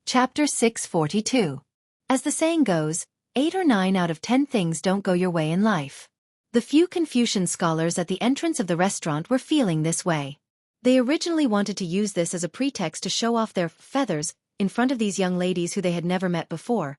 Chapter 642. As the saying goes, 8 or 9 out of 10 things don't go your way in life. The few Confucian scholars at the entrance of the restaurant were feeling this way. They originally wanted to use this as a pretext to show off their feathers in front of these young ladies who they had never met before,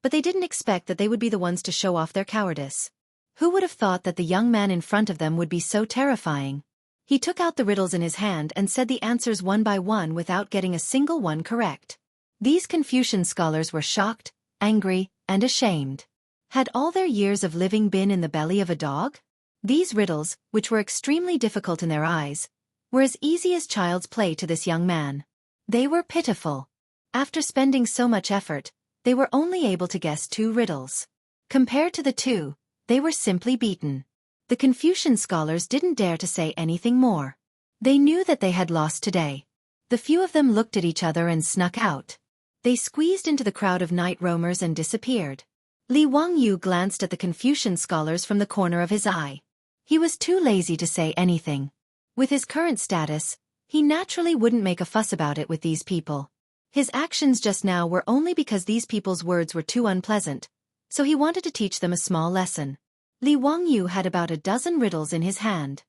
but they didn't expect that they would be the ones to show off their cowardice. Who would have thought that the young man in front of them would be so terrifying? He took out the riddles in his hand and said the answers one by one without getting a single one correct. These Confucian scholars were shocked, angry, and ashamed. Had all their years of living been in the belly of a dog? These riddles, which were extremely difficult in their eyes, were as easy as child's play to this young man. They were pitiful. After spending so much effort, they were only able to guess 2 riddles. Compared to the 2, they were simply beaten. The Confucian scholars didn't dare to say anything more. They knew that they had lost today. The few of them looked at each other and snuck out. They squeezed into the crowd of night roamers and disappeared. Li Wangyu glanced at the Confucian scholars from the corner of his eye. He was too lazy to say anything. With his current status, he naturally wouldn't make a fuss about it with these people. His actions just now were only because these people's words were too unpleasant, so he wanted to teach them a small lesson. Li Wangyu had about a dozen riddles in his hand.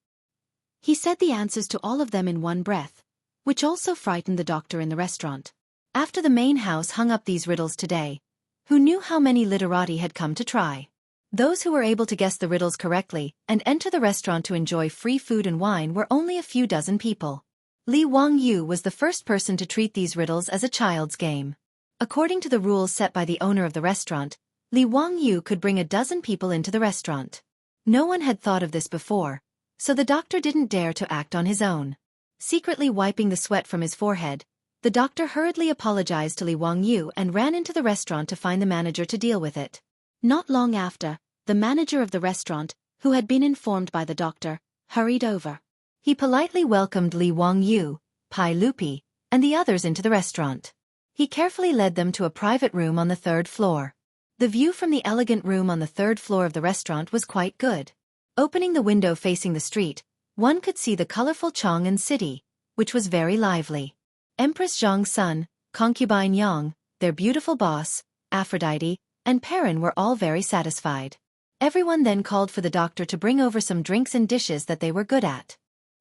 He said the answers to all of them in one breath, which also frightened the doctor in the restaurant. After the main house hung up these riddles today, who knew how many literati had come to try? Those who were able to guess the riddles correctly and enter the restaurant to enjoy free food and wine were only a few dozen people. Li Wangyu was the first person to treat these riddles as a child's game. According to the rules set by the owner of the restaurant, Li Wangyu could bring a dozen people into the restaurant. No one had thought of this before, so the doctor didn't dare to act on his own. Secretly wiping the sweat from his forehead, the doctor hurriedly apologized to Li Wangyu and ran into the restaurant to find the manager to deal with it. Not long after, the manager of the restaurant, who had been informed by the doctor, hurried over. He politely welcomed Li Wangyu, Pai Lupi, and the others into the restaurant. He carefully led them to a private room on the 3rd floor. The view from the elegant room on the 3rd floor of the restaurant was quite good. Opening the window facing the street, one could see the colorful Chang'an city, which was very lively. Empress Zhang's son, concubine Yang, their beautiful boss, Aphrodite, and Perrin were all very satisfied. Everyone then called for the doctor to bring over some drinks and dishes that they were good at.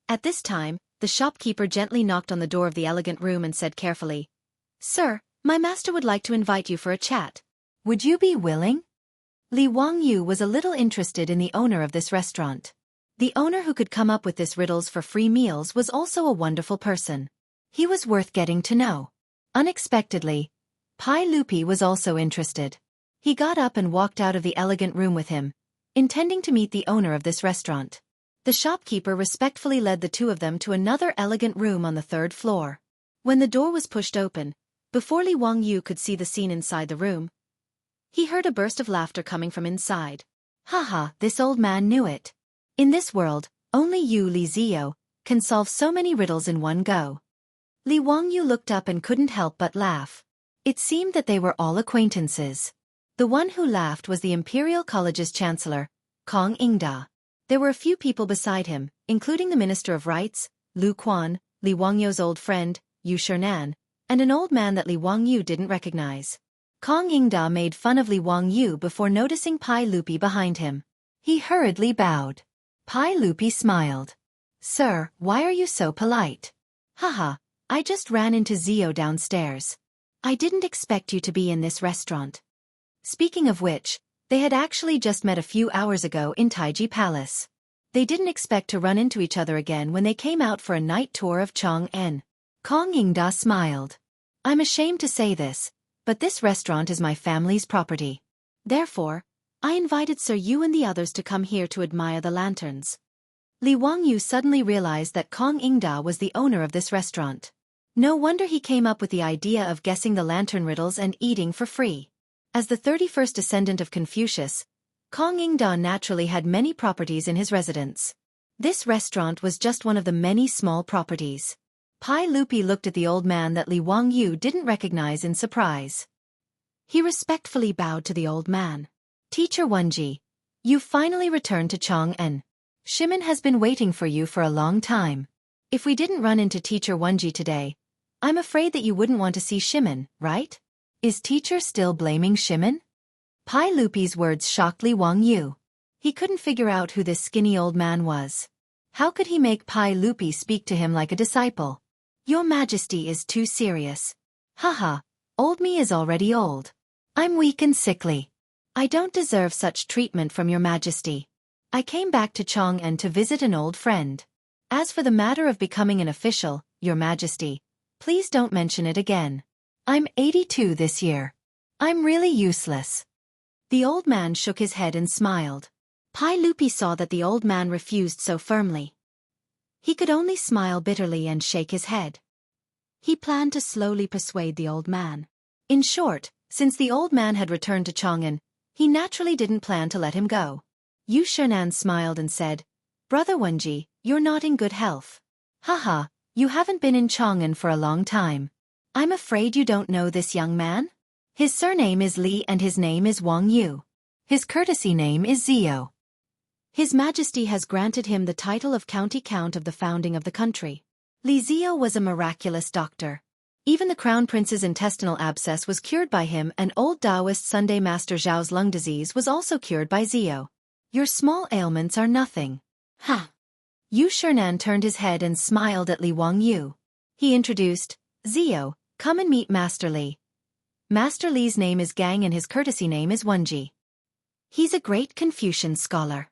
At this time, the shopkeeper gently knocked on the door of the elegant room and said carefully, "Sir, my master would like to invite you for a chat. Would you be willing?" Li Wangyu was a little interested in the owner of this restaurant. The owner who could come up with this riddles for free meals was also a wonderful person. He was worth getting to know. Unexpectedly, Pai Lupi was also interested. He got up and walked out of the elegant room with him, intending to meet the owner of this restaurant. The shopkeeper respectfully led the 2 of them to another elegant room on the 3rd floor. When the door was pushed open, before Li Wangyu could see the scene inside the room, he heard a burst of laughter coming from inside. Haha, this old man knew it. In this world, only you, Li Zio, can solve so many riddles in one go. Li Wangyu looked up and couldn't help but laugh. It seemed that they were all acquaintances. The one who laughed was the Imperial College's chancellor, Kong Ingda. There were a few people beside him, including the Minister of Rights, Lu Quan, Li Wangyu's old friend, Yu Shernan, and an old man that Li Wangyu didn't recognize. Kong Ingda made fun of Li Wangyu before noticing Pai Lupi behind him. He hurriedly bowed. Pai Lupi smiled. "Sir, why are you so polite?" "Haha, I just ran into Zio downstairs. I didn't expect you to be in this restaurant." Speaking of which, they had actually just met a few hours ago in Taiji Palace. They didn't expect to run into each other again when they came out for a night tour of Chang'an. Kong Ingda smiled. "I'm ashamed to say this, but this restaurant is my family's property. Therefore, I invited Sir Yu and the others to come here to admire the lanterns." Li Wangyu suddenly realized that Kong Ingda was the owner of this restaurant. No wonder he came up with the idea of guessing the lantern riddles and eating for free. As the 31st descendant of Confucius, Kong Ingda naturally had many properties in his residence. This restaurant was just one of the many small properties. Pai Lupi looked at the old man that Li Wangyu didn't recognize in surprise. He respectfully bowed to the old man. "Teacher Wenji, you've finally returned to Chang'an. Shimin has been waiting for you for a long time. If we didn't run into Teacher Wenji today, I'm afraid that you wouldn't want to see Shimon, right? Is teacher still blaming Shimon? Pai Lupi's words shocked Li Wangyu. He couldn't figure out who this skinny old man was. How could he make Pai Lupi speak to him like a disciple? Your Majesty is too serious. Haha, old me is already old. I'm weak and sickly. I don't deserve such treatment from your Majesty. I came back to Chang'an to visit an old friend. As for the matter of becoming an official, your Majesty, please don't mention it again. I'm 82 this year. I'm really useless. The old man shook his head and smiled. Pai Lupi saw that the old man refused so firmly. He could only smile bitterly and shake his head. He planned to slowly persuade the old man. In short, since the old man had returned to Chang'an, he naturally didn't plan to let him go. Yu Shernan smiled and said, Brother Wenji, you're not in good health. Haha, you haven't been in Chang'an for a long time. I'm afraid you don't know this young man? His surname is Li and his name is Wang Yu. His courtesy name is Zio. His Majesty has granted him the title of County Count of the founding of the country. Li Zio was a miraculous doctor. Even the Crown Prince's intestinal abscess was cured by him, and old Taoist Sunday Master Zhao's lung disease was also cured by Zio. Your small ailments are nothing. Ha! Yu Shernan turned his head and smiled at Li Wangyu. He introduced, Zio, come and meet Master Li. Master Li's name is Gang and his courtesy name is Wenji. He's a great Confucian scholar.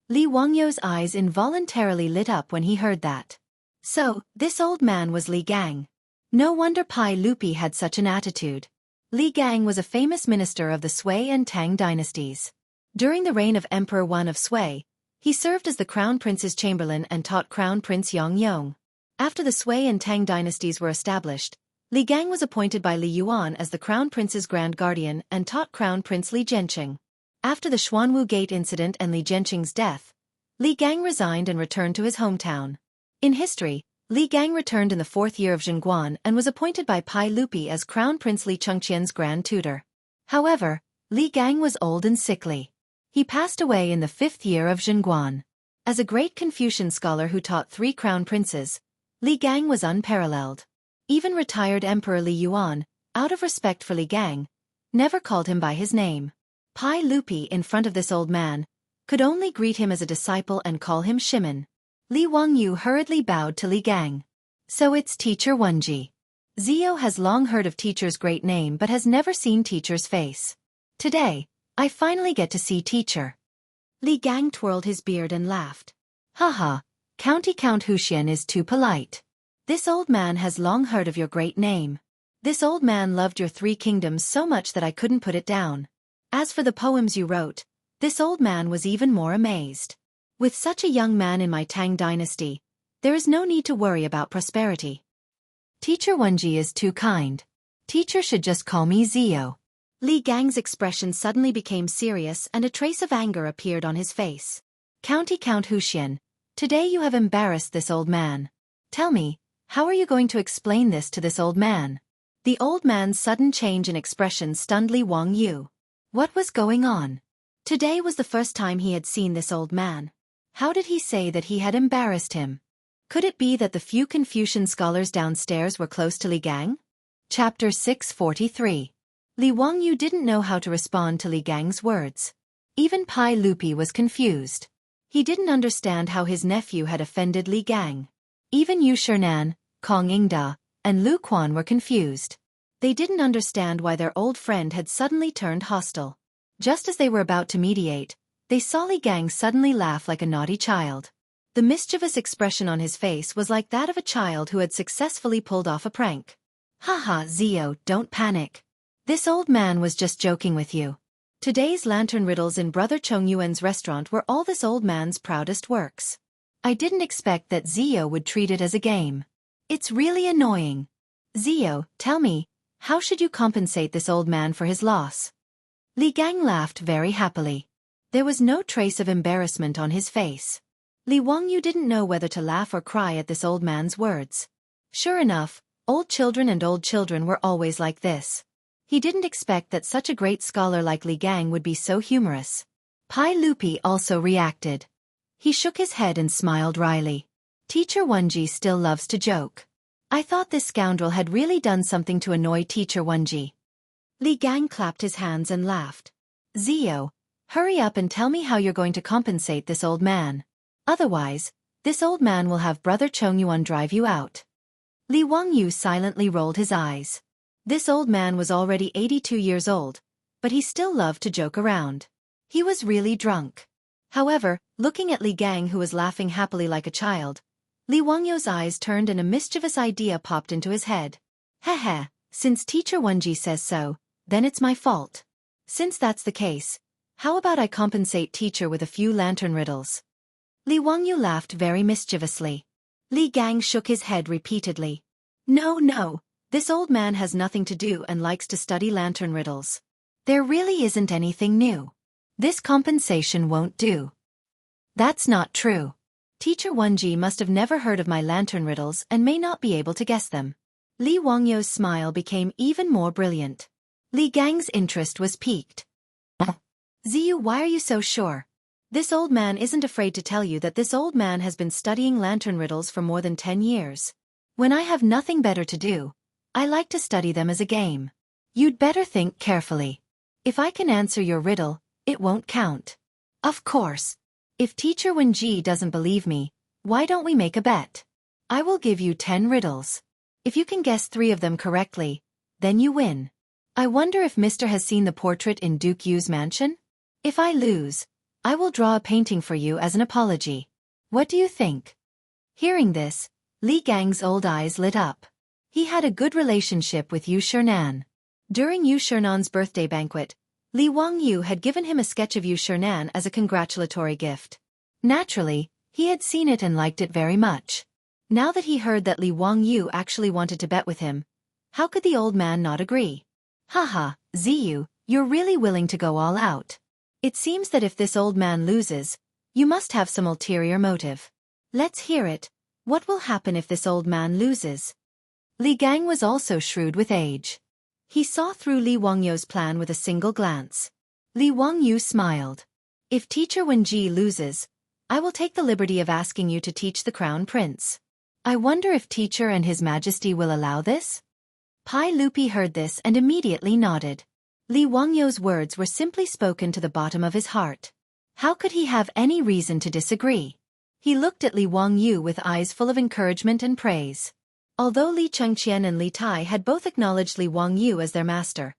Li Wangyu's eyes involuntarily lit up when he heard that. So, this old man was Li Gang. No wonder Pai Lupi had such an attitude. Li Gang was a famous minister of the Sui and Tang dynasties. During the reign of Emperor Wan of Sui, he served as the Crown Prince's chamberlain and taught Crown Prince Yang Yong. After the Sui and Tang dynasties were established, Li Gang was appointed by Li Yuan as the Crown Prince's grand guardian and taught Crown Prince Li Jianqing. After the Xuanwu Gate incident and Li Jianqing's death, Li Gang resigned and returned to his hometown. In history, Li Gang returned in the 4th year of Zhengguan and was appointed by Pai Lupi as Crown Prince Li Chengqian's grand tutor. However, Li Gang was old and sickly. He passed away in the 5th year of Zhengguan. As a great Confucian scholar who taught 3 crown princes, Li Gang was unparalleled. Even retired Emperor Li Yuan, out of respect for Li Gang, never called him by his name. Pai Lupi, in front of this old man, could only greet him as a disciple and call him Shimon. Li Wangyu hurriedly bowed to Li Gang. So it's Teacher Wenji. Zio has long heard of Teacher's great name but has never seen Teacher's face. Today, I finally get to see Teacher. Li Gang twirled his beard and laughed. Haha, County Count Huxian is too polite. This old man has long heard of your great name. This old man loved your 3 kingdoms so much that I couldn't put it down. As for the poems you wrote, this old man was even more amazed. With such a young man in my Tang dynasty, there is no need to worry about prosperity. Teacher Wenji is too kind. Teacher should just call me Zio. Li Gang's expression suddenly became serious and a trace of anger appeared on his face. County Count Huxian, today you have embarrassed this old man. Tell me, how are you going to explain this to this old man? The old man's sudden change in expression stunned Li Wangyu. What was going on? Today was the first time he had seen this old man. How did he say that he had embarrassed him? Could it be that the few Confucian scholars downstairs were close to Li Gang? Chapter 643. Li Wangyu didn't know how to respond to Li Gang's words. Even Pai Lupi was confused. He didn't understand how his nephew had offended Li Gang. Even Yu Shernan, Kong Ingda, and Lu Quan were confused. They didn't understand why their old friend had suddenly turned hostile. Just as they were about to mediate, they saw Li Gang suddenly laugh like a naughty child. The mischievous expression on his face was like that of a child who had successfully pulled off a prank. Haha, Zio, don't panic. This old man was just joking with you. Today's lantern riddles in Brother Chong Yuan's restaurant were all this old man's proudest works. I didn't expect that Zio would treat it as a game. It's really annoying. Zio, tell me, how should you compensate this old man for his loss? Li Gang laughed very happily. There was no trace of embarrassment on his face. Li Wangyu didn't know whether to laugh or cry at this old man's words. Sure enough, old children were always like this. He didn't expect that such a great scholar like Li Gang would be so humorous. Pai Lupi also reacted. He shook his head and smiled wryly. Teacher Wenji still loves to joke. I thought this scoundrel had really done something to annoy Teacher Wenji. Li Gang clapped his hands and laughed. Zio, hurry up and tell me how you're going to compensate this old man. Otherwise, this old man will have Brother Chongyuan drive you out. Li Wangyu silently rolled his eyes. This old man was already 82 years old, but he still loved to joke around. He was really drunk. However, looking at Li Gang, who was laughing happily like a child, Li Wangyu's eyes turned and a mischievous idea popped into his head. Heh, since Teacher Wenji says so, then it's my fault. Since that's the case, how about I compensate teacher with a few lantern riddles? Li Wangyu laughed very mischievously. Li Gang shook his head repeatedly. No, this old man has nothing to do and likes to study lantern riddles. There really isn't anything new. This compensation won't do. That's not true. Teacher Wenji must have never heard of my lantern riddles and may not be able to guess them. Li Wangyu's smile became even more brilliant. Li Gang's interest was piqued. Ziyu, why are you so sure? This old man isn't afraid to tell you that this old man has been studying lantern riddles for more than 10 years. When I have nothing better to do, I like to study them as a game. You'd better think carefully. If I can answer your riddle, it won't count. Of course. If Teacher Wenji doesn't believe me, why don't we make a bet? I will give you 10 riddles. If you can guess 3 of them correctly, then you win. I wonder if Mr. has seen the portrait in Duke Yu's mansion? If I lose, I will draw a painting for you as an apology. What do you think? Hearing this, Li Gang's old eyes lit up. He had a good relationship with Yu Shernan. During Yu Shernan's birthday banquet, Li Wangyu had given him a sketch of Yu Shernan as a congratulatory gift. Naturally, he had seen it and liked it very much. Now that he heard that Li Wangyu actually wanted to bet with him, how could the old man not agree? Haha, Ziyu, you're really willing to go all out. It seems that if this old man loses, you must have some ulterior motive. Let's hear it. What will happen if this old man loses? Li Gang was also shrewd with age. He saw through Li Wangyu's plan with a single glance. Li Wangyu smiled. If Teacher Wenji loses, I will take the liberty of asking you to teach the Crown Prince. I wonder if Teacher and His Majesty will allow this? Pai Lupi heard this and immediately nodded. Li Wangyu's words were simply spoken to the bottom of his heart. How could he have any reason to disagree? He looked at Li Wangyu with eyes full of encouragement and praise. Although Li Chengqian and Li Tai had both acknowledged Li Wangyu as their master,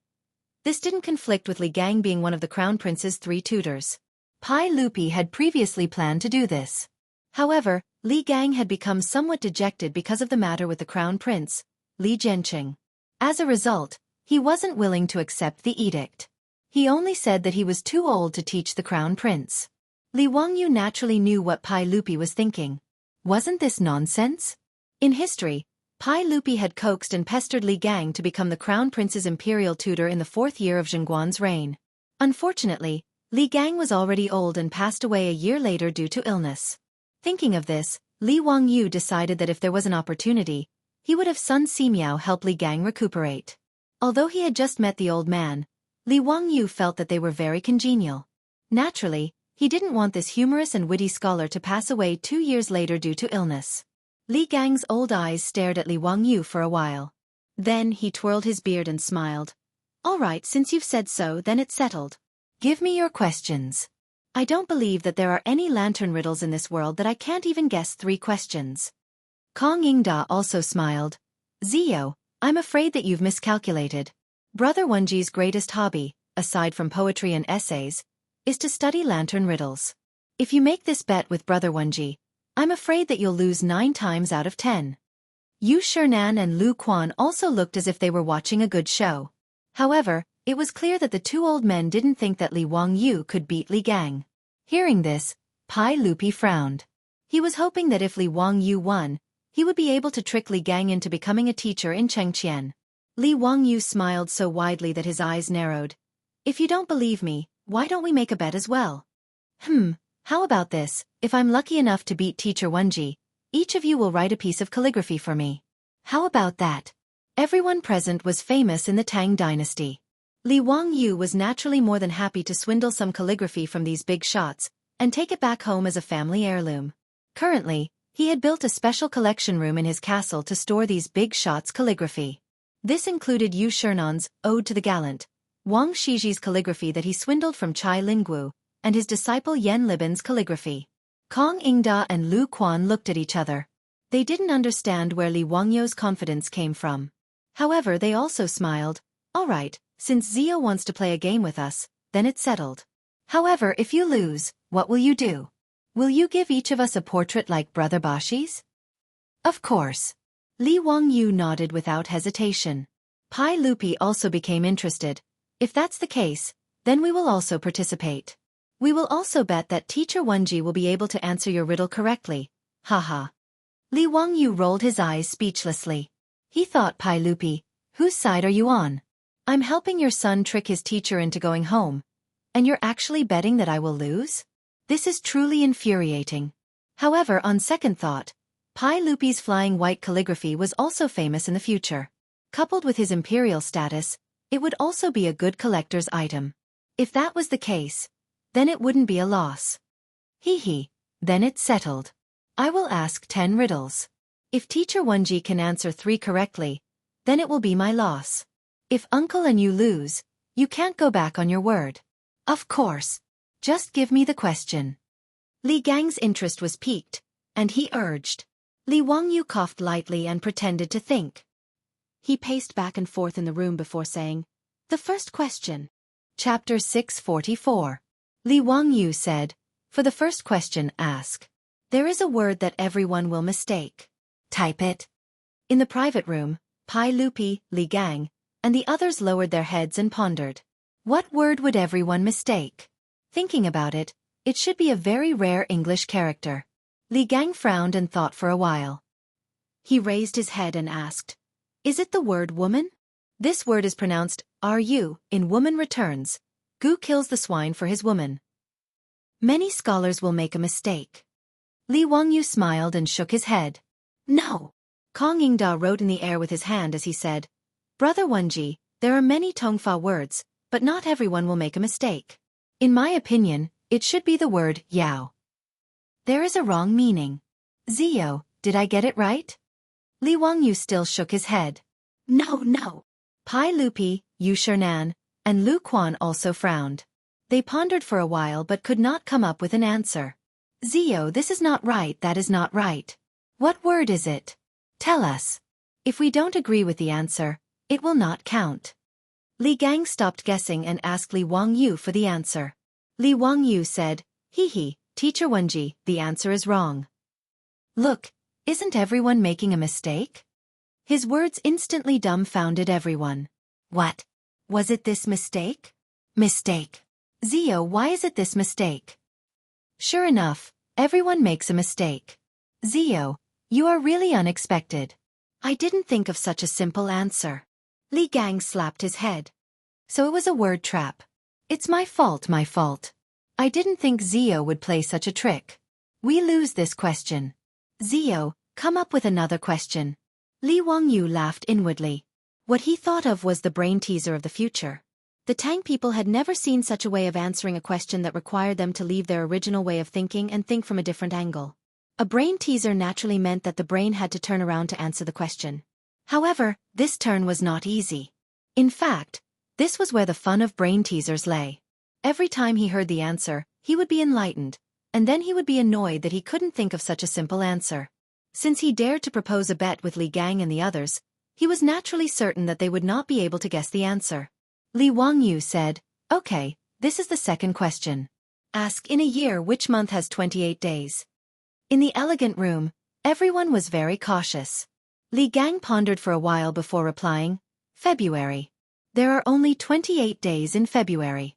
this didn't conflict with Li Gang being one of the Crown Prince's 3 tutors. Pai Lupi had previously planned to do this. However, Li Gang had become somewhat dejected because of the matter with the Crown Prince, Li Zhenqing. As a result, he wasn't willing to accept the edict. He only said that he was too old to teach the Crown Prince. Li Wangyu naturally knew what Pai Lupi was thinking. Wasn't this nonsense? In history, Pai Lupi had coaxed and pestered Li Gang to become the Crown Prince's imperial tutor in the 4th year of Zhengguan's reign. Unfortunately, Li Gang was already old and passed away a year later due to illness. Thinking of this, Li Wangyu decided that if there was an opportunity, he would have Sun Simiao help Li Gang recuperate. Although he had just met the old man, Li Wangyu felt that they were very congenial. Naturally, he didn't want this humorous and witty scholar to pass away 2 years later due to illness. Li Gang's old eyes stared at Li Wangyu for a while. Then he twirled his beard and smiled. All right, since you've said so, then it's settled. Give me your questions. I don't believe that there are any lantern riddles in this world that I can't even guess 3 questions. Kong Yingda also smiled. Zio, I'm afraid that you've miscalculated. Brother Wenji's greatest hobby, aside from poetry and essays, is to study lantern riddles. If you make this bet with Brother Wenji, I'm afraid that you'll lose 9 times out of 10. Yu Shernan and Lu Quan also looked as if they were watching a good show. However, it was clear that the 2 old men didn't think that Li Wangyu could beat Li Gang. Hearing this, Pai Lupi frowned. He was hoping that if Li Wangyu won, he would be able to trick Li Gang into becoming a teacher in Chengqian. Li Wangyu smiled so widely that his eyes narrowed. If you don't believe me, why don't we make a bet as well? How about this? If I'm lucky enough to beat Teacher Wenji, each of you will write a piece of calligraphy for me. How about that? Everyone present was famous in the Tang dynasty. Li Wangyu was naturally more than happy to swindle some calligraphy from these big shots and take it back home as a family heirloom. Currently, He had built a special collection room in his castle to store these big shots calligraphy. This included Yu Shernan's Ode to the Gallant, Wang Shiji's calligraphy that he swindled from Chai Lingguo, and his disciple Yen Libin's calligraphy. Kong Ingda and Lu Quan looked at each other. They didn't understand where Li Wangyou's confidence came from. However, they also smiled. All right, since Zio wants to play a game with us, then it's settled. However, if you lose, what will you do? Will you give each of us a portrait like Brother Bashi's? Of course. Li Wangyou nodded without hesitation. Pai Lupi also became interested. If that's the case, then we will also participate. We will also bet that Teacher Wenji will be able to answer your riddle correctly. Haha. Li Wangyou rolled his eyes speechlessly. He thought, Pai Lupi, whose side are you on? I'm helping your son trick his teacher into going home. And you're actually betting that I will lose? This is truly infuriating. However, on second thought, Pai Lupi's flying white calligraphy was also famous in the future. Coupled with his imperial status, it would also be a good collector's item. If that was the case, then it wouldn't be a loss. Hee, then it's settled. I will ask 10 riddles. If Teacher Wenji can answer 3 correctly, then it will be my loss. If Uncle and you lose, you can't go back on your word. Of course. Just give me the question. Li Gang's interest was piqued, and he urged. Li Wangyou coughed lightly and pretended to think. He paced back and forth in the room before saying, the first question. Chapter 644. Li Wangyou said, for the first question, ask. There is a word that everyone will mistake. Type it. In the private room, Pai Lupi, Li Gang, and the others lowered their heads and pondered. What word would everyone mistake? Thinking about it, it should be a very rare English character. Li Gang frowned and thought for a while. He raised his head and asked, is it the word woman? This word is pronounced "ru" in woman returns. Gu kills the swine for his woman. Many scholars will make a mistake. Li Wangyou smiled and shook his head. No. Kong Ingda wrote in the air with his hand as he said, Brother Wenji, there are many Tongfa words, but not everyone will make a mistake. In my opinion, it should be the word Yao. There is a wrong meaning. Zio, did I get it right? Li Wangyou still shook his head. No. Pai Lupi, Yu Shernan, and Lu Quan also frowned. They pondered for a while but could not come up with an answer. Zio, this is not right, that is not right. What word is it? Tell us. If we don't agree with the answer, it will not count. Li Gang stopped guessing and asked Li Wangyou for the answer. Li Wangyou said, Hee, Teacher Wenji, the answer is wrong. Look, isn't everyone making a mistake? His words instantly dumbfounded everyone. What? Was it this mistake? Mistake. Zio, why is it this mistake? Sure enough, everyone makes a mistake. Zio, you are really unexpected. I didn't think of such a simple answer. Li Gang slapped his head. So it was a word trap. It's my fault. I didn't think Zio would play such a trick. We lose this question. Zio, come up with another question. Li Wangyou laughed inwardly. What he thought of was the brain teaser of the future. The Tang people had never seen such a way of answering a question that required them to leave their original way of thinking and think from a different angle. A brain teaser naturally meant that the brain had to turn around to answer the question. However, this turn was not easy. In fact, this was where the fun of brain teasers lay. Every time he heard the answer, he would be enlightened, and then he would be annoyed that he couldn't think of such a simple answer. Since he dared to propose a bet with Li Gang and the others, he was naturally certain that they would not be able to guess the answer. Li Wangyou said, Okay, this is the second question. Ask in a year which month has 28 days. In the elegant room, everyone was very cautious. Li Gang pondered for a while before replying, February. There are only 28 days in February.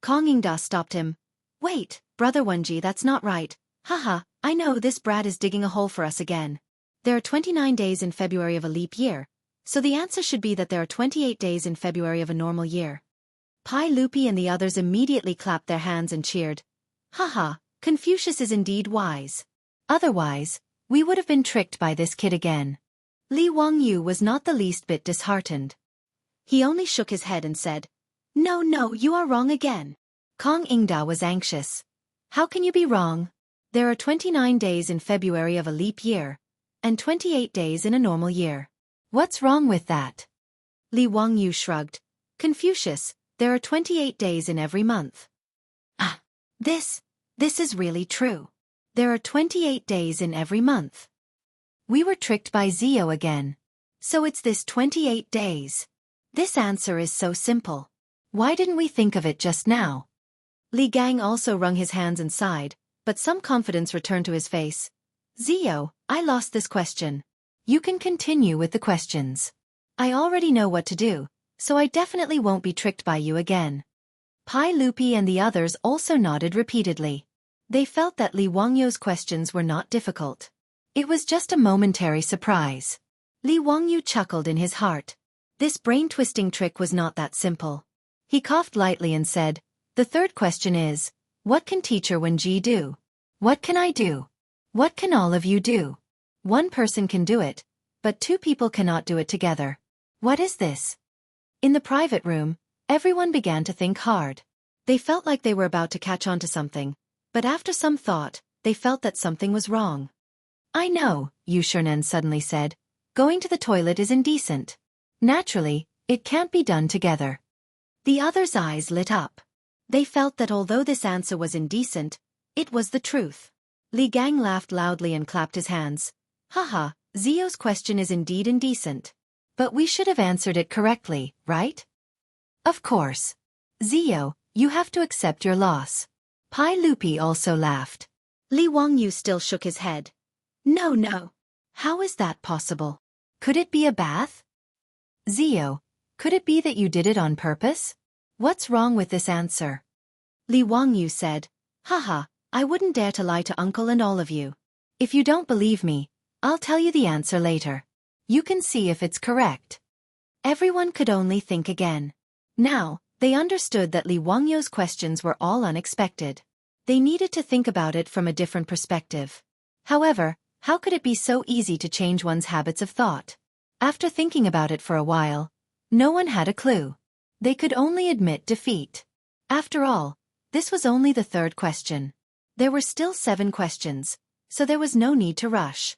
Kong Ingda stopped him. Wait, Brother Wenji, that's not right. Haha, I know this brat is digging a hole for us again. There are 29 days in February of a leap year, so the answer should be that there are 28 days in February of a normal year. Pai Lupi and the others immediately clapped their hands and cheered. Haha, Confucius is indeed wise. Otherwise, we would have been tricked by this kid again. Li Wangyou was not the least bit disheartened. He only shook his head and said, No, you are wrong again. Kong Ingda was anxious. How can you be wrong? There are 29 days in February of a leap year, and 28 days in a normal year. What's wrong with that? Li Wangyu shrugged. Confucius, there are 28 days in every month. Ah, this is really true. There are 28 days in every month. We were tricked by Zio again. So it's this 28 days. This answer is so simple. Why didn't we think of it just now? Li Gang also wrung his hands and sighed, but some confidence returned to his face. Zio, I lost this question. You can continue with the questions. I already know what to do, so I definitely won't be tricked by you again. Pai Lupi and the others also nodded repeatedly. They felt that Li Wangyu's questions were not difficult. It was just a momentary surprise. Li Wangyu chuckled in his heart. This brain-twisting trick was not that simple. He coughed lightly and said, the third question is, what can teacher Wenji do? What can I do? What can all of you do? One person can do it, but two people cannot do it together. What is this? In the private room, everyone began to think hard. They felt like they were about to catch on to something, but after some thought, they felt that something was wrong. I know, Yu Shernan suddenly said. Going to the toilet is indecent. Naturally, it can't be done together. The others' eyes lit up. They felt that although this answer was indecent, it was the truth. Li Gang laughed loudly and clapped his hands. Haha, Zio's question is indeed indecent. But we should have answered it correctly, right? Of course. Zio, you have to accept your loss. Pai Lupi also laughed. Li Wangyu still shook his head. No. How is that possible? Could it be a bath? Zio, could it be that you did it on purpose? What's wrong with this answer? Li Wangyu said, Haha, I wouldn't dare to lie to uncle and all of you. If you don't believe me, I'll tell you the answer later. You can see if it's correct. Everyone could only think again. Now, they understood that Li Wangyu's questions were all unexpected. They needed to think about it from a different perspective. However, how could it be so easy to change one's habits of thought? After thinking about it for a while, no one had a clue. They could only admit defeat. After all, this was only the third question. There were still 7 questions, so there was no need to rush.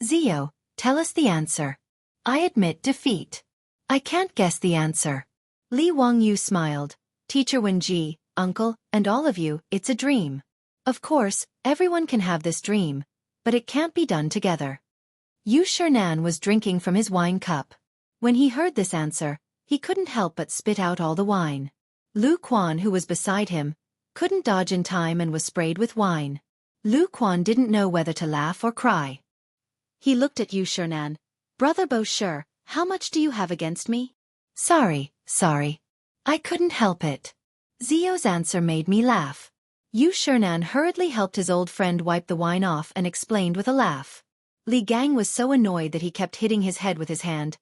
Zio, tell us the answer. I admit defeat. I can't guess the answer. Li Wangyu smiled. Teacher Wenji, uncle, and all of you, it's a dream. Of course, everyone can have this dream, but it can't be done together. Yu Shernan was drinking from his wine cup. When he heard this answer, he couldn't help but spit out all the wine. Lu Quan, who was beside him, couldn't dodge in time and was sprayed with wine. Lu Quan didn't know whether to laugh or cry. He looked at Yu Shernan. Brother Bo Sure, how much do you have against me? Sorry. I couldn't help it. Zio's answer made me laugh. Yu Shernan hurriedly helped his old friend wipe the wine off and explained with a laugh. Li Gang was so annoyed that he kept hitting his head with his hand.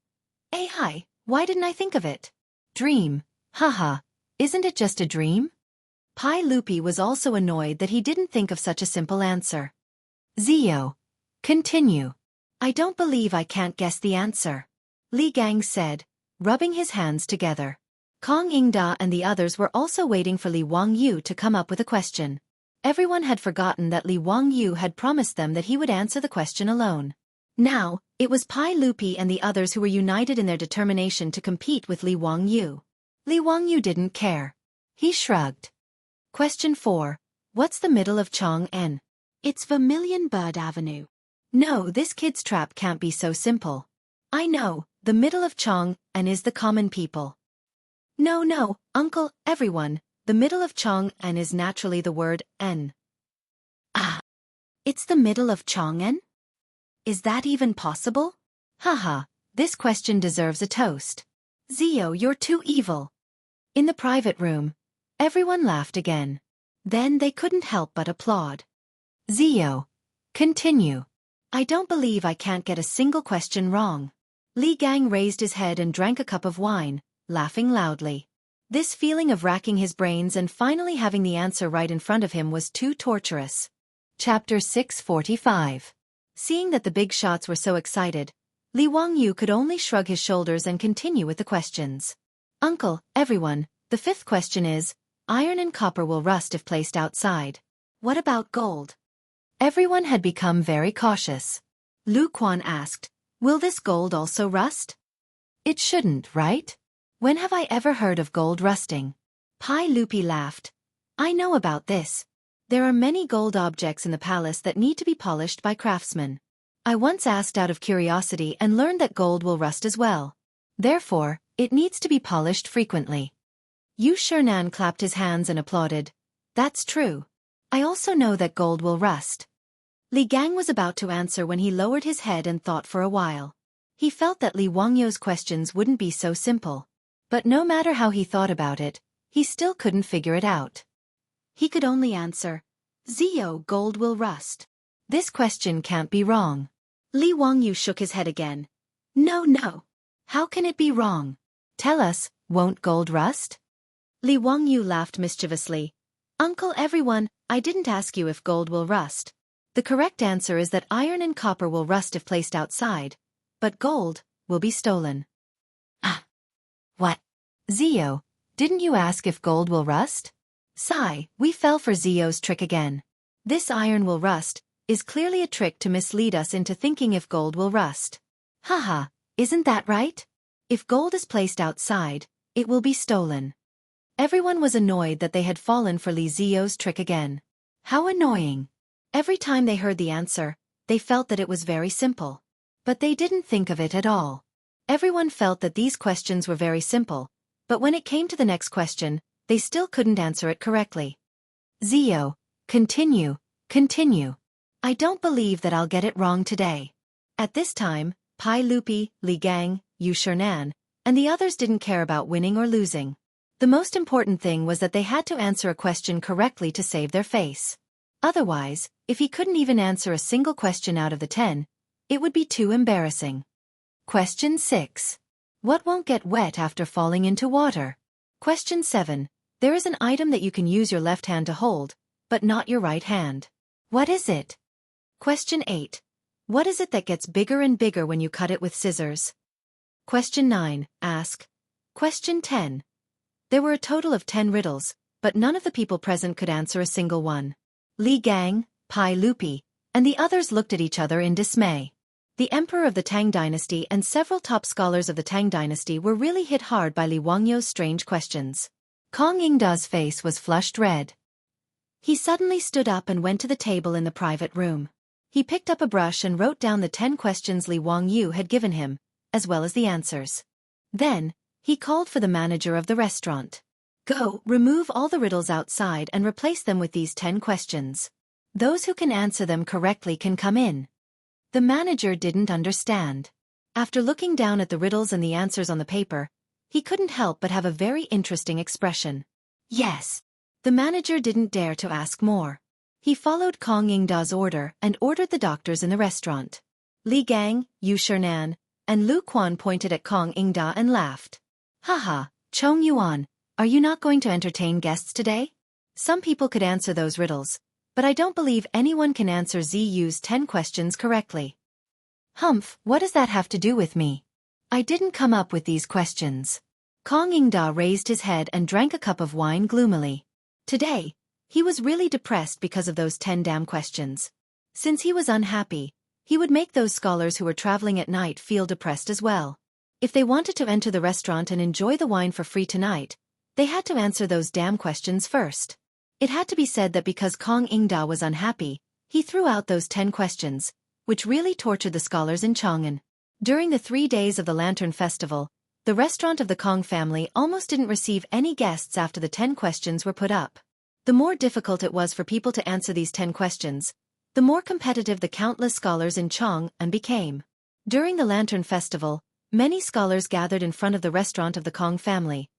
Hi, why didn't I think of it? Dream, haha, isn't it just a dream? Pai Lupi was also annoyed that he didn't think of such a simple answer. Zio, continue. I don't believe I can't guess the answer. Li Gang said, rubbing his hands together. Kong Ingda and the others were also waiting for Li Wangyu to come up with a question. Everyone had forgotten that Li Wangyu had promised them that he would answer the question alone. Now, it was Pai Lupi and the others who were united in their determination to compete with Li Wangyu. Li Wangyu didn't care. He shrugged. Question 4. What's the middle of Chang'an? It's Vermilion Bird Avenue. No, this kid's trap can't be so simple. I know, the middle of Chang'an is the common people. No, uncle, everyone, the middle of Chang'an is naturally the word en. Ah, it's the middle of Chang'an? Is that even possible? Haha, this question deserves a toast. Zio, you're too evil. In the private room, everyone laughed again. Then they couldn't help but applaud. Zio, continue. I don't believe I can't get a single question wrong. Li Gang raised his head and drank a cup of wine, laughing loudly. This feeling of racking his brains and finally having the answer right in front of him was too torturous. Chapter 645. Seeing that the big shots were so excited, Li Wangyu could only shrug his shoulders and continue with the questions. Uncle, everyone, the 5th question is, iron and copper will rust if placed outside. What about gold? Everyone had become very cautious. Lu Quan asked, "Will this gold also rust?" "It shouldn't, right? When have I ever heard of gold rusting?" Pai Lupi laughed. "I know about this. There are many gold objects in the palace that need to be polished by craftsmen. I once asked out of curiosity and learned that gold will rust as well. Therefore, it needs to be polished frequently." Yu Shernan clapped his hands and applauded. "That's true. I also know that gold will rust." Li Gang was about to answer when he lowered his head and thought for a while. He felt that Li Wangyou's questions wouldn't be so simple. But no matter how he thought about it, he still couldn't figure it out. He could only answer, "Zio, gold will rust. This question can't be wrong." Li Wangyu shook his head again. No. How can it be wrong? Tell us, won't gold rust?" Li Wangyu laughed mischievously. "Uncle everyone, I didn't ask you if gold will rust. The correct answer is that iron and copper will rust if placed outside, but gold will be stolen." "Ah. What? Zio, didn't you ask if gold will rust?" "Sigh, we fell for Zio's trick again. This iron will rust is clearly a trick to mislead us into thinking if gold will rust. Haha, isn't that right? If gold is placed outside, it will be stolen." Everyone was annoyed that they had fallen for Li Zio's trick again. How annoying. Every time they heard the answer, they felt that it was very simple. But they didn't think of it at all. Everyone felt that these questions were very simple, but when it came to the next question, they still couldn't answer it correctly. "Zio, continue. I don't believe that I'll get it wrong today." At this time, Pai Lupi, Li Gang, Yu Shernan, and the others didn't care about winning or losing. The most important thing was that they had to answer a question correctly to save their face. Otherwise, if he couldn't even answer a single question out of the 10, it would be too embarrassing. Question 6. What won't get wet after falling into water? Question 7. There is an item that you can use your left hand to hold, but not your right hand. What is it? Question 8. What is it that gets bigger and bigger when you cut it with scissors? Question 9. Ask. Question 10. There were a total of 10 riddles, but none of the people present could answer a single one. Li Gang, Pai Lupi, and the others looked at each other in dismay. The emperor of the Tang dynasty and several top scholars of the Tang dynasty were really hit hard by Li Wangyou's strange questions. Kong Yingda's face was flushed red. He suddenly stood up and went to the table in the private room. He picked up a brush and wrote down the 10 questions Li Wangyu had given him, as well as the answers. Then, he called for the manager of the restaurant. "Go, remove all the riddles outside and replace them with these 10 questions. Those who can answer them correctly can come in." The manager didn't understand. After looking down at the riddles and the answers on the paper, he couldn't help but have a very interesting expression. Yes. The manager didn't dare to ask more. He followed Kong Yingda's order and ordered the doctors in the restaurant. Li Gang, Yu Shernan, and Lu Quan pointed at Kong Yingda and laughed. "Haha, Chong Yuan, are you not going to entertain guests today? Some people could answer those riddles, but I don't believe anyone can answer Ziyu's 10 questions correctly." "Humph, what does that have to do with me? I didn't come up with these questions." Kong Yingda raised his head and drank a cup of wine gloomily. Today, he was really depressed because of those 10 damn questions. Since he was unhappy, he would make those scholars who were traveling at night feel depressed as well. If they wanted to enter the restaurant and enjoy the wine for free tonight, they had to answer those damn questions first. It had to be said that because Kong Yingda was unhappy, he threw out those 10 questions, which really tortured the scholars in Chang'an. During the 3 days of the Lantern Festival, the restaurant of the Kong family almost didn't receive any guests after the 10 questions were put up. The more difficult it was for people to answer these 10 questions, the more competitive the countless scholars in Chang'an became. During the Lantern Festival, many scholars gathered in front of the restaurant of the Kong family,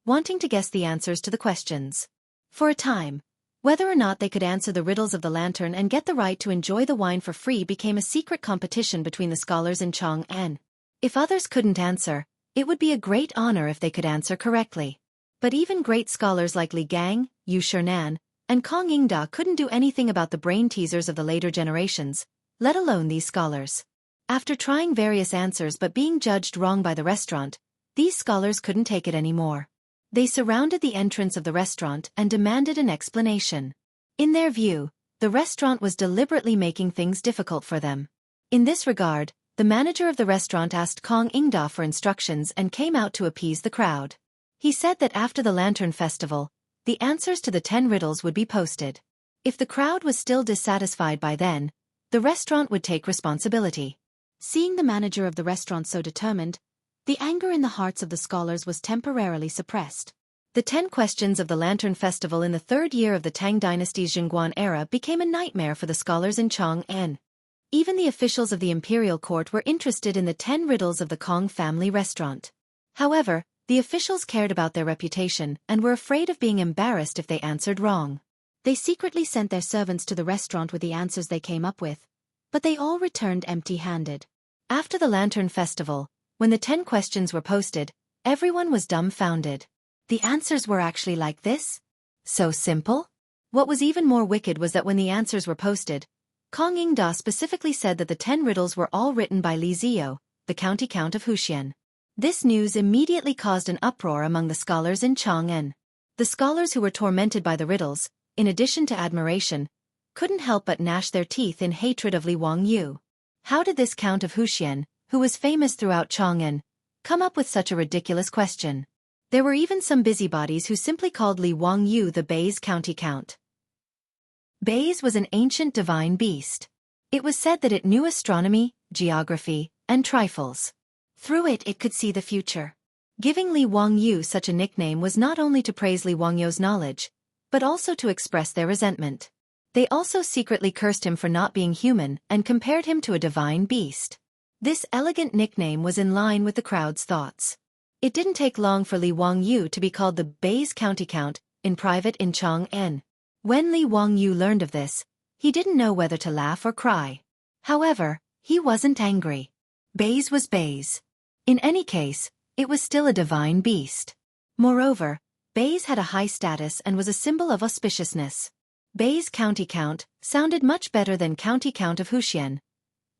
wanting to guess the answers to the questions. For a time, whether or not they could answer the riddles of the lantern and get the right to enjoy the wine for free became a secret competition between the scholars in Chang'an. If others couldn't answer, it would be a great honor if they could answer correctly. But even great scholars like Li Gang, Yu Shernan, and Kong Yingda couldn't do anything about the brain teasers of the later generations, let alone these scholars. After trying various answers but being judged wrong by the restaurant, these scholars couldn't take it anymore. They surrounded the entrance of the restaurant and demanded an explanation. In their view, The restaurant was deliberately making things difficult for them. In this regard, the manager of the restaurant asked Kong Ingda for instructions and came out to appease the crowd. He said that after the Lantern Festival, the answers to the 10 riddles would be posted. If the crowd was still dissatisfied by then, the restaurant would take responsibility. Seeing the manager of the restaurant so determined, the anger in the hearts of the scholars was temporarily suppressed. The 10 questions of the Lantern Festival in the 3rd year of the Tang Dynasty's Jingguan era became a nightmare for the scholars in Chang'an. Even the officials of the imperial court were interested in the 10 riddles of the Kong family restaurant. However, the officials cared about their reputation and were afraid of being embarrassed if they answered wrong. They secretly sent their servants to the restaurant with the answers they came up with, but they all returned empty-handed. After the Lantern Festival, when the 10 questions were posted, everyone was dumbfounded. The answers were actually like this? So simple? What was even more wicked was that when the answers were posted, Kong Ingda specifically said that the 10 riddles were all written by Li Zio, the county count of Wuxia. This news immediately caused an uproar among the scholars in Chang'an. The scholars who were tormented by the riddles, in addition to admiration, couldn't help but gnash their teeth in hatred of Li Wangyu. How did this count of Wuxia, who was famous throughout Chang'an, come up with such a ridiculous question? There were even some busybodies who simply called Li Wangyu the Baize County Count. Baize was an ancient divine beast. It was said that it knew astronomy, geography, and trifles. Through it could see the future. Giving Li Wangyu such a nickname was not only to praise Li Wangyu's knowledge, but also to express their resentment. They also secretly cursed him for not being human and compared him to a divine beast. This elegant nickname was in line with the crowd's thoughts. It didn't take long for Li Wangyu to be called the Baize County Count, in private in Chang'an. When Li Wangyu learned of this, he didn't know whether to laugh or cry. However, he wasn't angry. Baize was Baize. In any case, it was still a divine beast. Moreover, Baize had a high status and was a symbol of auspiciousness. Baize County Count sounded much better than County Count of Wuxia.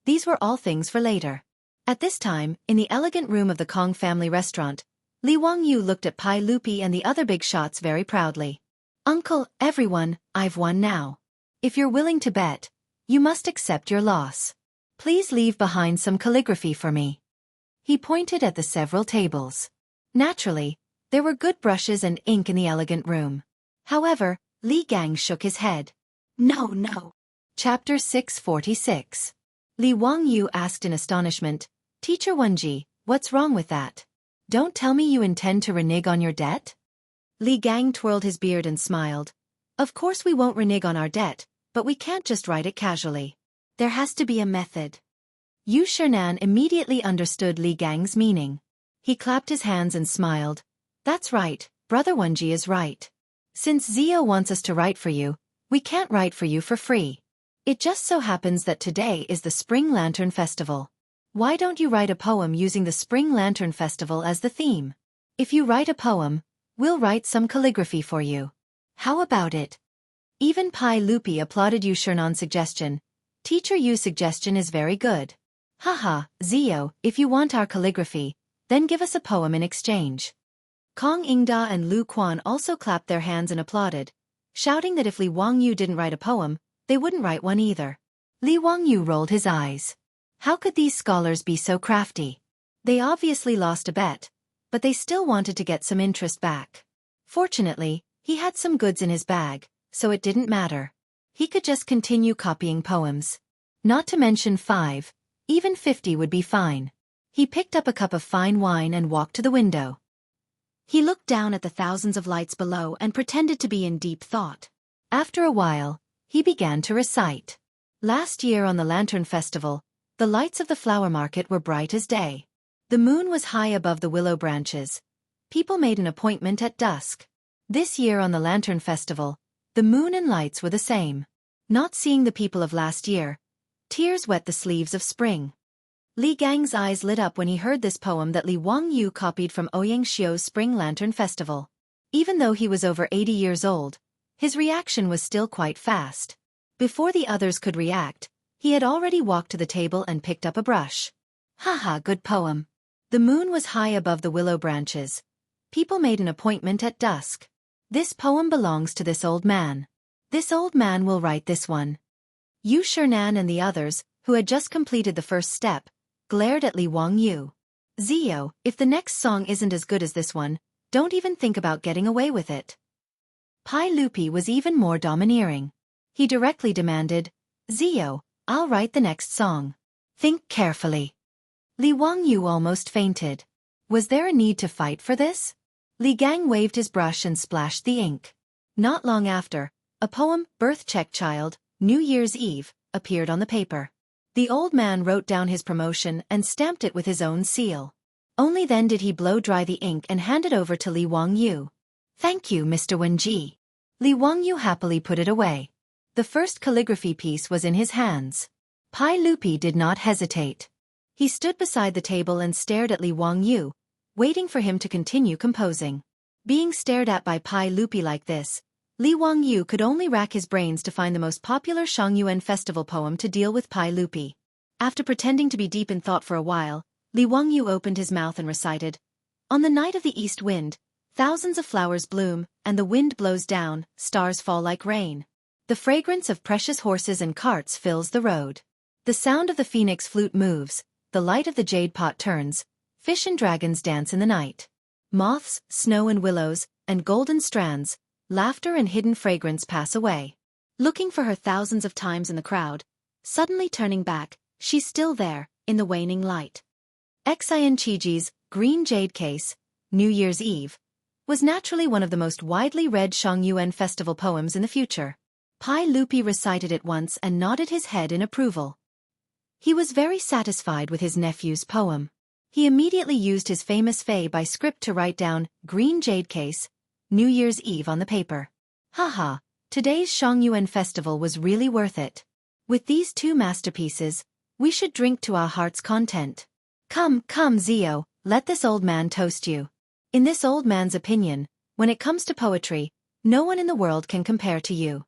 These were all things for later. At this time, in the elegant room of the Kong family restaurant, Li Wangyu looked at Pai Lupi and the other big shots very proudly. "Uncle, everyone, I've won now. If you're willing to bet, you must accept your loss. Please leave behind some calligraphy for me." He pointed at the several tables. Naturally, there were good brushes and ink in the elegant room. However, Li Gang shook his head. No. Chapter 646. Li Wangyu asked in astonishment, "Teacher Wenji, what's wrong with that? Don't tell me you intend to renege on your debt?" Li Gang twirled his beard and smiled. "Of course we won't renege on our debt, but we can't just write it casually. There has to be a method." Yu Shernan immediately understood Li Gang's meaning. He clapped his hands and smiled. "That's right, Brother Wenji is right. Since Zio wants us to write for you, we can't write for you for free. It just so happens that today is the Spring Lantern Festival. Why don't you write a poem using the Spring Lantern Festival as the theme? If you write a poem, we'll write some calligraphy for you. How about it?" Even Pai Lupi applauded Yu Shernan's suggestion. "Teacher Yu's suggestion is very good. Haha, Zio, if you want our calligraphy, then give us a poem in exchange." Kong Ingda and Lu Quan also clapped their hands and applauded, shouting that if Li Wangyu didn't write a poem, they wouldn't write one either. Li Wangyu rolled his eyes. How could these scholars be so crafty? They obviously lost a bet, but they still wanted to get some interest back. Fortunately, he had some goods in his bag, so it didn't matter. He could just continue copying poems. Not to mention 5, even 50 would be fine. He picked up a cup of fine wine and walked to the window. He looked down at the thousands of lights below and pretended to be in deep thought. After a while, he began to recite. Last year on the Lantern Festival, the lights of the flower market were bright as day. The moon was high above the willow branches. People made an appointment at dusk. This year on the Lantern Festival, the moon and lights were the same. Not seeing the people of last year, tears wet the sleeves of spring. Li Gang's eyes lit up when he heard this poem that Li Wangyu copied from Ouyang Xiu's Spring Lantern Festival. Even though he was over 80 years old, his reaction was still quite fast. Before the others could react, he had already walked to the table and picked up a brush. "Haha, good poem. The moon was high above the willow branches. People made an appointment at dusk. This poem belongs to this old man. This old man will write this one. Yu Shernan and the others, who had just completed the first step, glared at Li Wangyu. Zio, if the next song isn't as good as this one, don't even think about getting away with it. Pai Lupi was even more domineering. He directly demanded, Zio, I'll write the next song. Think carefully. Li Wangyu almost fainted. Was there a need to fight for this? Li Gang waved his brush and splashed the ink. Not long after, a poem, Birth Check Child, New Year's Eve, appeared on the paper. The old man wrote down his promotion and stamped it with his own seal. Only then did he blow dry the ink and hand it over to Li Wangyu. Thank you, Mr. Wenji. Li Wangyu happily put it away. The first calligraphy piece was in his hands. Pai Lupi did not hesitate. He stood beside the table and stared at Li Wangyu, waiting for him to continue composing. Being stared at by Pai Lupi like this, Li Wangyu could only rack his brains to find the most popular Shangyuan festival poem to deal with Pai Lupi. After pretending to be deep in thought for a while, Li Wangyu opened his mouth and recited, On the night of the east wind, thousands of flowers bloom, and the wind blows down, stars fall like rain. The fragrance of precious horses and carts fills the road. The sound of the phoenix flute moves, the light of the jade pot turns, fish and dragons dance in the night. Moths, snow and willows, and golden strands, laughter and hidden fragrance pass away. Looking for her thousands of times in the crowd, suddenly turning back, she's still there, in the waning light. Xian Chiji's Green Jade Case, New Year's Eve, was naturally one of the most widely read Shangyuan festival poems in the future. Pai Lupi recited it once and nodded his head in approval. He was very satisfied with his nephew's poem. He immediately used his famous Fei by script to write down Green Jade Case, New Year's Eve on the paper. Haha, today's Shangyuan festival was really worth it. With these two masterpieces, we should drink to our heart's content. Come, Zio, let this old man toast you. In this old man's opinion, when it comes to poetry, no one in the world can compare to you.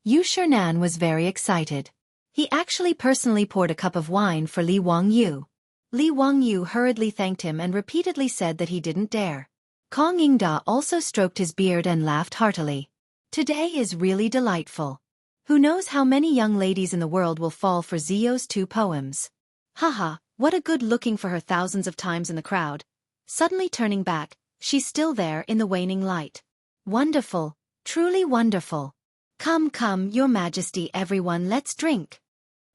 Yu Shernan was very excited. He actually personally poured a cup of wine for Li Wangyu. Li Wangyu hurriedly thanked him and repeatedly said that he didn't dare. Kong Yingda also stroked his beard and laughed heartily. Today is really delightful. Who knows how many young ladies in the world will fall for Zio's two poems. Haha, what a good looking for her thousands of times in the crowd. Suddenly turning back, she's still there in the waning light. Wonderful, truly wonderful. Come, your majesty, everyone, let's drink.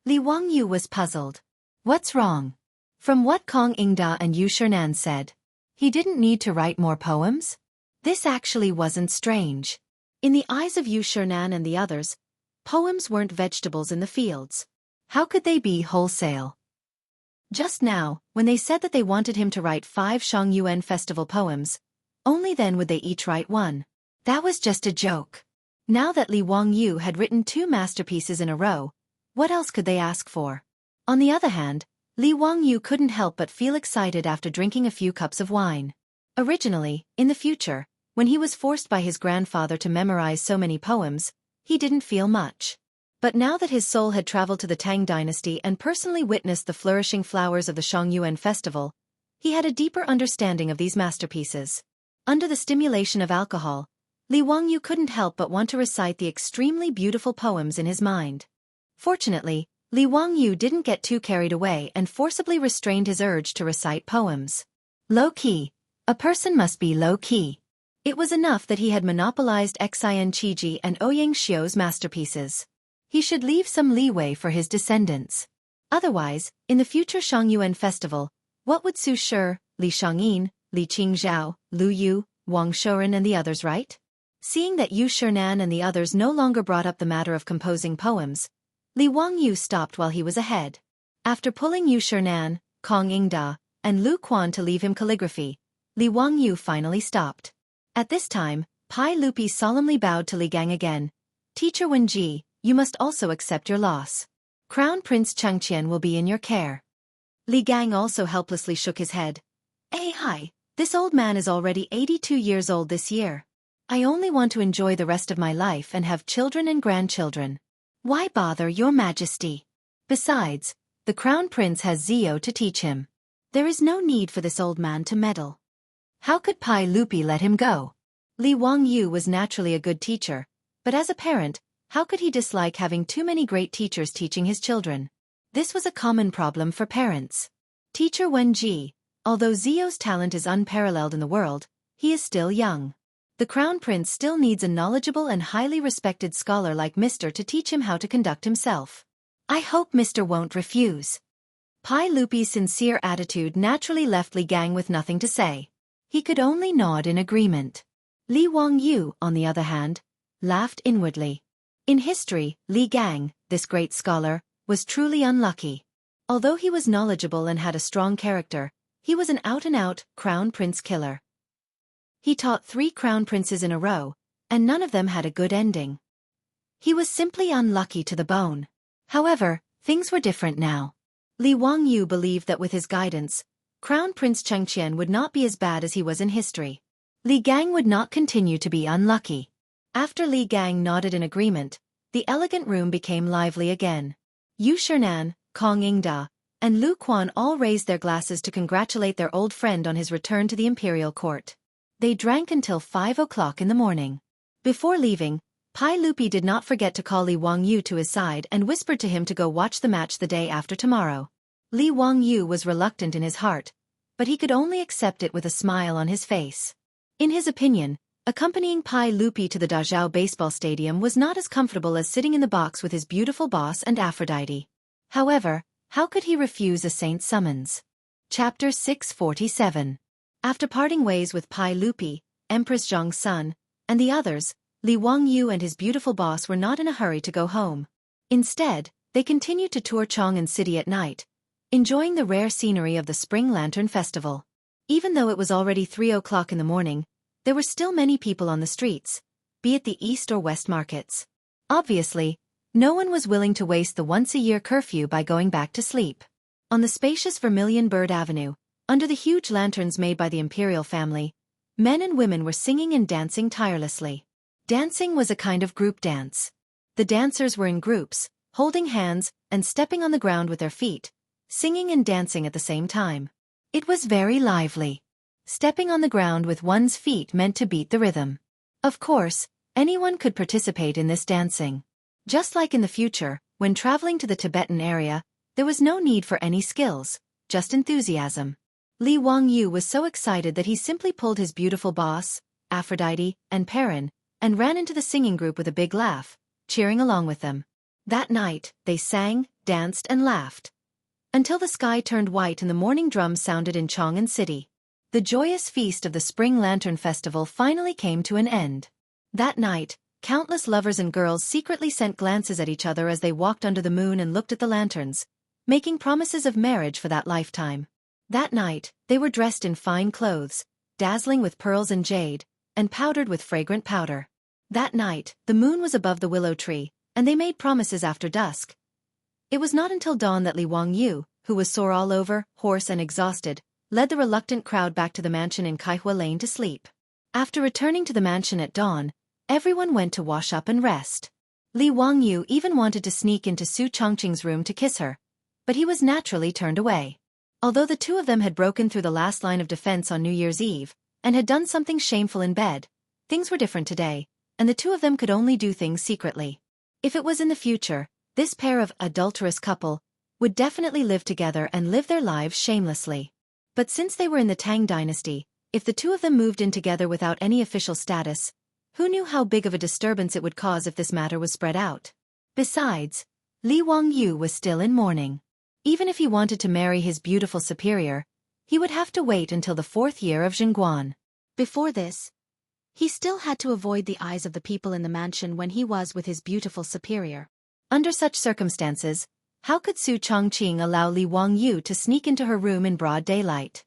Li Wangyu was puzzled. What's wrong? From what Kong Yingda and Yu Shernan said, he didn't need to write more poems? This actually wasn't strange. In the eyes of Yu Shernan and the others, poems weren't vegetables in the fields. How could they be wholesale? Just now, when they said that they wanted him to write 5 Shangyuan festival poems, only then would they each write one. That was just a joke. Now that Li Wangyu had written 2 masterpieces in a row, what else could they ask for? On the other hand, Li Wangyu couldn't help but feel excited after drinking a few cups of wine. Originally, in the future, when he was forced by his grandfather to memorize so many poems, he didn't feel much. But now that his soul had traveled to the Tang dynasty and personally witnessed the flourishing flowers of the Shangyuan festival, he had a deeper understanding of these masterpieces. Under the stimulation of alcohol, Li Wangyu couldn't help but want to recite the extremely beautiful poems in his mind. Fortunately, Li Wangyu didn't get too carried away and forcibly restrained his urge to recite poems. Low-key. A person must be low-key. It was enough that he had monopolized Xian Chiji and Ouyang Xiu's masterpieces. He should leave some leeway for his descendants. Otherwise, in the future Shangyuan festival, what would Su Shi, Li Shangyin, Li Qingzhao, Lu Yu, Wang Shouren and the others write? Seeing that Yu Shernan and the others no longer brought up the matter of composing poems, Li Wangyu stopped while he was ahead. After pulling Yu Shernan, Kong Yingda, and Lu Quan to leave him calligraphy, Li Wangyu finally stopped. At this time, Pai Lupi solemnly bowed to Li Gang again. Teacher Wenji, you must also accept your loss. Crown Prince Changqian will be in your care. Li Gang also helplessly shook his head. Hi, this old man is already 82 years old this year. I only want to enjoy the rest of my life and have children and grandchildren. Why bother, your majesty? Besides, the crown prince has Zio to teach him. There is no need for this old man to meddle. How could Pai Lupi let him go? Li Wangyu was naturally a good teacher, but as a parent, How could he dislike having too many great teachers teaching his children? This was a common problem for parents. Teacher Wenji, although Zio's talent is unparalleled in the world, he is still young. The Crown Prince still needs a knowledgeable and highly respected scholar like Mr. to teach him how to conduct himself. I hope Mr. won't refuse. Pai Lupi's sincere attitude naturally left Li Gang with nothing to say. He could only nod in agreement. Li Wangyu, on the other hand, laughed inwardly. In history, Li Gang, this great scholar, was truly unlucky. Although he was knowledgeable and had a strong character, he was an out-and-out Crown Prince killer. He taught 3 Crown Princes in a row, and none of them had a good ending. He was simply unlucky to the bone. However, things were different now. Li Wangyu believed that with his guidance, Crown Prince Chengqian would not be as bad as he was in history. Li Gang would not continue to be unlucky. After Li Gang nodded in agreement, the elegant room became lively again. Yu Shernan, Kong Yingda, and Lu Quan all raised their glasses to congratulate their old friend on his return to the imperial court. They drank until 5 o'clock in the morning. Before leaving, Pai Lupi did not forget to call Li Wangyu to his side and whispered to him to go watch the match the day after tomorrow. Li Wangyu was reluctant in his heart, but he could only accept it with a smile on his face. In his opinion, accompanying Pai Lupi to the Dazhao baseball stadium was not as comfortable as sitting in the box with his beautiful boss and Aphrodite. However, how could he refuse a saint's summons? Chapter 647. After parting ways with Pai Lupi, Empress Zhang's son, and the others, Li Wangyu and his beautiful boss were not in a hurry to go home. Instead, they continued to tour Chang'an City at night, enjoying the rare scenery of the Spring Lantern Festival. Even though it was already 3 o'clock in the morning, there were still many people on the streets, be it the east or west markets. Obviously, no one was willing to waste the once-a-year curfew by going back to sleep. On the spacious Vermilion Bird Avenue, under the huge lanterns made by the imperial family, men and women were singing and dancing tirelessly. Dancing was a kind of group dance. The dancers were in groups, holding hands and stepping on the ground with their feet, singing and dancing at the same time. It was very lively. Stepping on the ground with one's feet meant to beat the rhythm. Of course, anyone could participate in this dancing. Just like in the future, when traveling to the Tibetan area, there was no need for any skills, just enthusiasm. Li Wangyu was so excited that he simply pulled his beautiful boss, Aphrodite, and Perrin, and ran into the singing group with a big laugh, cheering along with them. That night, they sang, danced, and laughed, until the sky turned white and the morning drums sounded in Chang'an City. The joyous feast of the Spring Lantern Festival finally came to an end. That night, countless lovers and girls secretly sent glances at each other as they walked under the moon and looked at the lanterns, making promises of marriage for that lifetime. That night, they were dressed in fine clothes, dazzling with pearls and jade, and powdered with fragrant powder. That night, the moon was above the willow tree, and they made promises after dusk. It was not until dawn that Li Wangyu, who was sore all over, hoarse and exhausted, led the reluctant crowd back to the mansion in Kaihua Lane to sleep. After returning to the mansion at dawn, everyone went to wash up and rest. Li Wangyu even wanted to sneak into Su Chongqing's room to kiss her, but he was naturally turned away. Although the two of them had broken through the last line of defense on New Year's Eve, and had done something shameful in bed, things were different today, and the two of them could only do things secretly. If it was in the future, this pair of adulterous couple would definitely live together and live their lives shamelessly. But since they were in the Tang dynasty, if the two of them moved in together without any official status, who knew how big of a disturbance it would cause if this matter was spread out? Besides, Li Wangyu was still in mourning. Even if he wanted to marry his beautiful superior, he would have to wait until the 4th year of Jingguan. Before this, he still had to avoid the eyes of the people in the mansion when he was with his beautiful superior. Under such circumstances, how could Su Chongqing allow Li Wangyu to sneak into her room in broad daylight?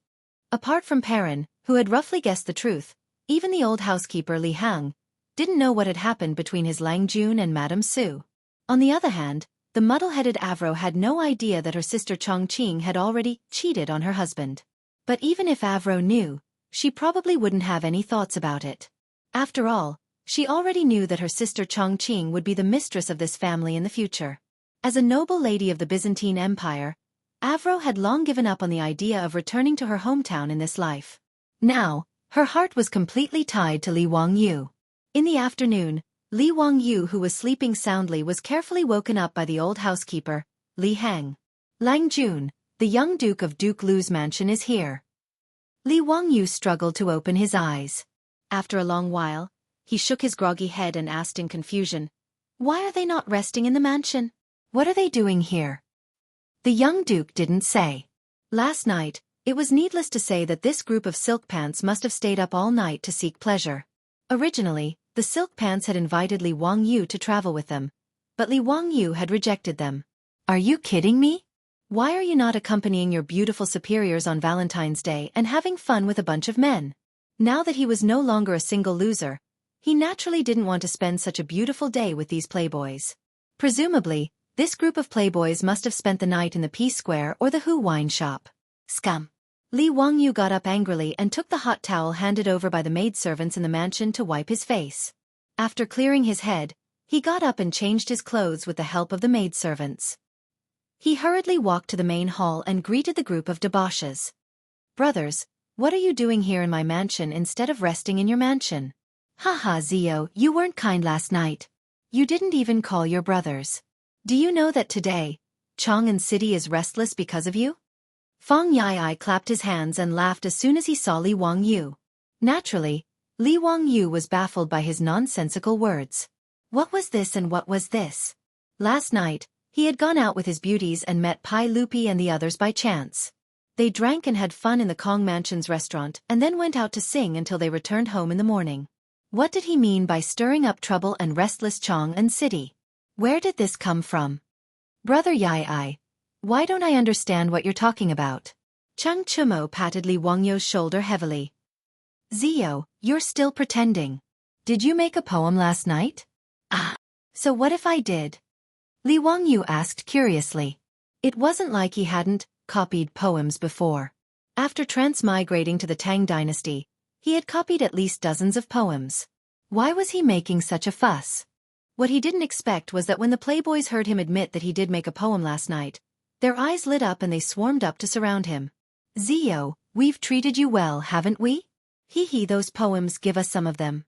Apart from Perrin, who had roughly guessed the truth, even the old housekeeper Li Hang didn't know what had happened between his Lang Jun and Madame Su. On the other hand, the muddle-headed Avro had no idea that her sister Chongqing had already cheated on her husband. But even if Avro knew, she probably wouldn't have any thoughts about it. After all, she already knew that her sister Chongqing would be the mistress of this family in the future. As a noble lady of the Byzantine Empire, Avro had long given up on the idea of returning to her hometown in this life. Now, her heart was completely tied to Li Wangyu. In the afternoon, Li Wangyu, who was sleeping soundly, was carefully woken up by the old housekeeper, Li Hang. Lang Jun, the young Duke of Duke Lu's mansion is here. Li Wangyu struggled to open his eyes. After a long while, he shook his groggy head and asked in confusion, "Why are they not resting in the mansion? What are they doing here?" The young Duke didn't say. Last night, it was needless to say that this group of silk pants must have stayed up all night to seek pleasure. Originally, the silk pants had invited Li Wangyu to travel with them, but Li Wangyu had rejected them. "Are you kidding me? Why are you not accompanying your beautiful superiors on Valentine's Day and having fun with a bunch of men?" Now that he was no longer a single loser, he naturally didn't want to spend such a beautiful day with these playboys. Presumably, this group of playboys must have spent the night in the Peace Square or the Hu wine shop. Scum! Li Wangyu got up angrily and took the hot towel handed over by the maidservants in the mansion to wipe his face. After clearing his head, he got up and changed his clothes with the help of the maidservants. He hurriedly walked to the main hall and greeted the group of debauches. "Brothers, what are you doing here in my mansion instead of resting in your mansion?" "Haha, Zio, you weren't kind last night. You didn't even call your brothers. Do you know that today, Chang'an City is restless because of you?" Fang Yai clapped his hands and laughed as soon as he saw Li Wangyu. Naturally, Li Wangyu was baffled by his nonsensical words. What was this and what was this? Last night, he had gone out with his beauties and met Pai Lupi and the others by chance. They drank and had fun in the Kong Mansion's restaurant and then went out to sing until they returned home in the morning. What did he mean by stirring up trouble and restless Chang'an City? Where did this come from? "Brother Yai, why don't I understand what you're talking about?" Chang Chumo patted Li Wangyu's shoulder heavily. "Zio, you're still pretending. Did you make a poem last night?" "Ah, so what if I did?" Li Wangyu asked curiously. It wasn't like he hadn't copied poems before. After transmigrating to the Tang dynasty, he had copied at least dozens of poems. Why was he making such a fuss? What he didn't expect was that when the playboys heard him admit that he did make a poem last night, their eyes lit up and they swarmed up to surround him. "Zio, we've treated you well, haven't we? Hee, those poems, give us some of them."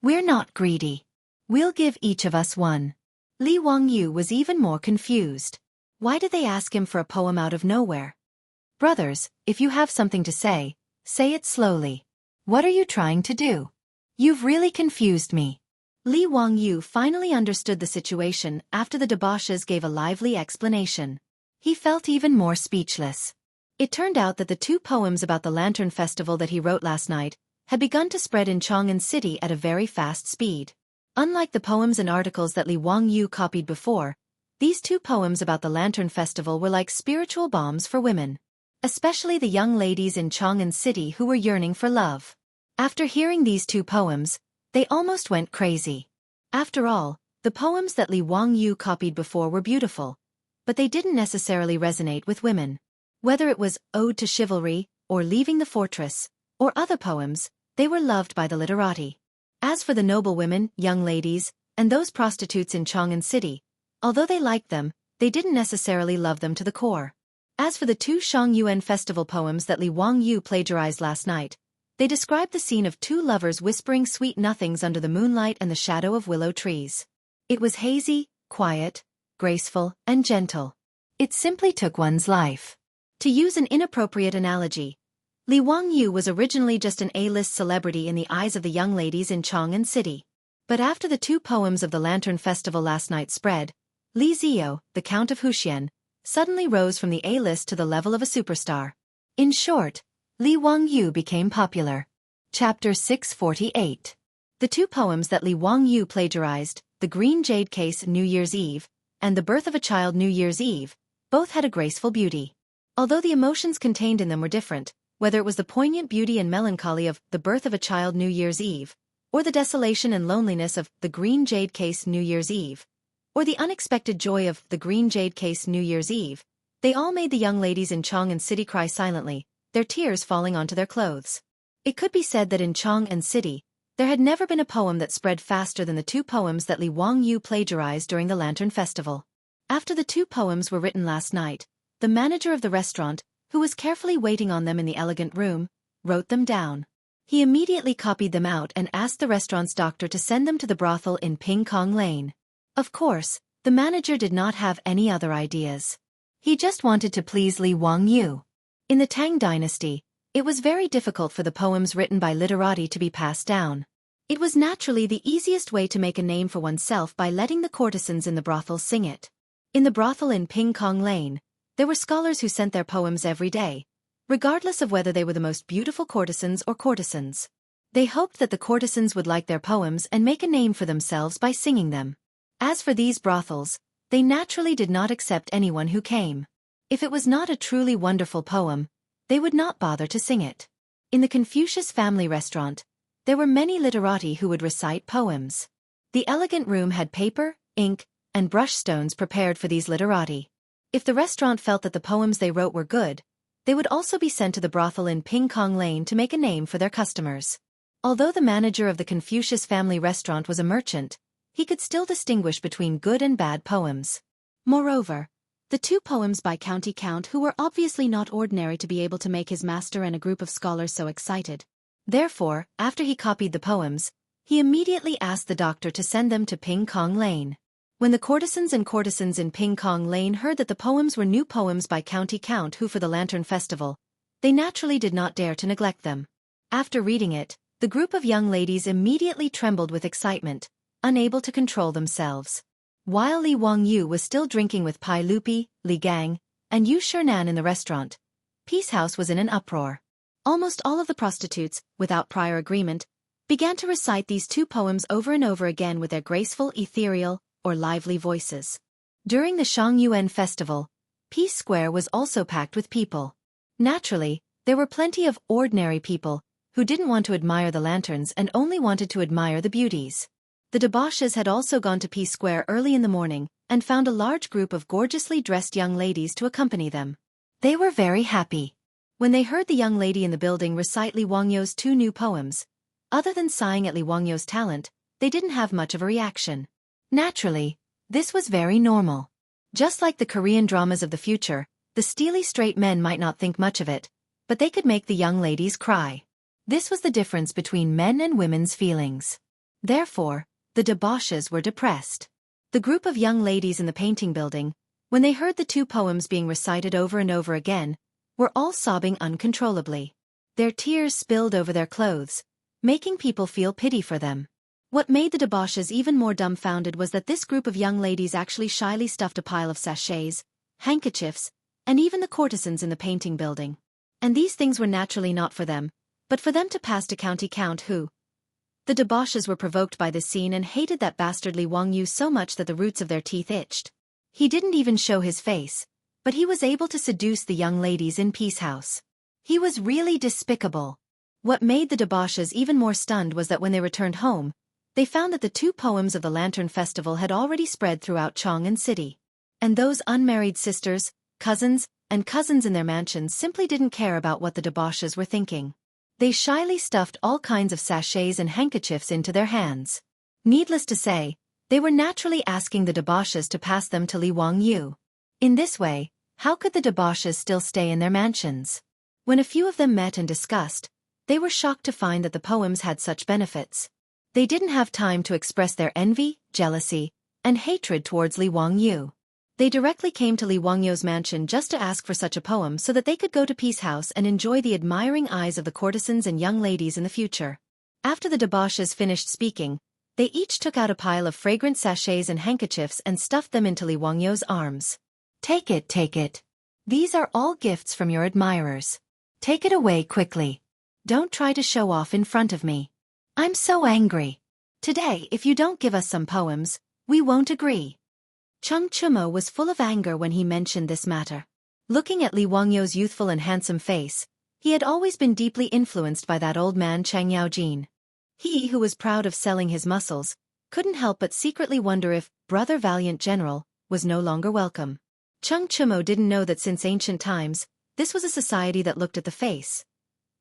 "We're not greedy. We'll give each of us one." Li Wangyu was even more confused. Why did they ask him for a poem out of nowhere? "Brothers, if you have something to say it slowly. What are you trying to do? You've really confused me." Li Wangyu finally understood the situation after the debauches gave a lively explanation. He felt even more speechless. It turned out that the 2 poems about the Lantern Festival that he wrote last night had begun to spread in Chang'an City at a very fast speed. Unlike the poems and articles that Li Wangyu copied before, these 2 poems about the Lantern Festival were like spiritual bombs for women, especially the young ladies in Chang'an City who were yearning for love. After hearing these 2 poems, they almost went crazy. After all, the poems that Li Wangyu copied before were beautiful, but they didn't necessarily resonate with women. Whether it was Ode to Chivalry, or Leaving the Fortress, or other poems, they were loved by the literati. As for the noble women, young ladies, and those prostitutes in Chang'an City, although they liked them, they didn't necessarily love them to the core. As for the 2 Shangyuan festival poems that Li Wangyu plagiarized last night, they described the scene of 2 lovers whispering sweet nothings under the moonlight and the shadow of willow trees. It was hazy, quiet, graceful, and gentle. It simply took one's life. To use an inappropriate analogy, Li Wangyu was originally just an A-list celebrity in the eyes of the young ladies in Chang'an City. But after the 2 poems of the Lantern Festival last night spread, Li Zio, the Count of Huxian, suddenly rose from the A-list to the level of a superstar. In short, Li Wangyu became popular. Chapter 648. The 2 poems that Li Wangyu plagiarized, The Green Jade Case New Year's Eve, and The Birth of a Child New Year's Eve, both had a graceful beauty. Although the emotions contained in them were different, whether it was the poignant beauty and melancholy of The Birth of a Child New Year's Eve, or the desolation and loneliness of The Green Jade Case New Year's Eve, or the unexpected joy of The Green Jade Case New Year's Eve, they all made the young ladies in Chang'an City cry silently, their tears falling onto their clothes. It could be said that in Chang'an City, there had never been a poem that spread faster than the 2 poems that Li Wangyu plagiarized during the Lantern Festival. After the 2 poems were written last night, the manager of the restaurant, who was carefully waiting on them in the elegant room, wrote them down. He immediately copied them out and asked the restaurant's doctor to send them to the brothel in Ping Kong Lane. Of course, the manager did not have any other ideas. He just wanted to please Li Wangyu. In the Tang dynasty, it was very difficult for the poems written by literati to be passed down. It was naturally the easiest way to make a name for oneself by letting the courtesans in the brothel sing it. In the brothel in Ping Kong Lane, there were scholars who sent their poems every day, regardless of whether they were the most beautiful courtesans or courtesans. They hoped that the courtesans would like their poems and make a name for themselves by singing them. As for these brothels, they naturally did not accept anyone who came. If it was not a truly wonderful poem, they would not bother to sing it. In the Confucius family restaurant, there were many literati who would recite poems. The elegant room had paper, ink, and brushstones prepared for these literati. If the restaurant felt that the poems they wrote were good, they would also be sent to the brothel in Ping Kong Lane to make a name for their customers. Although the manager of the Confucius family restaurant was a merchant, he could still distinguish between good and bad poems. Moreover, the two poems by County Count who were obviously not ordinary to be able to make his master and a group of scholars so excited. Therefore, after he copied the poems, he immediately asked the doctor to send them to Ping Kong Lane. When the courtesans in Ping Kong Lane heard that the poems were new poems by County Count who for the Lantern Festival, they naturally did not dare to neglect them. After reading it, the group of young ladies immediately trembled with excitement, unable to control themselves. While Li Wangyu was still drinking with Pai Lupi, Li Gang, and Yu Shernan in the restaurant, Peace House was in an uproar. Almost all of the prostitutes, without prior agreement, began to recite these two poems over and over again with their graceful, ethereal, or lively voices. During the Shangyuan festival, Peace Square was also packed with people. Naturally, there were plenty of ordinary people who didn't want to admire the lanterns and only wanted to admire the beauties. The debauches had also gone to Peace Square early in the morning and found a large group of gorgeously dressed young ladies to accompany them. They were very happy. When they heard the young lady in the building recite Li Wangyu's two new poems, other than sighing at Li Wangyu's talent, they didn't have much of a reaction. Naturally, this was very normal. Just like the Korean dramas of the future, the steely straight men might not think much of it, but they could make the young ladies cry. This was the difference between men and women's feelings. Therefore, the debauches were depressed. The group of young ladies in the painting building, when they heard the two poems being recited over and over again, were all sobbing uncontrollably. Their tears spilled over their clothes, making people feel pity for them. What made the debauches even more dumbfounded was that this group of young ladies actually shyly stuffed a pile of sachets, handkerchiefs, and even the courtesans in the painting building. And these things were naturally not for them, but for them to pass to County Count who. The debauches were provoked by this scene and hated that bastard Li Wangyu so much that the roots of their teeth itched. He didn't even show his face, but he was able to seduce the young ladies in Peace House. He was really despicable. What made the debauches even more stunned was that when they returned home, they found that the two poems of the Lantern Festival had already spread throughout Chang'an City. And those unmarried sisters, cousins, and cousins in their mansions simply didn't care about what the debauches were thinking. They shyly stuffed all kinds of sachets and handkerchiefs into their hands. Needless to say, they were naturally asking the debauches to pass them to Li Wangyu. In this way, how could the debauches still stay in their mansions? When a few of them met and discussed, they were shocked to find that the poems had such benefits. They didn't have time to express their envy, jealousy, and hatred towards Li Wangyu. They directly came to Li Wangyu's mansion just to ask for such a poem so that they could go to Peace House and enjoy the admiring eyes of the courtesans and young ladies in the future. After the debauches finished speaking, they each took out a pile of fragrant sachets and handkerchiefs and stuffed them into Li Wangyu's arms. Take it, take it. These are all gifts from your admirers. Take it away quickly. Don't try to show off in front of me. I'm so angry. Today, if you don't give us some poems, we won't agree. Chung Chumo was full of anger when he mentioned this matter. Looking at Li Wangyu's youthful and handsome face, he had always been deeply influenced by that old man Cheng Yaojin. He, who was proud of selling his muscles, couldn't help but secretly wonder if Brother Valiant General was no longer welcome. Chung Chumo didn't know that since ancient times, this was a society that looked at the face.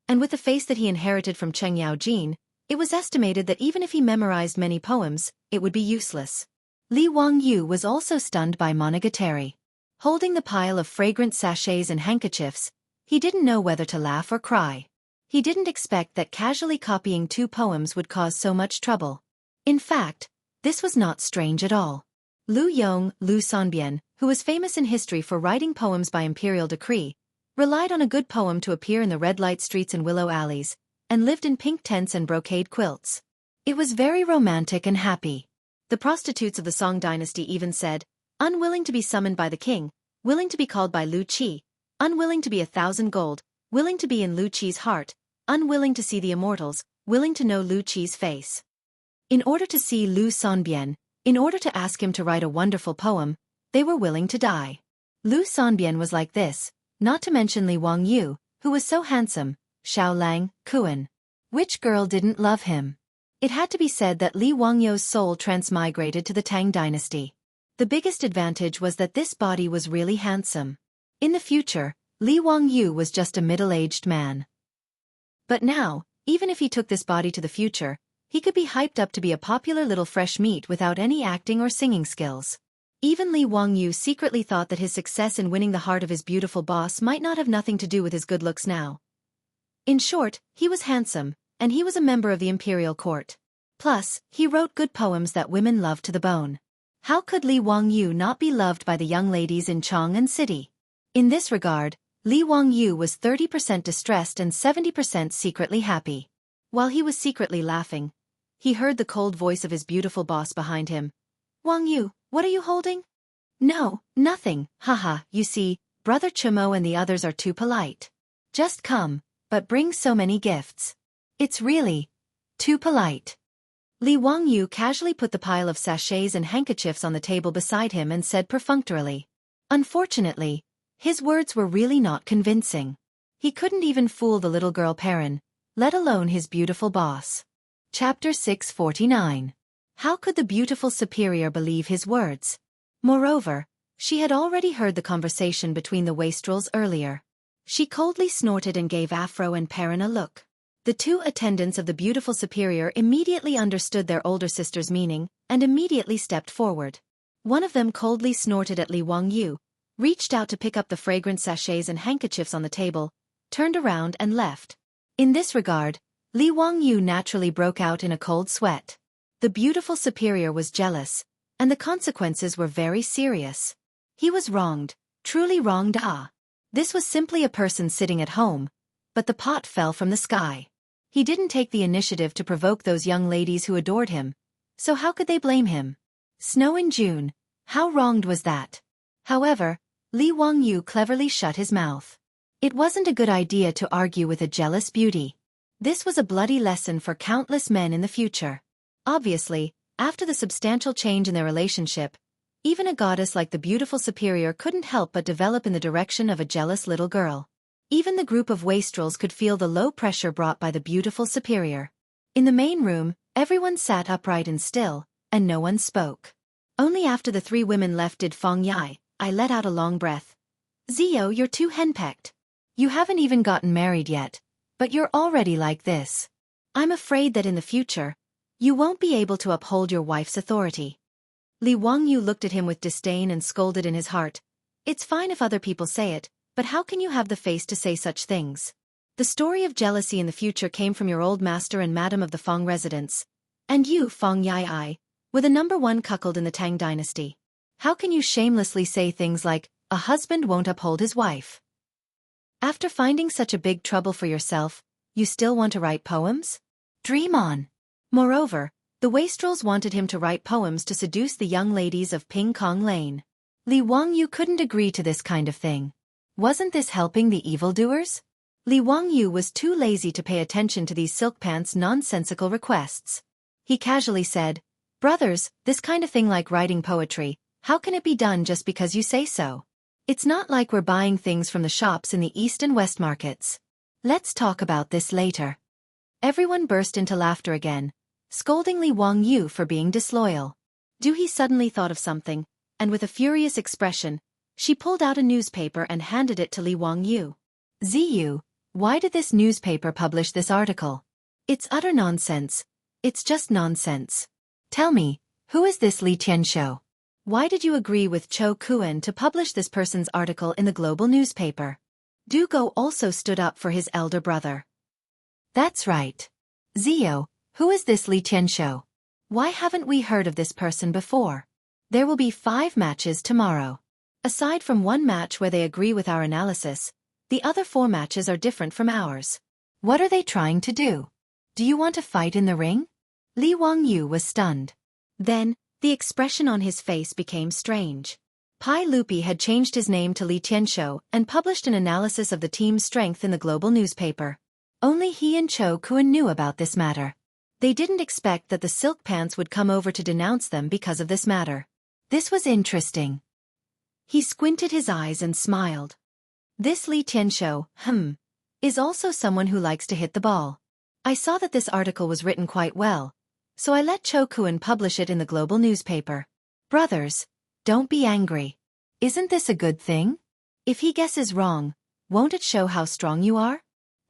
And with the face that he inherited from Cheng Yaojin, it was estimated that even if he memorized many poems, it would be useless. Li Wangyu was also stunned by Monogatari. Holding the pile of fragrant sachets and handkerchiefs, he didn't know whether to laugh or cry. He didn't expect that casually copying 2 poems would cause so much trouble. In fact, this was not strange at all. Lu Yong, Lu Sanbian, who was famous in history for writing poems by imperial decree, relied on a good poem to appear in the red light streets and willow alleys, and lived in pink tents and brocade quilts. It was very romantic and happy. The prostitutes of the Song dynasty even said, unwilling to be summoned by the king, willing to be called by Lu Qi, unwilling to be 1,000 gold, willing to be in Lu Qi's heart, unwilling to see the immortals, willing to know Lu Qi's face. In order to see Lu Sanbian, in order to ask him to write a wonderful poem, they were willing to die. Lu Sanbian was like this, not to mention Li Wangyu, who was so handsome, Xiao Lang, Kuan. Which girl didn't love him? It had to be said that Li Wangyu's soul transmigrated to the Tang dynasty. The biggest advantage was that this body was really handsome. In the future, Li Wangyu was just a middle-aged man. But now, even if he took this body to the future, he could be hyped up to be a popular little fresh meat without any acting or singing skills. Even Li Wangyu secretly thought that his success in winning the heart of his beautiful boss might not have nothing to do with his good looks now. In short, he was handsome, and he was a member of the imperial court. Plus, he wrote good poems that women loved to the bone. How could Li Wangyu not be loved by the young ladies in Chang'an City? In this regard, Li Wangyu was 30% distressed and 70% secretly happy. While he was secretly laughing, he heard the cold voice of his beautiful boss behind him. Wangyu, what are you holding? No, nothing, haha, you see, Brother Chimo and the others are too polite. Just come, but bring so many gifts. It's really too polite. Li Wangyu casually put the pile of sachets and handkerchiefs on the table beside him and said perfunctorily. Unfortunately, his words were really not convincing. He couldn't even fool the little girl Perrin, let alone his beautiful boss. Chapter 649. How could the beautiful superior believe his words? Moreover, she had already heard the conversation between the wastrels earlier. She coldly snorted and gave Afro and Perrin a look. The 2 attendants of the beautiful superior immediately understood their older sister's meaning, and immediately stepped forward. One of them coldly snorted at Li Wangyu, reached out to pick up the fragrant sachets and handkerchiefs on the table, turned around and left. In this regard, Li Wangyu naturally broke out in a cold sweat. The beautiful superior was jealous, and the consequences were very serious. He was wronged, truly wronged. This was simply a person sitting at home, but the pot fell from the sky. He didn't take the initiative to provoke those young ladies who adored him, so how could they blame him? Snow in June, how wronged was that? However, Li Wangyu cleverly shut his mouth. It wasn't a good idea to argue with a jealous beauty. This was a bloody lesson for countless men in the future. Obviously, after the substantial change in their relationship, even a goddess like the beautiful superior couldn't help but develop in the direction of a jealous little girl. Even the group of wastrels could feel the low pressure brought by the beautiful superior. In the main room, everyone sat upright and still, and no one spoke. Only after the 3 women left did Feng Yai, I let out a long breath. Zio, you're too henpecked. You haven't even gotten married yet, but you're already like this. I'm afraid that in the future, you won't be able to uphold your wife's authority. Li Wangyu looked at him with disdain and scolded in his heart. It's fine if other people say it, but how can you have the face to say such things? The story of jealousy in the future came from your old master and madam of the Feng residence. And you, Feng Yai, were the #1 cuckold in the Tang dynasty. How can you shamelessly say things like, a husband won't uphold his wife? After finding such a big trouble for yourself, you still want to write poems? Dream on. Moreover, the wastrels wanted him to write poems to seduce the young ladies of Ping Kong Lane. Li Wangyu couldn't agree to this kind of thing. Wasn't this helping the evildoers? Li Wangyu was too lazy to pay attention to these silk pants' nonsensical requests. He casually said, Brothers, this kind of thing like writing poetry, how can it be done just because you say so? It's not like we're buying things from the shops in the East and West markets. Let's talk about this later. Everyone burst into laughter again, scolding Li Wangyu for being disloyal. He suddenly thought of something, and with a furious expression, she pulled out a newspaper and handed it to Li Wangyu. Ziyu, why did this newspaper publish this article? It's utter nonsense. It's just nonsense. Tell me, who is this Li Tianshou? Why did you agree with Cho Kuan to publish this person's article in the global newspaper? Du Go also stood up for his elder brother. That's right. Zio, who is this Li Tianshou? Why haven't we heard of this person before? There will be 5 matches tomorrow. Aside from one match where they agree with our analysis, the other 4 matches are different from ours. What are they trying to do? Do you want to fight in the ring? Li Wangyu was stunned. Then, the expression on his face became strange. Pai Lupi had changed his name to Li Tianshou and published an analysis of the team's strength in the global newspaper. Only he and Cho Kuan knew about this matter. They didn't expect that the Silk Pants would come over to denounce them because of this matter. This was interesting. He squinted his eyes and smiled. This Li Tianshou, is also someone who likes to hit the ball. I saw that this article was written quite well, so I let Cho Kuan publish it in the global newspaper. Brothers, don't be angry. Isn't this a good thing? If he guesses wrong, won't it show how strong you are?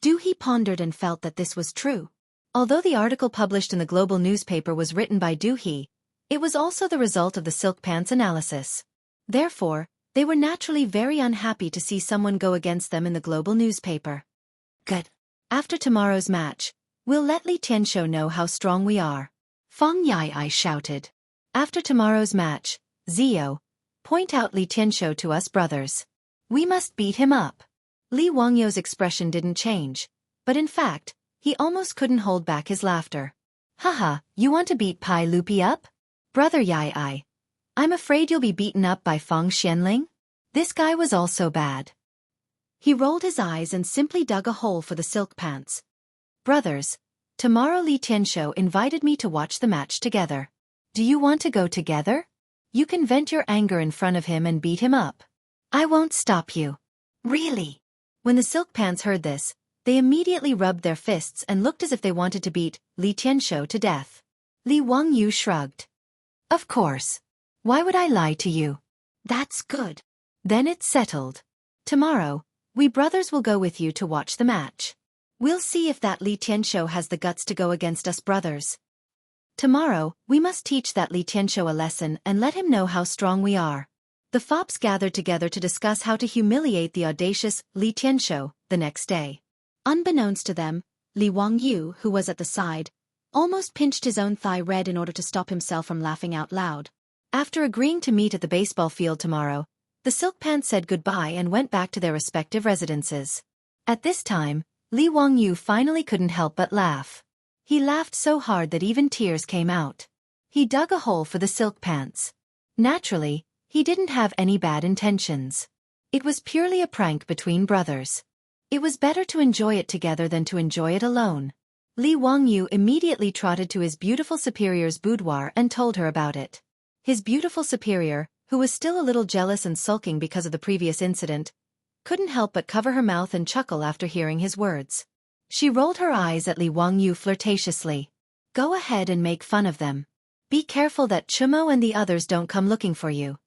He pondered and felt that this was true. Although the article published in the global newspaper was written by He, it was also the result of the Silk Pants analysis. Therefore, they were naturally very unhappy to see someone go against them in the global newspaper. Good. After tomorrow's match, we'll let Li Tianshou know how strong we are. Feng Yai shouted. After tomorrow's match, Zio, point out Li Tianshou to us brothers. We must beat him up. Li Wangyu's expression didn't change, but in fact, he almost couldn't hold back his laughter. Haha, you want to beat Pai Lupi up? Brother Yai, I'm afraid you'll be beaten up by Feng Xianling? This guy was also bad. He rolled his eyes and simply dug a hole for the Silk Pants. Brothers, tomorrow Li Tianshou invited me to watch the match together. Do you want to go together? You can vent your anger in front of him and beat him up. I won't stop you. Really? When the Silk Pants heard this, they immediately rubbed their fists and looked as if they wanted to beat Li Tianshou to death. Li Wangyu shrugged. Of course. Why would I lie to you? That's good. Then it's settled. Tomorrow, we brothers will go with you to watch the match. We'll see if that Li Tianshou has the guts to go against us brothers. Tomorrow, we must teach that Li Tianshou a lesson and let him know how strong we are. The fops gathered together to discuss how to humiliate the audacious Li Tianshou the next day. Unbeknownst to them, Li Wangyu, who was at the side, almost pinched his own thigh red in order to stop himself from laughing out loud. After agreeing to meet at the baseball field tomorrow, the Silk Pants said goodbye and went back to their respective residences. At this time, Li Wangyu finally couldn't help but laugh. He laughed so hard that even tears came out. He dug a hole for the Silk Pants. Naturally, he didn't have any bad intentions. It was purely a prank between brothers. It was better to enjoy it together than to enjoy it alone. Li Wangyu immediately trotted to his beautiful superior's boudoir and told her about it. His beautiful superior, who was still a little jealous and sulking because of the previous incident, couldn't help but cover her mouth and chuckle after hearing his words. She rolled her eyes at Li Wangyu flirtatiously. Go ahead and make fun of them. Be careful that Chumo and the others don't come looking for you.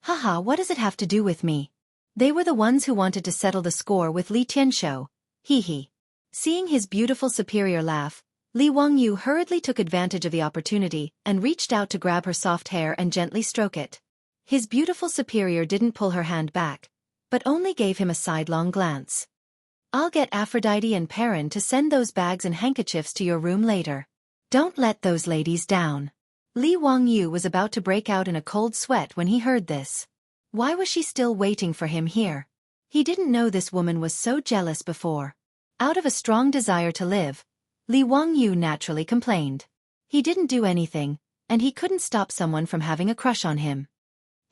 Haha, what does it have to do with me? They were the ones who wanted to settle the score with Li Tianshou. Hee. Seeing his beautiful superior laugh, Li Wangyu hurriedly took advantage of the opportunity and reached out to grab her soft hair and gently stroke it. His beautiful superior didn't pull her hand back, but only gave him a sidelong glance. I'll get Aphrodite and Perrin to send those bags and handkerchiefs to your room later. Don't let those ladies down. Li Wangyu was about to break out in a cold sweat when he heard this. Why was she still waiting for him here? He didn't know this woman was so jealous before. Out of a strong desire to live, Li Wangyu naturally complained. He didn't do anything, and he couldn't stop someone from having a crush on him.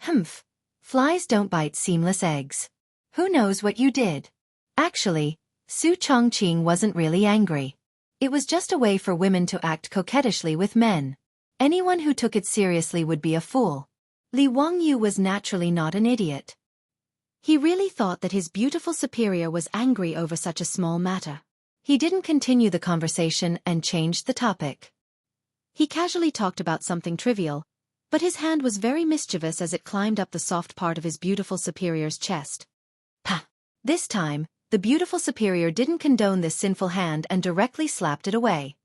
Humph. Flies don't bite seamless eggs. Who knows what you did? Actually, Su Chongqing wasn't really angry. It was just a way for women to act coquettishly with men. Anyone who took it seriously would be a fool. Li Wangyu was naturally not an idiot. He really thought that his beautiful superior was angry over such a small matter. He didn't continue the conversation and changed the topic. He casually talked about something trivial, but his hand was very mischievous as it climbed up the soft part of his beautiful superior's chest. Pah! This time, the beautiful superior didn't condone this sinful hand and directly slapped it away.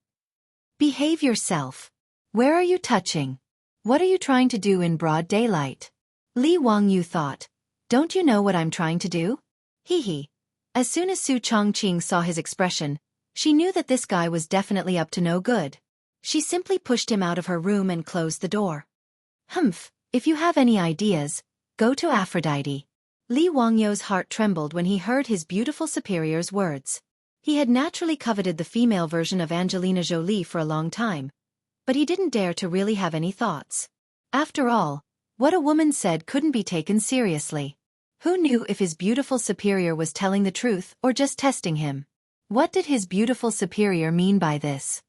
Behave yourself. Where are you touching? What are you trying to do in broad daylight? Li Wangyu thought. Don't you know what I'm trying to do? Hee. As soon as Su Chongqing saw his expression, She knew that this guy was definitely up to no good. She simply pushed him out of her room and closed the door. Humph, if you have any ideas, go to Aphrodite. Li Wangyou's heart trembled when he heard his beautiful superior's words. He had naturally coveted the female version of Angelina Jolie for a long time, but he didn't dare to really have any thoughts. After all, what a woman said couldn't be taken seriously. Who knew if his beautiful superior was telling the truth or just testing him? What did his beautiful superior mean by this?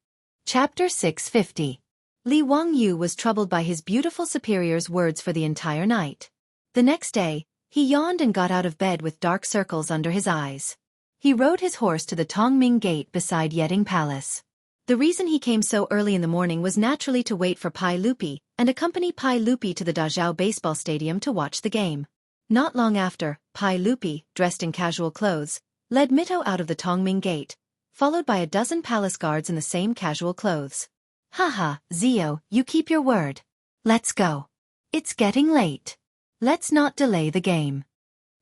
Chapter 650. Li Wangyou was troubled by his beautiful superior's words for the entire night. The next day, he yawned and got out of bed with dark circles under his eyes. He rode his horse to the Tongming Gate beside Yeding Palace. The reason he came so early in the morning was naturally to wait for Pai Lupi and accompany Pai Lupi to the Dazhao baseball stadium to watch the game. Not long after, Pai Lupi, dressed in casual clothes, led Mito out of the Tongming Gate, followed by a dozen palace guards in the same casual clothes. Haha, Zio, you keep your word. Let's go. It's getting late. Let's not delay the game.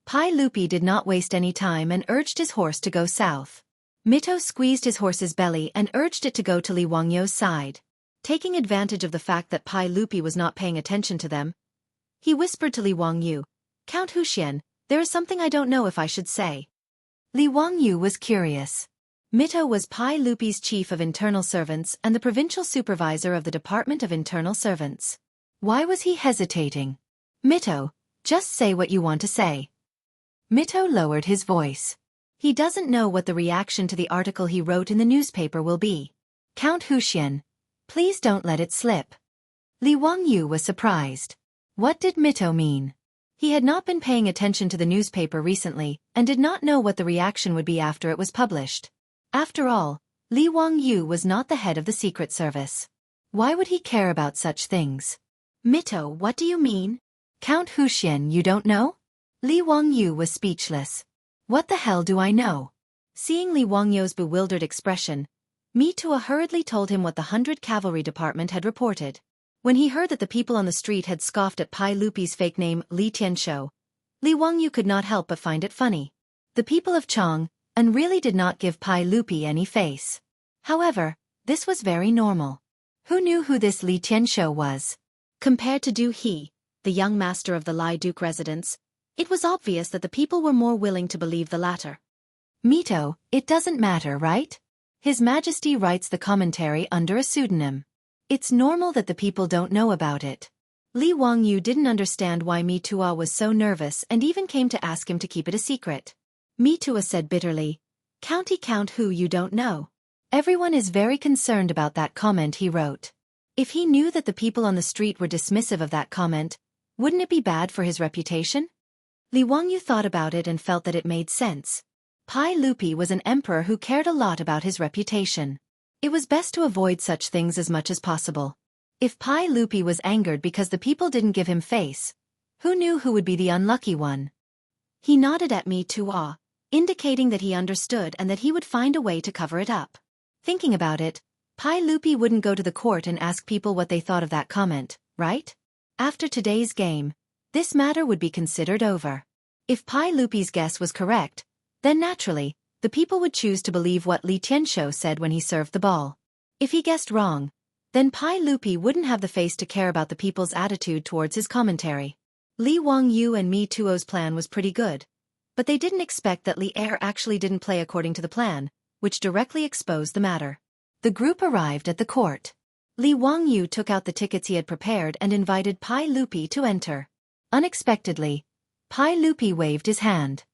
Pai Lupi did not waste any time and urged his horse to go south. Mito squeezed his horse's belly and urged it to go to Li Wangyou's side. Taking advantage of the fact that Pai Lupi was not paying attention to them, he whispered to Li Wangyou, "Count Huxian, there is something I don't know if I should say." Li Wangyou was curious. Mito was Pai Lupi's chief of internal servants and the provincial supervisor of the Department of Internal Servants. Why was he hesitating? "Mito, just say what you want to say." Mito lowered his voice. He doesn't know what the reaction to the article he wrote in the newspaper will be. "Count Huxian, please don't let it slip." Li Wangyou was surprised. What did Mito mean? He had not been paying attention to the newspaper recently and did not know what the reaction would be after it was published. After all, Li Wangyou was not the head of the Secret Service. Why would he care about such things? "Mito, what do you mean?" "Count Huxian, you don't know?" Li Wangyou was speechless. "What the hell do I know?" Seeing Li Wangyou's bewildered expression, Mitua hurriedly told him what the 100 Cavalry Department had reported. When he heard that the people on the street had scoffed at Pai Lupi's fake name Li Tianshou, Li Wangyou could not help but find it funny. The people of Chang and really did not give Pai Lupi any face. However, this was very normal. Who knew who this Li Tianshou was? Compared to Du He, the young master of the Lai Duke residence, it was obvious that the people were more willing to believe the latter. "Mito, it doesn't matter, right? His Majesty writes the commentary under a pseudonym. It's normal that the people don't know about it." Li Wangyou didn't understand why Mitua was so nervous and even came to ask him to keep it a secret. Mitua said bitterly, Count who you don't know. Everyone is very concerned about that comment he wrote. If he knew that the people on the street were dismissive of that comment, wouldn't it be bad for his reputation? Li Wangyou thought about it and felt that it made sense. Pai Lupi was an emperor who cared a lot about his reputation. It was best to avoid such things as much as possible. If Pai Lupi was angered because the people didn't give him face, who knew who would be the unlucky one? He nodded at Mitua, indicating that he understood and that he would find a way to cover it up. Thinking about it, Pai Lupi wouldn't go to the court and ask people what they thought of that comment, right? After today's game, this matter would be considered over. If Pai Lupi's guess was correct, then naturally, the people would choose to believe what Li Tianshou said when he served the ball. If he guessed wrong, then Pai Lupi wouldn't have the face to care about the people's attitude towards his commentary. Li Wangyou and Mi Tuo's plan was pretty good, but they didn't expect that Li Er actually didn't play according to the plan, which directly exposed the matter. The group arrived at the court. Li Wangyou took out the tickets he had prepared and invited Pai Lupi to enter. Unexpectedly, Pai Lupi waved his hand.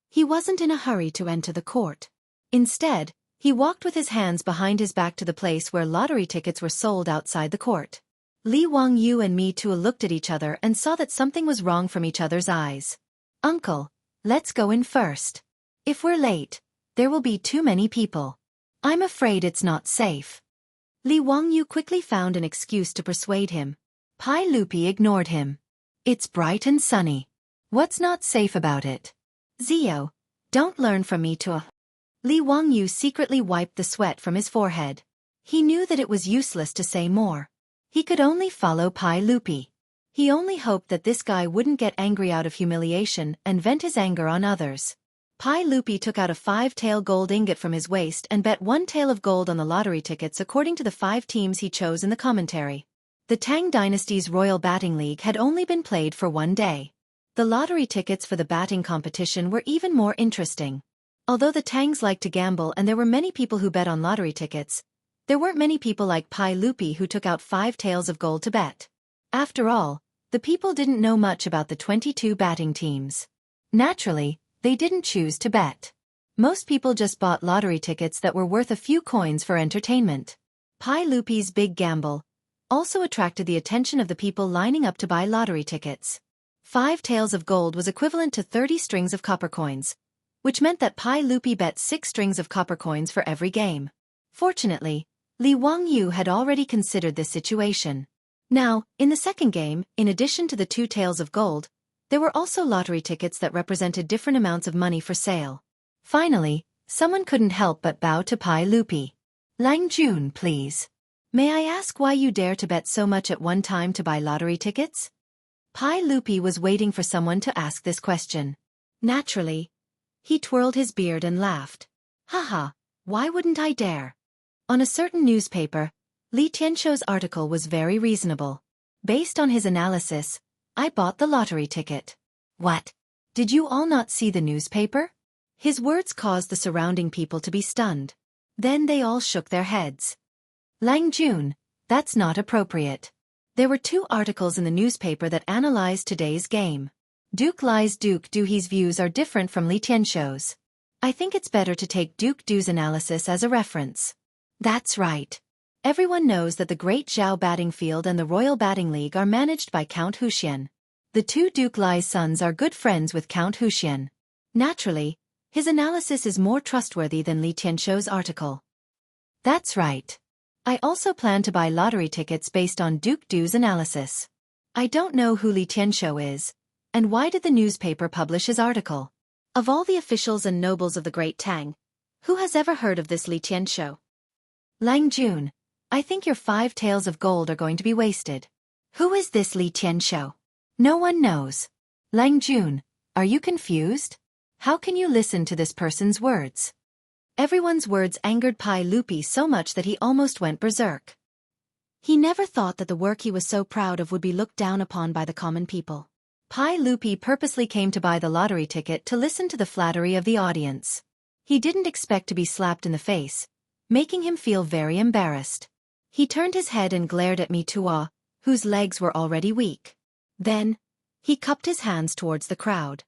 He wasn't in a hurry to enter the court. Instead, he walked with his hands behind his back to the place where lottery tickets were sold outside the court. Li Wangyou and Mi Tuo looked at each other and saw that something was wrong from each other's eyes. "Uncle, let's go in first. If we're late, there will be too many people. I'm afraid it's not safe." Li Wangyou quickly found an excuse to persuade him. Pai Lupi ignored him. "It's bright and sunny. What's not safe about it?" "Zio, don't learn from me to." Li Wangyou secretly wiped the sweat from his forehead. He knew that it was useless to say more. He could only follow Pai Lupi. He only hoped that this guy wouldn't get angry out of humiliation and vent his anger on others. Pai Lupi took out a 5-tael gold ingot from his waist and bet 1 tael of gold on the lottery tickets according to the 5 teams he chose in the commentary. The Tang Dynasty's Royal Batting League had only been played for 1 day. The lottery tickets for the batting competition were even more interesting. Although the Tangs liked to gamble and there were many people who bet on lottery tickets, there weren't many people like Pai Lupi who took out 5 taels of gold to bet. After all, the people didn't know much about the 22 batting teams. Naturally, they didn't choose to bet. Most people just bought lottery tickets that were worth a few coins for entertainment. Pai Lupi's big gamble also attracted the attention of the people lining up to buy lottery tickets. 5 taels of gold was equivalent to 30 strings of copper coins, which meant that Pai Lupi bet 6 strings of copper coins for every game. Fortunately, Li Wangyu had already considered this situation. Now, in the second game, in addition to the 2 taels of gold, there were also lottery tickets that represented different amounts of money for sale. Finally, someone couldn't help but bow to Pai Lupi. "Lang Jun, please. May I ask why you dare to bet so much at one time to buy lottery tickets?" Pai Lupi was waiting for someone to ask this question. Naturally, he twirled his beard and laughed. "Haha, why wouldn't I dare?" On a certain newspaper, Li Tianshou's article was very reasonable. Based on his analysis, I bought the lottery ticket. "What? Did you all not see the newspaper?" His words caused the surrounding people to be stunned. Then they all shook their heads. "Lang Jun, that's not appropriate." There were 2 articles in the newspaper that analyzed today's game. Duke Li's Duke Duhe's views are different from Li Tianshou's. I think it's better to take Duke Du's analysis as a reference. That's right. Everyone knows that the Great Zhao Batting Field and the Royal Batting League are managed by Count Huxian. The 2 Duke Li's sons are good friends with Count Huxian. Naturally, his analysis is more trustworthy than Li Tianshou's article. That's right. I also plan to buy lottery tickets based on Duke Du's analysis. I don't know who Li Tianshou is, and why did the newspaper publish his article? Of all the officials and nobles of the Great Tang, who has ever heard of this Li Tianshou? Lang Jun, I think your 5 taels of gold are going to be wasted. Who is this Li Tianshou? No one knows. Lang Jun, are you confused? How can you listen to this person's words? Everyone's words angered Pai Lupi so much that he almost went berserk. He never thought that the work he was so proud of would be looked down upon by the common people. Pai Lupi purposely came to buy the lottery ticket to listen to the flattery of the audience. He didn't expect to be slapped in the face, making him feel very embarrassed. He turned his head and glared at Mi Tuo, whose legs were already weak. Then, he cupped his hands towards the crowd.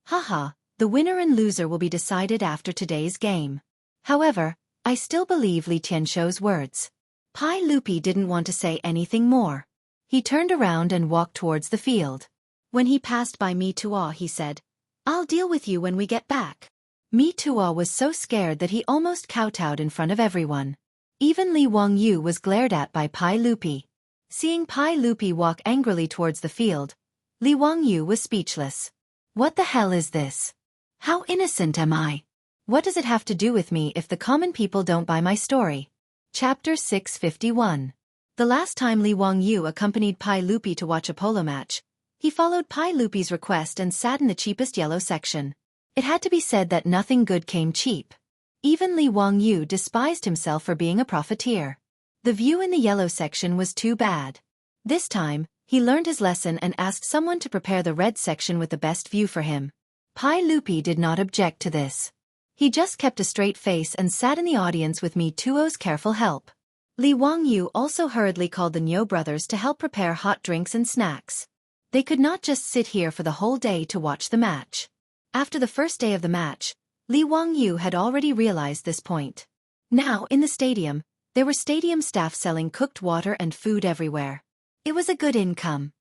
Haha, the winner and loser will be decided after today's game. However, I still believe Li Tianshou's words. Pai Lupi didn't want to say anything more. He turned around and walked towards the field. When he passed by Mi Tuo, he said, "I'll deal with you when we get back." Mi Tuo was so scared that he almost kowtowed in front of everyone. Even Li Wangyu was glared at by Pai Lupi. Seeing Pai Lupi walk angrily towards the field, Li Wangyu was speechless. What the hell is this? How innocent am I? What does it have to do with me if the common people don't buy my story? Chapter 651. The last time Li Wangyu accompanied Pai Lupi to watch a polo match, he followed Pai Lupi's request and sat in the cheapest yellow section. It had to be said that nothing good came cheap. Even Li Wangyu despised himself for being a profiteer. The view in the yellow section was too bad. This time, he learned his lesson and asked someone to prepare the red section with the best view for him. Pai Lupi did not object to this. He just kept a straight face and sat in the audience with Mi Tuo's careful help. Li Wangyu also hurriedly called the Niu brothers to help prepare hot drinks and snacks. They could not just sit here for the whole day to watch the match. After the first day of the match, Li Wangyu had already realized this point. Now, in the stadium, there were stadium staff selling cooked water and food everywhere. It was a good income.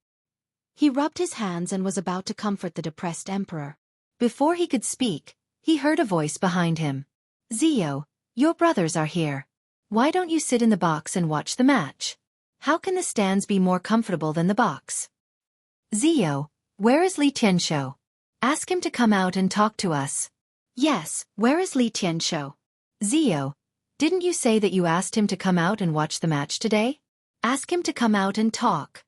He rubbed his hands and was about to comfort the depressed emperor. Before he could speak, he heard a voice behind him. "Zio, your brothers are here. Why don't you sit in the box and watch the match? How can the stands be more comfortable than the box?" "Zio, where is Li Tianshou? Ask him to come out and talk to us." "Yes, where is Li Tianshou?" "Zio, didn't you say that you asked him to come out and watch the match today? Ask him to come out and talk."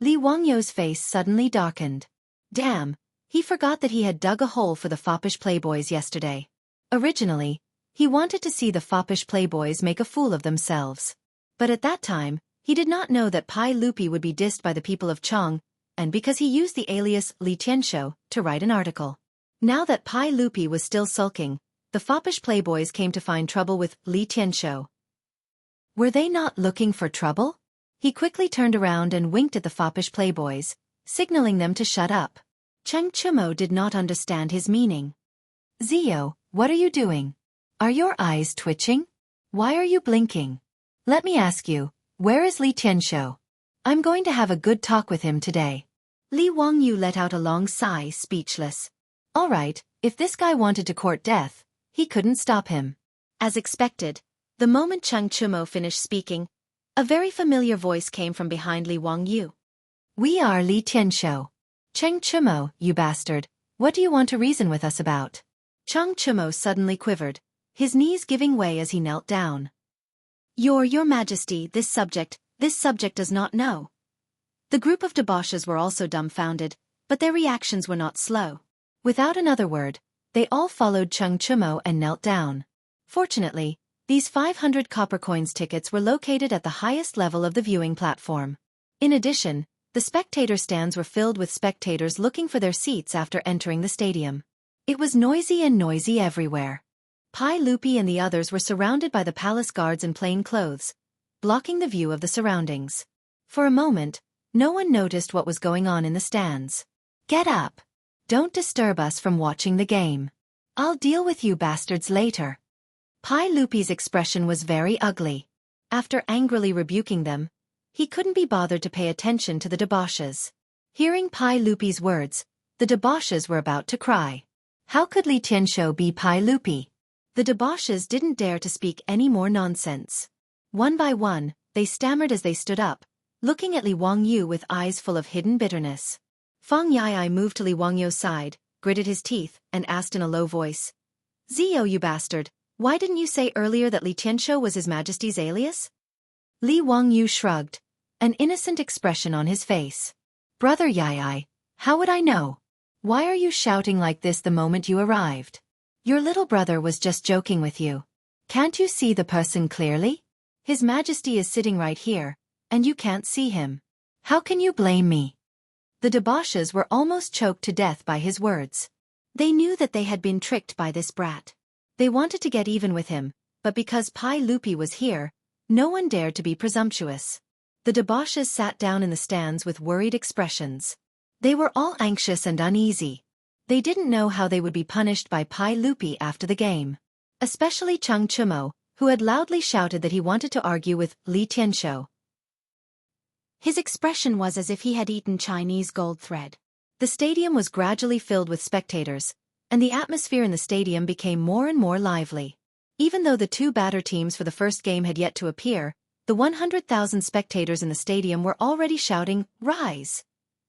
Li Wangyu's face suddenly darkened. Damn, He forgot that he had dug a hole for the foppish playboys yesterday. Originally, he wanted to see the foppish playboys make a fool of themselves. But at that time, he did not know that Pai Lupi would be dissed by the people of Chong, and because he used the alias Li Tianshou to write an article. Now that Pai Lupi was still sulking, the foppish playboys came to find trouble with Li Tianshou. Were they not looking for trouble? He quickly turned around and winked at the foppish playboys, signaling them to shut up. Cheng Chumo did not understand his meaning. Zio, what are you doing? Are your eyes twitching? Why are you blinking? Let me ask you, where is Li Tianshou? I'm going to have a good talk with him today. Li Wangyu let out a long sigh, speechless. All right, if this guy wanted to court death, he couldn't stop him. As expected, the moment Cheng Chumo finished speaking, a very familiar voice came from behind Li Wangyu. We are Li Tianshou. Cheng Chumo, you bastard, what do you want to reason with us about? Cheng Chumo suddenly quivered, his knees giving way as he knelt down. Your Majesty, this subject does not know. The group of debauches were also dumbfounded, but their reactions were not slow. Without another word, they all followed Cheng Chumo and knelt down. Fortunately, these 500 copper coins tickets were located at the highest level of the viewing platform. In addition, the spectator stands were filled with spectators looking for their seats after entering the stadium. It was noisy everywhere. Pai Lupi and the others were surrounded by the palace guards in plain clothes, blocking the view of the surroundings. For a moment, no one noticed what was going on in the stands. Get up! Don't disturb us from watching the game. I'll deal with you bastards later. Pai Lupi's expression was very ugly. After angrily rebuking them, he couldn't be bothered to pay attention to the debauches. Hearing Pai Lupi's words, the debauches were about to cry. How could Li Tianshou be Pai Lupi? The debauches didn't dare to speak any more nonsense. One by one, they stammered as they stood up, looking at Li Wangyu with eyes full of hidden bitterness. Feng Yai moved to Li Wangyu's side, gritted his teeth, and asked in a low voice. Zio, you bastard, why didn't you say earlier that Li Tianshou was His Majesty's alias? Li Wangyu shrugged, an innocent expression on his face. Brother Yai, how would I know? Why are you shouting like this the moment you arrived? Your little brother was just joking with you. Can't you see the person clearly? His Majesty is sitting right here, and you can't see him. How can you blame me? The debauches were almost choked to death by his words. They knew that they had been tricked by this brat. They wanted to get even with him, but because Pai Lupi was here, no one dared to be presumptuous. The debauches sat down in the stands with worried expressions. They were all anxious and uneasy. They didn't know how they would be punished by Pai Lupi after the game. Especially Cheng Chumo, who had loudly shouted that he wanted to argue with Li Tianshou. His expression was as if he had eaten Chinese gold thread. The stadium was gradually filled with spectators, and the atmosphere in the stadium became more and more lively. Even though the two batter teams for the first game had yet to appear, the 100,000 spectators in the stadium were already shouting, "Rise!"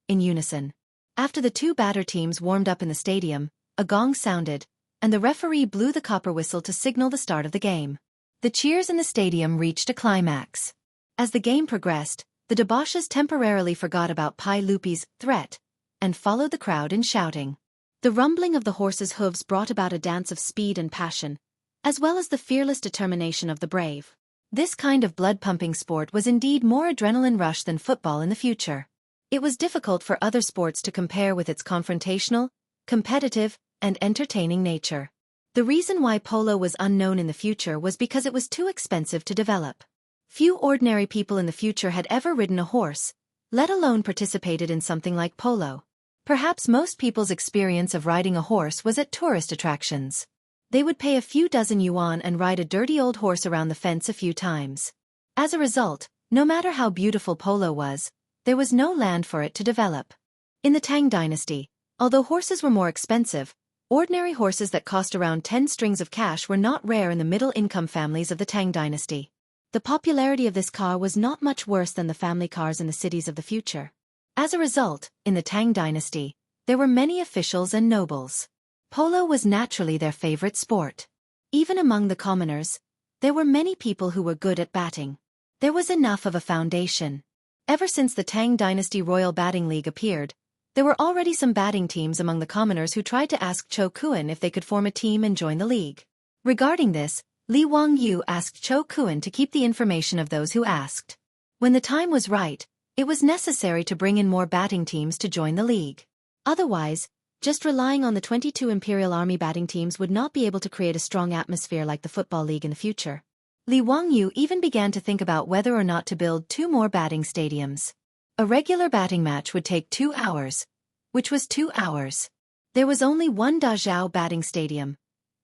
in unison. After the two batter teams warmed up in the stadium, a gong sounded, and the referee blew the copper whistle to signal the start of the game. The cheers in the stadium reached a climax. As the game progressed, the debauches temporarily forgot about Pai Lupi's threat and followed the crowd in shouting. The rumbling of the horses' hooves brought about a dance of speed and passion, as well as the fearless determination of the brave. This kind of blood-pumping sport was indeed more adrenaline rush than football in the future. It was difficult for other sports to compare with its confrontational, competitive, and entertaining nature. The reason why polo was unknown in the future was because it was too expensive to develop. Few ordinary people in the future had ever ridden a horse, let alone participated in something like polo. Perhaps most people's experience of riding a horse was at tourist attractions. They would pay a few dozen yuan and ride a dirty old horse around the fence a few times. As a result, no matter how beautiful polo was, there was no land for it to develop. In the Tang dynasty, although horses were more expensive, ordinary horses that cost around 10 strings of cash were not rare in the middle-income families of the Tang dynasty. The popularity of this car was not much worse than the family cars in the cities of the future. As a result, in the Tang dynasty, there were many officials and nobles. Polo was naturally their favorite sport. Even among the commoners, there were many people who were good at batting. There was enough of a foundation. Ever since the Tang Dynasty Royal Batting League appeared, There were already some batting teams among the commoners who tried to ask Cho Kuan if they could form a team and join the league. Regarding this, Li Wangyu asked Cho Kuan to keep the information of those who asked. When the time was right, it was necessary to bring in more batting teams to join the league. Otherwise, just relying on the 22 Imperial Army batting teams would not be able to create a strong atmosphere like the Football League in the future. Li Wangyu even began to think about whether or not to build 2 more batting stadiums. A regular batting match would take 2 hours, which was 2 hours. There was only one Dazhao batting stadium,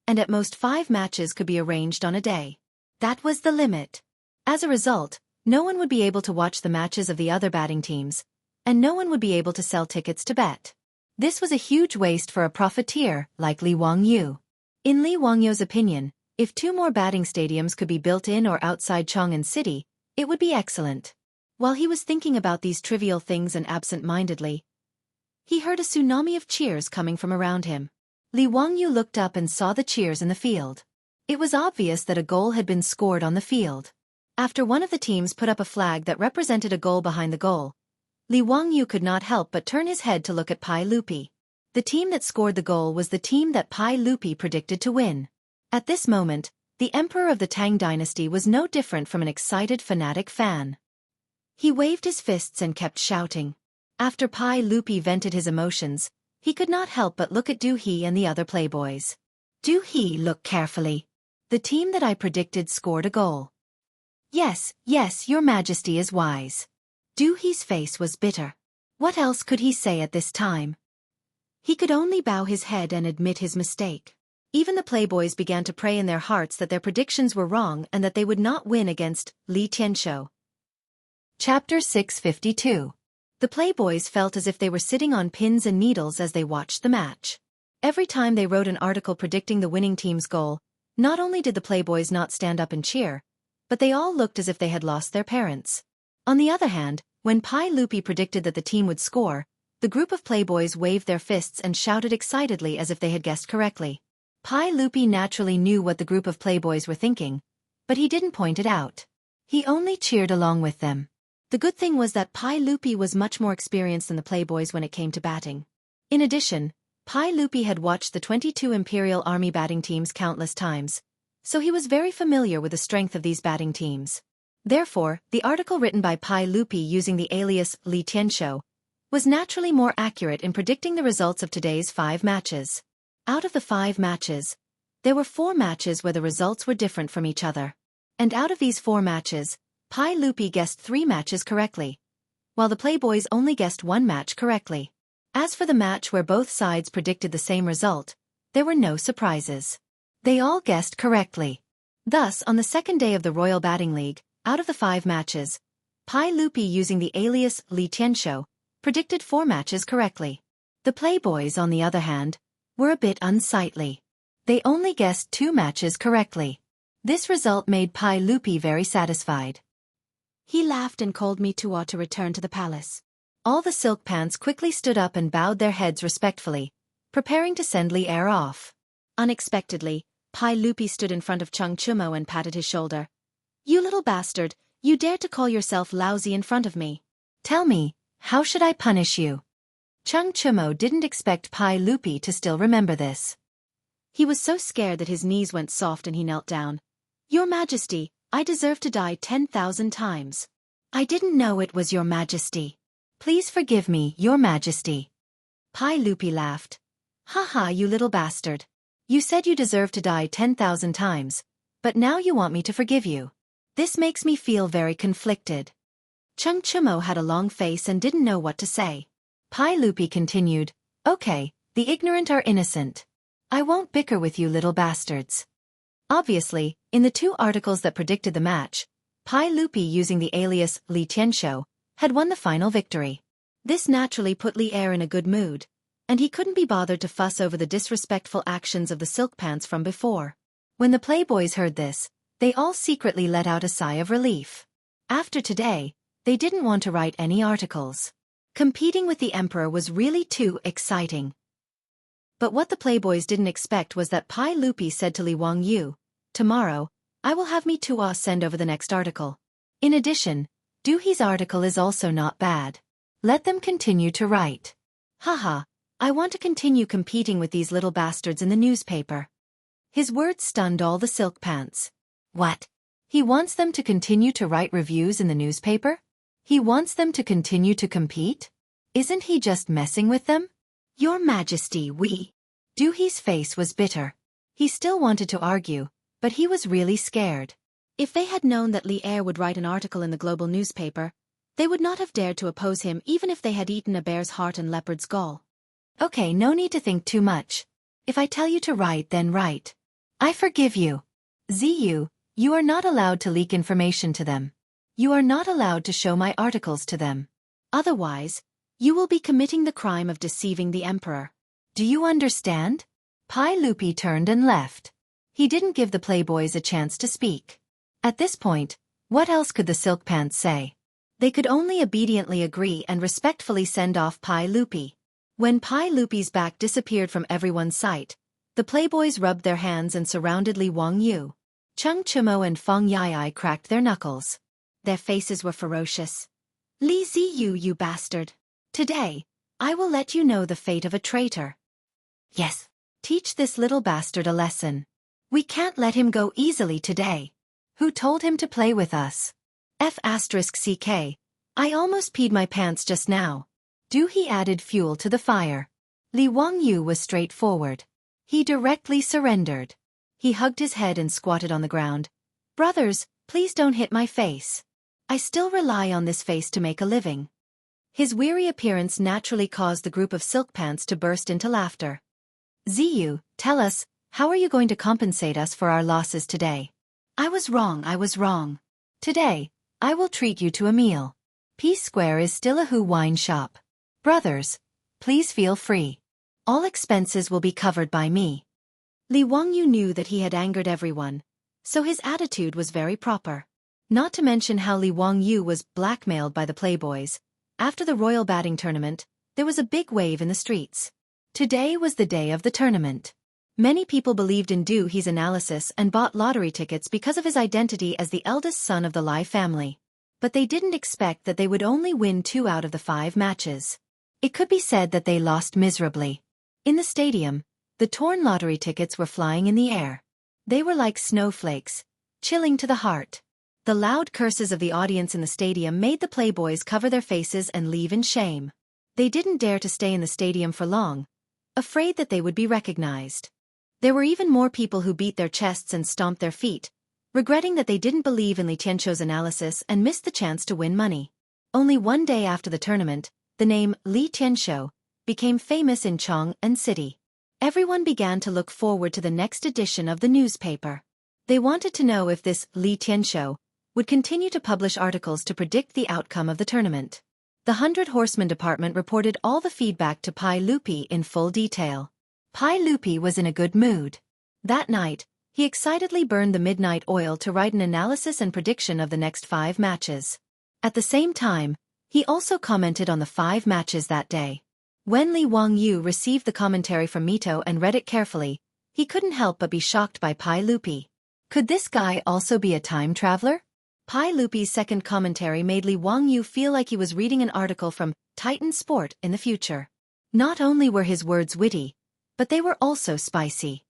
and at most 5 matches could be arranged on a day. That was the limit. As a result, no one would be able to watch the matches of the other batting teams, and no one would be able to sell tickets to bet. This was a huge waste for a profiteer like Li Wangyu. In Li Wangyu's opinion, if 2 more batting stadiums could be built in or outside Chang'an City, it would be excellent. While he was thinking about these trivial things and absent-mindedly, he heard a tsunami of cheers coming from around him. Li Wangyu looked up and saw the cheers in the field. It was obvious that a goal had been scored on the field. After one of the teams put up a flag that represented a goal behind the goal, Li Wangyu could not help but turn his head to look at Pai Lupi. The team that scored the goal was the team that Pai Lupi predicted to win. At this moment, the emperor of the Tang dynasty was no different from an excited fanatic fan. He waved his fists and kept shouting. After Pai Lupi vented his emotions, he could not help but look at Du He and the other playboys. Du He looked carefully. The team that I predicted scored a goal. Yes, your majesty is wise. Du He's face was bitter. What else could he say at this time? He could only bow his head and admit his mistake. Even the playboys began to pray in their hearts that their predictions were wrong and that they would not win against Li Tianshou. Chapter 652. The playboys felt as if they were sitting on pins and needles as they watched the match. Every time they wrote an article predicting the winning team's goal, not only did the playboys not stand up and cheer, but they all looked as if they had lost their parents. On the other hand, when Pai Lupi predicted that the team would score, the group of playboys waved their fists and shouted excitedly as if they had guessed correctly. Pai Lupi naturally knew what the group of playboys were thinking, but he didn't point it out. He only cheered along with them. The good thing was that Pai Lupi was much more experienced than the playboys when it came to batting. In addition, Pai Lupi had watched the 22 Imperial Army batting teams countless times, so he was very familiar with the strength of these batting teams. Therefore, the article written by Pai Lupi using the alias Li Tianshou was naturally more accurate in predicting the results of today's 5 matches. Out of the 5 matches, there were 4 matches where the results were different from each other. And out of these 4 matches, Pai Lupi guessed 3 matches correctly, while the playboys only guessed 1 match correctly. As for the match where both sides predicted the same result, there were no surprises. They all guessed correctly. Thus, on the second day of the Royal Batting League, out of the 5 matches, Pai Lupi using the alias Li Tianshou predicted 4 matches correctly. The playboys, on the other hand, were a bit unsightly. They only guessed 2 matches correctly. This result made Pai Lupi very satisfied. He laughed and called me Tuo to return to the palace. All the silk pants quickly stood up and bowed their heads respectfully, preparing to send Li Er off. Unexpectedly, Pai Lupi stood in front of Chung Chumo and patted his shoulder. "You little bastard, you dare to call yourself lousy in front of me. Tell me, how should I punish you?" Chung Chumo didn't expect Pai Lupi to still remember this. He was so scared that his knees went soft and he knelt down. "Your Majesty, I deserve to die 10,000 times. I didn't know it was your Majesty. Please forgive me, your Majesty." Pai Lupi laughed. "Ha ha, you little bastard. You said you deserved to die 10,000 times, but now you want me to forgive you. This makes me feel very conflicted." Chung Chumo had a long face and didn't know what to say. Pai Lupi continued, "Okay, the ignorant are innocent. I won't bicker with you little bastards." Obviously, in the 2 articles that predicted the match, Pai Lupi using the alias Li Tianshou had won the final victory. This naturally put Li Er in a good mood, and he couldn't be bothered to fuss over the disrespectful actions of the silk pants from before. When the playboys heard this, they all secretly let out a sigh of relief. After today, they didn't want to write any articles. Competing with the emperor was really too exciting. But what the playboys didn't expect was that Pai Lupi said to Li Wangyu, "Tomorrow, I will have me Tuo send over the next article. In addition, Du He's article is also not bad. Let them continue to write." Haha, I want to continue competing with these little bastards in the newspaper. His words stunned all the silk pants. What? He wants them to continue to write reviews in the newspaper? He wants them to continue to compete? Isn't he just messing with them? Your Majesty, Duhee's face was bitter. He still wanted to argue, but he was really scared. If they had known that Li Er would write an article in the global newspaper, they would not have dared to oppose him even if they had eaten a bear's heart and leopard's gall. Okay, no need to think too much. If I tell you to write, then write. I forgive you. Ziyu, you are not allowed to leak information to them. You are not allowed to show my articles to them. Otherwise, you will be committing the crime of deceiving the emperor. Do you understand? Pai Lupi turned and left. He didn't give the playboys a chance to speak. At this point, what else could the silk pants say? They could only obediently agree and respectfully send off Pai Lupi. When Pai Lupi's back disappeared from everyone's sight, the playboys rubbed their hands and surrounded Li Wangyu. Cheng Chimo and Feng Yai cracked their knuckles. Their faces were ferocious. Li Ziyu, you bastard. Today, I will let you know the fate of a traitor. Yes. Teach this little bastard a lesson. We can't let him go easily today. Who told him to play with us? F***CK. I almost peed my pants just now. Duhee added fuel to the fire. Li Wangyu was straightforward. He directly surrendered. He hugged his head and squatted on the ground. Brothers, please don't hit my face. I still rely on this face to make a living. His weary appearance naturally caused the group of silk pants to burst into laughter. Ziyu, tell us, how are you going to compensate us for our losses today? I was wrong. Today, I will treat you to a meal. Peace Square is still a wine shop. Brothers, please feel free. All expenses will be covered by me. Li Wangyu knew that he had angered everyone, so his attitude was very proper. Not to mention how Li Wangyu was blackmailed by the playboys. After the royal batting tournament, there was a big wave in the streets. Today was the day of the tournament. Many people believed in Duhee's analysis and bought lottery tickets because of his identity as the eldest son of the Lai family. But they didn't expect that they would only win 2 out of the 5 matches. It could be said that they lost miserably. In the stadium, the torn lottery tickets were flying in the air. They were like snowflakes, chilling to the heart. The loud curses of the audience in the stadium made the playboys cover their faces and leave in shame. They didn't dare to stay in the stadium for long, afraid that they would be recognized. There were even more people who beat their chests and stomped their feet, regretting that they didn't believe in Li Tianshou's analysis and missed the chance to win money. Only one day after the tournament, the name Li Tianshou became famous in Chang'an City. Everyone began to look forward to the next edition of the newspaper. They wanted to know if this Li Tianshou would continue to publish articles to predict the outcome of the tournament. The 100 Horsemen department reported all the feedback to Pai Lupi in full detail. Pai Lupi was in a good mood. That night, he excitedly burned the midnight oil to write an analysis and prediction of the next 5 matches. At the same time, he also commented on the 5 matches that day. When Li Wangyu received the commentary from Mito and read it carefully, he couldn't help but be shocked by Pai Lupi. Could this guy also be a time traveler? Pai Lupi's second commentary made Li Wangyu feel like he was reading an article from Titan Sport in the future. Not only were his words witty, but they were also spicy.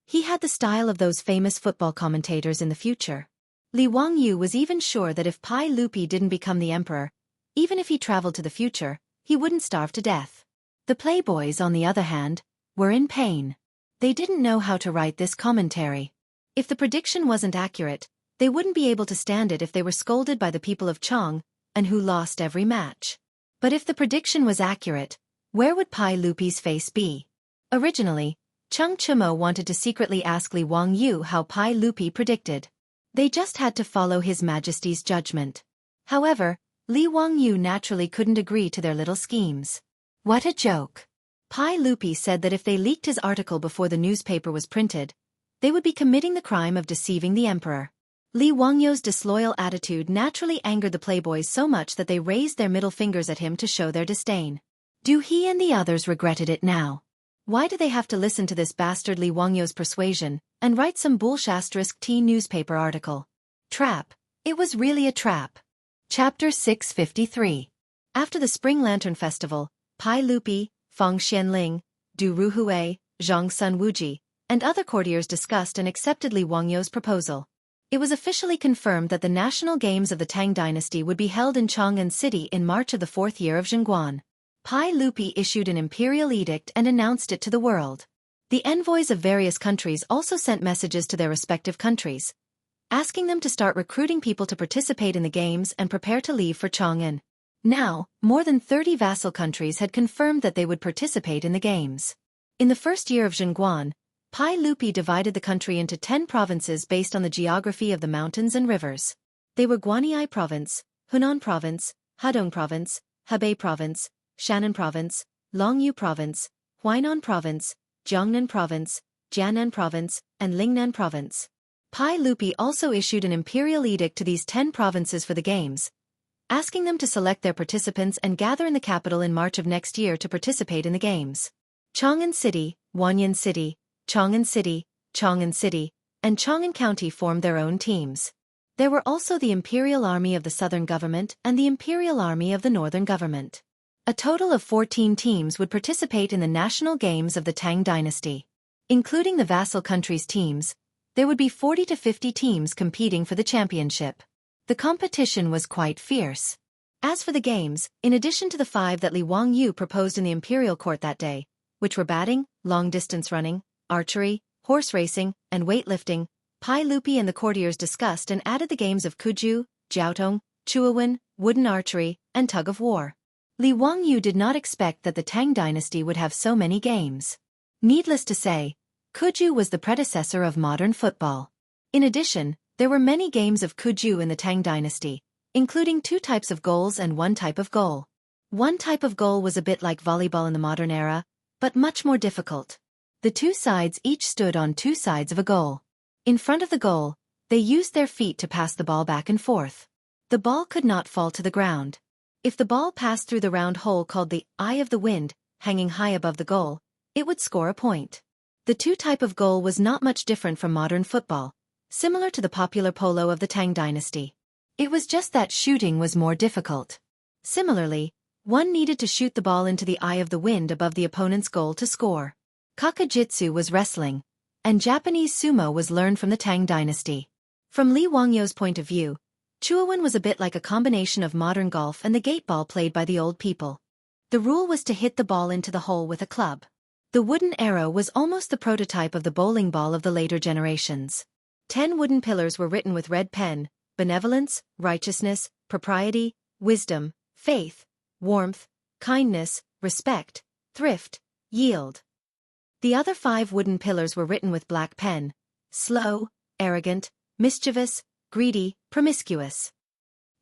He had the style of those famous football commentators in the future. Li Wangyu was even sure that if Pai Lupi didn't become the emperor, even if he traveled to the future, he wouldn't starve to death. The playboys, on the other hand, were in pain. They didn't know how to write this commentary. If the prediction wasn't accurate, they wouldn't be able to stand it if they were scolded by the people of Chang, and who lost every match. But if the prediction was accurate, where would Pai Lupi's face be? Originally, Cheng Chimo wanted to secretly ask Li Wangyu how Pai Lupi predicted. They just had to follow His Majesty's judgment. However, Li Wangyu naturally couldn't agree to their little schemes. What a joke. Pai Lupi said that if they leaked his article before the newspaper was printed, they would be committing the crime of deceiving the emperor. Li Wangyu's disloyal attitude naturally angered the playboys so much that they raised their middle fingers at him to show their disdain. Duhee and the others regretted it now. Why do they have to listen to this bastard Li Wangyu's persuasion and write some *T newspaper article? Trap. It was really a trap. Chapter 653. After the Spring Lantern Festival, Pai Lupi, Feng Xianling, Du Ruhui, Zhang Sun Wuji, and other courtiers discussed and accepted Li Wangyou's proposal. It was officially confirmed that the national games of the Tang dynasty would be held in Chang'an City in March of the 4th year of Zhenguan. Pai Lupi issued an imperial edict and announced it to the world. The envoys of various countries also sent messages to their respective countries, asking them to start recruiting people to participate in the games and prepare to leave for Chang'an. Now, more than 30 vassal countries had confirmed that they would participate in the games. In the first year of Zhenguan, Pai Lupi divided the country into 10 provinces based on the geography of the mountains and rivers. They were Guanyi Province, Hunan Province, Hadong Province, Hebei Province, Shannan Province, Longyu Province, Huainan Province, Jiangnan Province, Jiannan Province, and Lingnan Province. Pai Lupi also issued an imperial edict to these 10 provinces for the games, asking them to select their participants and gather in the capital in March of next year to participate in the games. Chang'an City, Wanyan City, Chang'an City, and Chang'an County formed their own teams. There were also the Imperial Army of the Southern Government and the Imperial Army of the Northern Government. A total of 14 teams would participate in the national games of the Tang dynasty. Including the vassal countries' teams, there would be 40 to 50 teams competing for the championship. The competition was quite fierce. As for the games, in addition to the 5 that Li Wangyou proposed in the imperial court that day, which were batting, long-distance running, archery, horse racing, and weightlifting, Pai Lupi and the courtiers discussed and added the games of Kuju, Jiaotong, Chuawen, wooden archery, and tug-of-war. Li Wangyou did not expect that the Tang dynasty would have so many games. Needless to say, Kuju was the predecessor of modern football. In addition, there were many games of Kuju in the Tang dynasty, including 2 types of goals and 1 type of goal. One type of goal was a bit like volleyball in the modern era, but much more difficult. The 2 sides each stood on 2 sides of a goal. In front of the goal, they used their feet to pass the ball back and forth. The ball could not fall to the ground. If the ball passed through the round hole called the eye of the wind, hanging high above the goal, it would score a point. The 2 type of goal was not much different from modern football, similar to the popular polo of the Tang dynasty. It was just that shooting was more difficult. Similarly, one needed to shoot the ball into the eye of the wind above the opponent's goal to score. Kakajitsu was wrestling, and Japanese sumo was learned from the Tang dynasty. From Li Wangyou's point of view, Chuawen was a bit like a combination of modern golf and the gate ball played by the old people. The rule was to hit the ball into the hole with a club. The wooden arrow was almost the prototype of the bowling ball of the later generations. 10 wooden pillars were written with red pen: benevolence, righteousness, propriety, wisdom, faith, warmth, kindness, respect, thrift, yield. The other 5 wooden pillars were written with black pen: slow, arrogant, mischievous, greedy, promiscuous.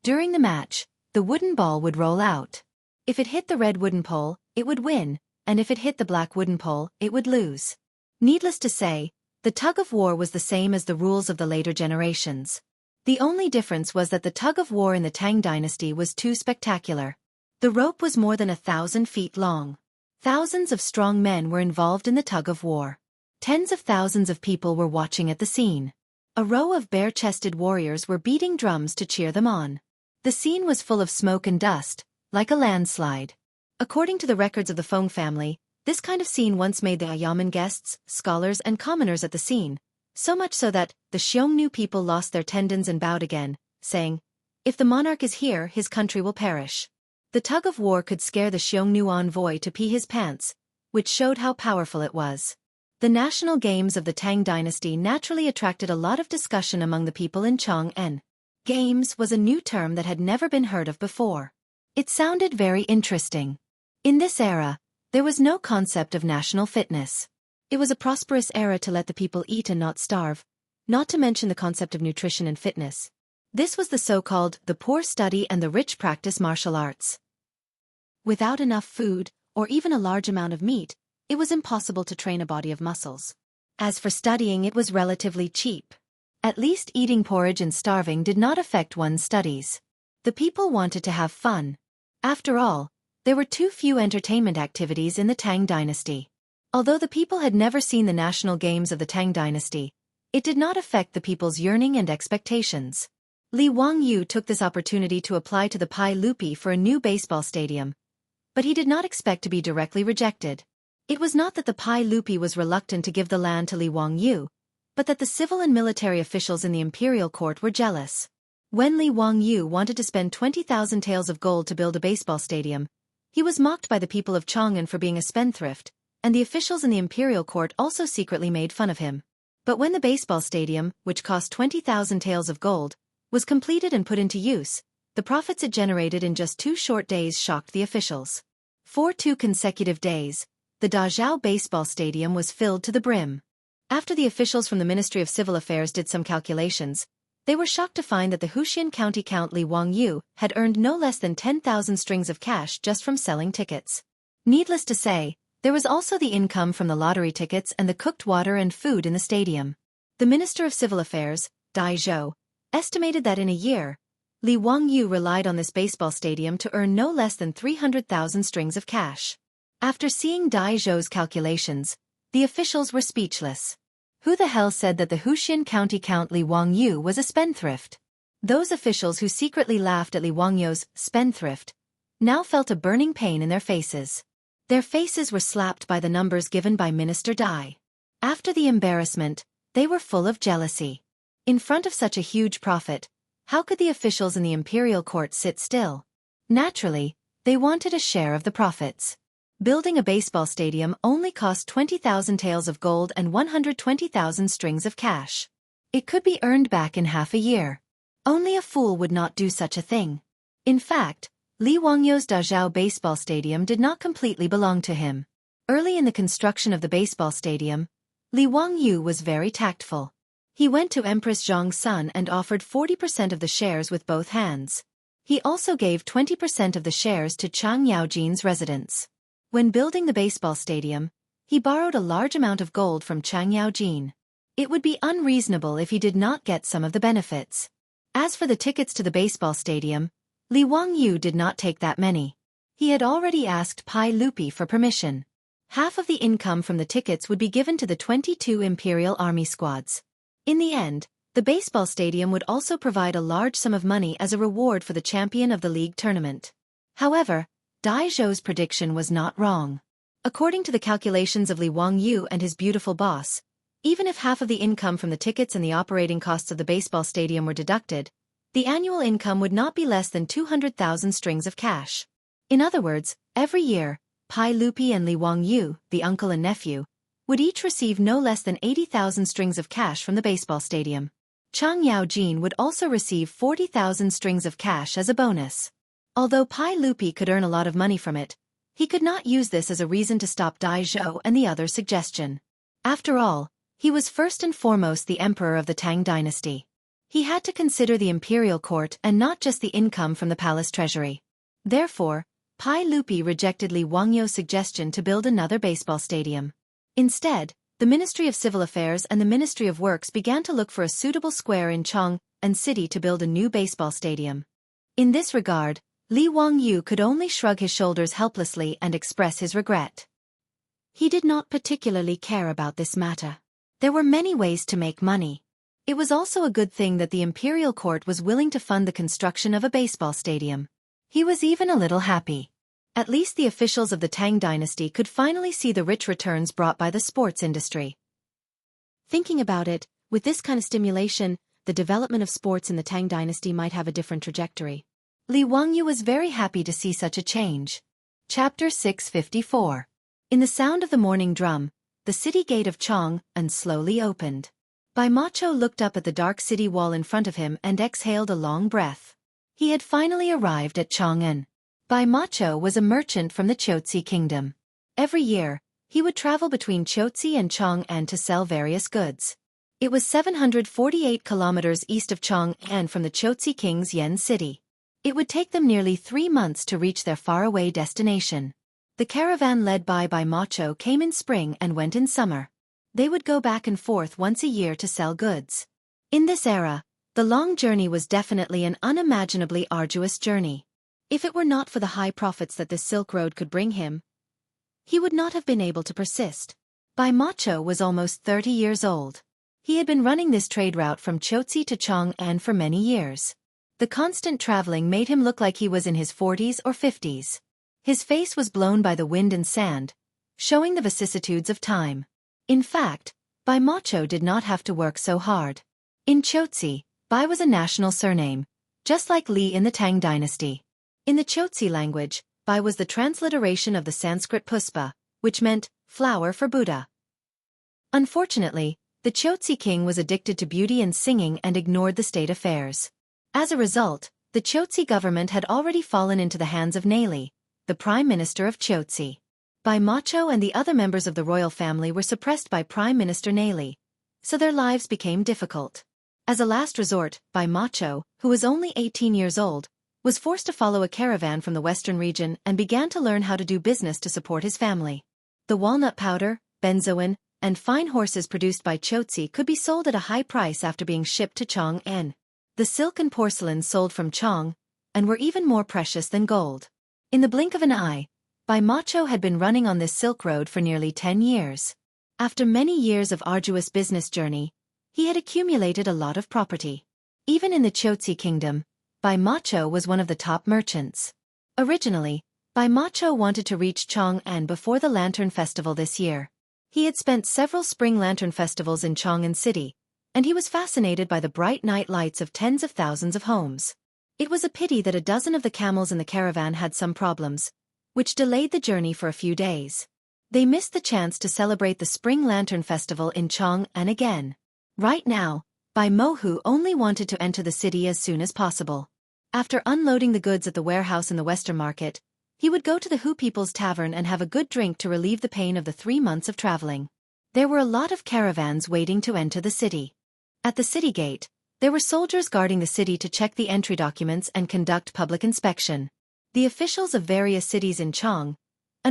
During the match, the wooden ball would roll out. If it hit the red wooden pole, it would win, and if it hit the black wooden pole, it would lose. Needless to say, the tug-of-war was the same as the rules of the later generations. The only difference was that the tug-of-war in the Tang dynasty was too spectacular. The rope was more than 1,000 feet long. Thousands of strong men were involved in the tug-of-war. Tens of thousands of people were watching at the scene. A row of bare-chested warriors were beating drums to cheer them on. The scene was full of smoke and dust, like a landslide. According to the records of the Feng family, this kind of scene once made the Ayaman guests, scholars and commoners at the scene, so much so that the Xiongnu people lost their tendons and bowed again, saying, "If the monarch is here, his country will perish." The tug-of-war could scare the Xiongnu envoy to pee his pants, which showed how powerful it was. The national games of the Tang dynasty naturally attracted a lot of discussion among the people in Chang'an. Games was a new term that had never been heard of before. It sounded very interesting. In this era, there was no concept of national fitness. It was a prosperous era to let the people eat and not starve, not to mention the concept of nutrition and fitness. This was the so-called the poor study and the rich practice martial arts. Without enough food, or even a large amount of meat, it was impossible to train a body of muscles. As for studying, it was relatively cheap. At least eating porridge and starving did not affect one's studies. The people wanted to have fun. After all, there were too few entertainment activities in the Tang dynasty. Although the people had never seen the national games of the Tang dynasty, it did not affect the people's yearning and expectations. Li Wangyou took this opportunity to apply to the Pai Lupi for a new baseball stadium, But he did not expect to be directly rejected. It was not that the Pai Lupi was reluctant to give the land to Li Wangyu, but that the civil and military officials in the imperial court were jealous. When Li Wangyu wanted to spend 20,000 taels of gold to build a baseball stadium, he was mocked by the people of Chang'an for being a spendthrift, and the officials in the imperial court also secretly made fun of him. But when the baseball stadium, which cost 20,000 taels of gold, was completed and put into use, the profits it generated in just 2 short days shocked the officials. For 2 consecutive days, the Dazhao baseball stadium was filled to the brim. After the officials from the Ministry of Civil Affairs did some calculations, they were shocked to find that the Huxian County Count Li Wangyu had earned no less than 10,000 strings of cash just from selling tickets. Needless to say, there was also the income from the lottery tickets and the cooked water and food in the stadium. The Minister of Civil Affairs, Dai Zhou, estimated that in a year, Li Wangyu relied on this baseball stadium to earn no less than 300,000 strings of cash. After seeing Dai Zhou's calculations, the officials were speechless. Who the hell said that the Huxian County Count Li Wangyu was a spendthrift? Those officials who secretly laughed at Li Wangyu's spendthrift now felt a burning pain in their faces. Their faces were slapped by the numbers given by Minister Dai. After the embarrassment, they were full of jealousy. In front of such a huge profit, how could the officials in the imperial court sit still? Naturally, they wanted a share of the profits. Building a baseball stadium only cost 20,000 taels of gold and 120,000 strings of cash. It could be earned back in half a year. Only a fool would not do such a thing. In fact, Li Wangyu's Dazhao baseball stadium did not completely belong to him. Early in the construction of the baseball stadium, Li Wangyu was very tactful. He went to Empress Zhang's son and offered 40% of the shares with both hands. He also gave 20% of the shares to Chang Yaojin's residence. When building the baseball stadium, he borrowed a large amount of gold from Chang Yaojin. It would be unreasonable if he did not get some of the benefits. As for the tickets to the baseball stadium, Li Wangyu did not take that many. He had already asked Pai Lupi for permission. Half of the income from the tickets would be given to the 22 Imperial Army squads. In the end, the baseball stadium would also provide a large sum of money as a reward for the champion of the league tournament. However, Dai Zhou's prediction was not wrong. According to the calculations of Li Wangyu and his beautiful boss, even if half of the income from the tickets and the operating costs of the baseball stadium were deducted, the annual income would not be less than 200,000 strings of cash. In other words, every year, Pai Lupi and Li Wangyu, the uncle and nephew, would each receive no less than 80,000 strings of cash from the baseball stadium. Chang Yaojin would also receive 40,000 strings of cash as a bonus. Although Pai Lupi could earn a lot of money from it, he could not use this as a reason to stop Dai Zhou and the other's suggestion. After all, he was first and foremost the emperor of the Tang dynasty. He had to consider the imperial court and not just the income from the palace treasury. Therefore, Pai Lupi rejected Li Wangyu's suggestion to build another baseball stadium. Instead, the Ministry of Civil Affairs and the Ministry of Works began to look for a suitable square in Chang'an City to build a new baseball stadium. In this regard, Li Wangyu could only shrug his shoulders helplessly and express his regret. He did not particularly care about this matter. There were many ways to make money. It was also a good thing that the imperial court was willing to fund the construction of a baseball stadium. He was even a little happy. At least the officials of the Tang dynasty could finally see the rich returns brought by the sports industry. Thinking about it, with this kind of stimulation, the development of sports in the Tang dynasty might have a different trajectory. Li Wangyu was very happy to see such a change. Chapter 654. In the sound of the morning drum, the city gate of Chang'an slowly opened. Bai Macho looked up at the dark city wall in front of him and exhaled a long breath. He had finally arrived at Chang'an. Bai Macho was a merchant from the Qiuzi kingdom. Every year, he would travel between Qiuzi and Chang'an to sell various goods. It was 748 kilometers east of Chang'an from the Qiuzi king's Yan city. It would take them nearly 3 months to reach their faraway destination. The caravan led by Bai Macho came in spring and went in summer. They would go back and forth once a year to sell goods. In this era, the long journey was definitely an unimaginably arduous journey. If it were not for the high profits that this Silk Road could bring him, he would not have been able to persist. Bai Macho was almost 30 years old. He had been running this trade route from Qiuzi to Chang'an for many years. The constant traveling made him look like he was in his 40s or 50s. His face was blown by the wind and sand, showing the vicissitudes of time. In fact, Bai Macho did not have to work so hard. In Chotzi, Bai was a national surname, just like Li in the Tang dynasty. In the Chotzi language, Bai was the transliteration of the Sanskrit Puspa, which meant flower for Buddha. Unfortunately, the Chotzi king was addicted to beauty and singing and ignored the state affairs. As a result, the Chotzi government had already fallen into the hands of Neli, the prime minister of Chotzi. Bai Macho and the other members of the royal family were suppressed by Prime Minister Neli, so their lives became difficult. As a last resort, Bai Macho, who was only 18 years old, was forced to follow a caravan from the western region and began to learn how to do business to support his family. The walnut powder, benzoin, and fine horses produced by Chotzi could be sold at a high price after being shipped to Chang'an. The silk and porcelain sold from Chang and were even more precious than gold. In the blink of an eye, Bai Macho had been running on this Silk Road for nearly 10 years. After many years of arduous business journey, he had accumulated a lot of property. Even in the Chotzi kingdom, Bai Macho was one of the top merchants. Originally, Bai Macho wanted to reach Chang'an before the Lantern Festival this year. He had spent several spring lantern festivals in Chang'an City, and he was fascinated by the bright night lights of tens of thousands of homes. It was a pity that a dozen of the camels in the caravan had some problems, which delayed the journey for a few days. They missed the chance to celebrate the Spring Lantern Festival in Chang'an again. Right now, Bai Mohu only wanted to enter the city as soon as possible. After unloading the goods at the warehouse in the Western Market, he would go to the Hu People's Tavern and have a good drink to relieve the pain of the 3 months of traveling. There were a lot of caravans waiting to enter the city. At the city gate, there were soldiers guarding the city to check the entry documents and conduct public inspection. The officials of various cities in Chang'an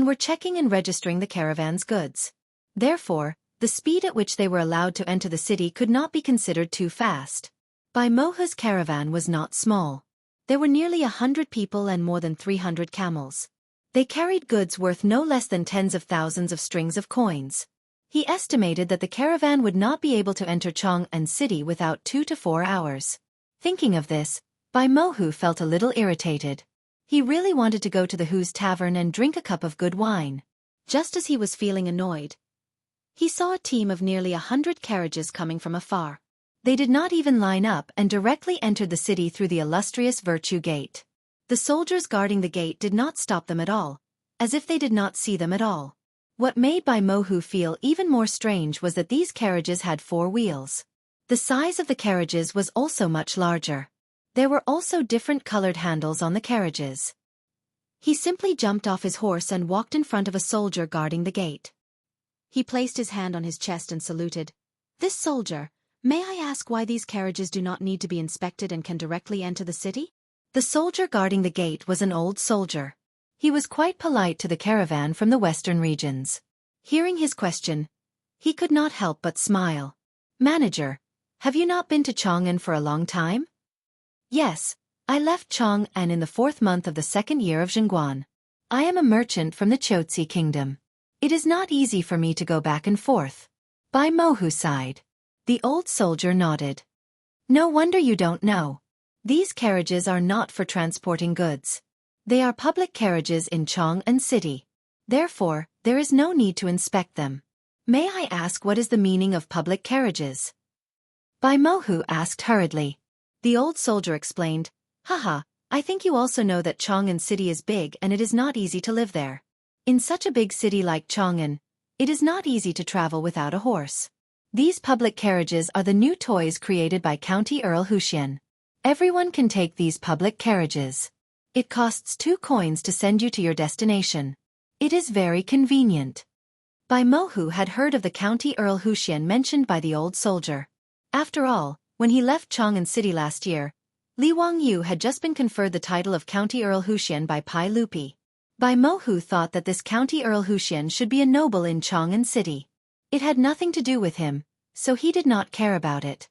were checking and registering the caravan's goods. Therefore, the speed at which they were allowed to enter the city could not be considered too fast. Bai Mohu's caravan was not small. There were nearly 100 people and more than 300 camels. They carried goods worth no less than tens of thousands of strings of coins. He estimated that the caravan would not be able to enter Chang'an City without 2 to 4 hours. Thinking of this, Bai Mohu felt a little irritated. He really wanted to go to the Hu's tavern and drink a cup of good wine. Just as he was feeling annoyed, he saw a team of nearly 100 carriages coming from afar. They did not even line up and directly entered the city through the illustrious Virtue Gate. The soldiers guarding the gate did not stop them at all, as if they did not see them at all. What made Bai Mohu feel even more strange was that these carriages had 4 wheels. The size of the carriages was also much larger. There were also different colored handles on the carriages. He simply jumped off his horse and walked in front of a soldier guarding the gate. He placed his hand on his chest and saluted. "This soldier, may I ask why these carriages do not need to be inspected and can directly enter the city?" The soldier guarding the gate was an old soldier. He was quite polite to the caravan from the western regions. Hearing his question, he could not help but smile. "Manager, have you not been to Chang'an for a long time?" "Yes, I left Chang'an in the 4th month of the 2nd year of Zhengguan. I am a merchant from the Chotzi kingdom. It is not easy for me to go back and forth." Bai Mohu sighed. The old soldier nodded. "No wonder you don't know. These carriages are not for transporting goods. They are public carriages in Chang'an City. Therefore, there is no need to inspect them. May I ask what is the meaning of public carriages?" Bai Mohu asked hurriedly. The old soldier explained, "Haha, I think you also know that Chang'an City is big and it is not easy to live there. In such a big city like Chang'an, it is not easy to travel without a horse. These public carriages are the new toys created by County Earl Huxian. Everyone can take these public carriages. It costs 2 coins to send you to your destination. It is very convenient." Bai Mohu had heard of the County Earl Huxian mentioned by the old soldier. After all, when he left Chang'an City last year, Li Wangyu had just been conferred the title of County Earl Huxian by Pai Lupi. Bai Mohu thought that this County Earl Huxian should be a noble in Chang'an City. It had nothing to do with him, so he did not care about it.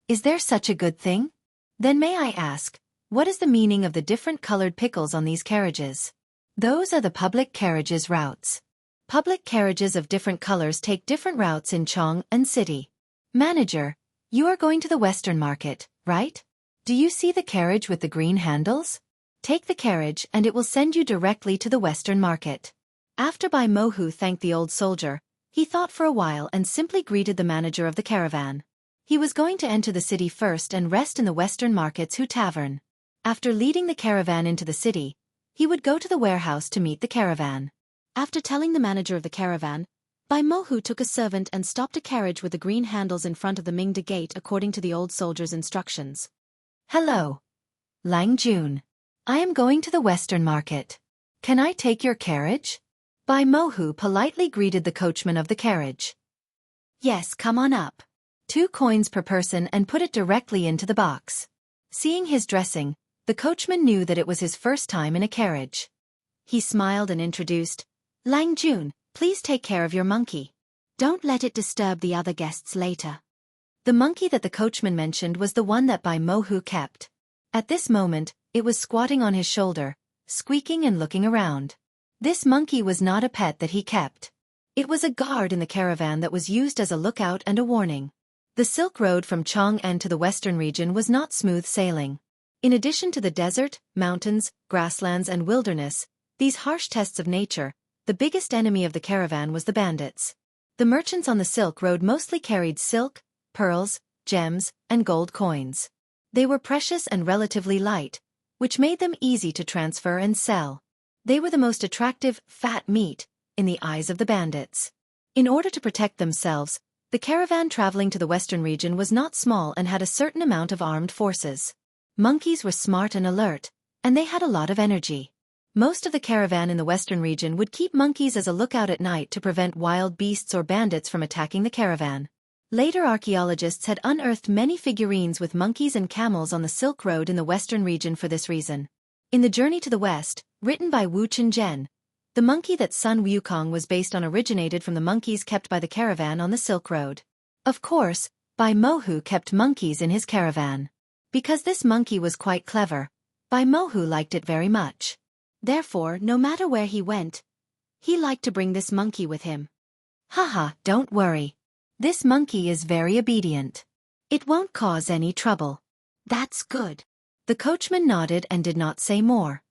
"Is there such a good thing? Then may I ask, what is the meaning of the different colored pickles on these carriages?" "Those are the public carriages routes. Public carriages of different colors take different routes in Chang'an City. Manager, you are going to the Western Market, right? Do you see the carriage with the green handles? Take the carriage and it will send you directly to the Western market. After Bai Mohu thanked the old soldier, he thought for a while and simply greeted the manager of the caravan. He was going to enter the city first and rest in the Western market's Hu Tavern. After leading the caravan into the city, he would go to the warehouse to meet the caravan. After telling the manager of the caravan, Bai Mohu took a servant and stopped a carriage with the green handles in front of the Mingda gate according to the old soldier's instructions. Hello, Lang Jun. I am going to the Western market. Can I take your carriage? Bai Mohu politely greeted the coachman of the carriage. Yes, come on up. 2 coins per person and put it directly into the box. Seeing his dressing, the coachman knew that it was his first time in a carriage. He smiled and introduced, Lang Jun, please take care of your monkey. Don't let it disturb the other guests later. The monkey that the coachman mentioned was the one that Bai Mohu kept. At this moment, it was squatting on his shoulder, squeaking and looking around. This monkey was not a pet that he kept. It was a guard in the caravan that was used as a lookout and a warning. The Silk Road from Chang'an to the Western region was not smooth sailing. In addition to the desert, mountains, grasslands and wilderness, these harsh tests of nature, the biggest enemy of the caravan was the bandits. The merchants on the Silk Road mostly carried silk, pearls, gems, and gold coins. They were precious and relatively light, which made them easy to transfer and sell. They were the most attractive, fat meat, in the eyes of the bandits. In order to protect themselves, the caravan traveling to the Western region was not small and had a certain amount of armed forces. Monkeys were smart and alert, and they had a lot of energy. Most of the caravan in the Western region would keep monkeys as a lookout at night to prevent wild beasts or bandits from attacking the caravan. Later archaeologists had unearthed many figurines with monkeys and camels on the Silk Road in the Western region for this reason. In The Journey to the West, written by Wu Qinzhen, the monkey that Sun Wukong was based on originated from the monkeys kept by the caravan on the Silk Road. Of course, Bai Mohu kept monkeys in his caravan. Because this monkey was quite clever, Bai Mohu liked it very much. Therefore, no matter where he went, he liked to bring this monkey with him. Haha, don't worry. This monkey is very obedient. It won't cause any trouble. That's good. The coachman nodded and did not say more.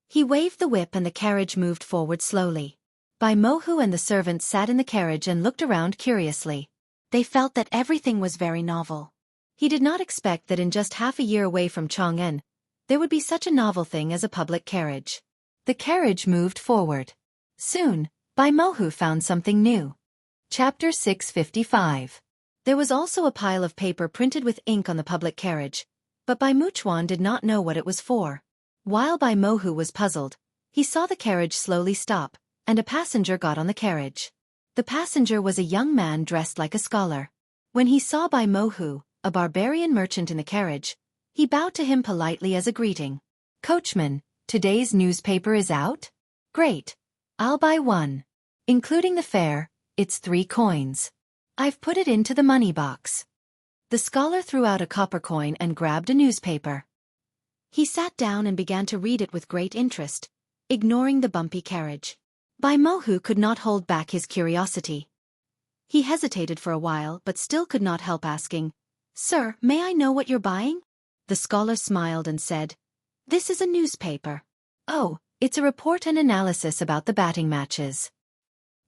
He waved the whip and the carriage moved forward slowly. Bai Mohu and the servants sat in the carriage and looked around curiously. They felt that everything was very novel. He did not expect that in just half a year away from Chang'an, there would be such a novel thing as a public carriage. The carriage moved forward. Soon, Bai Mohu found something new. Chapter 655. There was also a pile of paper printed with ink on the public carriage, but Bai Muchuan did not know what it was for. While Bai Mohu was puzzled, he saw the carriage slowly stop, and a passenger got on the carriage. The passenger was a young man dressed like a scholar. When he saw Bai Mohu, a barbarian merchant in the carriage, he bowed to him politely as a greeting. Coachman, today's newspaper is out? Great. I'll buy one. Including the fare, it's 3 coins. I've put it into the money box. The scholar threw out a copper coin and grabbed a newspaper. He sat down and began to read it with great interest, ignoring the bumpy carriage. Bai Mohu could not hold back his curiosity. He hesitated for a while but still could not help asking, Sir, may I know what you're buying? The scholar smiled and said, This is a newspaper. Oh, it's a report and analysis about the batting matches.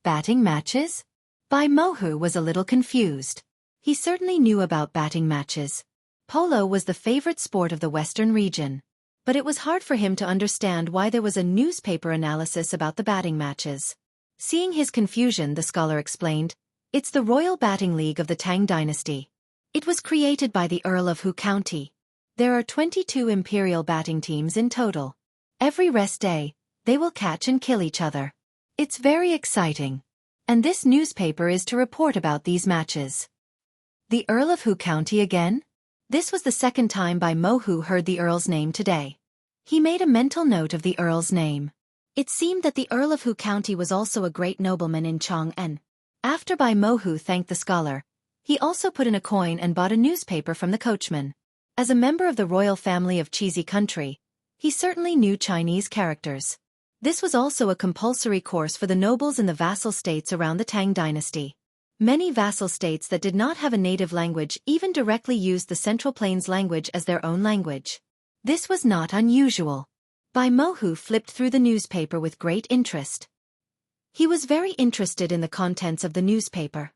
Batting matches? Bai Mohu was a little confused. He certainly knew about batting matches. Polo was the favorite sport of the Western region. But it was hard for him to understand why there was a newspaper analysis about the batting matches. Seeing his confusion, the scholar explained, It's the Royal Batting League of the Tang Dynasty. It was created by the Earl of Hu County. There are 22 imperial batting teams in total. Every rest day, they will catch and kill each other. It's very exciting. And this newspaper is to report about these matches. The Earl of Hu County again? This was the second time Bai Mohu heard the Earl's name today. He made a mental note of the Earl's name. It seemed that the Earl of Hu County was also a great nobleman in Chang'an. After Bai Mohu thanked the scholar, he also put in a coin and bought a newspaper from the coachman. As a member of the royal family of Cheesy Country, he certainly knew Chinese characters. This was also a compulsory course for the nobles in the vassal states around the Tang dynasty. Many vassal states that did not have a native language even directly used the Central Plains language as their own language. This was not unusual. Bai Mohu flipped through the newspaper with great interest. He was very interested in the contents of the newspaper.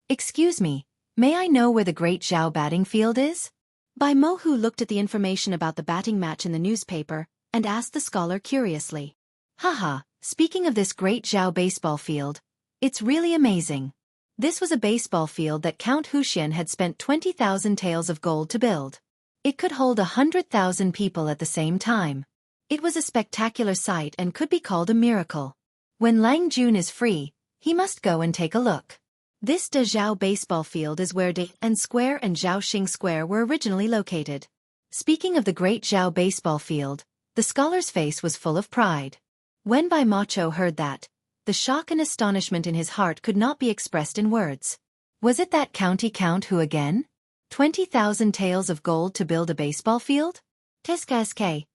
Excuse me, may I know where the Great Zhao batting field is? Bai Mohu looked at the information about the batting match in the newspaper and asked the scholar curiously. Haha, speaking of this Great Zhao baseball field, it's really amazing. This was a baseball field that Count Wuxia had spent 20,000 taels of gold to build. It could hold 100,000 people at the same time. It was a spectacular sight and could be called a miracle. When Lang Jun is free, he must go and take a look. This De Zhao baseball field is where De and Square and Zhaoxing Square were originally located. Speaking of the Great Zhao baseball field, the scholar's face was full of pride. When Bai Macho heard that, the shock and astonishment in his heart could not be expressed in words. Was it that county Count who again? 20,000 taels of gold to build a baseball field? Teska.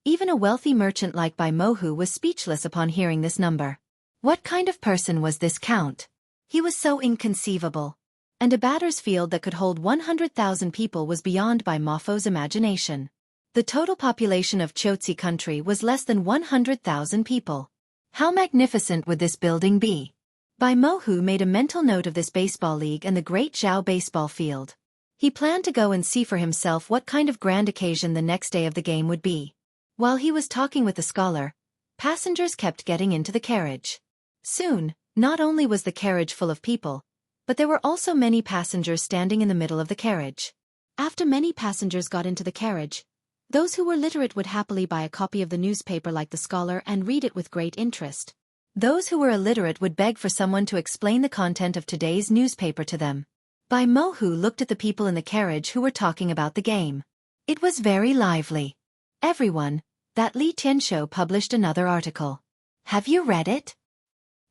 Even a wealthy merchant like Bai Mohu was speechless upon hearing this number. What kind of person was this Count? He was so inconceivable. And a batter's field that could hold 100,000 people was beyond Bai Mofo's imagination. The total population of Chotzi country was less than 100,000 people. How magnificent would this building be? Bai Mohu made a mental note of this baseball league and the Great Zhao baseball field. He planned to go and see for himself what kind of grand occasion the next day of the game would be. While he was talking with the scholar, passengers kept getting into the carriage. Soon, not only was the carriage full of people, but there were also many passengers standing in the middle of the carriage. After many passengers got into the carriage, those who were literate would happily buy a copy of the newspaper like the scholar and read it with great interest. Those who were illiterate would beg for someone to explain the content of today's newspaper to them. Bai Mohu looked at the people in the carriage who were talking about the game. It was very lively. Everyone, that Li Tianshou published another article. Have you read it?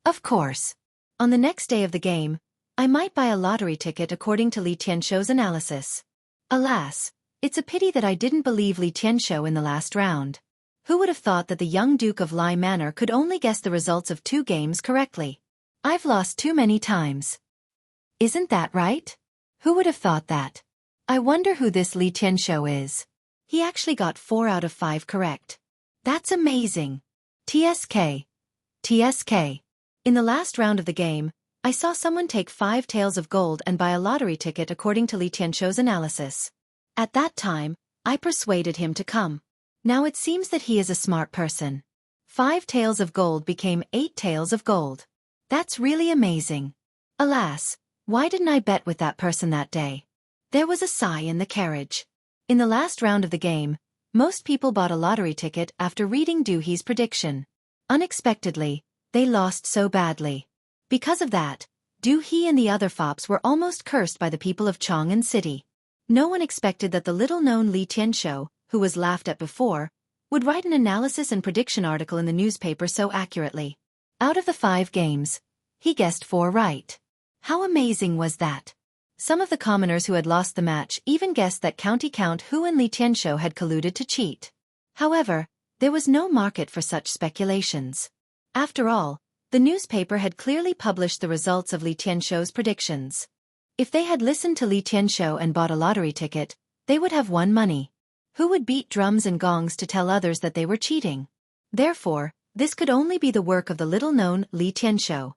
Of course. On the next day of the game, I might buy a lottery ticket according to Li Tianshou's analysis. Alas, it's a pity that I didn't believe Li Tianshou in the last round. Who would have thought that the young Duke of Lai Manor could only guess the results of 2 games correctly? I've lost too many times. Isn't that right? Who would have thought that? I wonder who this Li Tianshou is. He actually got 4 out of 5 correct. That's amazing. TSK. TSK. In the last round of the game, I saw someone take 5 taels of gold and buy a lottery ticket according to Li Tianshou's analysis. At that time, I persuaded him to come. Now it seems that he is a smart person. 5 taels of gold became 8 taels of gold. That's really amazing. Alas, why didn't I bet with that person that day? There was a sigh in the carriage. In the last round of the game, most people bought a lottery ticket after reading Du He's prediction. Unexpectedly, they lost so badly. Because of that, Du He and the other fops were almost cursed by the people of Chang'an City. No one expected that the little-known Li Tianshou, who was laughed at before, would write an analysis and prediction article in the newspaper so accurately. Out of the 5 games, he guessed 4 right. How amazing was that? Some of the commoners who had lost the match even guessed that County Count Hu and Li Tianshou had colluded to cheat. However, there was no market for such speculations. After all, the newspaper had clearly published the results of Li Tianshou's predictions. If they had listened to Li Tianshou and bought a lottery ticket, they would have won money. Who would beat drums and gongs to tell others that they were cheating? Therefore, this could only be the work of the little-known Li Tianshou.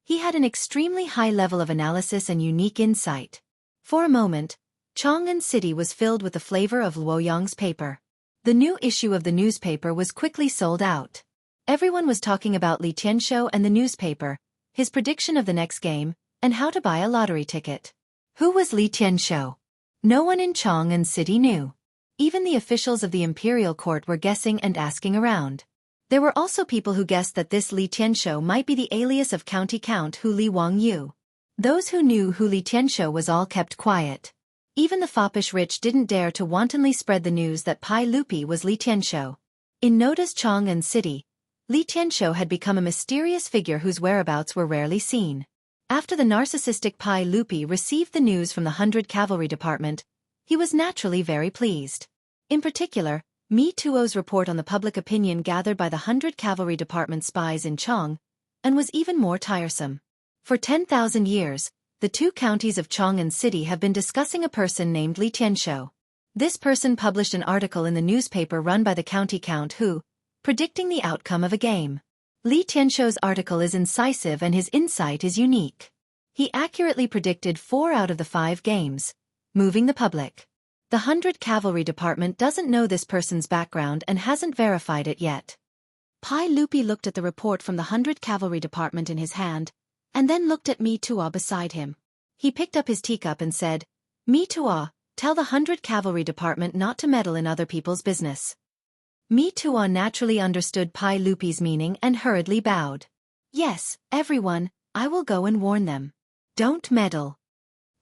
He had an extremely high level of analysis and unique insight. For a moment, Chang'an City was filled with the flavor of Luoyang's paper. The new issue of the newspaper was quickly sold out. Everyone was talking about Li Tianshou and the newspaper, his prediction of the next game, and how to buy a lottery ticket. Who was Li Tianshou? No one in Chang'an City knew. Even the officials of the imperial court were guessing and asking around. There were also people who guessed that this Li Tianshou might be the alias of County Count Hu Li Wangyu. Those who knew who Li Tianshou was all kept quiet. Even the foppish rich didn't dare to wantonly spread the news that Pai Lupi was Li Tianshou. In Noda's Chang'an City, Li Tianshou had become a mysterious figure whose whereabouts were rarely seen. After the narcissistic Pai Lupi received the news from the 100 Cavalry Department, he was naturally very pleased. In particular, Mi Tuo's report on the public opinion gathered by the 100 Cavalry Department spies in Chang, and was even more tiresome. For 10,000 years, the 2 counties of Chang'an City have been discussing a person named Li Tianshou. This person published an article in the newspaper run by the county count who, predicting the outcome of a game. Li Tianshou's article is incisive and his insight is unique. He accurately predicted 4 out of the 5 games, moving the public. The 100 Cavalry Department doesn't know this person's background and hasn't verified it yet. Pai Lupi looked at the report from the 100 Cavalry Department in his hand, and then looked at Mi Tuo beside him. He picked up his teacup and said, Mi Tuo, tell the 100 Cavalry Department not to meddle in other people's business. Mi Tuo naturally understood Pai Lupi's meaning and hurriedly bowed. Yes, everyone, I will go and warn them. Don't meddle.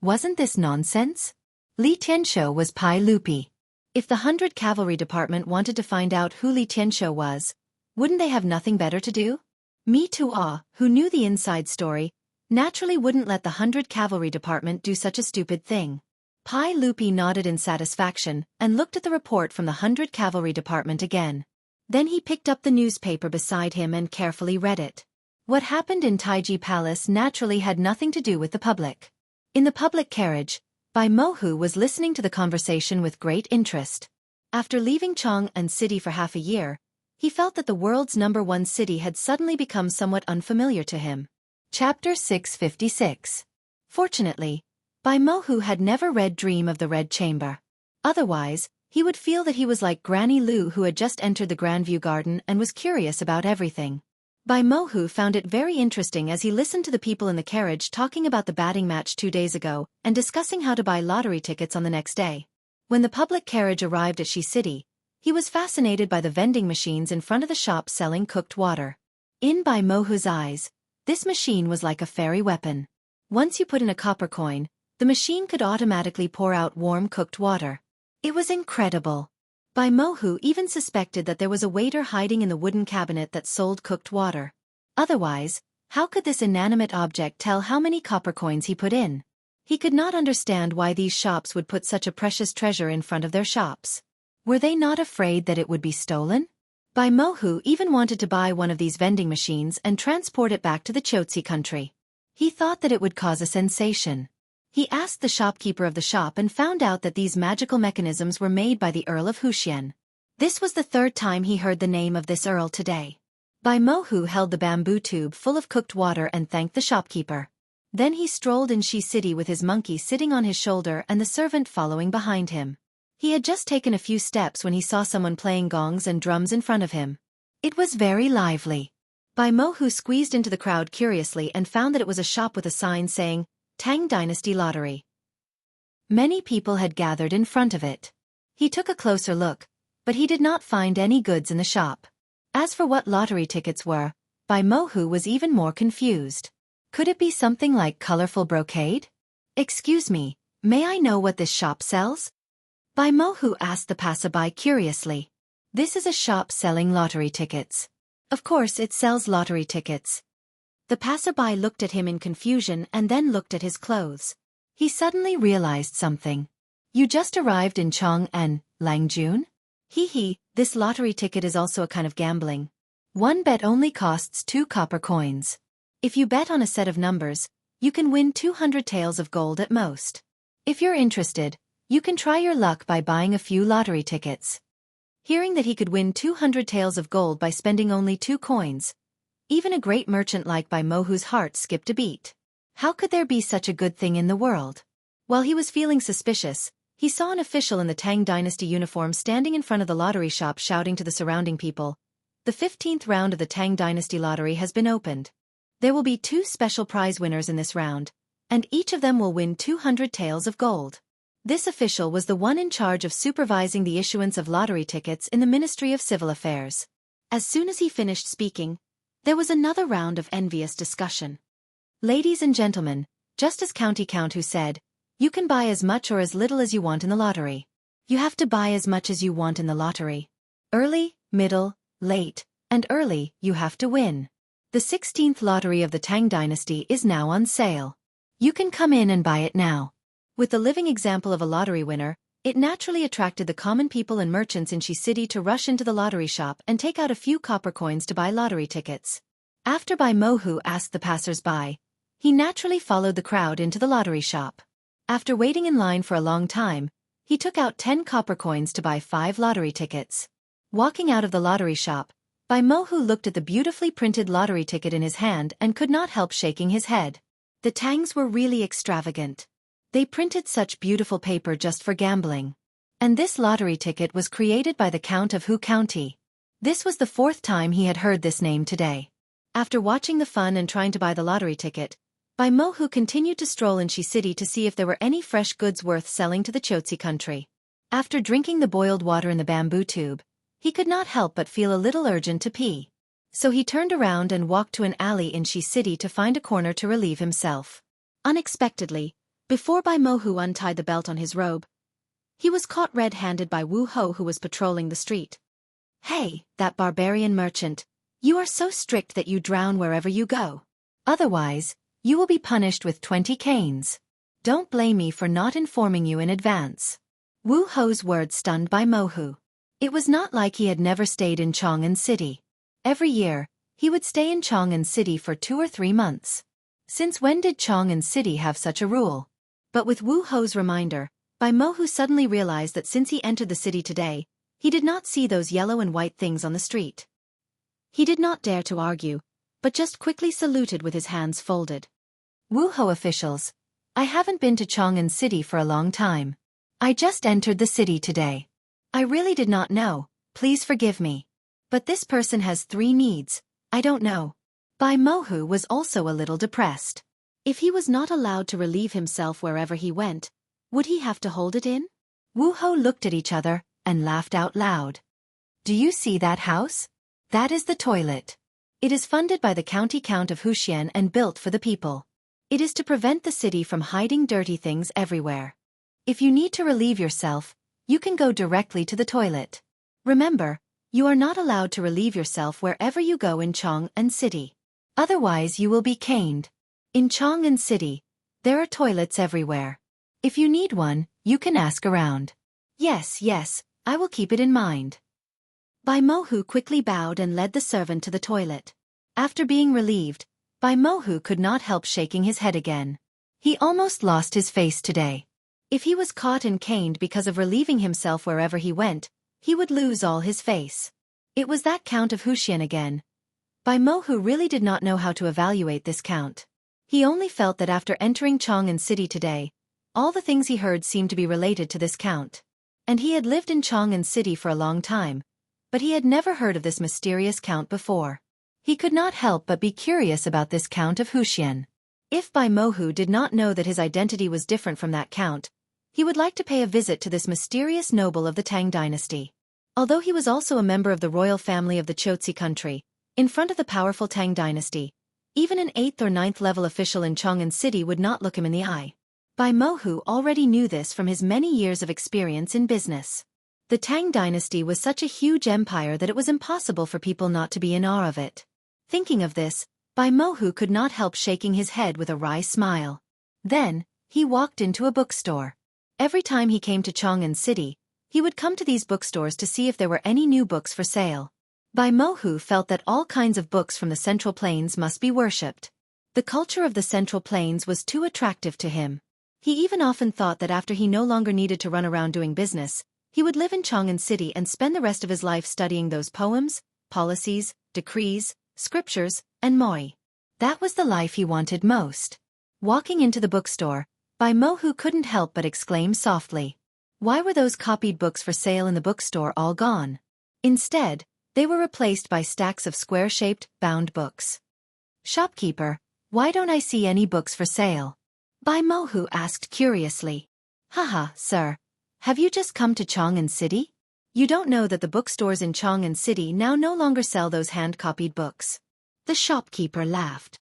Wasn't this nonsense? Li Tianshou was Pai Lupi. If the 100 Cavalry Department wanted to find out who Li Tianshou was, wouldn't they have nothing better to do? Mi Tuo, who knew the inside story, naturally wouldn't let the 100 Cavalry Department do such a stupid thing. Pai Lupi nodded in satisfaction and looked at the report from the 100 Cavalry Department again. Then he picked up the newspaper beside him and carefully read it. What happened in Taiji Palace naturally had nothing to do with the public. In the public carriage, Bai Mohu was listening to the conversation with great interest. After leaving Chang'an City for half a year, he felt that the world's #1 city had suddenly become somewhat unfamiliar to him. Chapter 656. Fortunately, Bai Mohu had never read Dream of the Red Chamber. Otherwise, he would feel that he was like Granny Lu who had just entered the Grandview Garden and was curious about everything. Bai Mohu found it very interesting as he listened to the people in the carriage talking about the batting match 2 days ago and discussing how to buy lottery tickets on the next day. When the public carriage arrived at Shi City, he was fascinated by the vending machines in front of the shop selling cooked water. In Bai Mohu's eyes, this machine was like a fairy weapon. Once you put in a copper coin, the machine could automatically pour out warm cooked water. It was incredible. Bai Mohu even suspected that there was a waiter hiding in the wooden cabinet that sold cooked water. Otherwise, how could this inanimate object tell how many copper coins he put in? He could not understand why these shops would put such a precious treasure in front of their shops. Were they not afraid that it would be stolen? Bai Mohu even wanted to buy one of these vending machines and transport it back to the Chotzi country. He thought that it would cause a sensation. He asked the shopkeeper of the shop and found out that these magical mechanisms were made by the Earl of Wuxia. This was the 3rd time he heard the name of this earl today. Bai Mohu held the bamboo tube full of cooked water and thanked the shopkeeper. Then he strolled in Shi City with his monkey sitting on his shoulder and the servant following behind him. He had just taken a few steps when he saw someone playing gongs and drums in front of him. It was very lively. Bai Mohu squeezed into the crowd curiously and found that it was a shop with a sign saying, Tang Dynasty Lottery. Many people had gathered in front of it. He took a closer look, but he did not find any goods in the shop. As for what lottery tickets were, Bai Mohu was even more confused. Could it be something like colorful brocade? Excuse me, may I know what this shop sells? Bai Mohu asked the passerby curiously. This is a shop selling lottery tickets. Of course it sells lottery tickets. The passerby looked at him in confusion and then looked at his clothes. He suddenly realized something. You just arrived in Chang'an, Langjun? Hee, this lottery ticket is also a kind of gambling. One bet only costs 2 copper coins. If you bet on a set of numbers, you can win 200 taels of gold at most. If you're interested, you can try your luck by buying a few lottery tickets. Hearing that he could win 200 taels of gold by spending only 2 coins, even a great merchant like Bai Mohu's heart skipped a beat. How could there be such a good thing in the world? While he was feeling suspicious, he saw an official in the Tang Dynasty uniform standing in front of the lottery shop shouting to the surrounding people, "The 15th round of the Tang Dynasty lottery has been opened. There will be 2 special prize winners in this round, and each of them will win 200 taels of gold." This official was the one in charge of supervising the issuance of lottery tickets in the Ministry of Civil Affairs. As soon as he finished speaking, there was another round of envious discussion. Ladies and gentlemen, just as County Count who said, you can buy as much or as little as you want in the lottery. You have to buy as much as you want in the lottery. Early, middle, late, and early, you have to win. The 16th lottery of the Tang Dynasty is now on sale. You can come in and buy it now. With the living example of a lottery winner, it naturally attracted the common people and merchants in Shi City to rush into the lottery shop and take out a few copper coins to buy lottery tickets. After Bai Mohu asked the passers-by, he naturally followed the crowd into the lottery shop. After waiting in line for a long time, He took out 10 copper coins to buy 5 lottery tickets. Walking out of the lottery shop, Bai Mohu looked at the beautifully printed lottery ticket in his hand and could not help shaking his head. The Tangs were really extravagant. They printed such beautiful paper just for gambling. And this lottery ticket was created by the Count of Hu County. This was the 4th time he had heard this name today. After watching the fun and trying to buy the lottery ticket, Bai Mohu continued to stroll in Shi City to see if there were any fresh goods worth selling to the Chotzi country. After drinking the boiled water in the bamboo tube, he could not help but feel a little urgent to pee. So he turned around and walked to an alley in Shi City to find a corner to relieve himself. Unexpectedly, before Bai Mohu untied the belt on his robe, he was caught red-handed by Wu Ho, who was patrolling the street. "Hey, that barbarian merchant, you are so strict that you drown wherever you go. Otherwise, you will be punished with 20 canes. Don't blame me for not informing you in advance." Wu Ho's words stunned Bai Mohu. It was not like he had never stayed in Chang'an City. Every year, he would stay in Chang'an City for 2 or 3 months. Since when did Chang'an City have such a rule? But with Wu Ho's reminder, Bai Mohu suddenly realized that since he entered the city today, he did not see those yellow and white things on the street. He did not dare to argue, but just quickly saluted with his hands folded. "Wu Ho officials, I haven't been to Chang'an City for a long time. I just entered the city today. I really did not know, please forgive me. But this person has 3 needs, I don't know." Bai Mohu was also a little depressed. If he was not allowed to relieve himself wherever he went, would he have to hold it in? Wu Ho looked at each other and laughed out loud. "Do you see that house? That is the toilet. It is funded by the County Count of Wuxia and built for the people. It is to prevent the city from hiding dirty things everywhere. If you need to relieve yourself, you can go directly to the toilet. Remember, you are not allowed to relieve yourself wherever you go in Chang'an City. Otherwise you will be caned. In Chang'an City, there are toilets everywhere. If you need one, you can ask around." Yes, I will keep it in mind." Bai Mohu quickly bowed and led the servant to the toilet. After being relieved, Bai Mohu could not help shaking his head again. He almost lost his face today. If he was caught and caned because of relieving himself wherever he went, he would lose all his face. It was that Count of Wuxia again. Bai Mohu really did not know how to evaluate this count. He only felt that after entering Chang'an City today, all the things he heard seemed to be related to this count. And he had lived in Chang'an City for a long time, but he had never heard of this mysterious count before. He could not help but be curious about this Count of Wuxia. If Bai Mohu did not know that his identity was different from that count, he would like to pay a visit to this mysterious noble of the Tang dynasty. Although he was also a member of the royal family of the Chotzi country, in front of the powerful Tang dynasty, even an 8th or 9th level official in Chang'an City would not look him in the eye. Bai Mohu already knew this from his many years of experience in business. The Tang dynasty was such a huge empire that it was impossible for people not to be in awe of it. Thinking of this, Bai Mohu could not help shaking his head with a wry smile. Then, he walked into a bookstore. Every time he came to Chang'an City, he would come to these bookstores to see if there were any new books for sale. Bai Mohu felt that all kinds of books from the Central Plains must be worshipped. The culture of the Central Plains was too attractive to him. He even often thought that after he no longer needed to run around doing business, he would live in Chang'an City and spend the rest of his life studying those poems, policies, decrees, scriptures, and moi. That was the life he wanted most. Walking into the bookstore, Bai Mohu couldn't help but exclaim softly. Why were those copied books for sale in the bookstore all gone? Instead, they were replaced by stacks of square-shaped, bound books. "Shopkeeper, why don't I see any books for sale?" Bai Mohu asked curiously. "Haha, sir. Have you just come to Chang'an City? You don't know that the bookstores in Chang'an City now no longer sell those hand-copied books." The shopkeeper laughed.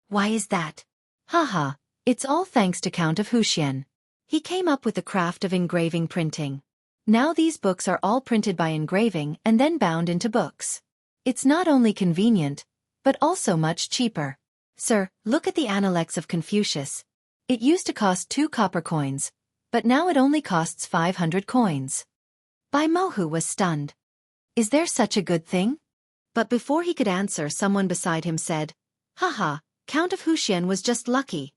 "Why is that?" "Haha, it's all thanks to Count of Wuxia. He came up with the craft of engraving printing. Now these books are all printed by engraving and then bound into books. It's not only convenient, but also much cheaper. Sir, look at the Analects of Confucius. It used to cost 2 copper coins, but now it only costs 500 coins. Bai Mohu was stunned. Is there such a good thing? But before he could answer, someone beside him said, "Haha, Count of Wuxia was just lucky."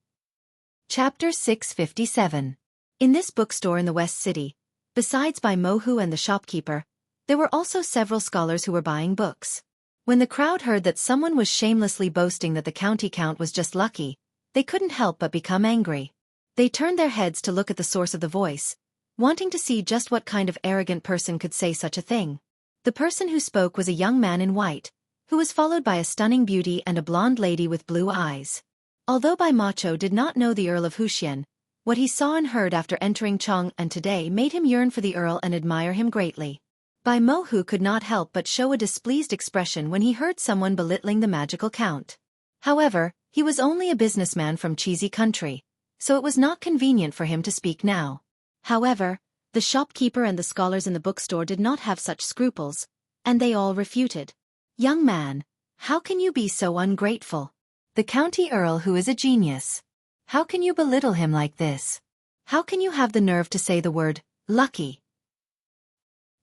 Chapter 657. In this bookstore in the West City, besides Bai Mohu and the shopkeeper, there were also several scholars who were buying books. When the crowd heard that someone was shamelessly boasting that the county count was just lucky, they couldn't help but become angry. They turned their heads to look at the source of the voice, wanting to see just what kind of arrogant person could say such a thing. The person who spoke was a young man in white, who was followed by a stunning beauty and a blonde lady with blue eyes. Although Bai Macho did not know the Earl of Wuxia, what he saw and heard after entering Chang'an today made him yearn for the Earl and admire him greatly. Bai Mohu could not help but show a displeased expression when he heard someone belittling the magical count. However, he was only a businessman from cheesy country, so it was not convenient for him to speak now. However, the shopkeeper and the scholars in the bookstore did not have such scruples, and they all refuted. "Young man, how can you be so ungrateful? The county earl who is a genius. How can you belittle him like this? How can you have the nerve to say the word, lucky?"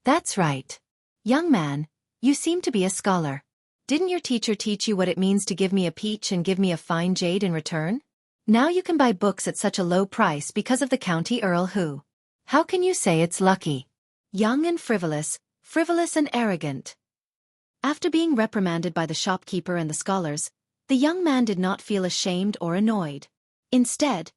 "That's right. Young man, you seem to be a scholar. Didn't your teacher teach you what it means to give me a peach and give me a fine jade in return? Now you can buy books at such a low price because of the county earl who. How can you say it's lucky? Young and frivolous and arrogant." After being reprimanded by the shopkeeper and the scholars, the young man did not feel ashamed or annoyed. Instead,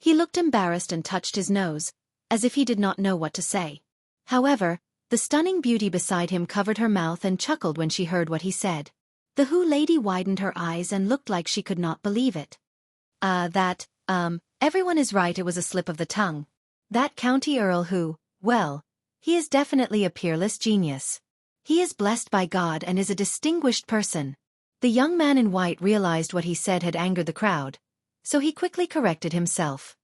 he looked embarrassed and touched his nose, as if he did not know what to say. However, the stunning beauty beside him covered her mouth and chuckled when she heard what he said. The Hu lady widened her eyes and looked like she could not believe it. Everyone is right, it was a slip of the tongue. That county earl who, well, he is definitely a peerless genius. He is blessed by God and is a distinguished person." The young man in white realized what he said had angered the crowd, so he quickly corrected himself.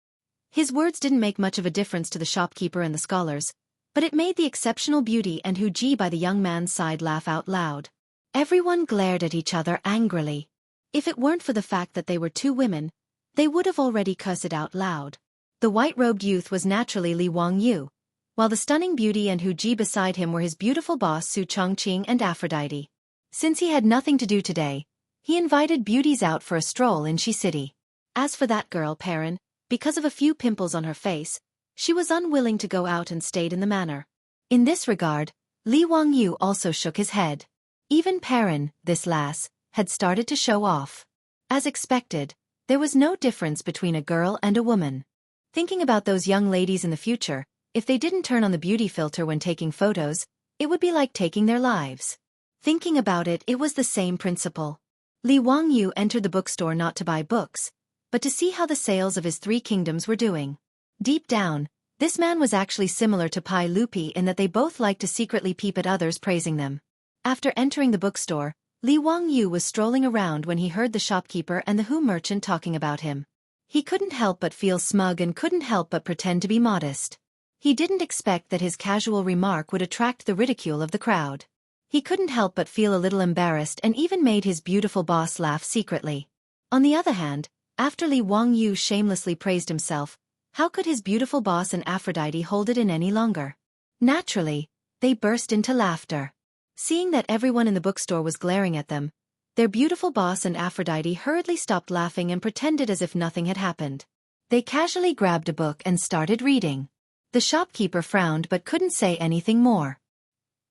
His words didn't make much of a difference to the shopkeeper and the scholars, but it made the exceptional beauty and Hu Ji by the young man's side laugh out loud. Everyone glared at each other angrily. If it weren't for the fact that they were two women, they would have already cursed out loud. The white-robed youth was naturally Li Wangyu, while the stunning beauty and Hu Ji beside him were his beautiful boss Su Chongqing and Aphrodite. Since he had nothing to do today, he invited beauties out for a stroll in Shi City. As for that girl Perrin, because of a few pimples on her face, she was unwilling to go out and stayed in the manor. In this regard, Li Wangyu also shook his head. Even Perrin, this lass, had started to show off. As expected, there was no difference between a girl and a woman. Thinking about those young ladies in the future, if they didn't turn on the beauty filter when taking photos, it would be like taking their lives. Thinking about it, it was the same principle. Li Wangyu entered the bookstore not to buy books, but to see how the sales of his three kingdoms were doing. Deep down, this man was actually similar to Pai Lupi in that they both liked to secretly peep at others praising them. After entering the bookstore, Li Wangyu was strolling around when he heard the shopkeeper and the Hu merchant talking about him. He couldn't help but feel smug and couldn't help but pretend to be modest. He didn't expect that his casual remark would attract the ridicule of the crowd. He couldn't help but feel a little embarrassed and even made his beautiful boss laugh secretly. On the other hand, after Li Wangyu shamelessly praised himself, how could his beautiful boss and Aphrodite hold it in any longer? Naturally, they burst into laughter. Seeing that everyone in the bookstore was glaring at them, their beautiful boss and Aphrodite hurriedly stopped laughing and pretended as if nothing had happened. They casually grabbed a book and started reading. The shopkeeper frowned but couldn't say anything more.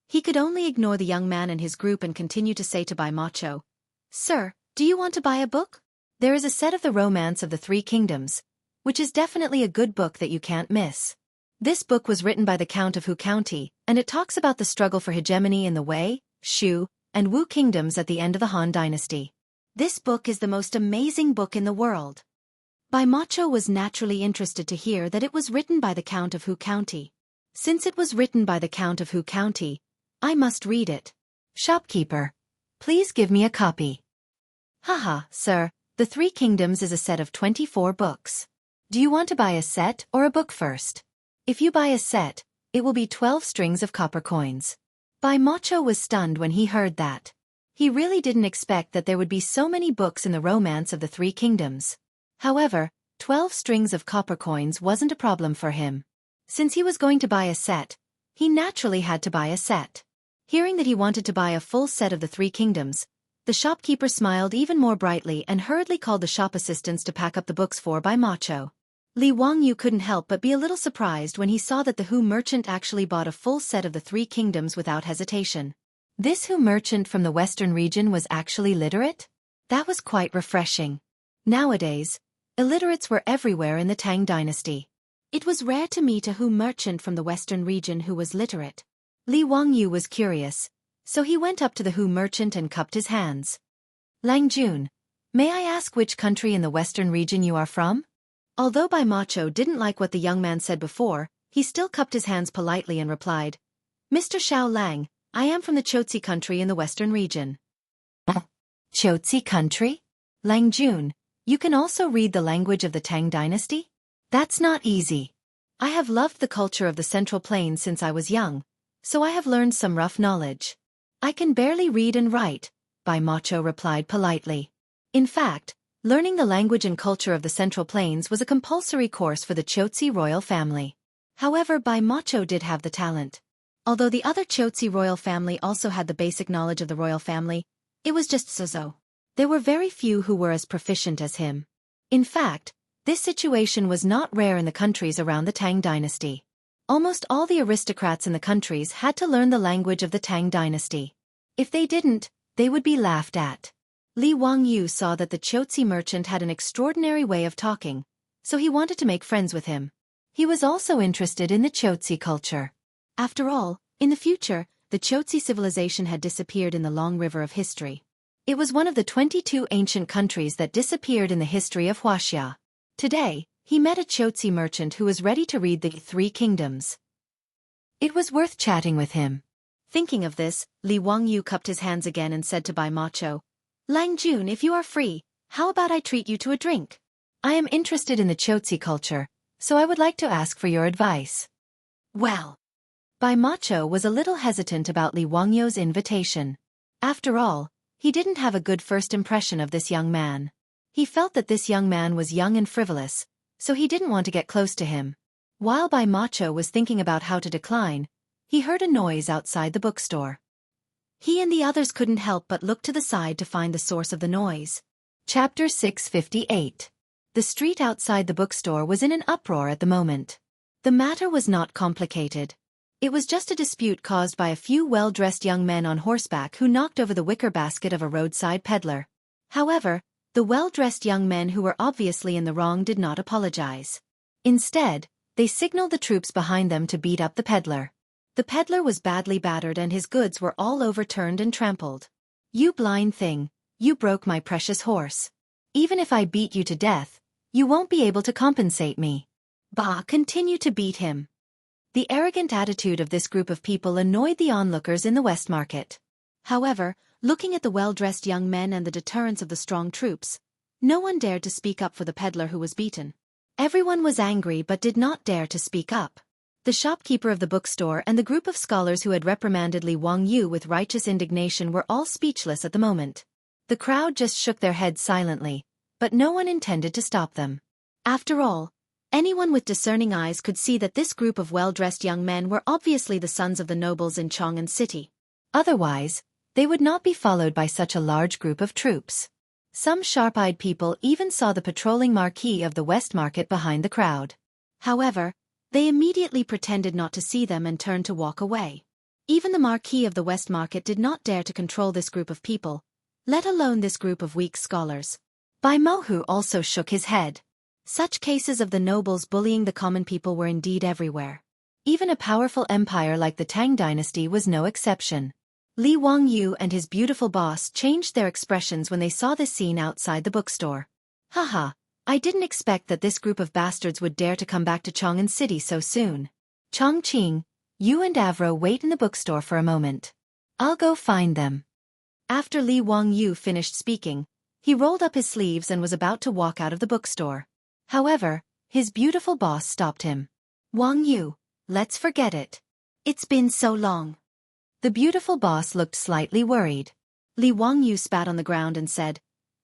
He could only ignore the young man and his group and continue to say to Bai Macho, "Sir, do you want to buy a book? There is a set of the Romance of the Three Kingdoms, which is definitely a good book that you can't miss. This book was written by the Count of Hu County, and it talks about the struggle for hegemony in the Wei, Shu, and Wu kingdoms at the end of the Han dynasty. This book is the most amazing book in the world." Bai Macho was naturally interested to hear that it was written by the Count of Hu County. Since it was written by the Count of Hu County, I must read it. "Shopkeeper, please give me a copy." "Haha, sir, the Three Kingdoms is a set of 24 books. Do you want to buy a set or a book first? If you buy a set, it will be 12 strings of copper coins." Bai Macho was stunned when he heard that. He really didn't expect that there would be so many books in the Romance of the Three Kingdoms. However, 12 strings of copper coins wasn't a problem for him. Since he was going to buy a set, he naturally had to buy a set. Hearing that he wanted to buy a full set of the Three Kingdoms, the shopkeeper smiled even more brightly and hurriedly called the shop assistants to pack up the books for Bai Macho. Li Wangyu couldn't help but be a little surprised when he saw that the Hu merchant actually bought a full set of the three kingdoms without hesitation. This Hu merchant from the western region was actually literate? That was quite refreshing. Nowadays, illiterates were everywhere in the Tang dynasty. It was rare to meet a Hu merchant from the western region who was literate. Li Wangyu was curious, so he went up to the Hu merchant and cupped his hands. Lang Jun, may I ask which country in the western region you are from? Although Bai Macho didn't like what the young man said before, he still cupped his hands politely and replied, Mr. Xiao Lang, I am from the Chotzi country in the western region. Chotzi country? Lang Jun, you can also read the language of the Tang dynasty? That's not easy. I have loved the culture of the Central Plains since I was young, so I have learned some rough knowledge. I can barely read and write, Bai Macho replied politely. In fact, learning the language and culture of the Central Plains was a compulsory course for the Chotzi royal family. However, Bai Macho did have the talent. Although the other Chotzi royal family also had the basic knowledge of the royal family, it was just so. There were very few who were as proficient as him. In fact, this situation was not rare in the countries around the Tang dynasty. Almost all the aristocrats in the countries had to learn the language of the Tang dynasty. If they didn't, they would be laughed at. Li Wangyu saw that the Chotzi merchant had an extraordinary way of talking, so he wanted to make friends with him. He was also interested in the Chotzi culture. After all, in the future, the Chotzi civilization had disappeared in the long river of history. It was one of the 22 ancient countries that disappeared in the history of Wuxia. Today, he met a Chotzi merchant who was ready to read the three kingdoms. It was worth chatting with him. Thinking of this, Li Wangyu cupped his hands again and said to Bai Macho, Lang Jun, if you are free, how about I treat you to a drink? I am interested in the Chotzi culture, so I would like to ask for your advice. Well, Bai Macho was a little hesitant about Li Wangyu's invitation. After all, he didn't have a good first impression of this young man. He felt that this young man was young and frivolous, so he didn't want to get close to him. While Bai Macho was thinking about how to decline, he heard a noise outside the bookstore. He and the others couldn't help but look to the side to find the source of the noise. Chapter 658. The street outside the bookstore was in an uproar at the moment. The matter was not complicated. It was just a dispute caused by a few well-dressed young men on horseback who knocked over the wicker basket of a roadside peddler. However, the well-dressed young men who were obviously in the wrong did not apologize. Instead, they signaled the troops behind them to beat up the peddler. The peddler was badly battered and his goods were all overturned and trampled. You blind thing, you broke my precious horse. Even if I beat you to death, you won't be able to compensate me. Bah, continue to beat him. The arrogant attitude of this group of people annoyed the onlookers in the West Market. However, looking at the well-dressed young men and the deterrence of the strong troops, no one dared to speak up for the peddler who was beaten. Everyone was angry but did not dare to speak up. The shopkeeper of the bookstore and the group of scholars who had reprimanded Li Wangyu with righteous indignation were all speechless at the moment. The crowd just shook their heads silently, but no one intended to stop them. After all, anyone with discerning eyes could see that this group of well-dressed young men were obviously the sons of the nobles in Chang'an City. Otherwise, they would not be followed by such a large group of troops. Some sharp-eyed people even saw the patrolling marquis of the West Market behind the crowd. However, they immediately pretended not to see them and turned to walk away. Even the marquis of the West Market did not dare to control this group of people, let alone this group of weak scholars. Bai Mohu also shook his head. Such cases of the nobles bullying the common people were indeed everywhere. Even a powerful empire like the Tang dynasty was no exception. Li Wangyu and his beautiful boss changed their expressions when they saw this scene outside the bookstore. Haha, I didn't expect that this group of bastards would dare to come back to Chang'an City so soon. Chongqing, you and Avro wait in the bookstore for a moment. I'll go find them. After Li Wangyu finished speaking, he rolled up his sleeves and was about to walk out of the bookstore. However, his beautiful boss stopped him. Wangyu, let's forget it. It's been so long. The beautiful boss looked slightly worried. Li Wangyu spat on the ground and said,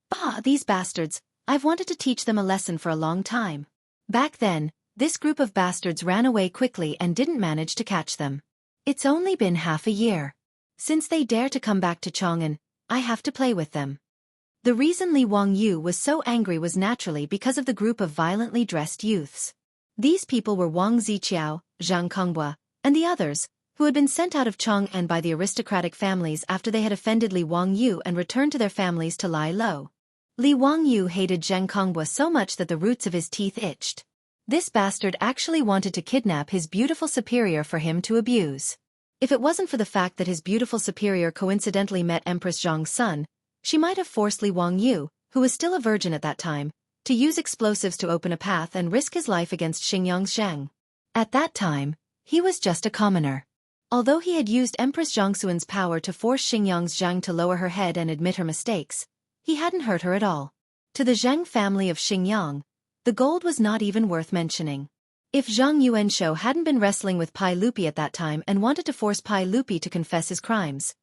Bah, these bastards, I've wanted to teach them a lesson for a long time. Back then, this group of bastards ran away quickly and didn't manage to catch them. It's only been half a year. Since they dare to come back to Chang'an, I have to play with them. The reason Li Wangyu was so angry was naturally because of the group of violently dressed youths. These people were Wang Ziqiao, Zhang Kongbua, and the others, who had been sent out of Chang'an by the aristocratic families after they had offended Li Wangyu and returned to their families to lie low. Li Wangyu hated Zhang Kongbua so much that the roots of his teeth itched. This bastard actually wanted to kidnap his beautiful superior for him to abuse. If it wasn't for the fact that his beautiful superior coincidentally met Empress Zhang's son, she might have forced Li Wangyu, who was still a virgin at that time, to use explosives to open a path and risk his life against Xingyang's Zhang. At that time, he was just a commoner. Although he had used Empress Zhangxuan's power to force Xingyang's Zhang to lower her head and admit her mistakes, he hadn't hurt her at all. To the Zhang family of Xingyang, the gold was not even worth mentioning. If Zhang Yuanshou hadn't been wrestling with Pai Lupi at that time and wanted to force Pai Lupi to confess his crimes,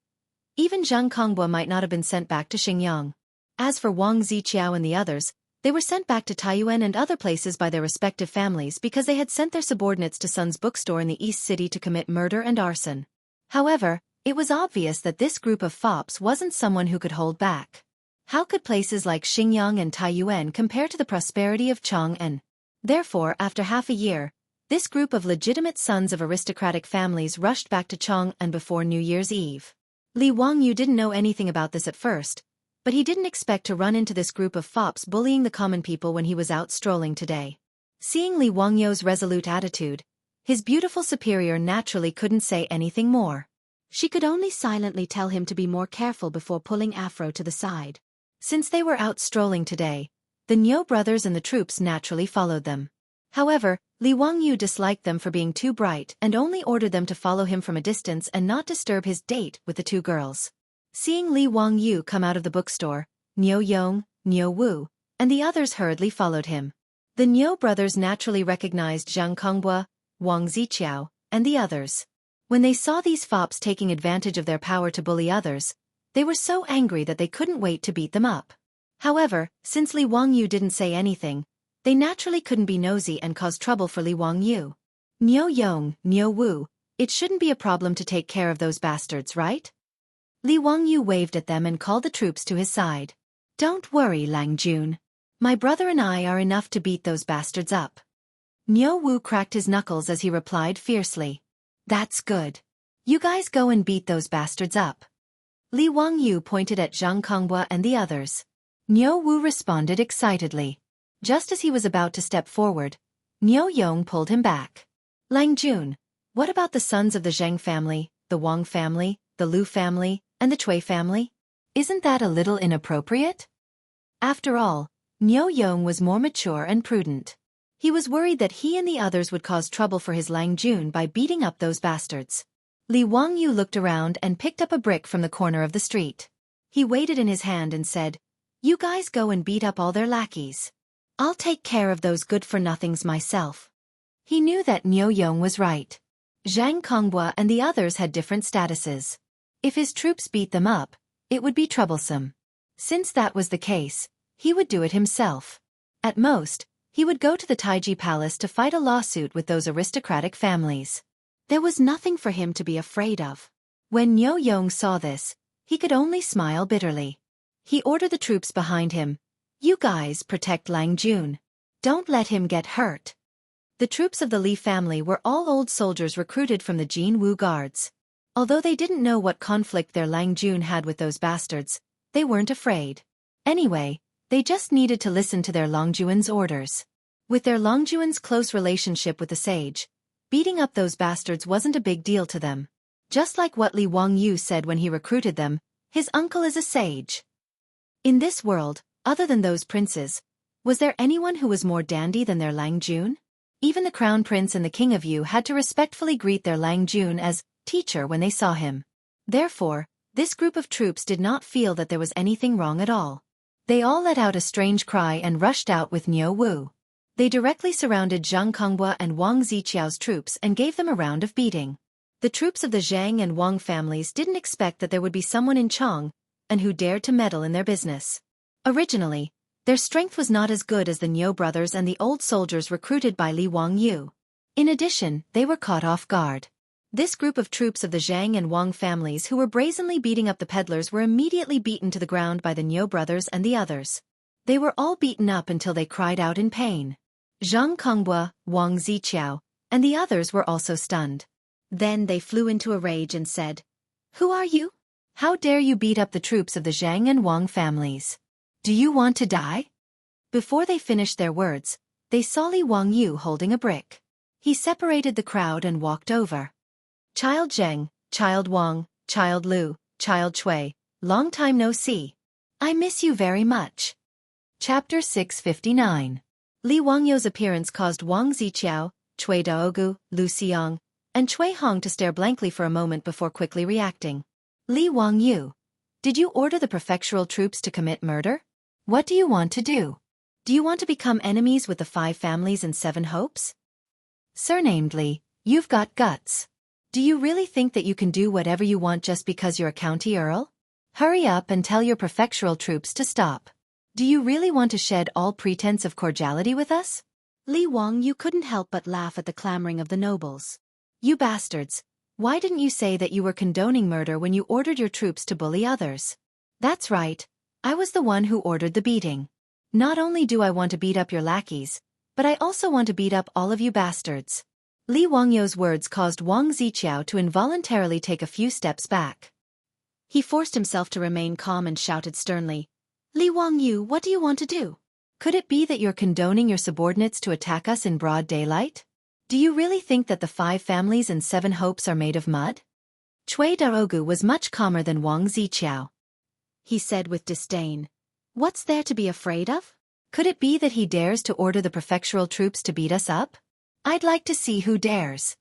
even Zhang Kongbua might not have been sent back to Xingyang. As for Wang Ziqiao and the others, they were sent back to Taiyuan and other places by their respective families because they had sent their subordinates to Sun's bookstore in the East City to commit murder and arson. However, it was obvious that this group of fops wasn't someone who could hold back. How could places like Xingyang and Taiyuan compare to the prosperity of Chang'an? Therefore, after half a year, this group of legitimate sons of aristocratic families rushed back to Chang'an before New Year's Eve. Li Wangyu didn't know anything about this at first, but he didn't expect to run into this group of fops bullying the common people when he was out strolling today. Seeing Li Wangyu's resolute attitude, his beautiful superior naturally couldn't say anything more. She could only silently tell him to be more careful before pulling Afro to the side. Since they were out strolling today, the Niu brothers and the troops naturally followed them. However, Li Wangyu disliked them for being too bright and only ordered them to follow him from a distance and not disturb his date with the two girls. Seeing Li Wangyu come out of the bookstore, Niu Yong, Niu Wu, and the others hurriedly followed him. The Niu brothers naturally recognized Zhang Kongbua, Wang Ziqiao, and the others. When they saw these fops taking advantage of their power to bully others, they were so angry that they couldn't wait to beat them up. However, since Li Wangyu didn't say anything, they naturally couldn't be nosy and cause trouble for Li Wangyu. Niu Yong, Niu Wu, it shouldn't be a problem to take care of those bastards, right? Li Wangyu waved at them and called the troops to his side. Don't worry, Lang Jun. My brother and I are enough to beat those bastards up. Niu Wu cracked his knuckles as he replied fiercely. That's good. You guys go and beat those bastards up. Li Wangyu pointed at Zhang Kongbua and the others. Niu Wu responded excitedly. Just as he was about to step forward, Niu Yong pulled him back. Lang Jun, what about the sons of the Zheng family, the Wang family, the Lu family, and the Cui family? Isn't that a little inappropriate? After all, Niu Yong was more mature and prudent. He was worried that he and the others would cause trouble for his Lang Jun by beating up those bastards. Li Wangyu looked around and picked up a brick from the corner of the street. He weighed it in his hand and said, You guys go and beat up all their lackeys. I'll take care of those good-for-nothings myself. He knew that Niu Yong was right. Zhang Kongbua and the others had different statuses. If his troops beat them up, it would be troublesome. Since that was the case, he would do it himself. At most, he would go to the Taiji Palace to fight a lawsuit with those aristocratic families. There was nothing for him to be afraid of. When Niu Yong saw this, he could only smile bitterly. He ordered the troops behind him, You guys protect Lang Jun. Don't let him get hurt. The troops of the Li family were all old soldiers recruited from the Jin Wu guards. Although they didn't know what conflict their Lang Jun had with those bastards, they weren't afraid. Anyway, they just needed to listen to their Longjuan's orders. With their Longjuan's close relationship with the sage, beating up those bastards wasn't a big deal to them. Just like what Li Wangyu said when he recruited them, his uncle is a sage. In this world, other than those princes, was there anyone who was more dandy than their Lang Jun? Even the crown prince and the king of Yu had to respectfully greet their Lang Jun as teacher when they saw him. Therefore, this group of troops did not feel that there was anything wrong at all. They all let out a strange cry and rushed out with Niu Wu. They directly surrounded Zhang Kongbua and Wang Ziqiao's troops and gave them a round of beating. The troops of the Zhang and Wang families didn't expect that there would be someone in Chang, and who dared to meddle in their business. Originally, their strength was not as good as the Niu brothers and the old soldiers recruited by Li Wangyu. In addition, they were caught off guard. This group of troops of the Zhang and Wang families who were brazenly beating up the peddlers were immediately beaten to the ground by the Niu brothers and the others. They were all beaten up until they cried out in pain. Zhang Kongbua, Wang Ziqiao, and the others were also stunned. Then they flew into a rage and said, "Who are you? How dare you beat up the troops of the Zhang and Wang families? Do you want to die?" Before they finished their words, they saw Li Wangyu holding a brick. He separated the crowd and walked over. "Child Zheng, Child Wang, Child Lu, Child Chui, long time no see. I miss you very much." Chapter 659. Li Wangyu's appearance caused Wang Ziqiao, Cui Daogu, Lu Xiang, and Cui Hong to stare blankly for a moment before quickly reacting. "Li Wangyu, did you order the prefectural troops to commit murder? What do you want to do? Do you want to become enemies with the 5 families and 7 hopes? Surnamed Li, you've got guts. Do you really think that you can do whatever you want just because you're a county earl? Hurry up and tell your prefectural troops to stop. Do you really want to shed all pretense of cordiality with us?" Li Wangyu couldn't help but laugh at the clamoring of the nobles. "You bastards, why didn't you say that you were condoning murder when you ordered your troops to bully others?" "That's right, I was the one who ordered the beating. Not only do I want to beat up your lackeys, but I also want to beat up all of you bastards." Li Wangyu's words caused Wang Ziqiao to involuntarily take a few steps back. He forced himself to remain calm and shouted sternly, "Li Wangyu, what do you want to do? Could it be that you're condoning your subordinates to attack us in broad daylight? Do you really think that the 5 families and 7 hopes are made of mud?" Cui Daogu was much calmer than Wang Ziqiao. He said with disdain, "What's there to be afraid of? Could it be that he dares to order the prefectural troops to beat us up? I'd like to see who dares."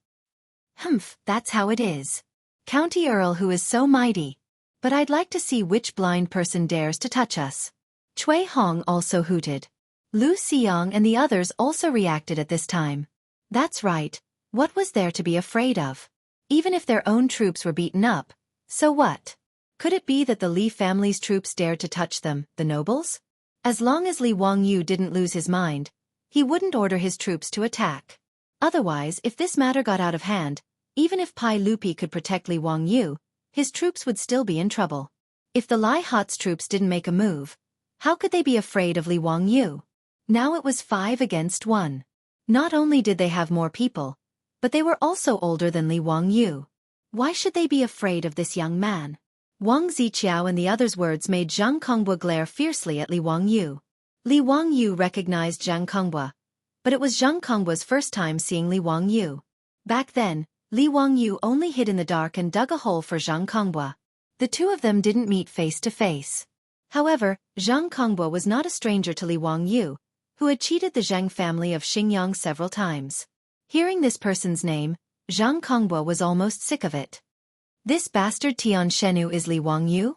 "Humph, that's how it is. County Earl who is so mighty. But I'd like to see which blind person dares to touch us." Cui Hong also hooted. Lu Xiang and the others also reacted at this time. That's right, what was there to be afraid of? Even if their own troops were beaten up, so what? Could it be that the Li family's troops dared to touch them, the nobles? As long as Li Wangyu didn't lose his mind, he wouldn't order his troops to attack. Otherwise, if this matter got out of hand, even if Pai Lupi could protect Li Wangyu, his troops would still be in trouble. If the Lai Hot's troops didn't make a move, how could they be afraid of Li Wangyu? Now it was 5 against 1. Not only did they have more people, but they were also older than Li Wangyu. Why should they be afraid of this young man? Wang Ziqiao and the others' words made Zhang Kongbua glare fiercely at Li Wangyu. Li Wangyu recognized Zhang Kongbua, but it was Zhang Kongbua's first time seeing Li Wangyu. Back then, Li Wangyu only hid in the dark and dug a hole for Zhang Kongbua. The two of them didn't meet face to face. However, Zhang Kongbua was not a stranger to Li Wangyu, who had cheated the Zheng family of Xingyang several times. Hearing this person's name, Zhang Kongbua was almost sick of it. "This bastard Tian Shenu is Li Wangyu?"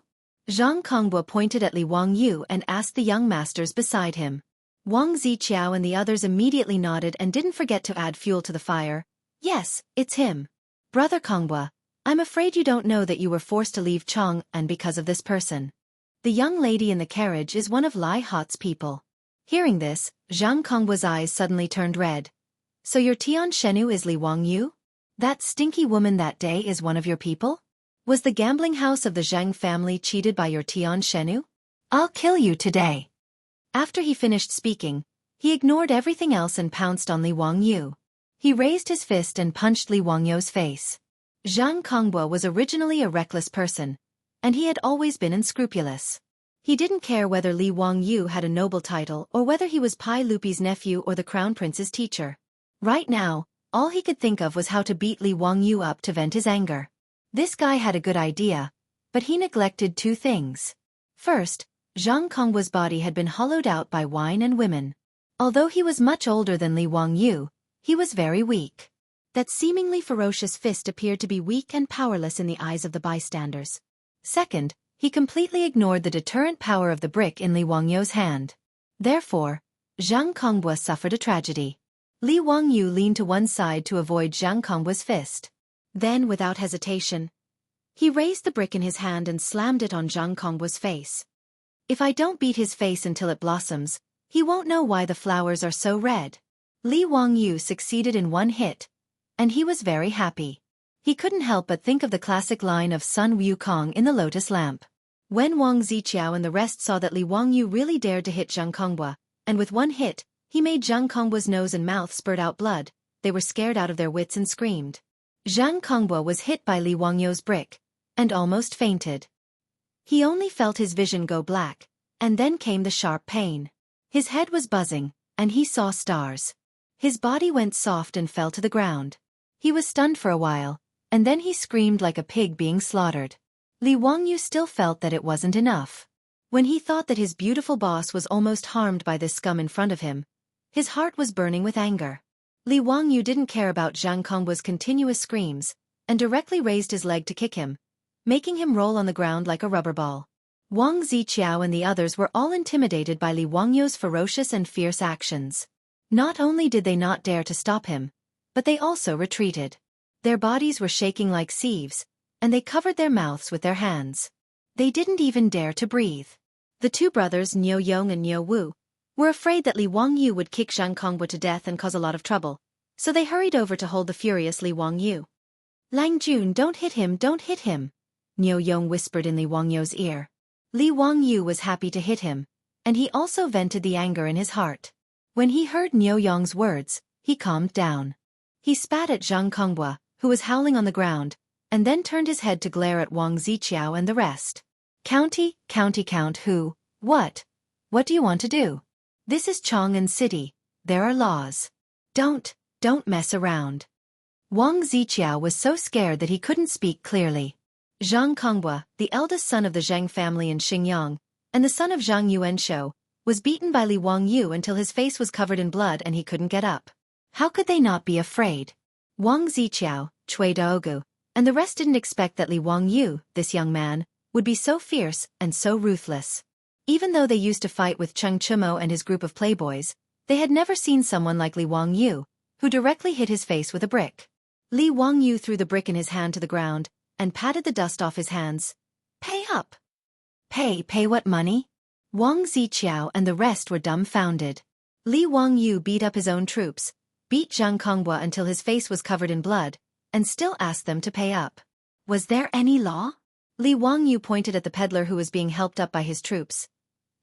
Zhang Kongbua pointed at Li Wangyu and asked the young masters beside him. Wang Ziqiao and the others immediately nodded and didn't forget to add fuel to the fire. "Yes, it's him. Brother Kongbua, I'm afraid you don't know that you were forced to leave Chong and because of this person. The young lady in the carriage is one of Lai Hot's people." Hearing this, Zhang Kongbua's eyes suddenly turned red. "So your Tian Shenu is Li Wangyu? That stinky woman that day is one of your people? Was the gambling house of the Zheng family cheated by your Tian Shenu? I'll kill you today." After he finished speaking, he ignored everything else and pounced on Li Wangyu. He raised his fist and punched Li Wangyu's face. Zhang Kongbua was originally a reckless person, and he had always been unscrupulous. He didn't care whether Li Wangyu had a noble title or whether he was Pai Lupi's nephew or the crown prince's teacher. Right now, all he could think of was how to beat Li Wangyu up to vent his anger. This guy had a good idea, but he neglected 2 things. First, Zhang Kongbua's body had been hollowed out by wine and women. Although he was much older than Li Wangyu, he was very weak. That seemingly ferocious fist appeared to be weak and powerless in the eyes of the bystanders. Second, he completely ignored the deterrent power of the brick in Li Wangyu's hand. Therefore, Zhang Kongbua suffered a tragedy. Li Wangyu leaned to one side to avoid Zhang Kongbua's fist. Then, without hesitation, he raised the brick in his hand and slammed it on Zhang Kongbua's face. "If I don't beat his face until it blossoms, he won't know why the flowers are so red." Li Wangyu succeeded in one hit, and he was very happy. He couldn't help but think of the classic line of Sun Wukong in the lotus lamp. When Wang Ziqiao and the rest saw that Li Wangyu really dared to hit Zhang Konghua, and with one hit, he made Zhang Konghua's nose and mouth spurt out blood, they were scared out of their wits and screamed. Zhang Konghua was hit by Li Wangyu's brick, and almost fainted. He only felt his vision go black, and then came the sharp pain. His head was buzzing, and he saw stars. His body went soft and fell to the ground. He was stunned for a while, and then he screamed like a pig being slaughtered. Li Wangyu still felt that it wasn't enough. When he thought that his beautiful boss was almost harmed by this scum in front of him, his heart was burning with anger. Li Wangyu didn't care about Zhang Konghua's continuous screams, and directly raised his leg to kick him, making him roll on the ground like a rubber ball. Wang Ziqiao and the others were all intimidated by Li Wangyu's ferocious and fierce actions. Not only did they not dare to stop him, but they also retreated. Their bodies were shaking like sieves, and they covered their mouths with their hands. They didn't even dare to breathe. The two brothers Niu Yong and Niu Wu were afraid that Li Wangyu would kick Zhang Konghua to death and cause a lot of trouble, so they hurried over to hold the furious Li Wangyu. "Lang Jun, don't hit him, don't hit him," Niu Yong whispered in Li Wangyu's ear. Li Wangyu was happy to hit him, and he also vented the anger in his heart. When he heard Niu Yong's words, he calmed down. He spat at Zhang Konghua, who was howling on the ground, and then turned his head to glare at Wang Ziqiao and the rest. Count who, what do you want to do? This is Chang'an City, there are laws. Don't mess around. Wang Ziqiao was so scared that he couldn't speak clearly. Zhang Konghua, the eldest son of the Zhang family in Xinjiang, and the son of Zhang Yuanshou, was beaten by Li Wangyu until his face was covered in blood and he couldn't get up. How could they not be afraid? Wang Ziqiao, Cui Daogu, and the rest didn't expect that Li Wangyu, this young man, would be so fierce and so ruthless. Even though they used to fight with Cheng Chumo and his group of playboys, they had never seen someone like Li Wangyu, who directly hit his face with a brick. Li Wangyu threw the brick in his hand to the ground, and patted the dust off his hands. "Pay up." Pay what money? Wang Ziqiao and the rest were dumbfounded. Li Wangyu beat up his own troops, beat Zhang Konghua until his face was covered in blood, and still asked them to pay up. Was there any law? Li Wangyu pointed at the peddler who was being helped up by his troops.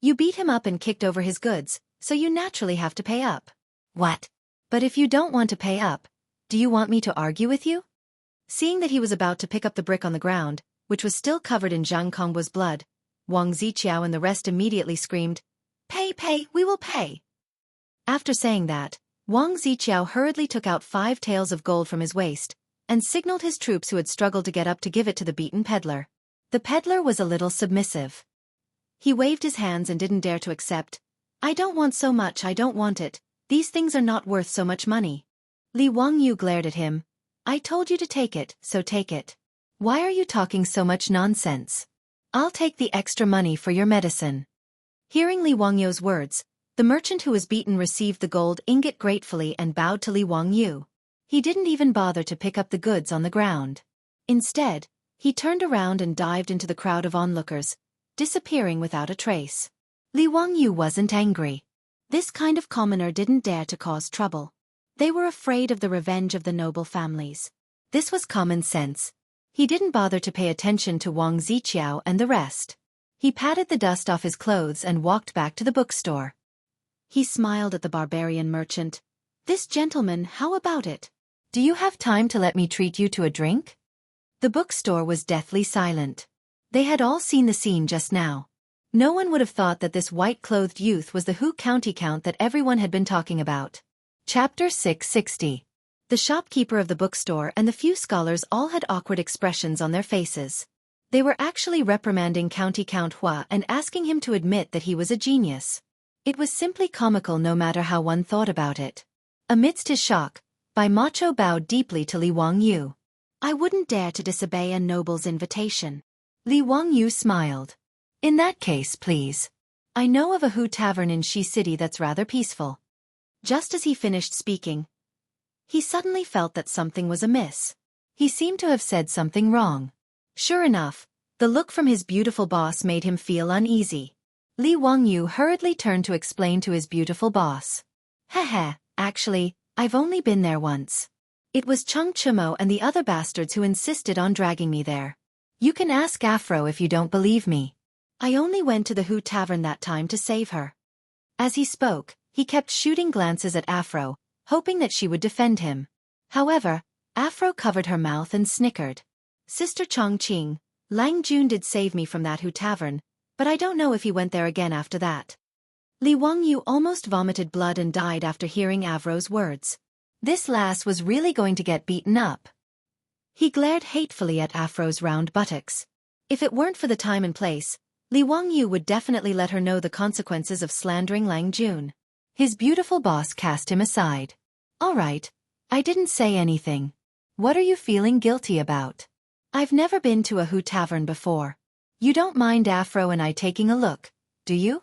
You beat him up and kicked over his goods, so you naturally have to pay up. What? But if you don't want to pay up, do you want me to argue with you? Seeing that he was about to pick up the brick on the ground, which was still covered in Zhang Konghua's blood, Wang Ziqiao and the rest immediately screamed, Pay, we will pay. After saying that, Wang Ziqiao hurriedly took out 5 taels of gold from his waist, and signaled his troops who had struggled to get up to give it to the beaten peddler. The peddler was a little submissive. He waved his hands and didn't dare to accept. I don't want so much, I don't want it. These things are not worth so much money. Li Wangyu glared at him. I told you to take it, so take it. Why are you talking so much nonsense? I'll take the extra money for your medicine. Hearing Li Wangyu's words, the merchant who was beaten received the gold ingot gratefully and bowed to Li Wangyu. He didn't even bother to pick up the goods on the ground. Instead, he turned around and dived into the crowd of onlookers, disappearing without a trace. Li Wangyu wasn't angry. This kind of commoner didn't dare to cause trouble. They were afraid of the revenge of the noble families. This was common sense. He didn't bother to pay attention to Wang Ziqiao and the rest. He patted the dust off his clothes and walked back to the bookstore. He smiled at the barbarian merchant. This gentleman, how about it? Do you have time to let me treat you to a drink? The bookstore was deathly silent. They had all seen the scene just now. No one would have thought that this white-clothed youth was the Hu County Count that everyone had been talking about. Chapter 660. The shopkeeper of the bookstore and the few scholars all had awkward expressions on their faces. They were actually reprimanding County Count Hua and asking him to admit that he was a genius. It was simply comical no matter how one thought about it. Amidst his shock, Bai Macho bowed deeply to Li Wangyu. I wouldn't dare to disobey a noble's invitation. Li Wangyu smiled. In that case, please. I know of a Hu tavern in Shi City that's rather peaceful. Just as he finished speaking, he suddenly felt that something was amiss. He seemed to have said something wrong. Sure enough, the look from his beautiful boss made him feel uneasy. Li Wangyu hurriedly turned to explain to his beautiful boss. Heh, actually, I've only been there once. It was Chung Chimo and the other bastards who insisted on dragging me there. You can ask Afro if you don't believe me. I only went to the Hu Tavern that time to save her. As he spoke, he kept shooting glances at Afro, hoping that she would defend him. However, Afro covered her mouth and snickered. Sister Chongqing, Lang Jun did save me from that Hu Tavern, but I don't know if he went there again after that. Li Wangyu almost vomited blood and died after hearing Afro's words. This lass was really going to get beaten up. He glared hatefully at Afro's round buttocks. If it weren't for the time and place, Li Wangyu would definitely let her know the consequences of slandering Lang Jun. His beautiful boss cast him aside. All right, I didn't say anything. What are you feeling guilty about? I've never been to a Hu Tavern before. You don't mind Afro and I taking a look, do you?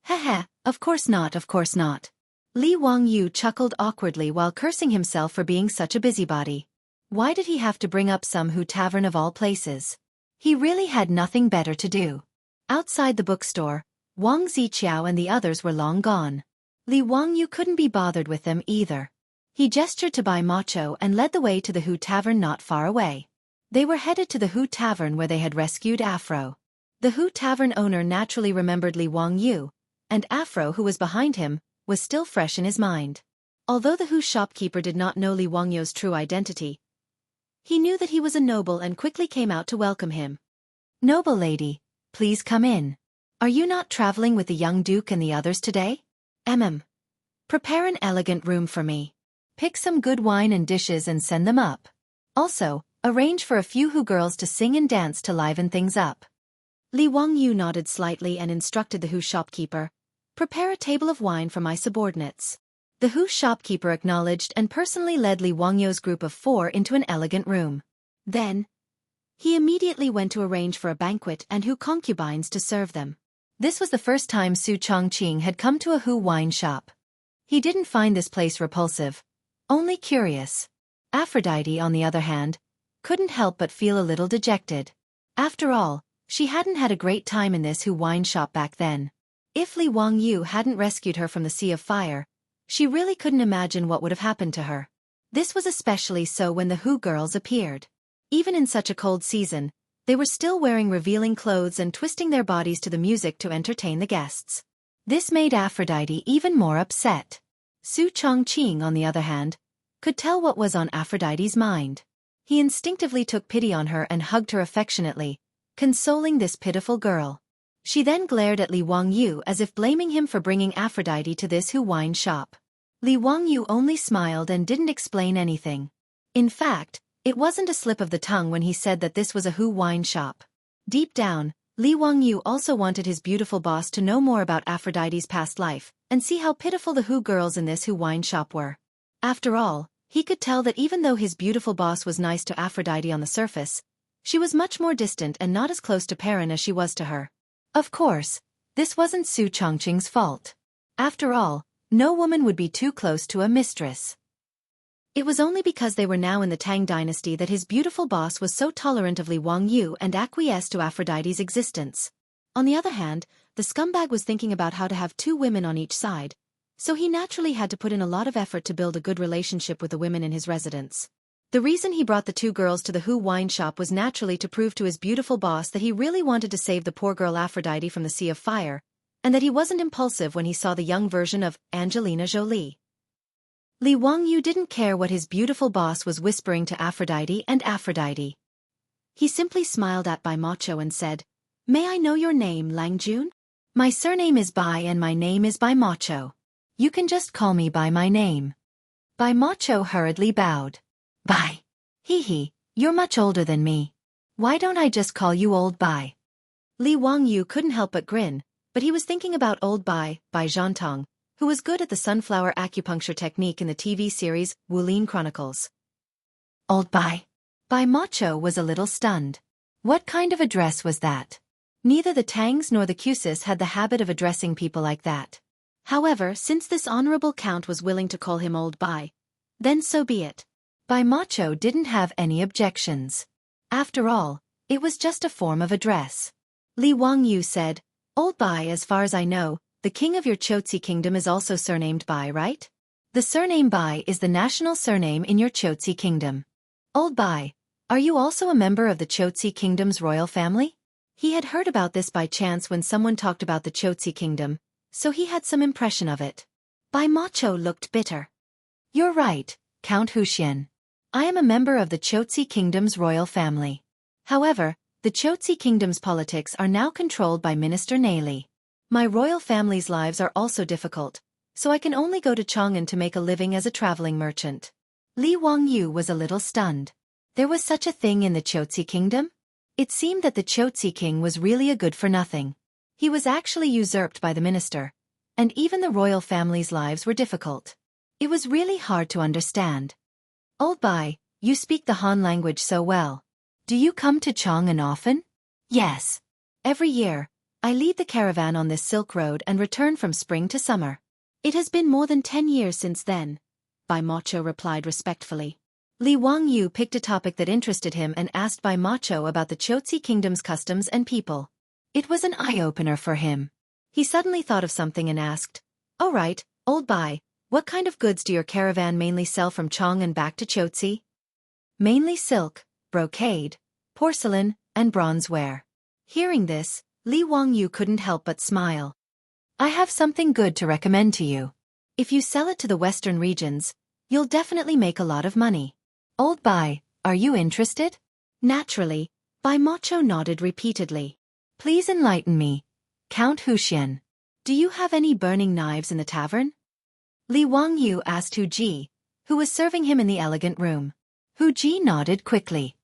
Haha, of course not, of course not. Li Wangyu chuckled awkwardly while cursing himself for being such a busybody. Why did he have to bring up some Hu Tavern of all places? He really had nothing better to do. Outside the bookstore, Wang Ziqiao and the others were long gone. Li Wangyu couldn't be bothered with them either. He gestured to Bai Macho and led the way to the Hu Tavern not far away. They were headed to the Hu Tavern where they had rescued Afro. The Hu Tavern owner naturally remembered Li Wangyu, and Afro, who was behind him, was still fresh in his mind. Although the Hu shopkeeper did not know Li Wangyu's true identity, he knew that he was a noble and quickly came out to welcome him. Noble lady, please come in. Are you not traveling with the young duke and the others today? Prepare an elegant room for me. Pick some good wine and dishes and send them up. Also, arrange for a few Hu girls to sing and dance to liven things up. Li Wangyu nodded slightly and instructed the Hu shopkeeper, prepare a table of wine for my subordinates. The Hu shopkeeper acknowledged and personally led Li Wangyu's group of 4 into an elegant room. Then, he immediately went to arrange for a banquet and Hu concubines to serve them. This was the first time Su Chongqing had come to a Hu wine shop. He didn't find this place repulsive, only curious. Aphrodite, on the other hand, couldn't help but feel a little dejected. After all, she hadn't had a great time in this Hu wine shop back then. If Li Wangyu hadn't rescued her from the Sea of Fire, she really couldn't imagine what would have happened to her. This was especially so when the Hu girls appeared. Even in such a cold season, they were still wearing revealing clothes and twisting their bodies to the music to entertain the guests. This made Aphrodite even more upset. Su Chongqing, on the other hand, could tell what was on Aphrodite's mind. He instinctively took pity on her and hugged her affectionately, consoling this pitiful girl. She then glared at Li Wangyu as if blaming him for bringing Aphrodite to this Hu wine shop. Li Wangyu only smiled and didn't explain anything. In fact, it wasn't a slip of the tongue when he said that this was a Hu wine shop. Deep down, Li Wangyu also wanted his beautiful boss to know more about Aphrodite's past life, and see how pitiful the Hu girls in this Hu wine shop were. After all, he could tell that even though his beautiful boss was nice to Aphrodite on the surface, she was much more distant and not as close to Perrin as she was to her. Of course, this wasn't Su Chongqing's fault. After all, no woman would be too close to a mistress. It was only because they were now in the Tang dynasty that his beautiful boss was so tolerant of Li Wangyu and acquiesced to Aphrodite's existence. On the other hand, the scumbag was thinking about how to have 2 women on each side, so he naturally had to put in a lot of effort to build a good relationship with the women in his residence. The reason he brought the 2 girls to the Hu wine shop was naturally to prove to his beautiful boss that he really wanted to save the poor girl Aphrodite from the Sea of Fire, and that he wasn't impulsive when he saw the young version of Angelina Jolie. Li Wangyu didn't care what his beautiful boss was whispering to Aphrodite and Aphrodite. He simply smiled at Bai Macho and said, "May I know your name, Lang Jun? My surname is Bai and my name is Bai Macho. You can just call me by my name." Bai Macho hurriedly bowed. "Bai. Hee, you're much older than me. Why don't I just call you Old Bai?" Li Wangyu couldn't help but grin, but he was thinking about Old Bai Zhantong, who was good at the sunflower acupuncture technique in the TV series Wulin Chronicles. Old Bai. Bai Macho was a little stunned. What kind of address was that? Neither the Tangs nor the Cusis had the habit of addressing people like that. However, since this honorable count was willing to call him Old Bai, then so be it. Bai Macho didn't have any objections. After all, it was just a form of address. Li Wangyu said, "Old Bai, as far as I know, the king of your Chotzi kingdom is also surnamed Bai, right?" The surname Bai is the national surname in your Chotzi kingdom. Old Bai, are you also a member of the Chotzi kingdom's royal family? He had heard about this by chance when someone talked about the Chotzi kingdom, so he had some impression of it. Bai Macho looked bitter. You're right, Count Huxian. I am a member of the Chotzi kingdom's royal family. However, the Chotzi kingdom's politics are now controlled by Minister Nali. My royal family's lives are also difficult, so I can only go to Chang'an to make a living as a traveling merchant. Li Wangyu was a little stunned. There was such a thing in the Chotzi kingdom? It seemed that the Chotzi king was really a good-for-nothing. He was actually usurped by the minister, and even the royal family's lives were difficult. It was really hard to understand. Old Bai, you speak the Han language so well. Do you come to Chang'an often? Yes. Every year, I lead the caravan on this Silk Road and return from spring to summer. It has been more than 10 years since then, Bai Macho replied respectfully. Li Wangyu picked a topic that interested him and asked Bai Macho about the Chotzi kingdom's customs and people. It was an eye-opener for him. He suddenly thought of something and asked, "All right, Old Bai, what kind of goods do your caravan mainly sell from Chang'an back to Chotzi?" Mainly silk, brocade, porcelain, and bronzeware. Hearing this, Li Wangyu couldn't help but smile. I have something good to recommend to you. If you sell it to the western regions, you'll definitely make a lot of money. Old Bai, are you interested? Naturally, Bai Macho nodded repeatedly. Please enlighten me, Count Huxian. Do you have any burning knives in the tavern? Li Wangyu asked Hu Ji, who was serving him in the elegant room. Hu Ji nodded quickly.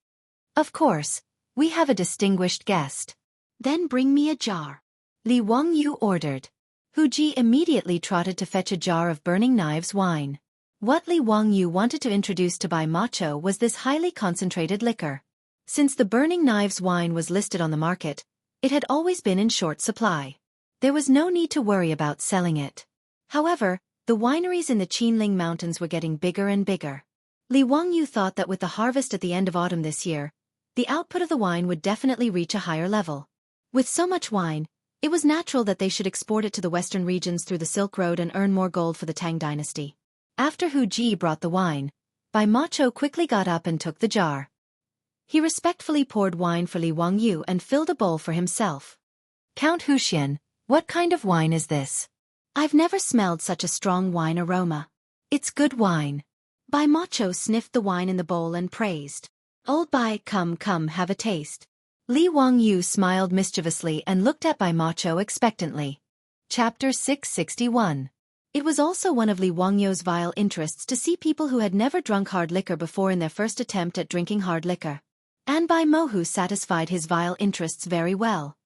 Of course, we have a distinguished guest. Then bring me a jar. Li Wangyu ordered. Hu Ji immediately trotted to fetch a jar of burning knives wine. What Li Wangyu wanted to introduce to Bai Macho was this highly concentrated liquor. Since the burning knives wine was listed on the market, it had always been in short supply. There was no need to worry about selling it. However, the wineries in the Qinling Mountains were getting bigger and bigger. Li Wangyu thought that with the harvest at the end of autumn this year, the output of the wine would definitely reach a higher level. With so much wine, it was natural that they should export it to the western regions through the Silk Road and earn more gold for the Tang dynasty. After Hu Ji brought the wine, Bai Macho quickly got up and took the jar. He respectfully poured wine for Li Wangyu and filled a bowl for himself. Count Huxian, what kind of wine is this? I've never smelled such a strong wine aroma. It's good wine. Bai Macho sniffed the wine in the bowl and praised. Old Bai, come, have a taste. Li Wangyu smiled mischievously and looked at Bai Macho expectantly. Chapter 661. It was also one of Li Wangyu's vile interests to see people who had never drunk hard liquor before in their first attempt at drinking hard liquor. And Bai Mohu satisfied his vile interests very well.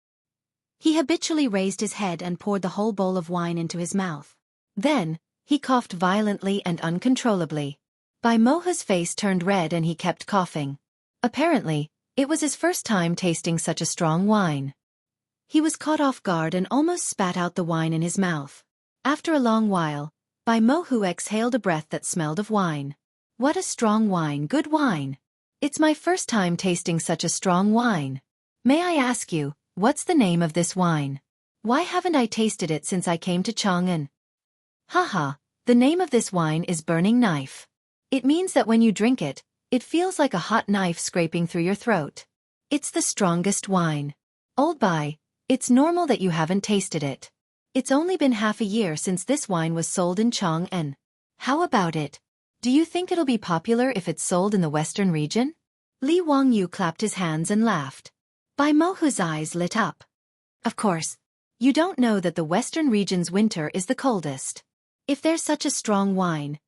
He habitually raised his head and poured the whole bowl of wine into his mouth. Then, he coughed violently and uncontrollably. Bai Mohu's face turned red and he kept coughing. Apparently, it was his first time tasting such a strong wine. He was caught off guard and almost spat out the wine in his mouth. After a long while, Bai Mohu exhaled a breath that smelled of wine. What a strong wine, good wine. It's my first time tasting such a strong wine. May I ask you, what's the name of this wine? Why haven't I tasted it since I came to Chang'an? Haha, the name of this wine is Burning Knife. It means that when you drink it, it feels like a hot knife scraping through your throat. It's the strongest wine. Old Bai, it's normal that you haven't tasted it. It's only been half a year since this wine was sold in Chang'an. How about it? Do you think it'll be popular if it's sold in the western region? Li Wangyu clapped his hands and laughed. Bai Mohu's eyes lit up. Of course. You don't know that the western region's winter is the coldest. If there's such a strong wine,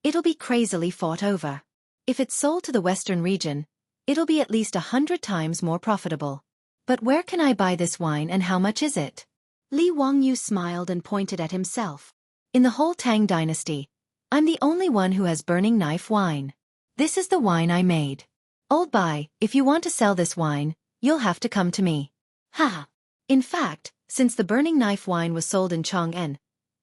it'll be crazily fought over. If it's sold to the western region, it'll be at least 100 times more profitable. But where can I buy this wine and how much is it? Li Wangyu smiled and pointed at himself. In the whole Tang dynasty, I'm the only one who has burning knife wine. This is the wine I made. Old Bai, if you want to sell this wine, you'll have to come to me. Ha! In fact, since the burning knife wine was sold in Chang'an,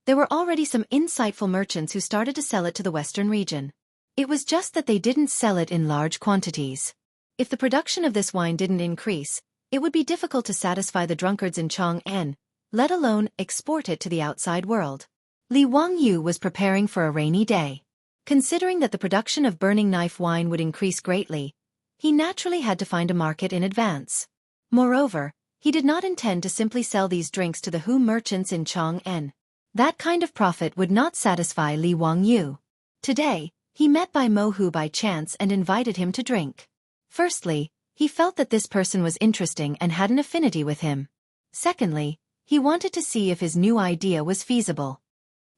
there were already some insightful merchants who started to sell it to the western region. It was just that they didn't sell it in large quantities. If the production of this wine didn't increase, it would be difficult to satisfy the drunkards in Chang'an, let alone export it to the outside world. Li Wangyu was preparing for a rainy day. Considering that the production of burning knife wine would increase greatly, he naturally had to find a market in advance. Moreover, he did not intend to simply sell these drinks to the Hu merchants in Chang'an. That kind of profit would not satisfy Li Wangyu. Today, he met Bai Mohu by chance and invited him to drink. Firstly, he felt that this person was interesting and had an affinity with him. Secondly, he wanted to see if his new idea was feasible.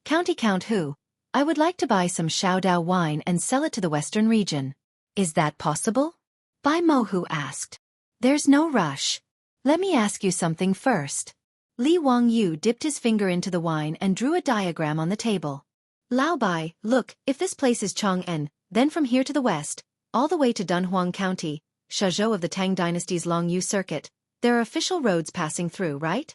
County Count Hu, I would like to buy some Shaodao wine and sell it to the western region. Is that possible? Bai Mohu asked. There's no rush. Let me ask you something first. Li Wangyu dipped his finger into the wine and drew a diagram on the table. Lao Bai, look, if this place is Chang'an, then from here to the west, all the way to Dunhuang County, Shazhou of the Tang Dynasty's Longyu Circuit, there are official roads passing through, right?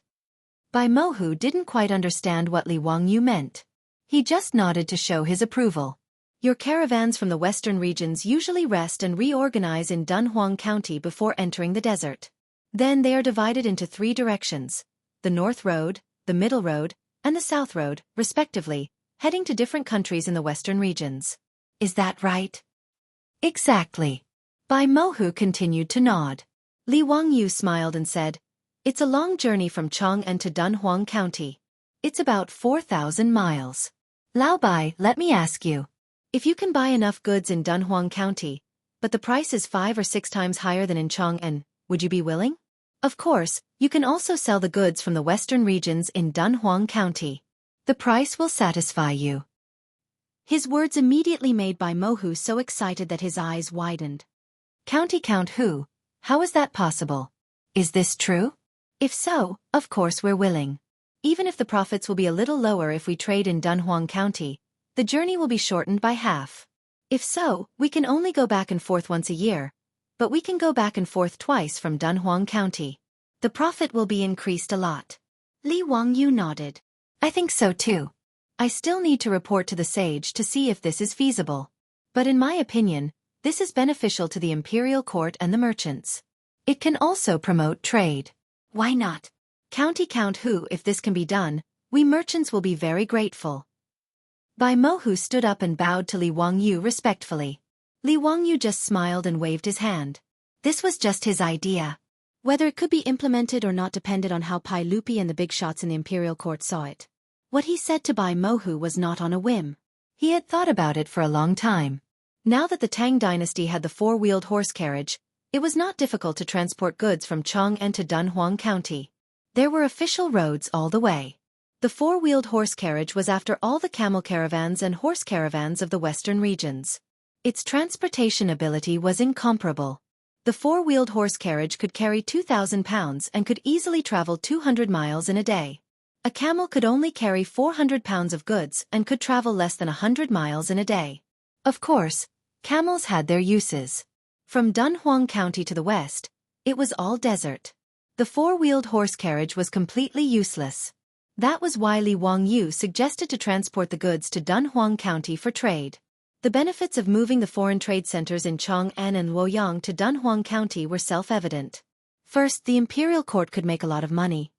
Bai Mohu didn't quite understand what Li Wangyu meant. He just nodded to show his approval. Your caravans from the western regions usually rest and reorganize in Dunhuang County before entering the desert. Then they are divided into 3 directions: the North Road, the Middle Road, and the South Road, respectively, heading to different countries in the western regions. Is that right? Exactly. Bai Mohu continued to nod. Li Wangyu smiled and said, it's a long journey from Chang'an to Dunhuang County. It's about 4,000 miles. Lao Bai, let me ask you. If you can buy enough goods in Dunhuang County, but the price is 5 or 6 times higher than in Chang'an, would you be willing? Of course, you can also sell the goods from the western regions in Dunhuang County. The price will satisfy you. His words immediately made Bai Mohu so excited that his eyes widened. County Count Hu, how is that possible? Is this true? If so, of course we're willing. Even if the profits will be a little lower if we trade in Dunhuang County, the journey will be shortened by half. If so, we can only go back and forth once a year, but we can go back and forth twice from Dunhuang County. The profit will be increased a lot. Li Wangyu nodded. I think so too. I still need to report to the sage to see if this is feasible. But in my opinion, this is beneficial to the imperial court and the merchants. It can also promote trade. Why not? County Count Hu, if this can be done, we merchants will be very grateful. Bai Mohu stood up and bowed to Li Wangyu respectfully. Li Wangyu just smiled and waved his hand. This was just his idea. Whether it could be implemented or not depended on how Pai Lupi and the big shots in the imperial court saw it. What he said to Bai Mohu was not on a whim. He had thought about it for a long time. Now that the Tang dynasty had the 4-wheeled horse carriage, it was not difficult to transport goods from Chang'an to Dunhuang County. There were official roads all the way. The 4-wheeled horse carriage was after all the camel caravans and horse caravans of the western regions. Its transportation ability was incomparable. The 4-wheeled horse carriage could carry 2,000 pounds and could easily travel 200 miles in a day. A camel could only carry 400 pounds of goods and could travel less than 100 miles in a day. Of course, camels had their uses. From Dunhuang County to the west, it was all desert. The 4-wheeled horse carriage was completely useless. That was why Li Wangyu suggested to transport the goods to Dunhuang County for trade. The benefits of moving the foreign trade centers in Chang'an and Luoyang to Dunhuang County were self-evident. First, the imperial court could make a lot of money.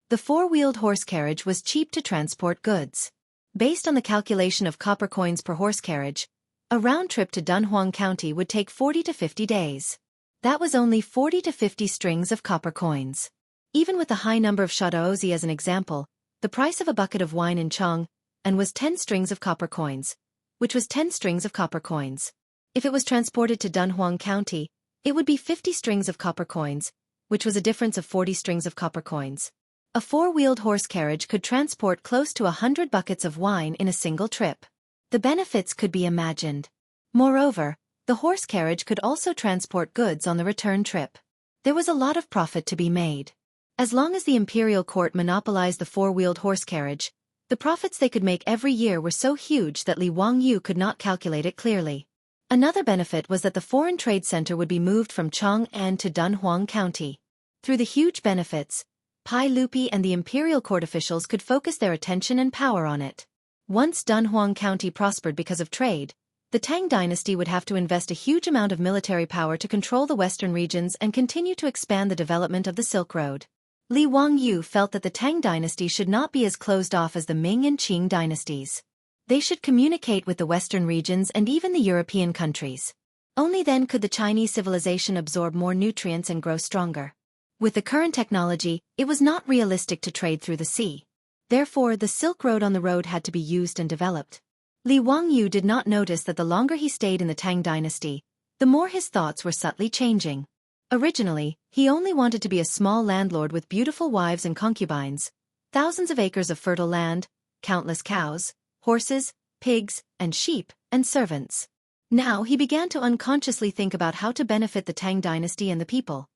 The 4-wheeled horse carriage was cheap to transport goods. Based on the calculation of copper coins per horse carriage, a round trip to Dunhuang County would take 40 to 50 days. That was only 40 to 50 strings of copper coins. Even with the high number of Shadaozi as an example, the price of a bucket of wine in Chang'an was 10 strings of copper coins, which was 10 strings of copper coins. If it was transported to Dunhuang County, it would be 50 strings of copper coins, which was a difference of 40 strings of copper coins. A 4-wheeled horse carriage could transport close to 100 buckets of wine in a single trip. The benefits could be imagined. Moreover, the horse carriage could also transport goods on the return trip. There was a lot of profit to be made. As long as the imperial court monopolized the 4-wheeled horse carriage, the profits they could make every year were so huge that Li Wangyu could not calculate it clearly. Another benefit was that the foreign trade center would be moved from Chang'an to Dunhuang County. Through the huge benefits, Pai Lupi and the imperial court officials could focus their attention and power on it. Once Dunhuang County prospered because of trade, the Tang dynasty would have to invest a huge amount of military power to control the western regions and continue to expand the development of the Silk Road. Li Wangyu felt that the Tang dynasty should not be as closed off as the Ming and Qing dynasties. They should communicate with the Western regions and even the European countries. Only then could the Chinese civilization absorb more nutrients and grow stronger. With the current technology, it was not realistic to trade through the sea. Therefore, the Silk Road on the road had to be used and developed. Li Wangyu did not notice that the longer he stayed in the Tang dynasty, the more his thoughts were subtly changing. Originally, he only wanted to be a small landlord with beautiful wives and concubines, thousands of acres of fertile land, countless cows, horses, pigs, and sheep, and servants. Now he began to unconsciously think about how to benefit the Tang dynasty and the people.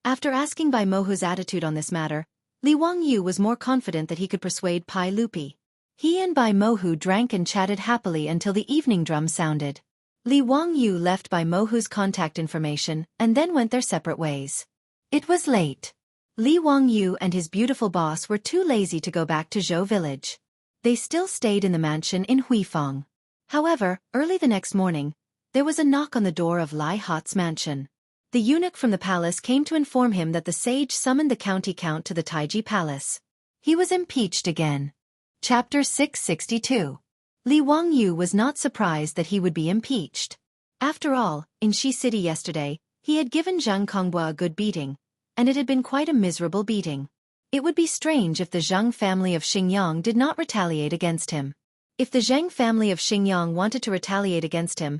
After asking Bai Mohu's attitude on this matter, Li Wangyu was more confident that he could persuade Pai Lupi. He and Bai Mohu drank and chatted happily until the evening drum sounded. Li Wangyu left Bai Mohu's contact information and then went their separate ways. It was late. Li Wangyu and his beautiful boss were too lazy to go back to Zhou village. They still stayed in the mansion in Huifeng. However, early the next morning, there was a knock on the door of Lai Hot's mansion. The eunuch from the palace came to inform him that the sage summoned the county count to the Taiji palace. He was impeached again. Chapter 662. Li Wangyu was not surprised that he would be impeached. After all, in Shi City yesterday, he had given Zhang Kongbua a good beating, and it had been quite a miserable beating. It would be strange if the Zhang family of Xingyang did not retaliate against him. If the Zheng family of Xingyang wanted to retaliate against him,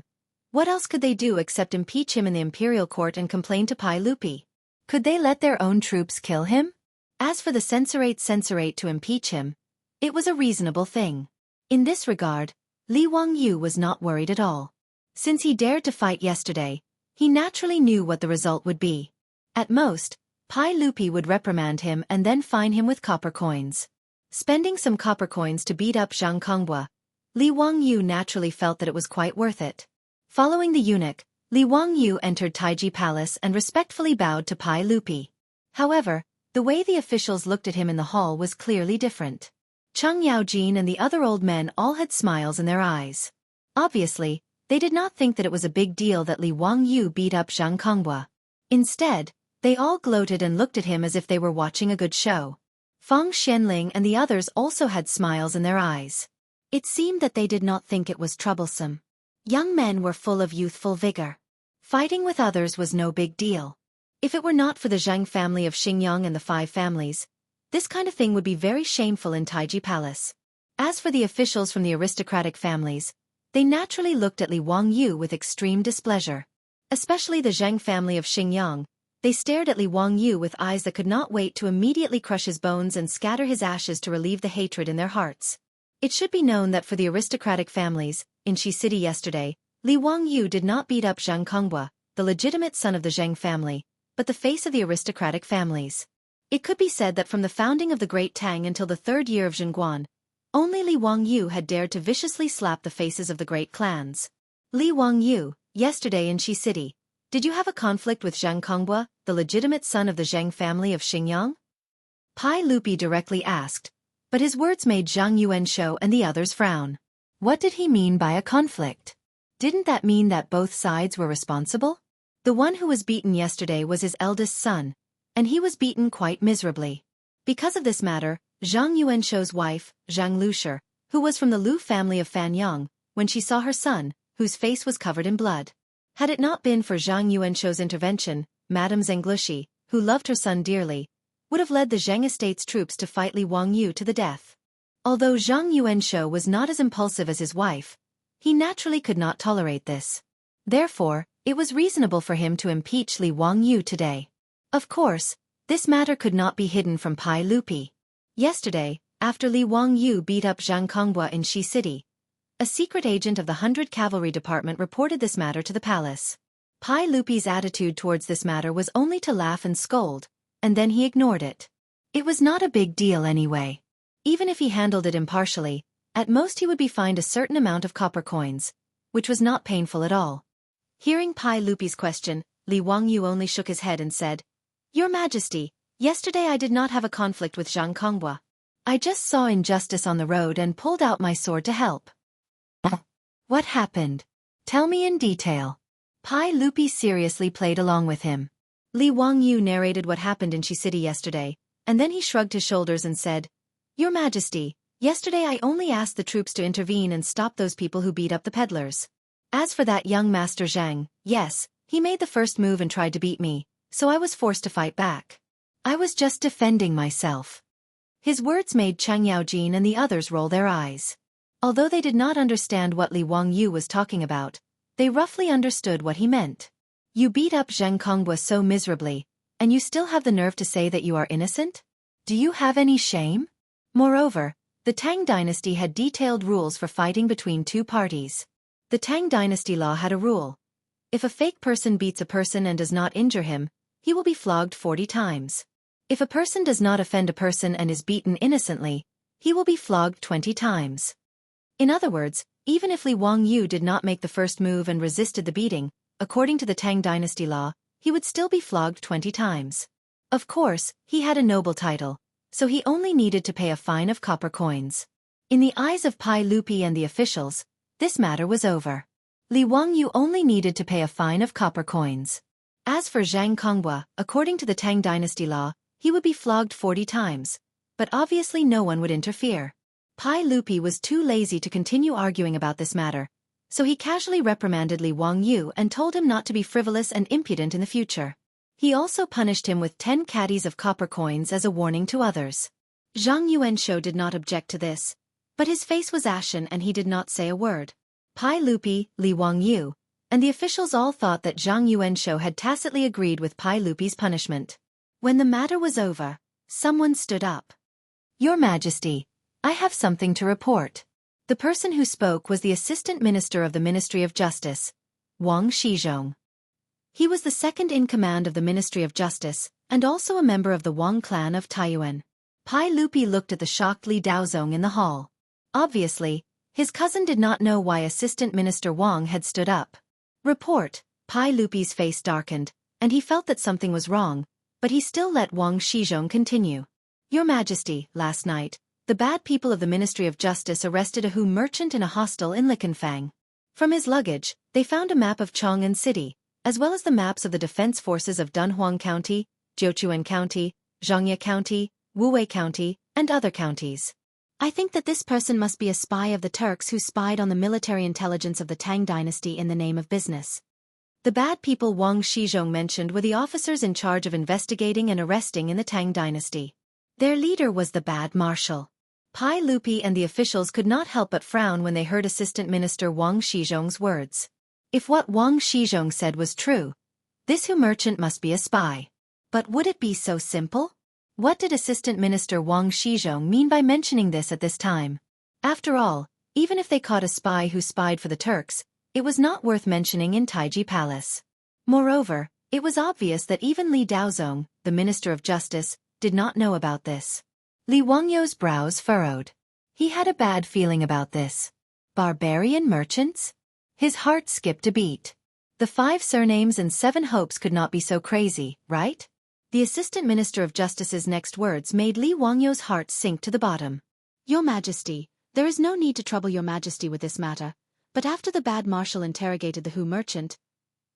what else could they do except impeach him in the imperial court and complain to Pai Lupi? Could they let their own troops kill him? As for the censorate to impeach him, it was a reasonable thing. In this regard, Li Wangyu was not worried at all. Since he dared to fight yesterday, he naturally knew what the result would be. At most, Pai Lupi would reprimand him and then fine him with copper coins. Spending some copper coins to beat up Zhang Kongbua, Li Wangyu naturally felt that it was quite worth it. Following the eunuch, Li Wangyu entered Taiji Palace and respectfully bowed to Pai Lupi. However, the way the officials looked at him in the hall was clearly different. Cheng Yaojin and the other old men all had smiles in their eyes. Obviously, they did not think that it was a big deal that Li Wangyu beat up Zhang Kongbua. Instead, they all gloated and looked at him as if they were watching a good show. Feng Xianling and the others also had smiles in their eyes. It seemed that they did not think it was troublesome. Young men were full of youthful vigor. Fighting with others was no big deal. If it were not for the Zheng family of Xingyang and the 5 families, this kind of thing would be very shameful in Taiji Palace. As for the officials from the aristocratic families, they naturally looked at Li Wangyu with extreme displeasure. Especially the Zheng family of Xingyang, they stared at Li Wangyu with eyes that could not wait to immediately crush his bones and scatter his ashes to relieve the hatred in their hearts. It should be known that for the aristocratic families, in Shi City yesterday, Li Wangyu did not beat up Zhang Kongbua, the legitimate son of the Zheng family, but the face of the aristocratic families. It could be said that from the founding of the Great Tang until the 3rd year of Zhenguan, only Li Wangyu had dared to viciously slap the faces of the great clans. Li Wangyu, yesterday in Shi City, did you have a conflict with Zhang Kongbua, the legitimate son of the Zheng family of Xingyang? Pai Lupi directly asked, but his words made Zhang Yuanshou and the others frown. What did he mean by a conflict? Didn't that mean that both sides were responsible? The one who was beaten yesterday was his eldest son, and he was beaten quite miserably. Because of this matter, Zhang Yuanshou's wife, Zhang Lushi, who was from the Lu family of Fanyang, when she saw her son, whose face was covered in blood. Had it not been for Zhang Yuanshou's intervention, Madame Zenglushi, who loved her son dearly, would have led the Zheng estate's troops to fight Li Wangyu to the death. Although Zhang Yuanshou was not as impulsive as his wife, he naturally could not tolerate this. Therefore, it was reasonable for him to impeach Li Wangyu today. Of course, this matter could not be hidden from Pai Lupi. Yesterday, after Li Wangyu beat up Zhang Kongbua in Shi City, a secret agent of the 100 Cavalry Department reported this matter to the palace. Pai Lupi's attitude towards this matter was only to laugh and scold, and then he ignored it. It was not a big deal anyway. Even if he handled it impartially, at most he would be fined a certain amount of copper coins, which was not painful at all. Hearing Pai Lupi's question, Li Wangyu only shook his head and said, Your Majesty, yesterday I did not have a conflict with Zhang Kongbua. I just saw injustice on the road and pulled out my sword to help. What happened? Tell me in detail. Pai Lupi seriously played along with him. Li Wangyu narrated what happened in Shi City yesterday, and then he shrugged his shoulders and said, "Your Majesty, yesterday I only asked the troops to intervene and stop those people who beat up the peddlers. As for that young Master Zhang, yes, he made the first move and tried to beat me, so I was forced to fight back. I was just defending myself." His words made Chang Yaojin and the others roll their eyes. Although they did not understand what Li Wangyu was talking about, they roughly understood what he meant. You beat up Zheng Kongbua so miserably, and you still have the nerve to say that you are innocent? Do you have any shame? Moreover, the Tang dynasty had detailed rules for fighting between two parties. The Tang dynasty law had a rule. If a fake person beats a person and does not injure him, he will be flogged 40 times. If a person does not offend a person and is beaten innocently, he will be flogged 20 times. In other words, even if Li Wangyu did not make the first move and resisted the beating, according to the Tang dynasty law, he would still be flogged 20 times. Of course, he had a noble title, so he only needed to pay a fine of copper coins. In the eyes of Pai Lupi and the officials, this matter was over. Li Wangyu only needed to pay a fine of copper coins. As for Zhang Kongbua, according to the Tang dynasty law, he would be flogged 40 times, but obviously no one would interfere. Pai Lupi was too lazy to continue arguing about this matter, so he casually reprimanded Li Wangyu and told him not to be frivolous and impudent in the future. He also punished him with 10 caddies of copper coins as a warning to others. Zhang Yuanshou did not object to this, but his face was ashen and he did not say a word. Pai Lupi, Li Wangyu, and the officials all thought that Zhang Yuanshou had tacitly agreed with Pai Lupi's punishment. When the matter was over, someone stood up. "Your Majesty, I have something to report." The person who spoke was the Assistant Minister of the Ministry of Justice, Wang Shizhong. He was the second in command of the Ministry of Justice, and also a member of the Wang clan of Taiyuan. Pai Lupi looked at the shocked Li Daozong in the hall. Obviously, his cousin did not know why Assistant Minister Wang had stood up. Report. Pai Lupi's face darkened, and he felt that something was wrong, but he still let Wang Shizhong continue. "Your Majesty, last night, the bad people of the Ministry of Justice arrested a Hu merchant in a hostel in Likenfang. From his luggage, they found a map of Chang'an City, as well as the maps of the defense forces of Dunhuang County, Jiuquan County, Zhangye County, Wuwei County, and other counties. I think that this person must be a spy of the Turks who spied on the military intelligence of the Tang dynasty in the name of business." The bad people Wang Shizhong mentioned were the officers in charge of investigating and arresting in the Tang dynasty. Their leader was the bad marshal. Pai Lupi and the officials could not help but frown when they heard Assistant Minister Wang Shizhong's words. If what Wang Shizhong said was true, this Hu merchant must be a spy. But would it be so simple? What did Assistant Minister Wang Shizhong mean by mentioning this at this time? After all, even if they caught a spy who spied for the Turks, it was not worth mentioning in Taiji Palace. Moreover, it was obvious that even Li Daozong, the Minister of Justice, did not know about this. Li Wangyu's brows furrowed. He had a bad feeling about this. Barbarian merchants? His heart skipped a beat. The 5 surnames and 7 hopes could not be so crazy, right? The Assistant Minister of Justice's next words made Li Wangyu's heart sink to the bottom. "Your Majesty, there is no need to trouble Your Majesty with this matter, but after the bad marshal interrogated the Hu merchant,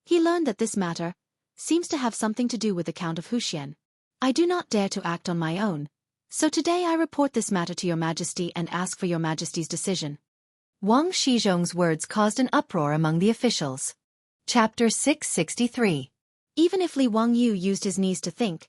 he learned that this matter seems to have something to do with the Count of Huxian. I do not dare to act on my own, so today I report this matter to Your Majesty and ask for Your Majesty's decision." Wang Shizhong's words caused an uproar among the officials. Chapter 663. Even if Li Wangyu used his knees to think,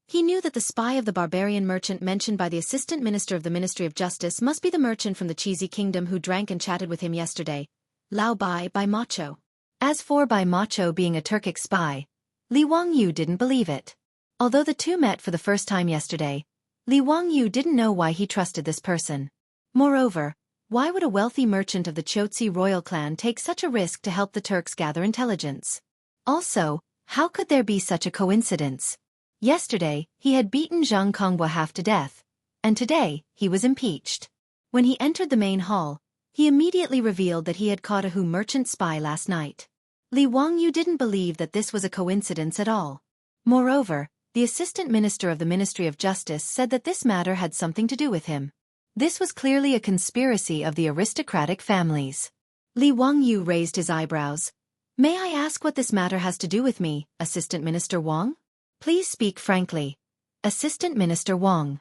he knew that the spy of the barbarian merchant mentioned by the Assistant Minister of the Ministry of Justice must be the merchant from the Cheesy Kingdom who drank and chatted with him yesterday, Lao Bai by Macho. As for Bai Macho being a Turkic spy, Li Wangyu didn't believe it. Although the two met for the first time yesterday, Li Wangyu didn't know why he trusted this person. Moreover, why would a wealthy merchant of the Chotzi royal clan take such a risk to help the Turks gather intelligence? Also, how could there be such a coincidence? Yesterday, he had beaten Zhang Kongbua half to death, and today, he was impeached. When he entered the main hall, he immediately revealed that he had caught a Hu merchant spy last night. Li Wangyu didn't believe that this was a coincidence at all. Moreover, the Assistant Minister of the Ministry of Justice said that this matter had something to do with him. This was clearly a conspiracy of the aristocratic families. Li Wangyu raised his eyebrows. "May I ask what this matter has to do with me, Assistant Minister Wang? Please speak frankly. Assistant Minister Wang.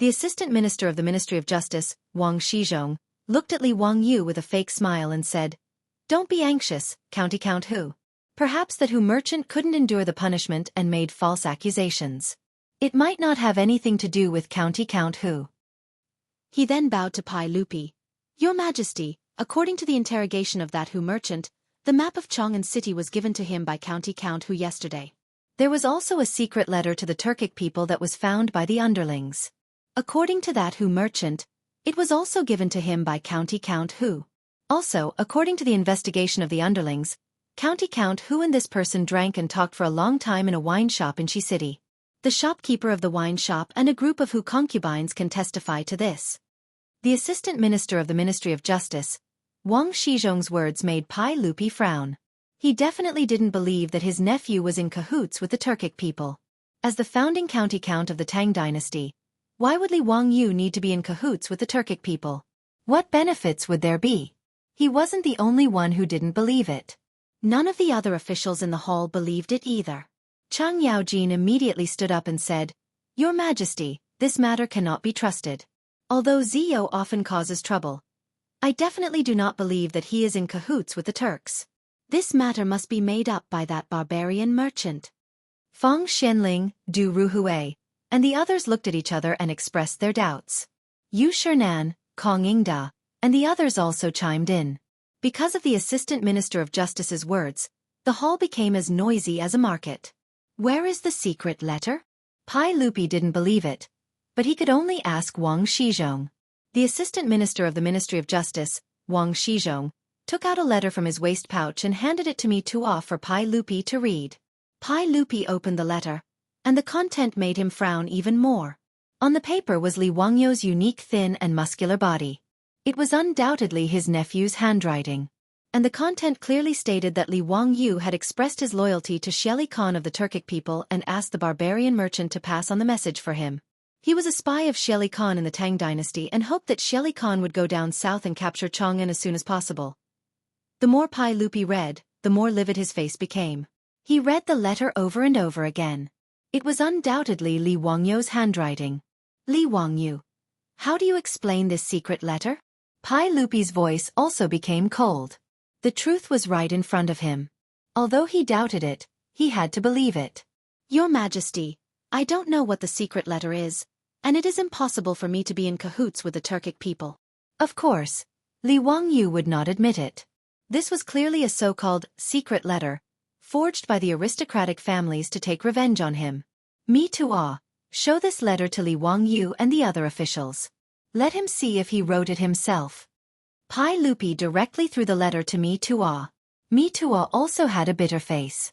The Assistant Minister of the Ministry of Justice, Wang Shizhong, looked at Li Wangyu with a fake smile and said, "Don't be anxious, County Count Hu. Perhaps that Hu merchant couldn't endure the punishment and made false accusations. It might not have anything to do with County Count Hu." He then bowed to Pai Lupi. "Your Majesty, according to the interrogation of that Hu merchant, the map of Chang'an City was given to him by County Count Hu yesterday. There was also a secret letter to the Turkic people that was found by the underlings. According to that Hu merchant, it was also given to him by County Count Hu. Also, according to the investigation of the underlings, County Count Hu and this person drank and talked for a long time in a wine shop in Shi City. The shopkeeper of the wine shop and a group of Hu concubines can testify to this." The Assistant Minister of the Ministry of Justice, Wang Shizhong's words made Pai Lupi frown. He definitely didn't believe that his nephew was in cahoots with the Turkic people. As the founding county count of the Tang dynasty, why would Li Wangyu need to be in cahoots with the Turkic people? What benefits would there be? He wasn't the only one who didn't believe it. None of the other officials in the hall believed it either. Chang Yaojin immediately stood up and said, "Your Majesty, this matter cannot be trusted. Although Zio often causes trouble, I definitely do not believe that he is in cahoots with the Turks. This matter must be made up by that barbarian merchant." Fang Xianling, Du Ruhui, and the others looked at each other and expressed their doubts. Yu Shernan, Kong Yingda, and the others also chimed in. Because of the Assistant Minister of Justice's words, the hall became as noisy as a market. "Where is the secret letter?" Pai Lupi didn't believe it, but he could only ask Wang Shizhong. The Assistant Minister of the Ministry of Justice, Wang Shizhong, took out a letter from his waist pouch and handed it to Mi Tuo for Pai Lupi to read. Pai Lupi opened the letter, and the content made him frown even more. On the paper was Li Wangyu's unique thin and muscular body. It was undoubtedly his nephew's handwriting. And the content clearly stated that Li Wangyu had expressed his loyalty to Sheli Khan of the Turkic people and asked the barbarian merchant to pass on the message for him. He was a spy of Sheli Khan in the Tang dynasty and hoped that Sheli Khan would go down south and capture Chang'an as soon as possible. The more Pai Lupi read, the more livid his face became. He read the letter over and over again. It was undoubtedly Li Wangyu's handwriting. "Li Wangyu, how do you explain this secret letter?" Pai Lupi's voice also became cold. The truth was right in front of him. Although he doubted it, he had to believe it. "Your Majesty, I don't know what the secret letter is, and it is impossible for me to be in cahoots with the Turkic people." Of course, Li Wangyu would not admit it. This was clearly a so-called secret letter, forged by the aristocratic families to take revenge on him. Mi Tuo, show this letter to Li Wangyu and the other officials. Let him see if he wrote it himself. Pai Lupi directly threw the letter to Mi Tuo. Mi Tuo also had a bitter face.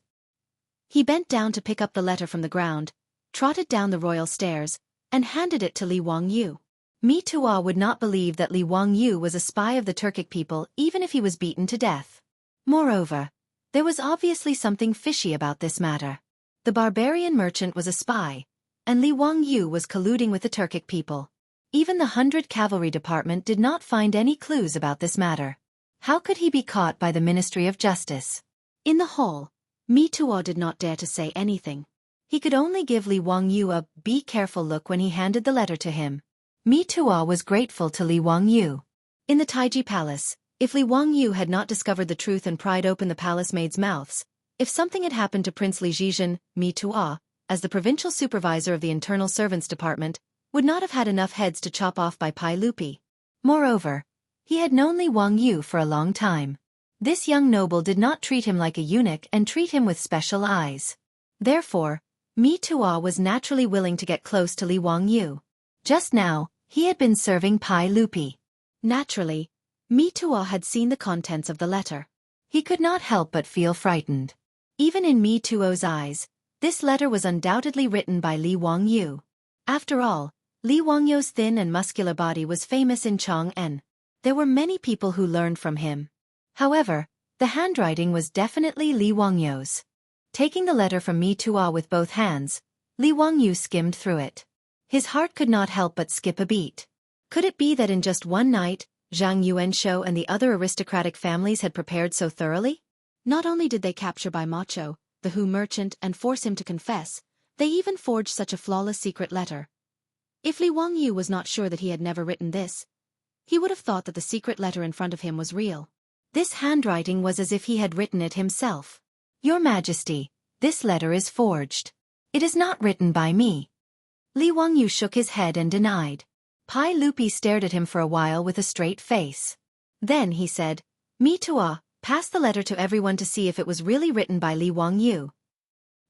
He bent down to pick up the letter from the ground, trotted down the royal stairs, and handed it to Li Wangyu. Mi Tuo would not believe that Li Wangyu was a spy of the Turkic people even if he was beaten to death. Moreover, there was obviously something fishy about this matter. The barbarian merchant was a spy, and Li Wangyu was colluding with the Turkic people. Even the 100 Cavalry Department did not find any clues about this matter. How could he be caught by the Ministry of Justice? In the hall, Mi Tuo did not dare to say anything. He could only give Li Wangyu a "be careful" look when he handed the letter to him. Mi Tuo was grateful to Li Wangyu. In the Taiji Palace, if Li Wangyu had not discovered the truth and pried open the palace maids' mouths, if something had happened to Prince Li Zhizhen, Mi Tuo, as the provincial supervisor of the Internal Servants Department, would not have had enough heads to chop off by Pai Lupi. Moreover, he had known Li Wangyu for a long time. This young noble did not treat him like a eunuch and treat him with special eyes. Therefore, Mi Tuo was naturally willing to get close to Li Wangyu. Just now, he had been serving Pai Lupi. Naturally, Mi Tuo had seen the contents of the letter. He could not help but feel frightened. Even in Mi Tuo's eyes, this letter was undoubtedly written by Li Wangyu. After all, Li Wangyu's thin and muscular body was famous in Chang'an. There were many people who learned from him. However, the handwriting was definitely Li Wangyu's. Taking the letter from Mi Tuo with both hands, Li Wangyu skimmed through it. His heart could not help but skip a beat. Could it be that in just one night, Zhang Yuanshou and the other aristocratic families had prepared so thoroughly? Not only did they capture Bai Macho, the Hu merchant, and force him to confess, They even forged such a flawless secret letter. If Li Wangyu was not sure that he had never written this, he would have thought that the secret letter in front of him was real. This handwriting was as if he had written it himself. Your Majesty, this letter is forged. It is not written by me. Li Wangyu shook his head and denied. Pai Lupi stared at him for a while with a straight face. Then he said, "Me too, pass the letter to everyone to see if it was really written by Li Wangyu."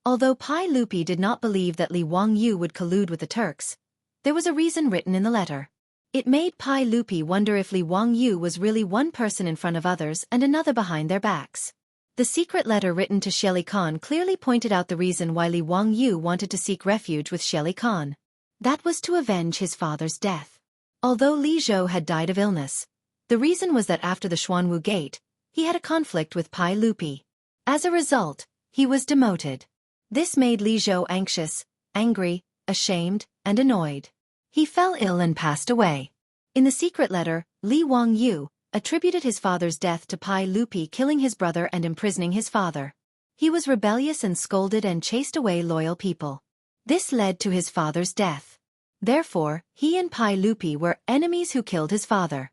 Although Pai Lupi did not believe that Li Wangyu would collude with the Turks, there was a reason written in the letter. It made Pai Lupi wonder if Li Wangyu was really one person in front of others and another behind their backs. The secret letter written to Sheli Khan clearly pointed out the reason why Li Wangyu wanted to seek refuge with Sheli Khan. That was to avenge his father's death. Although Li Zhou had died of illness, the reason was that after the Xuanwu Gate, he had a conflict with Pai Lupi. As a result, he was demoted. This made Li Zhou anxious, angry, ashamed, and annoyed. He fell ill and passed away. In the secret letter, Li Wangyu attributed his father's death to Pai Lupi killing his brother and imprisoning his father. He was rebellious and scolded and chased away loyal people. This led to his father's death. Therefore, he and Pai Lupi were enemies who killed his father.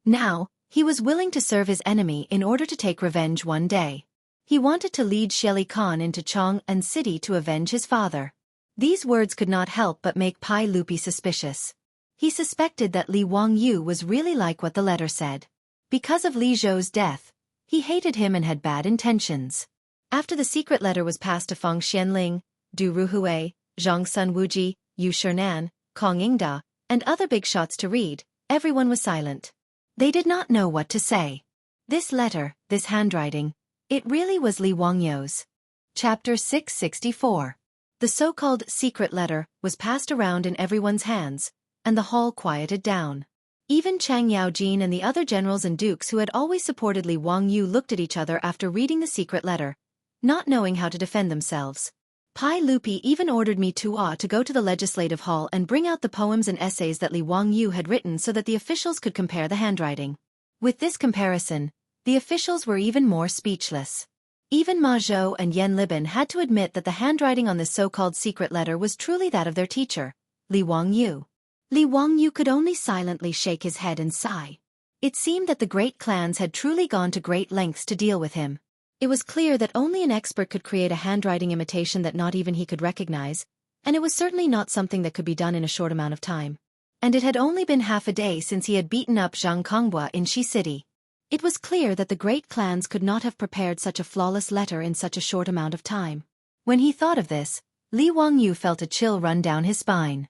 Now, he was willing to serve his enemy in order to take revenge one day. He wanted to lead Sheli Khan into Chang'an City to avenge his father. These words could not help but make Pai Lupi suspicious. He suspected that Li Wangyu was really like what the letter said. Because of Li Zhou's death, he hated him and had bad intentions. After the secret letter was passed to Feng Xianling, Du Ruhui, Zhang Sun Wuji, Yu Shernan, Kong Yingda, and other big shots to read, everyone was silent. They did not know what to say. This letter, this handwriting, it really was Li Wangyu's. Chapter 664. The so-called secret letter was passed around in everyone's hands, and the hall quieted down. Even Chang Yaojin and the other generals and dukes who had always supported Li Wangyu looked at each other after reading the secret letter, not knowing how to defend themselves. Pai Lupi even ordered me to go to the legislative hall and bring out the poems and essays that Li Wangyu had written so that the officials could compare the handwriting. With this comparison, the officials were even more speechless. Even Ma Zhou and Yan Liban had to admit that the handwriting on this so-called secret letter was truly that of their teacher, Li Wangyu. Li Wangyu could only silently shake his head and sigh. It seemed that the great clans had truly gone to great lengths to deal with him. It was clear that only an expert could create a handwriting imitation that not even he could recognize, and it was certainly not something that could be done in a short amount of time. And it had only been half a day since he had beaten up Zhang Kongbua in Shi City. It was clear that the great clans could not have prepared such a flawless letter in such a short amount of time. When he thought of this, Li Wangyu felt a chill run down his spine.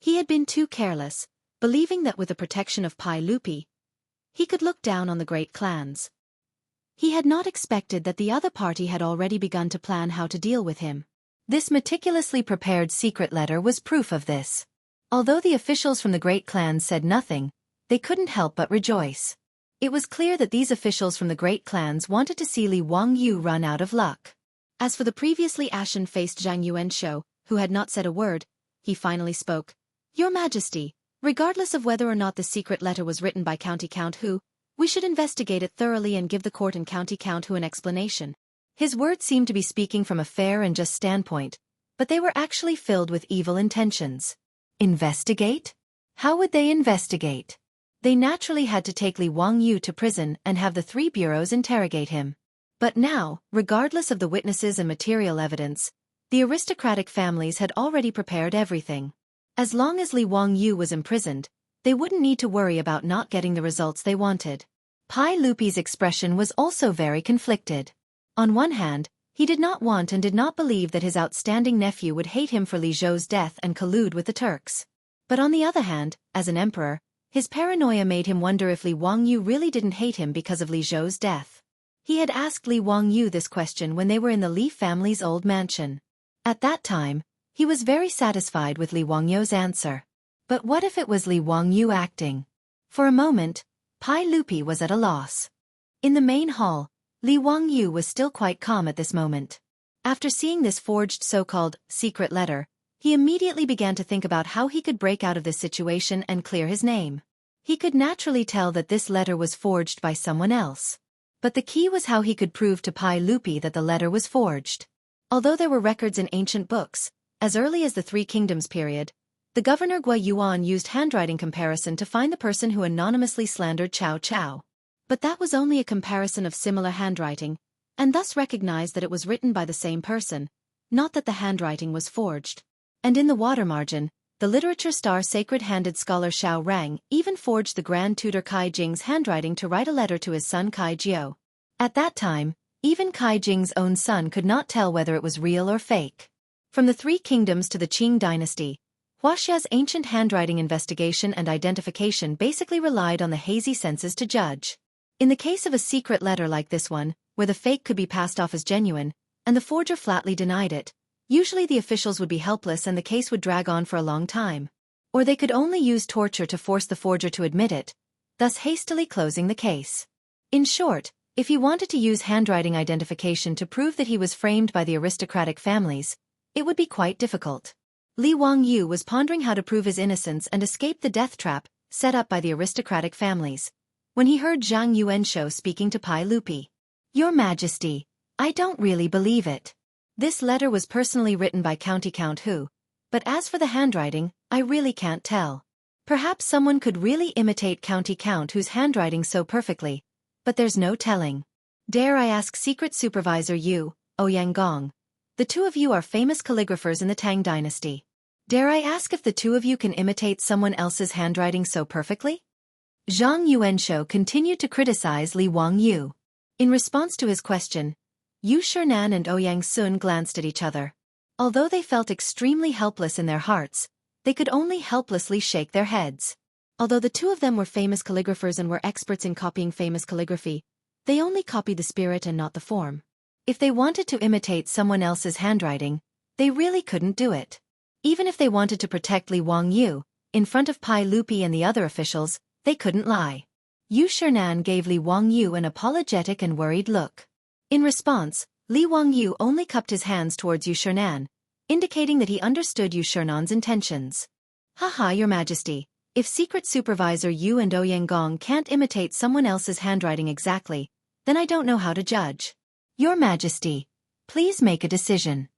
He had been too careless, believing that with the protection of Pai Lupi, he could look down on the great clans. He had not expected that the other party had already begun to plan how to deal with him. This meticulously prepared secret letter was proof of this. Although the officials from the great clans said nothing, they couldn't help but rejoice. It was clear that these officials from the great clans wanted to see Li Wangyu run out of luck. As for the previously ashen-faced Zhang Yuanshou, who had not said a word, he finally spoke. Your Majesty, regardless of whether or not the secret letter was written by County Count Hu, we should investigate it thoroughly and give the court and County Count Hu an explanation. His words seemed to be speaking from a fair and just standpoint, but they were actually filled with evil intentions. Investigate? How would they investigate? They naturally had to take Li Wangyu to prison and have the 3 bureaus interrogate him. But now, regardless of the witnesses and material evidence, the aristocratic families had already prepared everything. As long as Li Wangyu was imprisoned, they wouldn't need to worry about not getting the results they wanted. Pai Lupi's expression was also very conflicted. On one hand, he did not want and did not believe that his outstanding nephew would hate him for Li Zhou's death and collude with the Turks. But on the other hand, as an emperor, his paranoia made him wonder if Li Wangyu really didn't hate him because of Li Zhou's death. He had asked Li Wangyu this question when they were in the Li family's old mansion. At that time, he was very satisfied with Li Wangyu's answer. But what if it was Li Wangyu acting? For a moment, Pai Lupi was at a loss. In the main hall, Li Wangyu was still quite calm at this moment. After seeing this forged so-called secret letter, he immediately began to think about how he could break out of this situation and clear his name. He could naturally tell that this letter was forged by someone else. But the key was how he could prove to Pai Lupi that the letter was forged. Although there were records in ancient books, as early as the Three Kingdoms period, the governor Gua Yuan used handwriting comparison to find the person who anonymously slandered Cao Cao. But that was only a comparison of similar handwriting, and thus recognized that it was written by the same person, not that the handwriting was forged. And in the water margin, the literature star sacred-handed scholar Xiao Rang even forged the Grand Tutor Kai Jing's handwriting to write a letter to his son Kai Jiao. At that time, even Kai Jing's own son could not tell whether it was real or fake. From the Three Kingdoms to the Qing dynasty, Wuxia's ancient handwriting investigation and identification basically relied on the hazy senses to judge. In the case of a secret letter like this one, where the fake could be passed off as genuine, and the forger flatly denied it, usually the officials would be helpless and the case would drag on for a long time. Or they could only use torture to force the forger to admit it, thus hastily closing the case. In short, if he wanted to use handwriting identification to prove that he was framed by the aristocratic families, it would be quite difficult. Li Wangyu was pondering how to prove his innocence and escape the death trap set up by the aristocratic families, when he heard Zhang Yuanshou speaking to Pai Lupi. "Your Majesty, I don't really believe it. This letter was personally written by County Count Hu, but as for the handwriting, I really can't tell. Perhaps someone could really imitate County Count Hu's handwriting so perfectly, but there's no telling. Dare I ask Secret Supervisor Yu, Ouyang Gong? The two of you are famous calligraphers in the Tang dynasty. Dare I ask if the two of you can imitate someone else's handwriting so perfectly?" Zhang Yuanshou continued to criticize Li Wangyu. In response to his question, Yu Shernan and Ouyang Sun glanced at each other. Although they felt extremely helpless in their hearts, they could only helplessly shake their heads. Although the two of them were famous calligraphers and were experts in copying famous calligraphy, they only copied the spirit and not the form. If they wanted to imitate someone else's handwriting, they really couldn't do it. Even if they wanted to protect Li Wangyu, in front of Pai Lupi and the other officials, they couldn't lie. Yu Shernan gave Li Wangyu an apologetic and worried look. In response, Li Wangyu only cupped his hands towards Yu Shernan, indicating that he understood Yu Shernan's intentions. "Haha, Your Majesty, if Secret Supervisor Yu and Ouyang Gong can't imitate someone else's handwriting exactly, then I don't know how to judge. Your Majesty, please make a decision."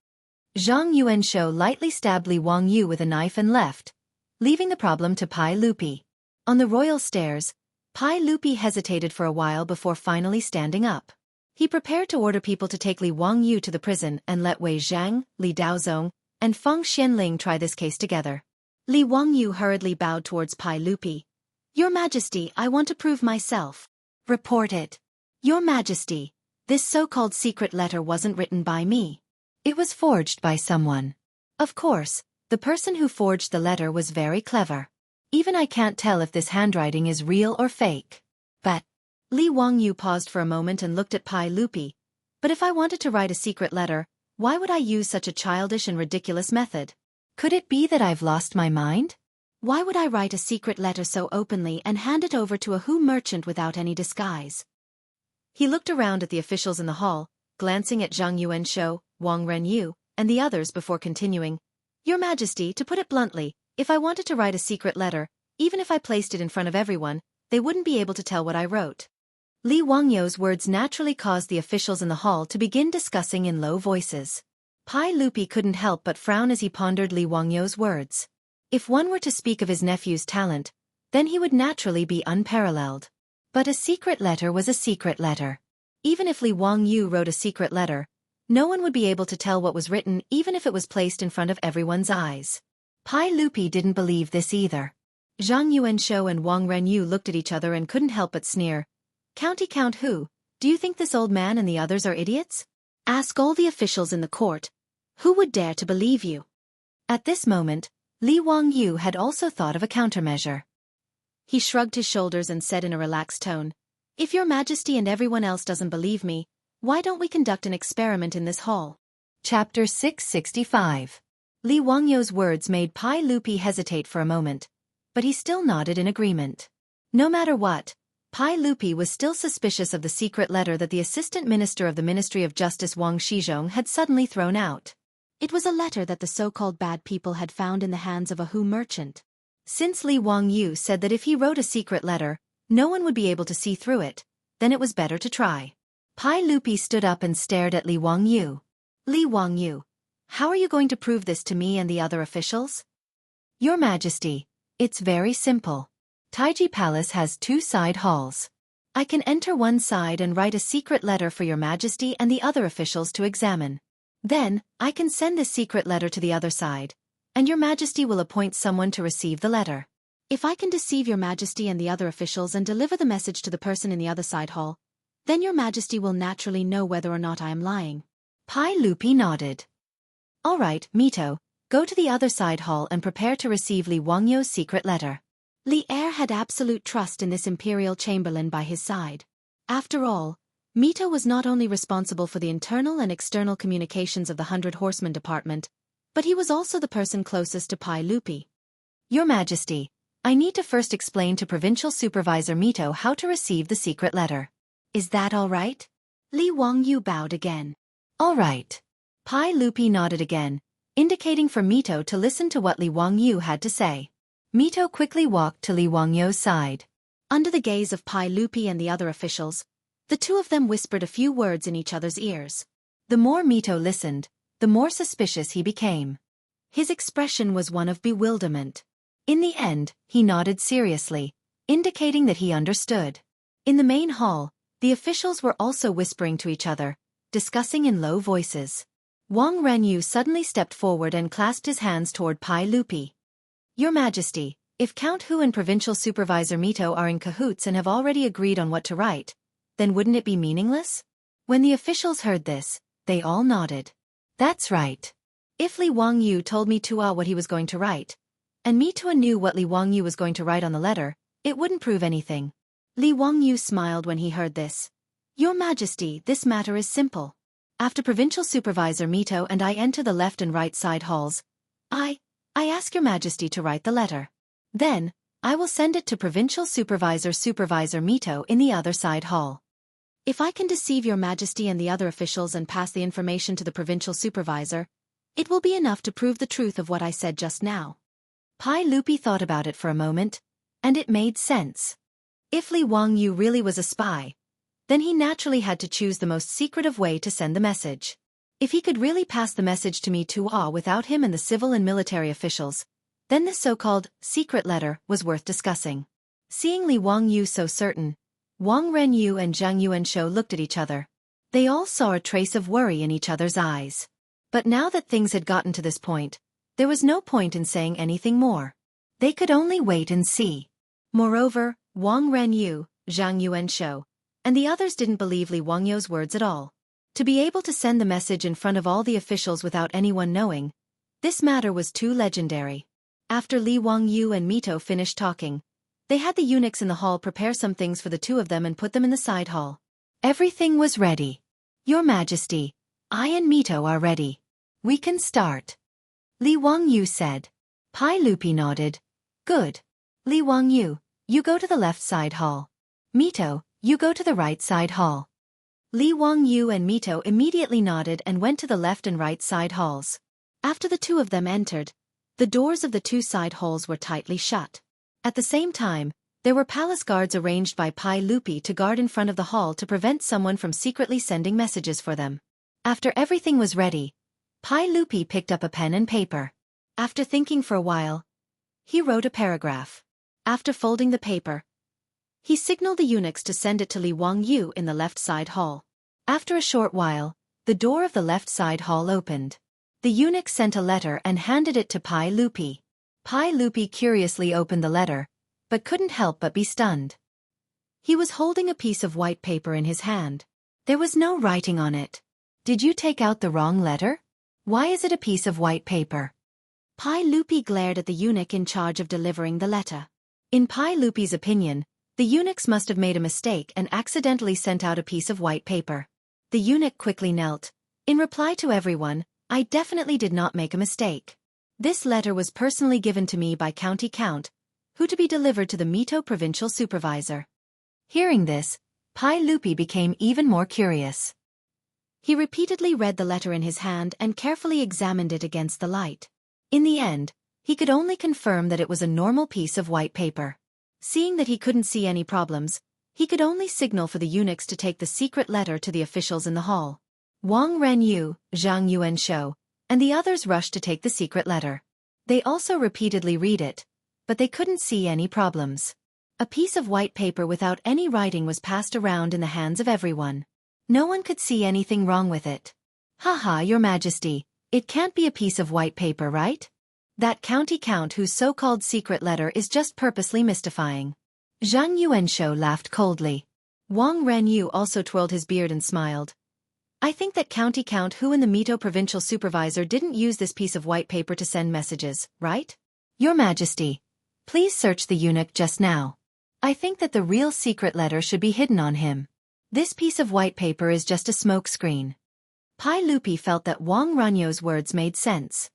Zhang Yuanshou lightly stabbed Li Wangyu with a knife and left, leaving the problem to Pai Lupi. On the royal stairs, Pai Lupi hesitated for a while before finally standing up. He prepared to order people to take Li Wangyu to the prison and let Wei Zhang, Li Daozong, and Feng Xianling try this case together. Li Wangyu hurriedly bowed towards Pai Lupi. "Your Majesty, I want to prove myself." "Report it." "Your Majesty, this so-called secret letter wasn't written by me. It was forged by someone. Of course, the person who forged the letter was very clever. Even I can't tell if this handwriting is real or fake. But..." Li Wangyu paused for a moment and looked at Pai Lupi. "But if I wanted to write a secret letter, why would I use such a childish and ridiculous method? Could it be that I've lost my mind? Why would I write a secret letter so openly and hand it over to a Hu merchant without any disguise?" He looked around at the officials in the hall, glancing at Zhang Yuanshou, Wang Renyu, and the others before continuing. "Your Majesty, to put it bluntly, if I wanted to write a secret letter, even if I placed it in front of everyone, they wouldn't be able to tell what I wrote." Li Wangyou's words naturally caused the officials in the hall to begin discussing in low voices. Pai Lupi couldn't help but frown as he pondered Li Wangyou's words. If one were to speak of his nephew's talent, then he would naturally be unparalleled. But a secret letter was a secret letter. Even if Li Wangyu wrote a secret letter, no one would be able to tell what was written even if it was placed in front of everyone's eyes. Pai Lupi didn't believe this either. Zhang Yuanshou and Wang Renyu looked at each other and couldn't help but sneer. "County Count Hu, do you think this old man and the others are idiots? Ask all the officials in the court. Who would dare to believe you?" At this moment, Li Wangyu had also thought of a countermeasure. He shrugged his shoulders and said in a relaxed tone, "If Your Majesty and everyone else doesn't believe me, why don't we conduct an experiment in this hall?" Chapter 665. Li Wangyou's words made Pai Lupi hesitate for a moment, but he still nodded in agreement. No matter what, Pai Lupi was still suspicious of the secret letter that the Assistant Minister of the Ministry of Justice Wang Shizhong had suddenly thrown out. It was a letter that the so-called bad people had found in the hands of a Hu merchant. Since Li Wangyu said that if he wrote a secret letter, no one would be able to see through it, then it was better to try. Pai Lupi stood up and stared at Li Wangyu. Li Wangyu, how are you going to prove this to me and the other officials? Your Majesty, it's very simple. Taiji Palace has 2 side halls. I can enter one side and write a secret letter for Your Majesty and the other officials to examine. Then, I can send this secret letter to the other side, and Your Majesty will appoint someone to receive the letter. If I can deceive Your Majesty and the other officials and deliver the message to the person in the other side hall, then Your Majesty will naturally know whether or not I am lying. Pai Lupi nodded. All right, Mito, go to the other side hall and prepare to receive Li Wangyu's secret letter. Li Er had absolute trust in this imperial chamberlain by his side. After all, Mito was not only responsible for the internal and external communications of the 100 Horsemen Department, but he was also the person closest to Pai Lupi. Your Majesty, I need to first explain to Provincial Supervisor Mito how to receive the secret letter. Is that all right? Li Wangyu bowed again. All right. Pai Lupi nodded again, indicating for Mito to listen to what Li Wangyu had to say. Mito quickly walked to Li Wangyu's side. Under the gaze of Pai Lupi and the other officials, the two of them whispered a few words in each other's ears. The more Mito listened, the more suspicious he became. His expression was one of bewilderment. In the end, he nodded seriously, indicating that he understood. In the main hall, the officials were also whispering to each other, discussing in low voices. Wang Renyu suddenly stepped forward and clasped his hands toward Pai Lupi. Your Majesty, if Count Hu and Provincial Supervisor Mito are in cahoots and have already agreed on what to write, then wouldn't it be meaningless? When the officials heard this, they all nodded. That's right. If Li Wangyu told Mitua what he was going to write, and Mitua knew what Li Wangyu was going to write on the letter, it wouldn't prove anything. Li Wangyu smiled when he heard this. Your Majesty, this matter is simple. After Provincial Supervisor Mito and I enter the left and right side halls, I ask Your Majesty to write the letter. Then, I will send it to Provincial Supervisor Mito in the other side hall. If I can deceive Your Majesty and the other officials and pass the information to the Provincial Supervisor, it will be enough to prove the truth of what I said just now. Pai Lupi thought about it for a moment, and it made sense. If Li Wangyu really was a spy, then he naturally had to choose the most secretive way to send the message. If he could really pass the message to Mitua without him and the civil and military officials, then this so-called secret letter was worth discussing. Seeing Li Wangyu so certain, Wang Renyu and Zhang Yuanshou looked at each other. They all saw a trace of worry in each other's eyes. But now that things had gotten to this point, there was no point in saying anything more. They could only wait and see. Moreover, Wang Renyu, Zhang Yuanshou, and the others didn't believe Li Wangyu's words at all. To be able to send the message in front of all the officials without anyone knowing, this matter was too legendary. After Li Wangyu and Mito finished talking, they had the eunuchs in the hall prepare some things for the two of them and put them in the side hall. Everything was ready. Your Majesty, I and Mito are ready. We can start. Li Wangyu said. Pai Lupi nodded. Good. Li Wangyu, you go to the left side hall. Mito, you go to the right side hall. Li Wangyu and Mito immediately nodded and went to the left and right side halls. After the two of them entered, the doors of the 2 side halls were tightly shut. At the same time, there were palace guards arranged by Pai Lupi to guard in front of the hall to prevent someone from secretly sending messages for them. After everything was ready, Pai Lupi picked up a pen and paper. After thinking for a while, he wrote a paragraph. After folding the paper, he signaled the eunuchs to send it to Li Wangyu in the left side hall. After a short while, the door of the left side hall opened. The eunuch sent a letter and handed it to Pai Lupi. Pai Lupi curiously opened the letter, but couldn't help but be stunned. He was holding a piece of white paper in his hand. There was no writing on it. Did you take out the wrong letter? Why is it a piece of white paper? Pai Lupi glared at the eunuch in charge of delivering the letter. In Pai Lupi's opinion, the eunuchs must have made a mistake and accidentally sent out a piece of white paper. The eunuch quickly knelt. In reply to everyone, I definitely did not make a mistake. This letter was personally given to me by County Count, who to be delivered to the Mito Provincial Supervisor. Hearing this, Pai Lupi became even more curious. He repeatedly read the letter in his hand and carefully examined it against the light. In the end, he could only confirm that it was a normal piece of white paper. Seeing that he couldn't see any problems, he could only signal for the eunuchs to take the secret letter to the officials in the hall. Wang Renyu, Zhang Yuanshou, and the others rushed to take the secret letter. They also repeatedly read it, but they couldn't see any problems. A piece of white paper without any writing was passed around in the hands of everyone. No one could see anything wrong with it. Haha, Your Majesty, it can't be a piece of white paper, right? That county count whose so-called secret letter is just purposely mystifying. Zhang Yuanshou laughed coldly. Wang Renyu also twirled his beard and smiled. I think that county count who and the Mito provincial supervisor didn't use this piece of white paper to send messages, right? Your Majesty, please search the eunuch just now. I think that the real secret letter should be hidden on him. This piece of white paper is just a smokescreen. Pai Lupi felt that Wang Renyu's words made sense.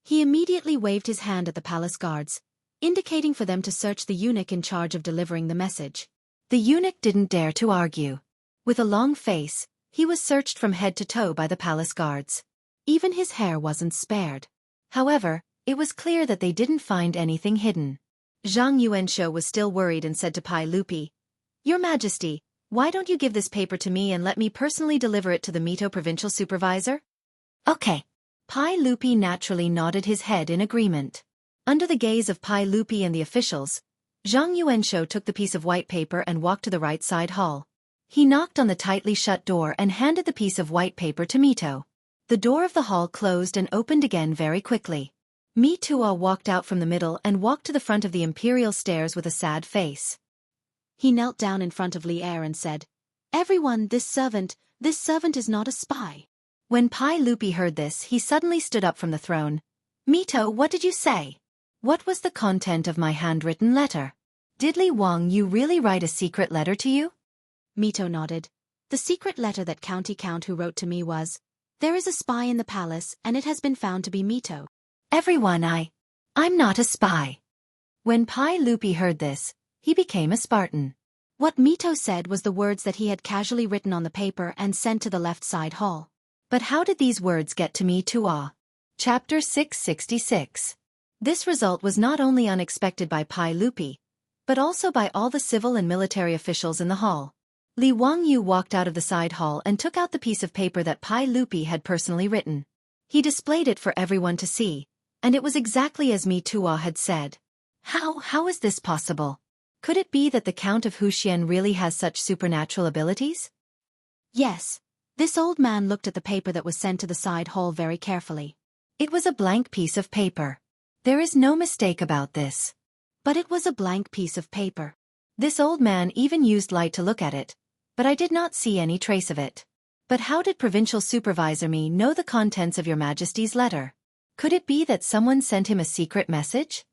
He immediately waved his hand at the palace guards, indicating for them to search the eunuch in charge of delivering the message. The eunuch didn't dare to argue. With a long face, he was searched from head to toe by the palace guards. Even his hair wasn't spared. However, it was clear that they didn't find anything hidden. Zhang Yuanshou was still worried and said to Pai Lupi, Your Majesty, why don't you give this paper to me and let me personally deliver it to the Mito provincial supervisor? Okay. Pai Lupi naturally nodded his head in agreement. Under the gaze of Pai Lupi and the officials, Zhang Yuanshou took the piece of white paper and walked to the right side hall. He knocked on the tightly shut door and handed the piece of white paper to Mito. The door of the hall closed and opened again very quickly. Mito walked out from the middle and walked to the front of the imperial stairs with a sad face. He knelt down in front of Li Er and said, Everyone, this servant is not a spy. When Pai Lupi heard this, he suddenly stood up from the throne. Mito, what did you say? What was the content of my handwritten letter? Did Li Wangyu really write a secret letter to you? Mito nodded. The secret letter that County Count who wrote to me was, There is a spy in the palace and it has been found to be Mito. Everyone, I'm not a spy. When Pai Lupi heard this, he became a Spartan. What Mito said was the words that he had casually written on the paper and sent to the left side hall. But how did these words get to Mito? Chapter 666. This result was not only unexpected by Pai Lupi, but also by all the civil and military officials in the hall. Li Wangyu walked out of the side hall and took out the piece of paper that Pai Lupi had personally written. He displayed it for everyone to see, and it was exactly as Mito had said. How is this possible? Could it be that the Count of Wuxia really has such supernatural abilities? Yes. This old man looked at the paper that was sent to the side hall very carefully. It was a blank piece of paper. There is no mistake about this. But it was a blank piece of paper. This old man even used light to look at it, but I did not see any trace of it. But how did Provincial Supervisor Me know the contents of Your Majesty's letter? Could it be that someone sent him a secret message?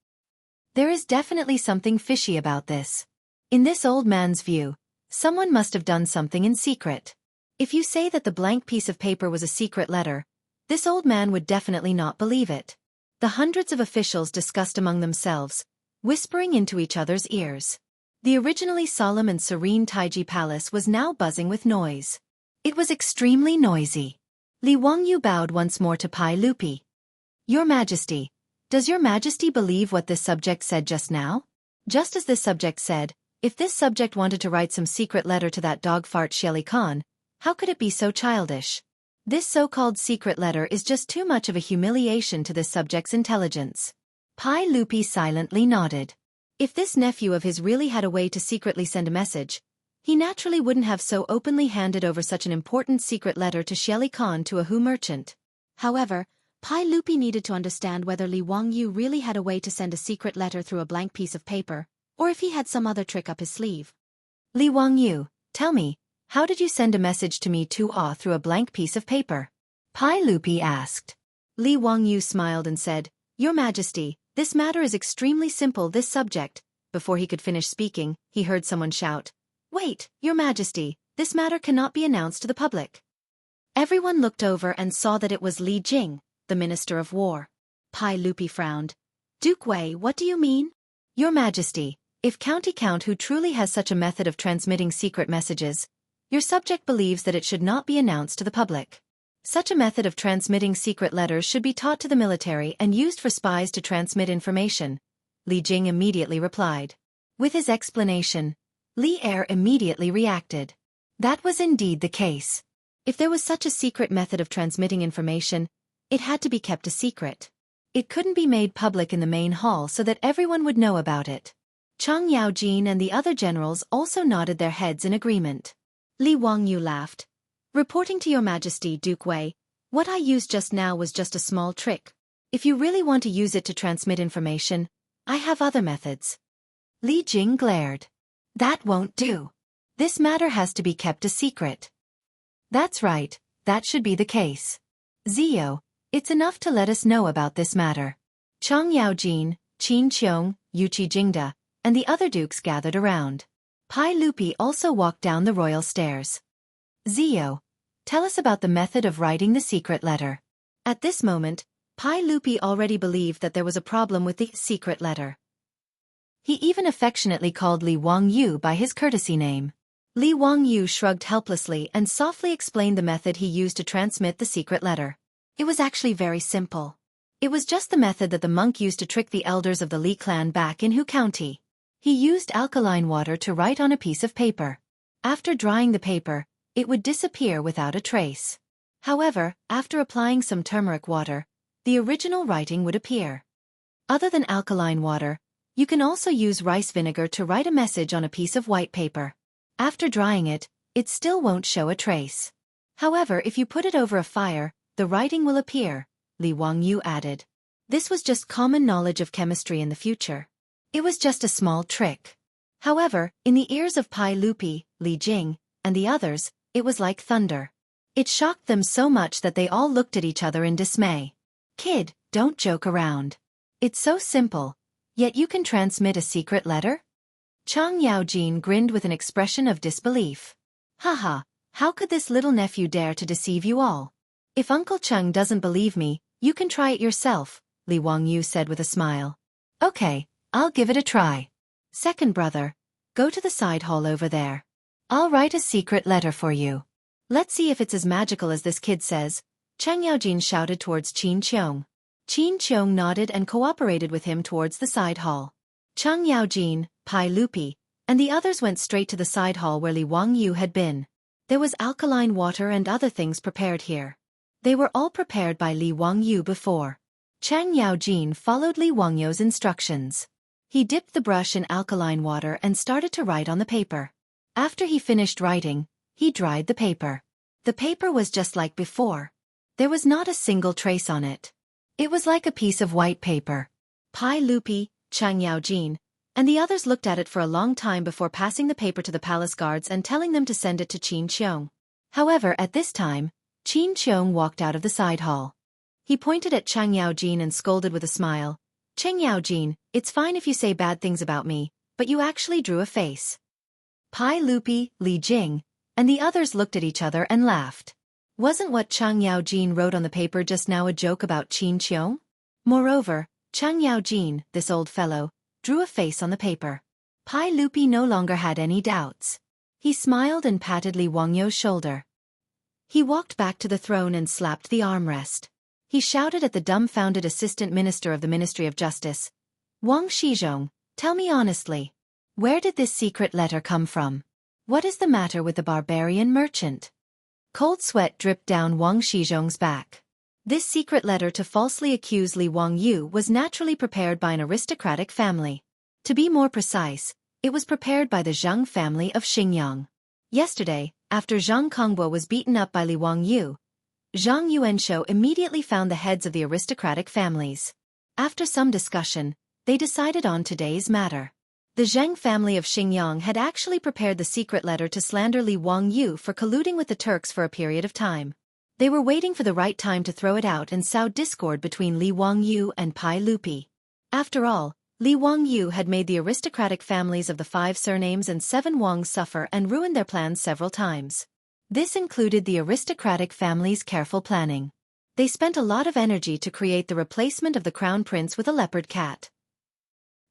There is definitely something fishy about this. In this old man's view, someone must have done something in secret. If you say that the blank piece of paper was a secret letter, this old man would definitely not believe it. The hundreds of officials discussed among themselves, whispering into each other's ears. The originally solemn and serene Taiji Palace was now buzzing with noise. It was extremely noisy. Li Wangyu bowed once more to Pai Lupi. Your Majesty, does Your Majesty believe what this subject said just now? Just as this subject said, if this subject wanted to write some secret letter to that dog fart Xiaofan, how could it be so childish? This so-called secret letter is just too much of a humiliation to this subject's intelligence. Pai Lupi silently nodded. If this nephew of his really had a way to secretly send a message, he naturally wouldn't have so openly handed over such an important secret letter to Xiaofan to a Hu merchant. However, Pai Lupi needed to understand whether Li Wangyu really had a way to send a secret letter through a blank piece of paper, or if he had some other trick up his sleeve. Li Wangyu, tell me, how did you send a message to me through a blank piece of paper? Pai Lupi asked. Li Wangyu smiled and said, Your Majesty, this matter is extremely simple. This subject. Before he could finish speaking, he heard someone shout, Wait, Your Majesty, this matter cannot be announced to the public. Everyone looked over and saw that it was Li Jing, the Minister of War. Pai Lupi frowned. Duke Wei, what do you mean? Your Majesty, if County Count who truly has such a method of transmitting secret messages, your subject believes that it should not be announced to the public. Such a method of transmitting secret letters should be taught to the military and used for spies to transmit information, Li Jing immediately replied. With his explanation, Li Er immediately reacted. That was indeed the case. If there was such a secret method of transmitting information, it had to be kept a secret. It couldn't be made public in the main hall so that everyone would know about it. Chang Yaojin and the other generals also nodded their heads in agreement. Li Wangyu laughed. Reporting to your majesty, Duke Wei, what I used just now was just a small trick. If you really want to use it to transmit information, I have other methods. Li Jing glared. That won't do. This matter has to be kept a secret. That's right, that should be the case. Zio, it's enough to let us know about this matter. Chang Yaojin, Qin Qiong, Yuqi Jingda, and the other dukes gathered around. Pai Lupi also walked down the royal stairs. Zio, tell us about the method of writing the secret letter. At this moment, Pai Lupi already believed that there was a problem with the secret letter. He even affectionately called Li Wangyu by his courtesy name. Li Wangyu shrugged helplessly and softly explained the method he used to transmit the secret letter. It was actually very simple. It was just the method that the monk used to trick the elders of the Li clan back in Hu County. He used alkaline water to write on a piece of paper. After drying the paper, it would disappear without a trace. However, after applying some turmeric water, the original writing would appear. Other than alkaline water, you can also use rice vinegar to write a message on a piece of white paper. After drying it, it still won't show a trace. However, if you put it over a fire, the writing will appear, Li Wangyu added. This was just common knowledge of chemistry in the future. It was just a small trick. However, in the ears of Pai Lupi, Li Jing, and the others, it was like thunder. It shocked them so much that they all looked at each other in dismay. Kid, don't joke around. It's so simple, yet you can transmit a secret letter? Chang Yaojin grinned with an expression of disbelief. Haha, how could this little nephew dare to deceive you all? If Uncle Cheng doesn't believe me, you can try it yourself, Li Wangyu said with a smile. Okay, I'll give it a try. Second brother, go to the side hall over there. I'll write a secret letter for you. Let's see if it's as magical as this kid says, Chang Yaojin shouted towards Qin Qiong. Qin Qiong nodded and cooperated with him towards the side hall. Chang Yaojin, Pai Lupi, and the others went straight to the side hall where Li Wangyu had been. There was alkaline water and other things prepared here. They were all prepared by Li Wangyu before. Chang Yaojin followed Li Wangyu's instructions. He dipped the brush in alkaline water and started to write on the paper. After he finished writing, he dried the paper. The paper was just like before. There was not a single trace on it. It was like a piece of white paper. Pai Lupi, Chang Yaojin, and the others looked at it for a long time before passing the paper to the palace guards and telling them to send it to Qin Qiong. However, at this time, Qin Qiong walked out of the side hall. He pointed at Chang Yaojin and scolded with a smile. Chang Yaojin, it's fine if you say bad things about me, but you actually drew a face. Pai Lupi, Li Jing, and the others looked at each other and laughed. Wasn't what Chang Yaojin wrote on the paper just now a joke about Qin Qiong? Moreover, Chang Yaojin, this old fellow, drew a face on the paper. Pai Lupi no longer had any doubts. He smiled and patted Li Wangyu's shoulder. He walked back to the throne and slapped the armrest. He shouted at the dumbfounded assistant minister of the Ministry of Justice. Wang Shizhong, tell me honestly. Where did this secret letter come from? What is the matter with the barbarian merchant? Cold sweat dripped down Wang Shizhong's back. This secret letter to falsely accuse Li Wangyu was naturally prepared by an aristocratic family. To be more precise, it was prepared by the Zhang family of Xingyang. Yesterday, after Zhang Kongbo was beaten up by Li Wangyu, Zhang Yuanshou immediately found the heads of the aristocratic families. After some discussion, they decided on today's matter. The Zheng family of Xingyang had actually prepared the secret letter to slander Li Wangyu for colluding with the Turks for a period of time. They were waiting for the right time to throw it out and sow discord between Li Wangyu and Pai Lupi. After all, Li Wangyu had made the aristocratic families of the 5 surnames and 7 Wangs suffer and ruined their plans several times. This included the aristocratic family's careful planning. They spent a lot of energy to create the replacement of the crown prince with a leopard cat.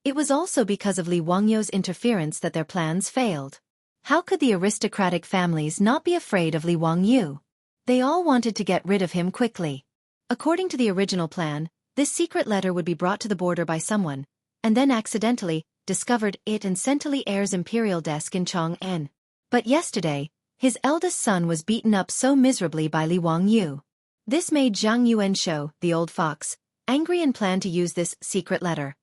It was also because of Li Wangyu's interference that their plans failed. How could the aristocratic families not be afraid of Li Wangyu? They all wanted to get rid of him quickly. According to the original plan, this secret letter would be brought to the border by someone, and then accidentally discovered it and sent to Li Heir's imperial desk in Chong'an. But yesterday, His eldest son was beaten up so miserably by Li Wangyu. This made Zhang Yuanshou, the old fox, angry and planned to use this secret letter.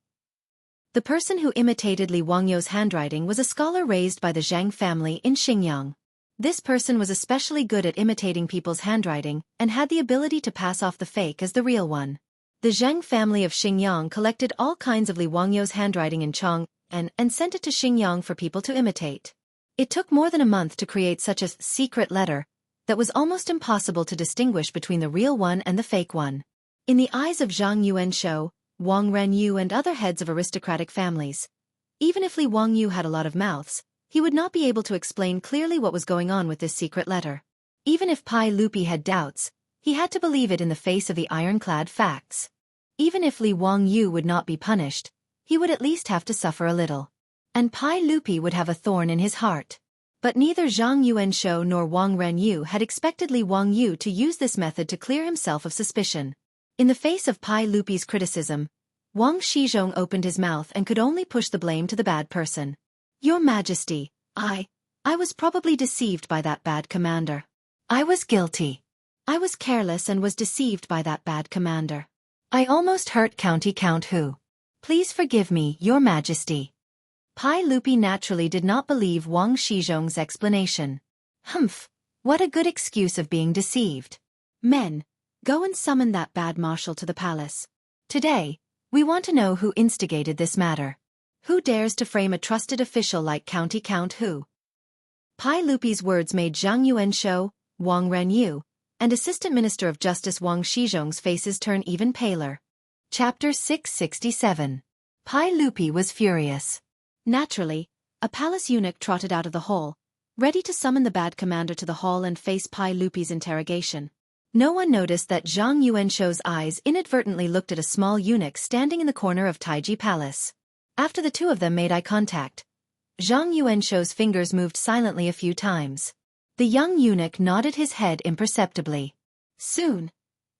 The person who imitated Li Wangyou's handwriting was a scholar raised by the Zhang family in Xinjiang. This person was especially good at imitating people's handwriting and had the ability to pass off the fake as the real one. The Zhang family of Xinjiang collected all kinds of Li Wangyou's handwriting in Chong and sent it to Xinjiang for people to imitate. It took more than a month to create such a secret letter that was almost impossible to distinguish between the real one and the fake one. In the eyes of Zhang Yuanshou, Wang Renyu and other heads of aristocratic families, even if Li Wangyu had a lot of mouths, he would not be able to explain clearly what was going on with this secret letter. Even if Pai Lupi had doubts, he had to believe it in the face of the ironclad facts. Even if Li Wangyu would not be punished, he would at least have to suffer a little. And Pai Lupi would have a thorn in his heart. But neither Zhang Yuanshou nor Wang Renyu had expected Li Wangyu to use this method to clear himself of suspicion. In the face of Pai Lupi's criticism, Wang Shizhong opened his mouth and could only push the blame to the bad person. Your Majesty, I was probably deceived by that bad commander. I was guilty. I was careless and was deceived by that bad commander. I almost hurt County Count Hu. Please forgive me, Your Majesty. Pai Lupi naturally did not believe Wang Shizhong's explanation. Humph, what a good excuse of being deceived. Men, go and summon that bad marshal to the palace. Today, we want to know who instigated this matter. Who dares to frame a trusted official like County Count Hu? Pai Lupi's words made Zhang Yuanshou, Wang Renyu, and Assistant Minister of Justice Wang Shizhong's faces turn even paler. Chapter 667. Pai Lupi was furious. Naturally, a palace eunuch trotted out of the hall, ready to summon the bad commander to the hall and face Pai Lupi's interrogation. No one noticed that Zhang Yuanshou's eyes inadvertently looked at a small eunuch standing in the corner of Taiji Palace. After the two of them made eye contact, Zhang Yuanshou's fingers moved silently a few times. The young eunuch nodded his head imperceptibly. Soon,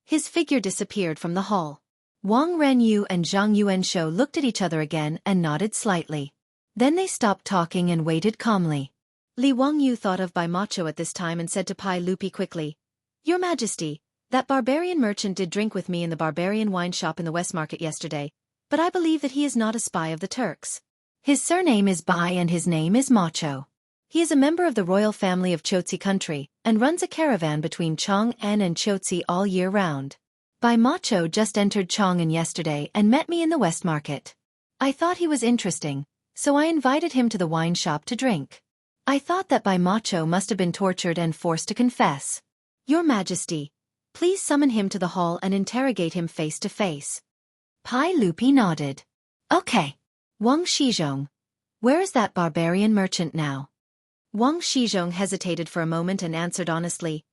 his figure disappeared from the hall. Wang Renyu and Zhang Yuanshou looked at each other again and nodded slightly. Then they stopped talking and waited calmly. Li Wangyu thought of Bai Macho at this time and said to Pai Lupi quickly, Your Majesty, that barbarian merchant did drink with me in the barbarian wine shop in the West Market yesterday, but I believe that he is not a spy of the Turks. His surname is Bai and his name is Macho. He is a member of the royal family of Chotzi country and runs a caravan between Chong'an and Chotzi all year round. Bai Macho just entered Chong'an yesterday and met me in the West Market. I thought he was interesting, so I invited him to the wine shop to drink. I thought that Bai Macho must have been tortured and forced to confess. Your Majesty, please summon him to the hall and interrogate him face to face. Pai Lupi nodded. Okay. Wang Shizhong, where is that barbarian merchant now? Wang Shizhong hesitated for a moment and answered honestly,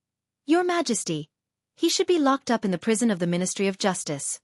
Your Majesty, he should be locked up in the prison of the Ministry of Justice.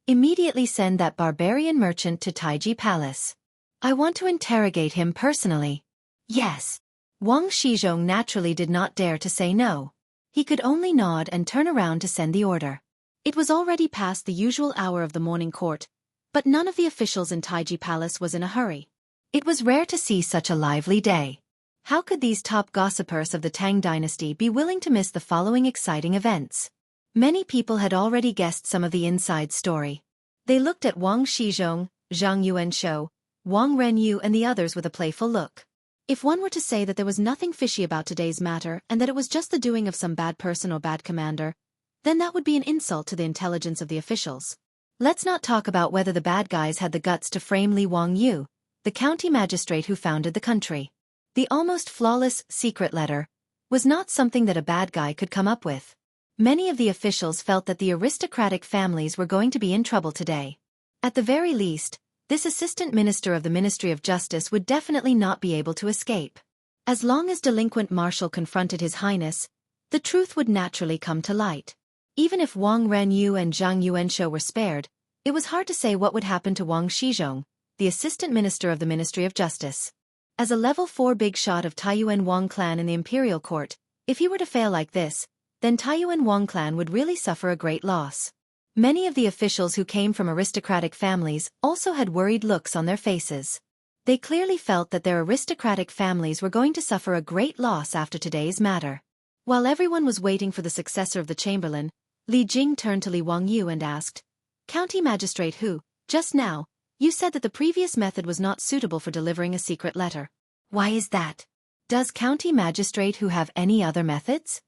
Immediately send that barbarian merchant to Taiji Palace. I want to interrogate him personally. Yes. Wang Shizhong naturally did not dare to say no. He could only nod and turn around to send the order. It was already past the usual hour of the morning court, but none of the officials in Taiji Palace was in a hurry. It was rare to see such a lively day. How could these top gossipers of the Tang dynasty be willing to miss the following exciting events? Many people had already guessed some of the inside story. They looked at Wang Shizhong, Zhang Yuanshou, Wang Renyu and the others with a playful look. If one were to say that there was nothing fishy about today's matter and that it was just the doing of some bad person or bad commander, then that would be an insult to the intelligence of the officials. Let's not talk about whether the bad guys had the guts to frame Li Wangyu, the county magistrate who founded the country. The almost flawless secret letter was not something that a bad guy could come up with. Many of the officials felt that the aristocratic families were going to be in trouble today. At the very least, this assistant minister of the Ministry of Justice would definitely not be able to escape. As long as delinquent Marshal confronted His Highness, the truth would naturally come to light. Even if Wang Renyu and Zhang Yuanshou were spared, it was hard to say what would happen to Wang Shizhong, the assistant minister of the Ministry of Justice. As a level 4 big shot of Taiyuan Wang clan in the imperial court, if he were to fail like this, then Taiyuan Wang clan would really suffer a great loss. Many of the officials who came from aristocratic families also had worried looks on their faces. They clearly felt that their aristocratic families were going to suffer a great loss after today's matter. While everyone was waiting for the successor of the chamberlain, Li Jing turned to Li Wangyu and asked, "County Magistrate Hu, just now, you said that the previous method was not suitable for delivering a secret letter. Why is that? Does County Magistrate Hu have any other methods?"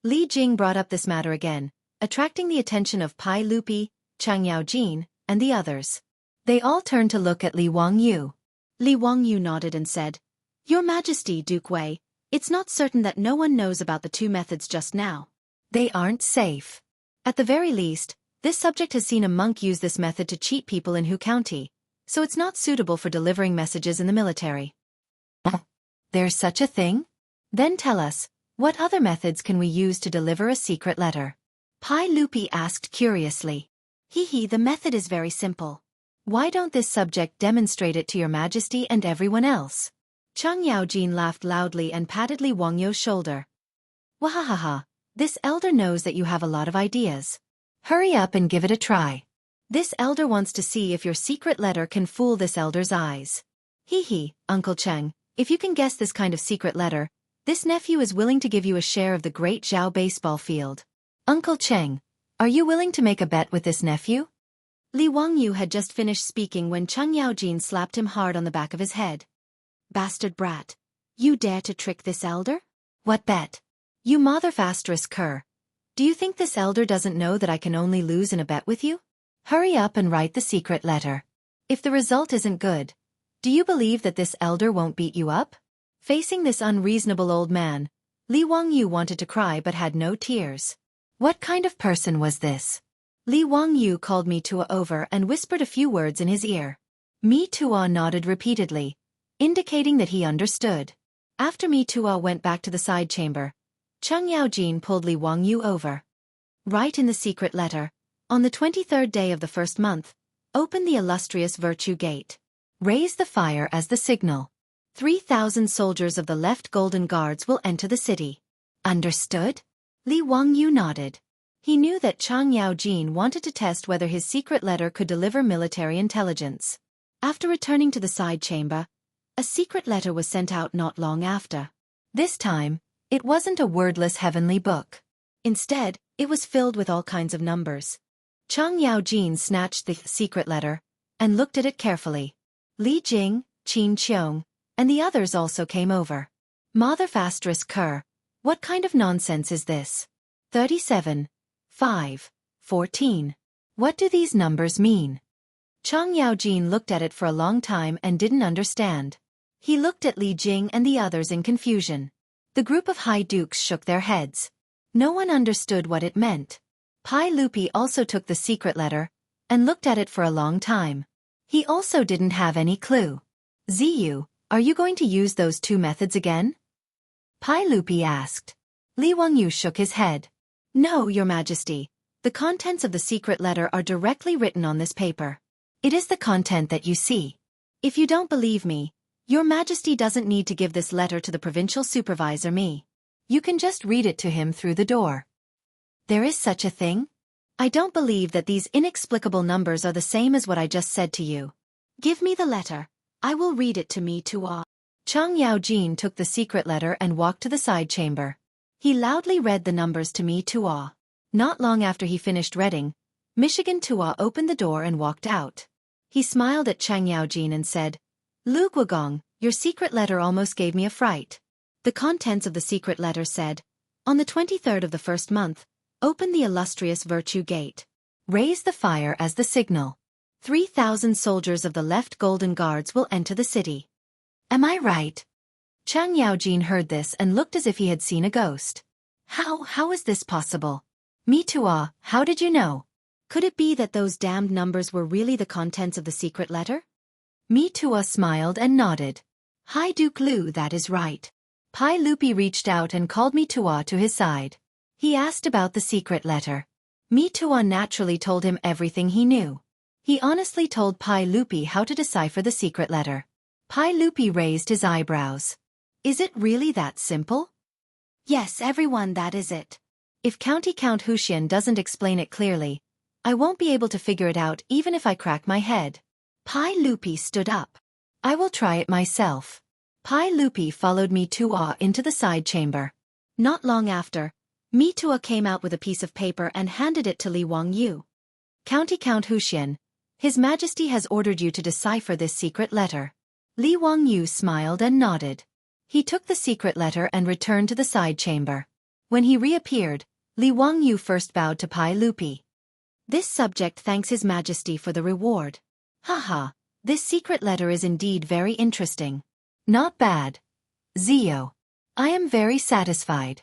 Li Jing brought up this matter again, attracting the attention of Pai Lupi, Chang Yaojin, and the others. They all turned to look at Li Wangyu. Li Wangyu nodded and said, "Your Majesty, Duke Wei, it's not certain that no one knows about the two methods just now. They aren't safe. At the very least, this subject has seen a monk use this method to cheat people in Hu County, so it's not suitable for delivering messages in the military." There's such a thing? Then tell us, what other methods can we use to deliver a secret letter? Pai Lupi asked curiously. The method is very simple. Why don't this subject demonstrate it to your Majesty and everyone else? Chang Yaojin laughed loudly and patted Li Wangyu's shoulder. Wahahaha, this elder knows that you have a lot of ideas. Hurry up and give it a try. This elder wants to see if your secret letter can fool this elder's eyes. Uncle Cheng, if you can guess this kind of secret letter, this nephew is willing to give you a share of the great Zhao baseball field. Uncle Cheng, are you willing to make a bet with this nephew? Li Wangyu had just finished speaking when Chang Yaojin slapped him hard on the back of his head. Bastard brat, you dare to trick this elder? What bet? You motherfastrous cur. Do you think this elder doesn't know that I can only lose in a bet with you? Hurry up and write the secret letter. If the result isn't good, do you believe that this elder won't beat you up? Facing this unreasonable old man, Li Wangyu wanted to cry but had no tears. What kind of person was this? Li Wangyu called Mi Tua over and whispered a few words in his ear. Mi Tua nodded repeatedly, indicating that he understood. After Mi Tua went back to the side chamber, Chang Yaojin pulled Li Wangyu over. Write in the secret letter, on the 23rd day of the first month, open the illustrious Virtue Gate. Raise the fire as the signal. 3,000 soldiers of the left Golden Guards will enter the city. Understood? Li Wangyu nodded. He knew that Chang Yaojin wanted to test whether his secret letter could deliver military intelligence. After returning to the side chamber, a secret letter was sent out not long after. This time, it wasn't a wordless heavenly book. Instead, it was filled with all kinds of numbers. Chang Yaojin snatched the secret letter and looked at it carefully. Li Jing, Qin Qiong, and the others also came over. Motherfastrous cur, what kind of nonsense is this? 37, 5, 14. What do these numbers mean? Chang Yaojin looked at it for a long time and didn't understand. He looked at Li Jing and the others in confusion. The group of high dukes shook their heads. No one understood what it meant. Pai Lupi also took the secret letter and looked at it for a long time. He also didn't have any clue. Ziyu, are you going to use those two methods again? Pai Lupi asked. Li Wangyu shook his head. No, Your Majesty. The contents of the secret letter are directly written on this paper. It is the content that you see. If you don't believe me, Your Majesty doesn't need to give this letter to the provincial supervisor me. You can just read it to him through the door. There is such a thing? I don't believe that these inexplicable numbers are the same as what I just said to you. Give me the letter. I will read it to Mi Tua. Chang Yaojin took the secret letter and walked to the side chamber. He loudly read the numbers to Mi Tua. Not long after he finished reading, Michigan Tua opened the door and walked out. He smiled at Chang Yaojin and said, Lu Guogong, your secret letter almost gave me a fright. The contents of the secret letter said, on the 23rd of the first month, open the illustrious Virtue Gate. Raise the fire as the signal. 3,000 soldiers of the left Golden Guards will enter the city. Am I right? Chang Yaojin heard this and looked as if he had seen a ghost. How is this possible? Mi Tua, how did you know? Could it be that those damned numbers were really the contents of the secret letter? Mi Tua smiled and nodded. Hi Duke Lu, that is right. Pai Lupi reached out and called Mi Tua to his side. He asked about the secret letter. Mi Tua naturally told him everything he knew. He honestly told Pai Lupi how to decipher the secret letter. Pai Lupi raised his eyebrows. Is it really that simple? Yes, everyone, that is it. If County Count Huxian doesn't explain it clearly, I won't be able to figure it out even if I crack my head. Pai Lupi stood up. I will try it myself. Pai Lupi followed Mitua into the side chamber. Not long after, Mitua came out with a piece of paper and handed it to Li Wangyu. Count Huxian, His Majesty has ordered you to decipher this secret letter. Li Wangyu smiled and nodded. He took the secret letter and returned to the side chamber. When he reappeared, Li Wangyu first bowed to Pai Lupi. This subject thanks His Majesty for the reward. Haha, this secret letter is indeed very interesting. Not bad. Zio. I am very satisfied.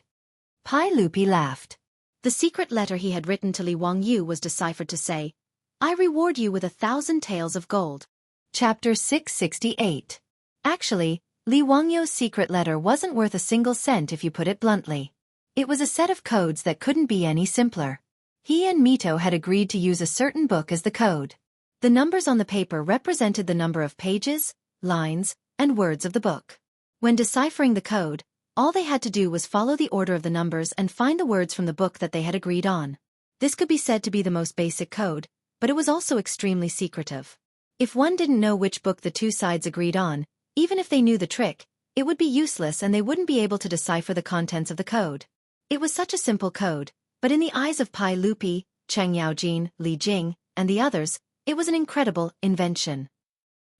Pai Lupi laughed. The secret letter he had written to Li Wangyu was deciphered to say, I reward you with 1,000 taels of gold. Chapter 668. Actually, Li Wangyu's secret letter wasn't worth a single cent if you put it bluntly. It was a set of codes that couldn't be any simpler. He and Mito had agreed to use a certain book as the code. The numbers on the paper represented the number of pages, lines, and words of the book. When deciphering the code, all they had to do was follow the order of the numbers and find the words from the book that they had agreed on. This could be said to be the most basic code, but it was also extremely secretive. If one didn't know which book the two sides agreed on, even if they knew the trick, it would be useless and they wouldn't be able to decipher the contents of the code. It was such a simple code, but in the eyes of Pai Lupi, Cheng Yaojin, Li Jing, and the others, it was an incredible invention.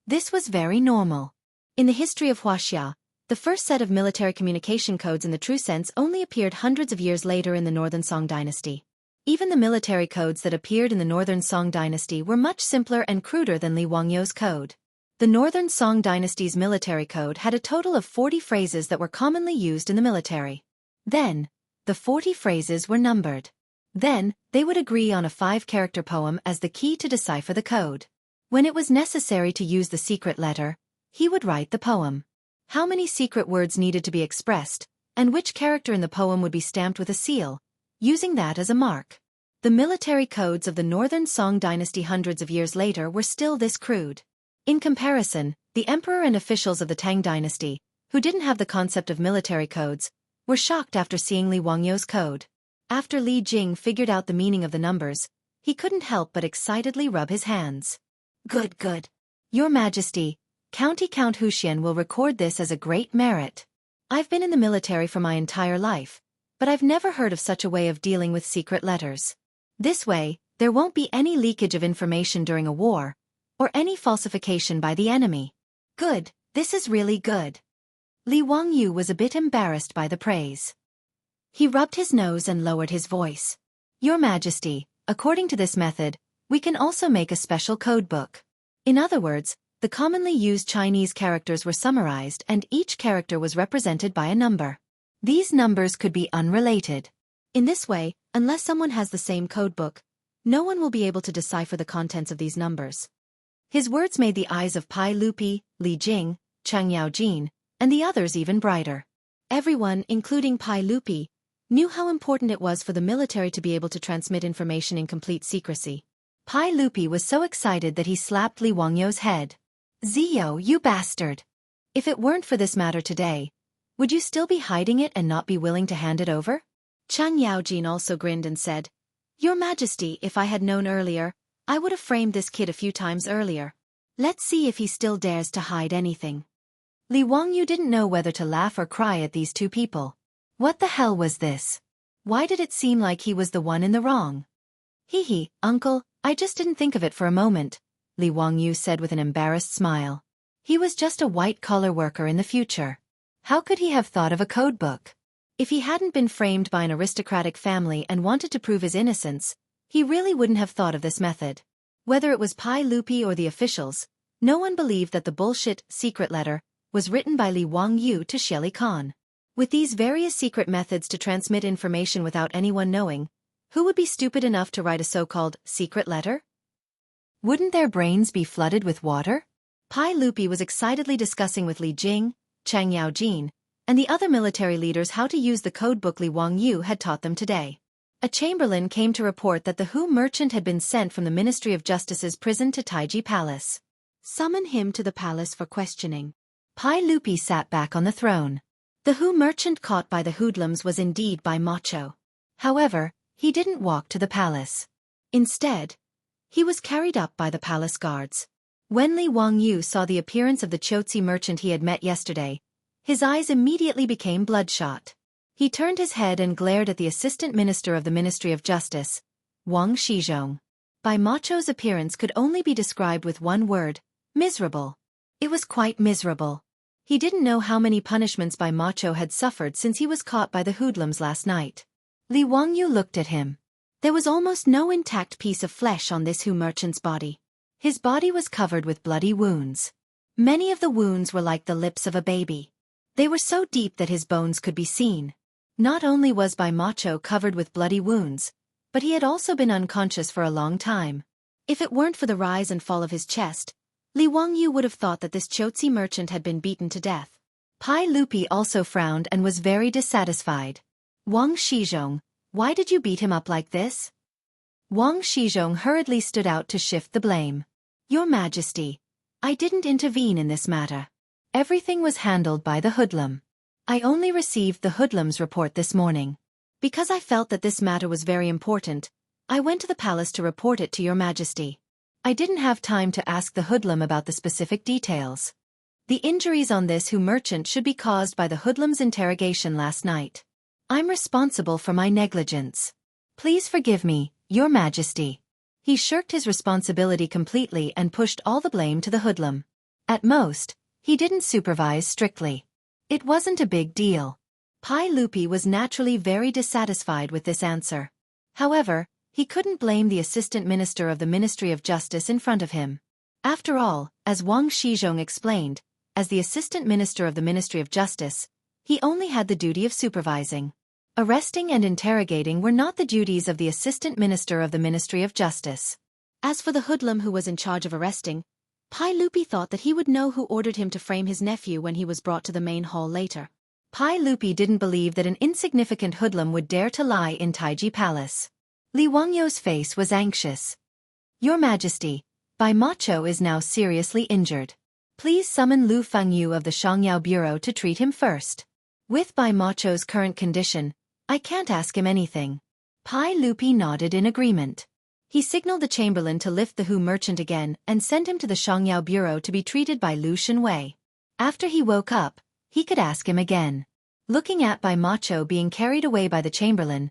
This was very normal. In the history of Wuxia, the first set of military communication codes in the true sense only appeared hundreds of years later in the Northern Song dynasty. Even the military codes that appeared in the Northern Song dynasty were much simpler and cruder than Li Wangyu's code. The Northern Song dynasty's military code had a total of 40 phrases that were commonly used in the military. Then, the 40 phrases were numbered. Then, they would agree on a 5-character poem as the key to decipher the code. When it was necessary to use the secret letter, he would write the poem. How many secret words needed to be expressed, and which character in the poem would be stamped with a seal, using that as a mark. The military codes of the Northern Song dynasty hundreds of years later were still this crude. In comparison, the emperor and officials of the Tang dynasty, who didn't have the concept of military codes, were shocked after seeing Li Wangyu's code. After Li Jing figured out the meaning of the numbers, he couldn't help but excitedly rub his hands. Good, good. Your Majesty, Count Huxian will record this as a great merit. I've been in the military for my entire life, but I've never heard of such a way of dealing with secret letters. This way, there won't be any leakage of information during a war, or any falsification by the enemy. Good, this is really good. Li Wangyu was a bit embarrassed by the praise. He rubbed his nose and lowered his voice. Your Majesty, according to this method, we can also make a special code book. In other words, the commonly used Chinese characters were summarized and each character was represented by a number. These numbers could be unrelated. In this way, unless someone has the same code book, no one will be able to decipher the contents of these numbers. His words made the eyes of Pai Lupi, Li Jing, Cheng Yaojin, and the others even brighter. Everyone, including Pai Lupi, knew how important it was for the military to be able to transmit information in complete secrecy. Pai Lupi was so excited that he slapped Li Wangyu's head. Zio, you bastard! If it weren't for this matter today, would you still be hiding it and not be willing to hand it over? Cheng Yaojin also grinned and said, Your Majesty, if I had known earlier, I would have framed this kid a few times earlier. Let's see if he still dares to hide anything. Li Wangyu didn't know whether to laugh or cry at these two people. What the hell was this? Why did it seem like he was the one in the wrong? Hee, uncle, I just didn't think of it for a moment, Li Wangyu said with an embarrassed smile. He was just a white-collar worker in the future. How could he have thought of a code book? If he hadn't been framed by an aristocratic family and wanted to prove his innocence, he really wouldn't have thought of this method. Whether it was Pai Lupi or the officials, no one believed that the bullshit secret letter was written by Li Wangyu to Shelly Khan. With these various secret methods to transmit information without anyone knowing, who would be stupid enough to write a so-called secret letter? Wouldn't their brains be flooded with water? Pai Lupi was excitedly discussing with Li Jing, Cheng Yaojin, and the other military leaders how to use the code book Li Wangyu had taught them today. A chamberlain came to report that the Hu merchant had been sent from the Ministry of Justice's prison to Taiji Palace. Summon him to the palace for questioning. Pai Lupi sat back on the throne. The Hu merchant caught by the hoodlums was indeed by Macho. However, he didn't walk to the palace. Instead, he was carried up by the palace guards. When Li Wangyu saw the appearance of the Chotzi merchant he had met yesterday, his eyes immediately became bloodshot. He turned his head and glared at the Assistant Minister of the Ministry of Justice, Wang Shizhong. Bai Macho's appearance could only be described with one word: miserable. It was quite miserable. He didn't know how many punishments Bai Macho had suffered since he was caught by the hoodlums last night. Li Wangyu looked at him. There was almost no intact piece of flesh on this Hu merchant's body. His body was covered with bloody wounds. Many of the wounds were like the lips of a baby. They were so deep that his bones could be seen. Not only was Bai Macho covered with bloody wounds, but he had also been unconscious for a long time. If it weren't for the rise and fall of his chest, Li Wangyu would have thought that this Chotzi merchant had been beaten to death. Pai Lupi also frowned and was very dissatisfied. Wang Shizhong, why did you beat him up like this? Wang Shizhong hurriedly stood out to shift the blame. Your Majesty, I didn't intervene in this matter. Everything was handled by the hoodlum. I only received the hoodlum's report this morning. Because I felt that this matter was very important, I went to the palace to report it to Your Majesty. I didn't have time to ask the hoodlum about the specific details. The injuries on this Hu merchant should be caused by the hoodlum's interrogation last night. I'm responsible for my negligence. Please forgive me, Your Majesty. He shirked his responsibility completely and pushed all the blame to the hoodlum. At most, he didn't supervise strictly. It wasn't a big deal. Pai Lupi was naturally very dissatisfied with this answer. However, he couldn't blame the Assistant Minister of the Ministry of Justice in front of him. After all, as Wang Shizhong explained, as the Assistant Minister of the Ministry of Justice, he only had the duty of supervising. Arresting and interrogating were not the duties of the Assistant Minister of the Ministry of Justice. As for the hoodlum who was in charge of arresting, Pai Lupi thought that he would know who ordered him to frame his nephew when he was brought to the main hall later. Pai Lupi didn't believe that an insignificant hoodlum would dare to lie in Taiji Palace. Li Wangyu's face was anxious. Your Majesty, Bai Macho is now seriously injured. Please summon Lu Fangyu of the Shangyao Bureau to treat him first. With Bai Macho's current condition, I can't ask him anything. Pai Lupi nodded in agreement. He signaled the chamberlain to lift the Hu merchant again and send him to the Shangyao Bureau to be treated by Lu Shenwei. After he woke up, he could ask him again. Looking at Bai Macho being carried away by the chamberlain,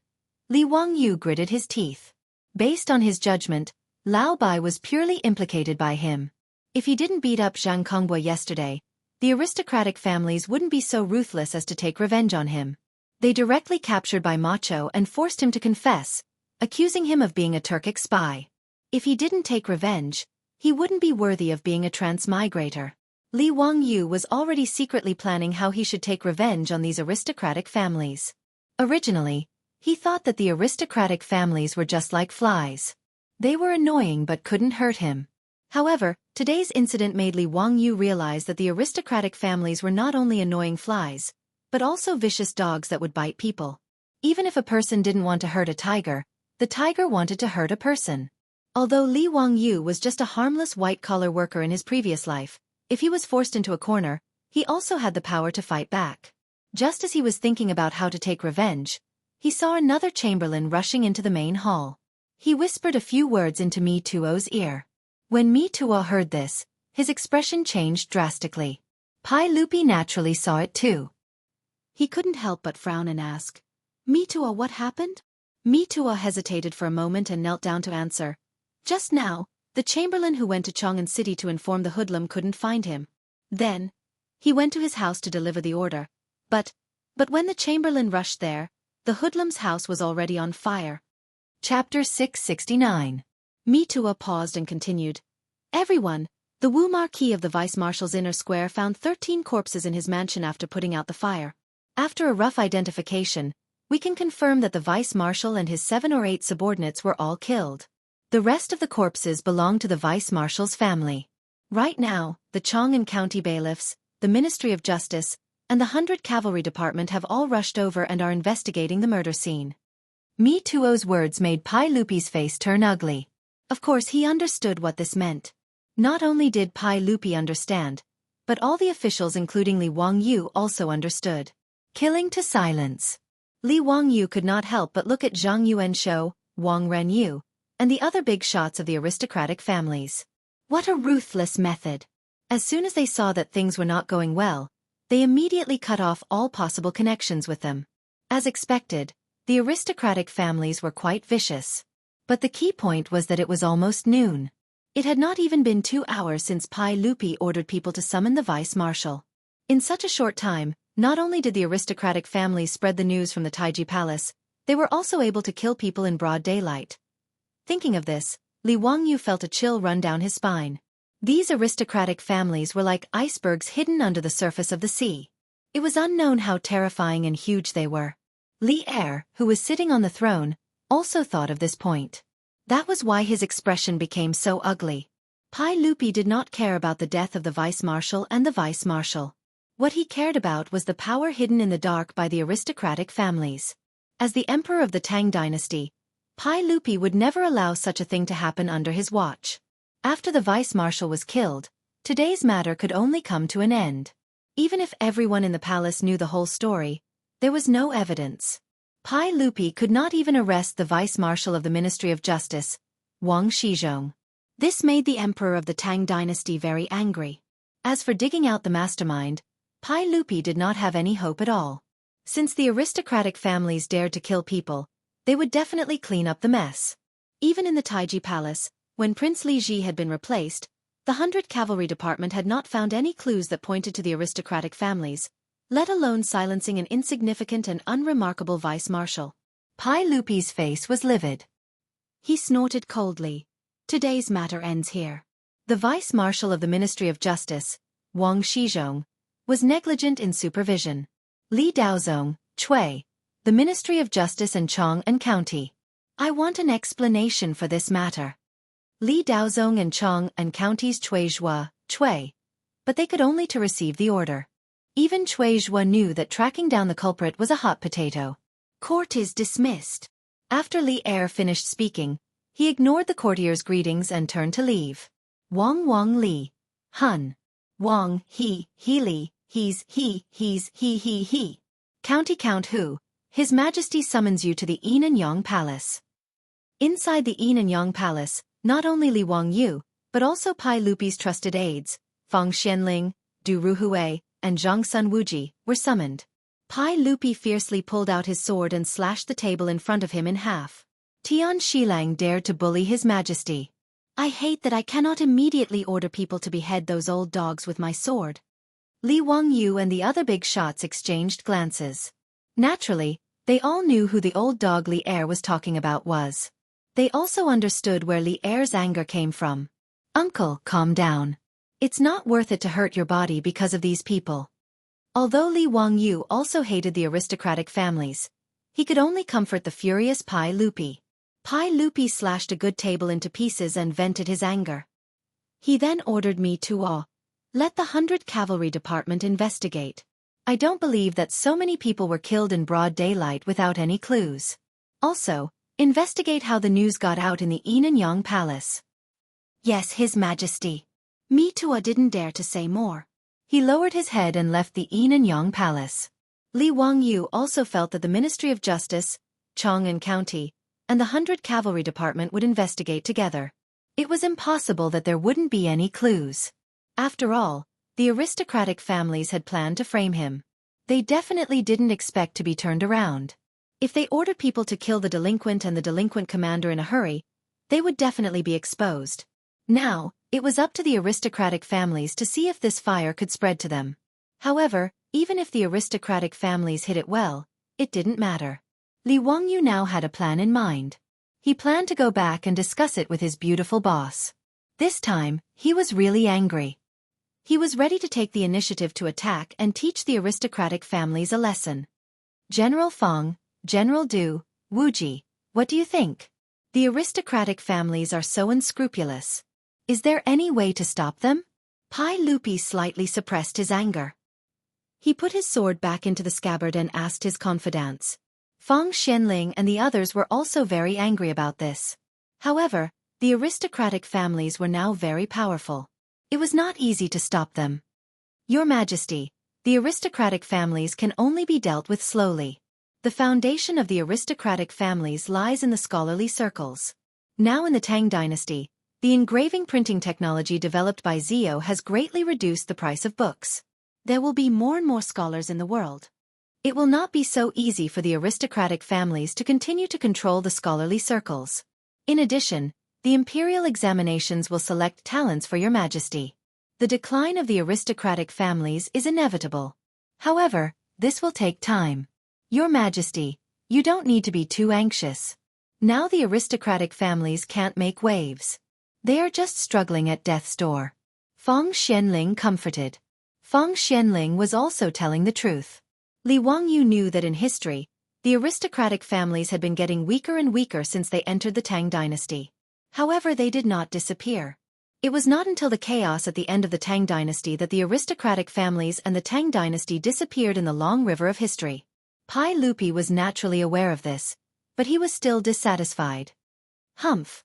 Li Wangyu gritted his teeth. Based on his judgment, Lao Bai was purely implicated by him. If he didn't beat up Zhang Kongboi yesterday, the aristocratic families wouldn't be so ruthless as to take revenge on him. They directly captured Bai Macho and forced him to confess, accusing him of being a Turkic spy. If he didn't take revenge, he wouldn't be worthy of being a transmigrator. Li Wangyu was already secretly planning how he should take revenge on these aristocratic families. Originally, he thought that the aristocratic families were just like flies. They were annoying but couldn't hurt him. However, today's incident made Li Wangyu realize that the aristocratic families were not only annoying flies, but also vicious dogs that would bite people. Even if a person didn't want to hurt a tiger, the tiger wanted to hurt a person. Although Li Wangyu was just a harmless white-collar worker in his previous life, if he was forced into a corner, he also had the power to fight back. Just as he was thinking about how to take revenge, he saw another chamberlain rushing into the main hall. He whispered a few words into Mi Tuo's ear. When Mi Tuo heard this, his expression changed drastically. Pai Lupi naturally saw it too. He couldn't help but frown and ask, Mi Tuo, what happened? Mi Tuo hesitated for a moment and knelt down to answer. Just now, the chamberlain who went to Chang'an City to inform the hoodlum couldn't find him. Then, he went to his house to deliver the order. But when the chamberlain rushed there, the hoodlum's house was already on fire. Chapter 669. Mi Tuo paused and continued. Everyone, the Wu Marquis of the Vice-Marshal's inner square found 13 corpses in his mansion after putting out the fire. After a rough identification, we can confirm that the Vice-Marshal and his 7 or 8 subordinates were all killed. The rest of the corpses belong to the Vice-Marshal's family. Right now, the Chang'an County bailiffs, the Ministry of Justice, and the 100 Cavalry Department have all rushed over and are investigating the murder scene. Mi Tuo's words made Pai Lupi's face turn ugly. Of course he understood what this meant. Not only did Pai Lupi understand, but all the officials including Li Wangyu also understood. Killing to silence. Li Wangyu could not help but look at Zhang Yuanshou, Wang Renyu, and the other big shots of the aristocratic families. What a ruthless method! As soon as they saw that things were not going well, they immediately cut off all possible connections with them. As expected, the aristocratic families were quite vicious. But the key point was that it was almost noon. It had not even been 2 hours since Pai Lupi ordered people to summon the vice-marshal. In such a short time, not only did the aristocratic families spread the news from the Taiji Palace, they were also able to kill people in broad daylight. Thinking of this, Li Wangyu felt a chill run down his spine. These aristocratic families were like icebergs hidden under the surface of the sea. It was unknown how terrifying and huge they were. Li Er, who was sitting on the throne, also thought of this point. That was why his expression became so ugly. Pai Lupi did not care about the death of the vice-marshal and the vice-marshal. What he cared about was the power hidden in the dark by the aristocratic families. As the emperor of the Tang dynasty, Pai Lupi would never allow such a thing to happen under his watch. After the vice-marshal was killed, today's matter could only come to an end. Even if everyone in the palace knew the whole story, there was no evidence. Pai Lupi could not even arrest the vice-marshal of the Ministry of Justice, Wang Shizhong. This made the emperor of the Tang dynasty very angry. As for digging out the mastermind, Pai Lupi did not have any hope at all. Since the aristocratic families dared to kill people, they would definitely clean up the mess. Even in the Taiji Palace, when Prince Li Ji had been replaced, the 100 Cavalry Department had not found any clues that pointed to the aristocratic families, let alone silencing an insignificant and unremarkable vice-marshal. Pai Lupi's face was livid. He snorted coldly. Today's matter ends here. The vice-marshal of the Ministry of Justice, Wang Shizhong, was negligent in supervision. Li Daozong, Chui, the Ministry of Justice and Chong and County. I want an explanation for this matter. Li Daozong and Chong and County's Chui Zhua, Chui, but they could only to receive the order. Even Chui Zhua knew that tracking down the culprit was a hot potato. Court is dismissed. After Li Er finished speaking, he ignored the courtiers' greetings and turned to leave. Wang Li. Hun. Wang, he li, he's, he. County Count Hu, His Majesty summons you to the Yin and Yang Palace. Inside the Yin and Yang Palace, not only Li Wangyu, but also Pai Lupi's trusted aides, Fang Xianling, Du Ruhui, and Zhang Sun Wuji, were summoned. Pai Lupi fiercely pulled out his sword and slashed the table in front of him in half. Tian Shilang dared to bully His Majesty. I hate that I cannot immediately order people to behead those old dogs with my sword. Li Wangyu and the other big shots exchanged glances. Naturally, they all knew who the old dog Li Er was talking about was. They also understood where Li Er's anger came from. Uncle, calm down. It's not worth it to hurt your body because of these people. Although Li Wangyu also hated the aristocratic families, he could only comfort the furious Pai Lupi. Pai Lupi slashed a good table into pieces and vented his anger. He then ordered me to let the 100 Cavalry Department investigate. I don't believe that so many people were killed in broad daylight without any clues. Also, investigate how the news got out in the Yin and Yang Palace. Yes, His Majesty. Me too didn't dare to say more. He lowered his head and left the Yin and Yang Palace. Li Wangyu also felt that the Ministry of Justice, Chong and County, and the 100 Cavalry Department would investigate together. It was impossible that there wouldn't be any clues. After all, the aristocratic families had planned to frame him. They definitely didn't expect to be turned around. If they ordered people to kill the delinquent and the delinquent commander in a hurry, they would definitely be exposed. Now, it was up to the aristocratic families to see if this fire could spread to them. However, even if the aristocratic families hid it well, it didn't matter. Li Wangyu now had a plan in mind. He planned to go back and discuss it with his beautiful boss. This time, he was really angry. He was ready to take the initiative to attack and teach the aristocratic families a lesson. General Fang, General Du, Wuji, what do you think? The aristocratic families are so unscrupulous. Is there any way to stop them? Pai Lupi slightly suppressed his anger. He put his sword back into the scabbard and asked his confidants. Fang Xianling and the others were also very angry about this. However, the aristocratic families were now very powerful. It was not easy to stop them. Your Majesty, the aristocratic families can only be dealt with slowly. The foundation of the aristocratic families lies in the scholarly circles. Now in the Tang dynasty, The engraving printing technology developed by Zio has greatly reduced the price of books. There will be more and more scholars in the world. It will not be so easy for the aristocratic families to continue to control the scholarly circles. In addition, the imperial examinations will select talents for your majesty. The decline of the aristocratic families is inevitable. However, this will take time. Your majesty, you don't need to be too anxious. Now the aristocratic families can't make waves. They are just struggling at death's door. Feng Xianling comforted. Feng Xianling was also telling the truth. Li Wangyu knew that in history, the aristocratic families had been getting weaker and weaker since they entered the Tang dynasty. However, they did not disappear. It was not until the chaos at the end of the Tang dynasty that the aristocratic families and the Tang dynasty disappeared in the long river of history. Pai Lupi was naturally aware of this, but he was still dissatisfied. Humph.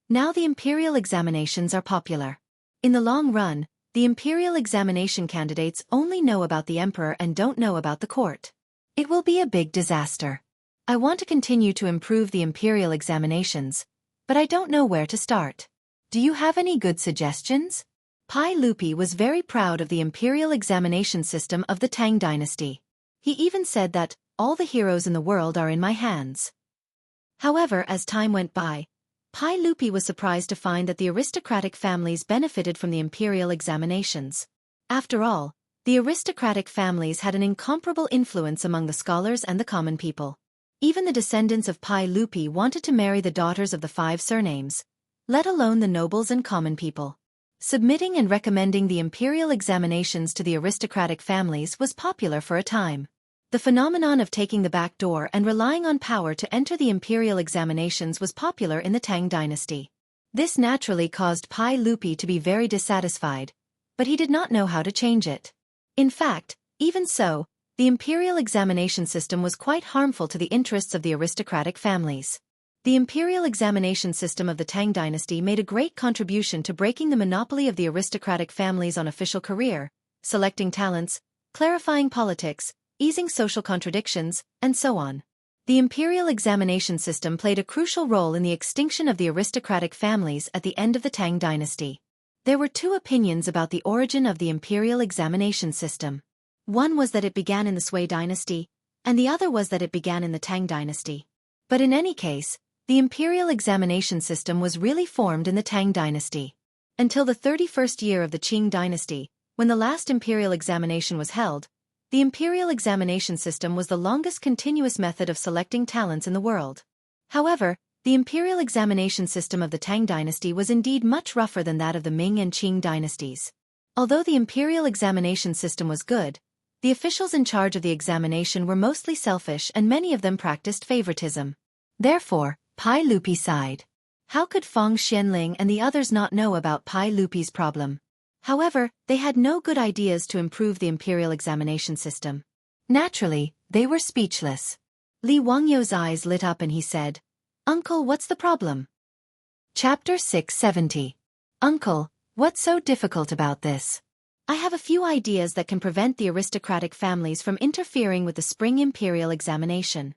Now the imperial examinations are popular. In the long run, the imperial examination candidates only know about the emperor and don't know about the court. It will be a big disaster. I want to continue to improve the imperial examinations, but I don't know where to start. Do you have any good suggestions? Pai Lupi was very proud of the imperial examination system of the Tang dynasty. He even said that, all the heroes in the world are in my hands. However, as time went by, Pai Lupi was surprised to find that the aristocratic families benefited from the imperial examinations. After all, the aristocratic families had an incomparable influence among the scholars and the common people. Even the descendants of Pai Lupi wanted to marry the daughters of the 5 surnames, let alone the nobles and common people. Submitting and recommending the imperial examinations to the aristocratic families was popular for a time. The phenomenon of taking the back door and relying on power to enter the imperial examinations was popular in the Tang dynasty. This naturally caused Pai Lupi to be very dissatisfied, but he did not know how to change it. In fact, even so, the imperial examination system was quite harmful to the interests of the aristocratic families. The imperial examination system of the Tang dynasty made a great contribution to breaking the monopoly of the aristocratic families on official career, selecting talents, clarifying politics, easing social contradictions, and so on. The imperial examination system played a crucial role in the extinction of the aristocratic families at the end of the Tang dynasty. There were 2 opinions about the origin of the imperial examination system. One was that it began in the Sui dynasty, and the other was that it began in the Tang dynasty. But in any case, the imperial examination system was really formed in the Tang dynasty. Until the 31st year of the Qing dynasty, when the last imperial examination was held, the imperial examination system was the longest continuous method of selecting talents in the world. However, the imperial examination system of the Tang dynasty was indeed much rougher than that of the Ming and Qing dynasties. Although the imperial examination system was good, the officials in charge of the examination were mostly selfish and many of them practiced favoritism. Therefore, Pai Lupi sighed. How could Feng Xianling and the others not know about Pai Lupi's problem? However, they had no good ideas to improve the imperial examination system. Naturally, they were speechless. Li Wangyu's eyes lit up and he said, "Uncle, what's the problem?" Chapter 670. Uncle, what's so difficult about this? I have a few ideas that can prevent the aristocratic families from interfering with the spring imperial examination.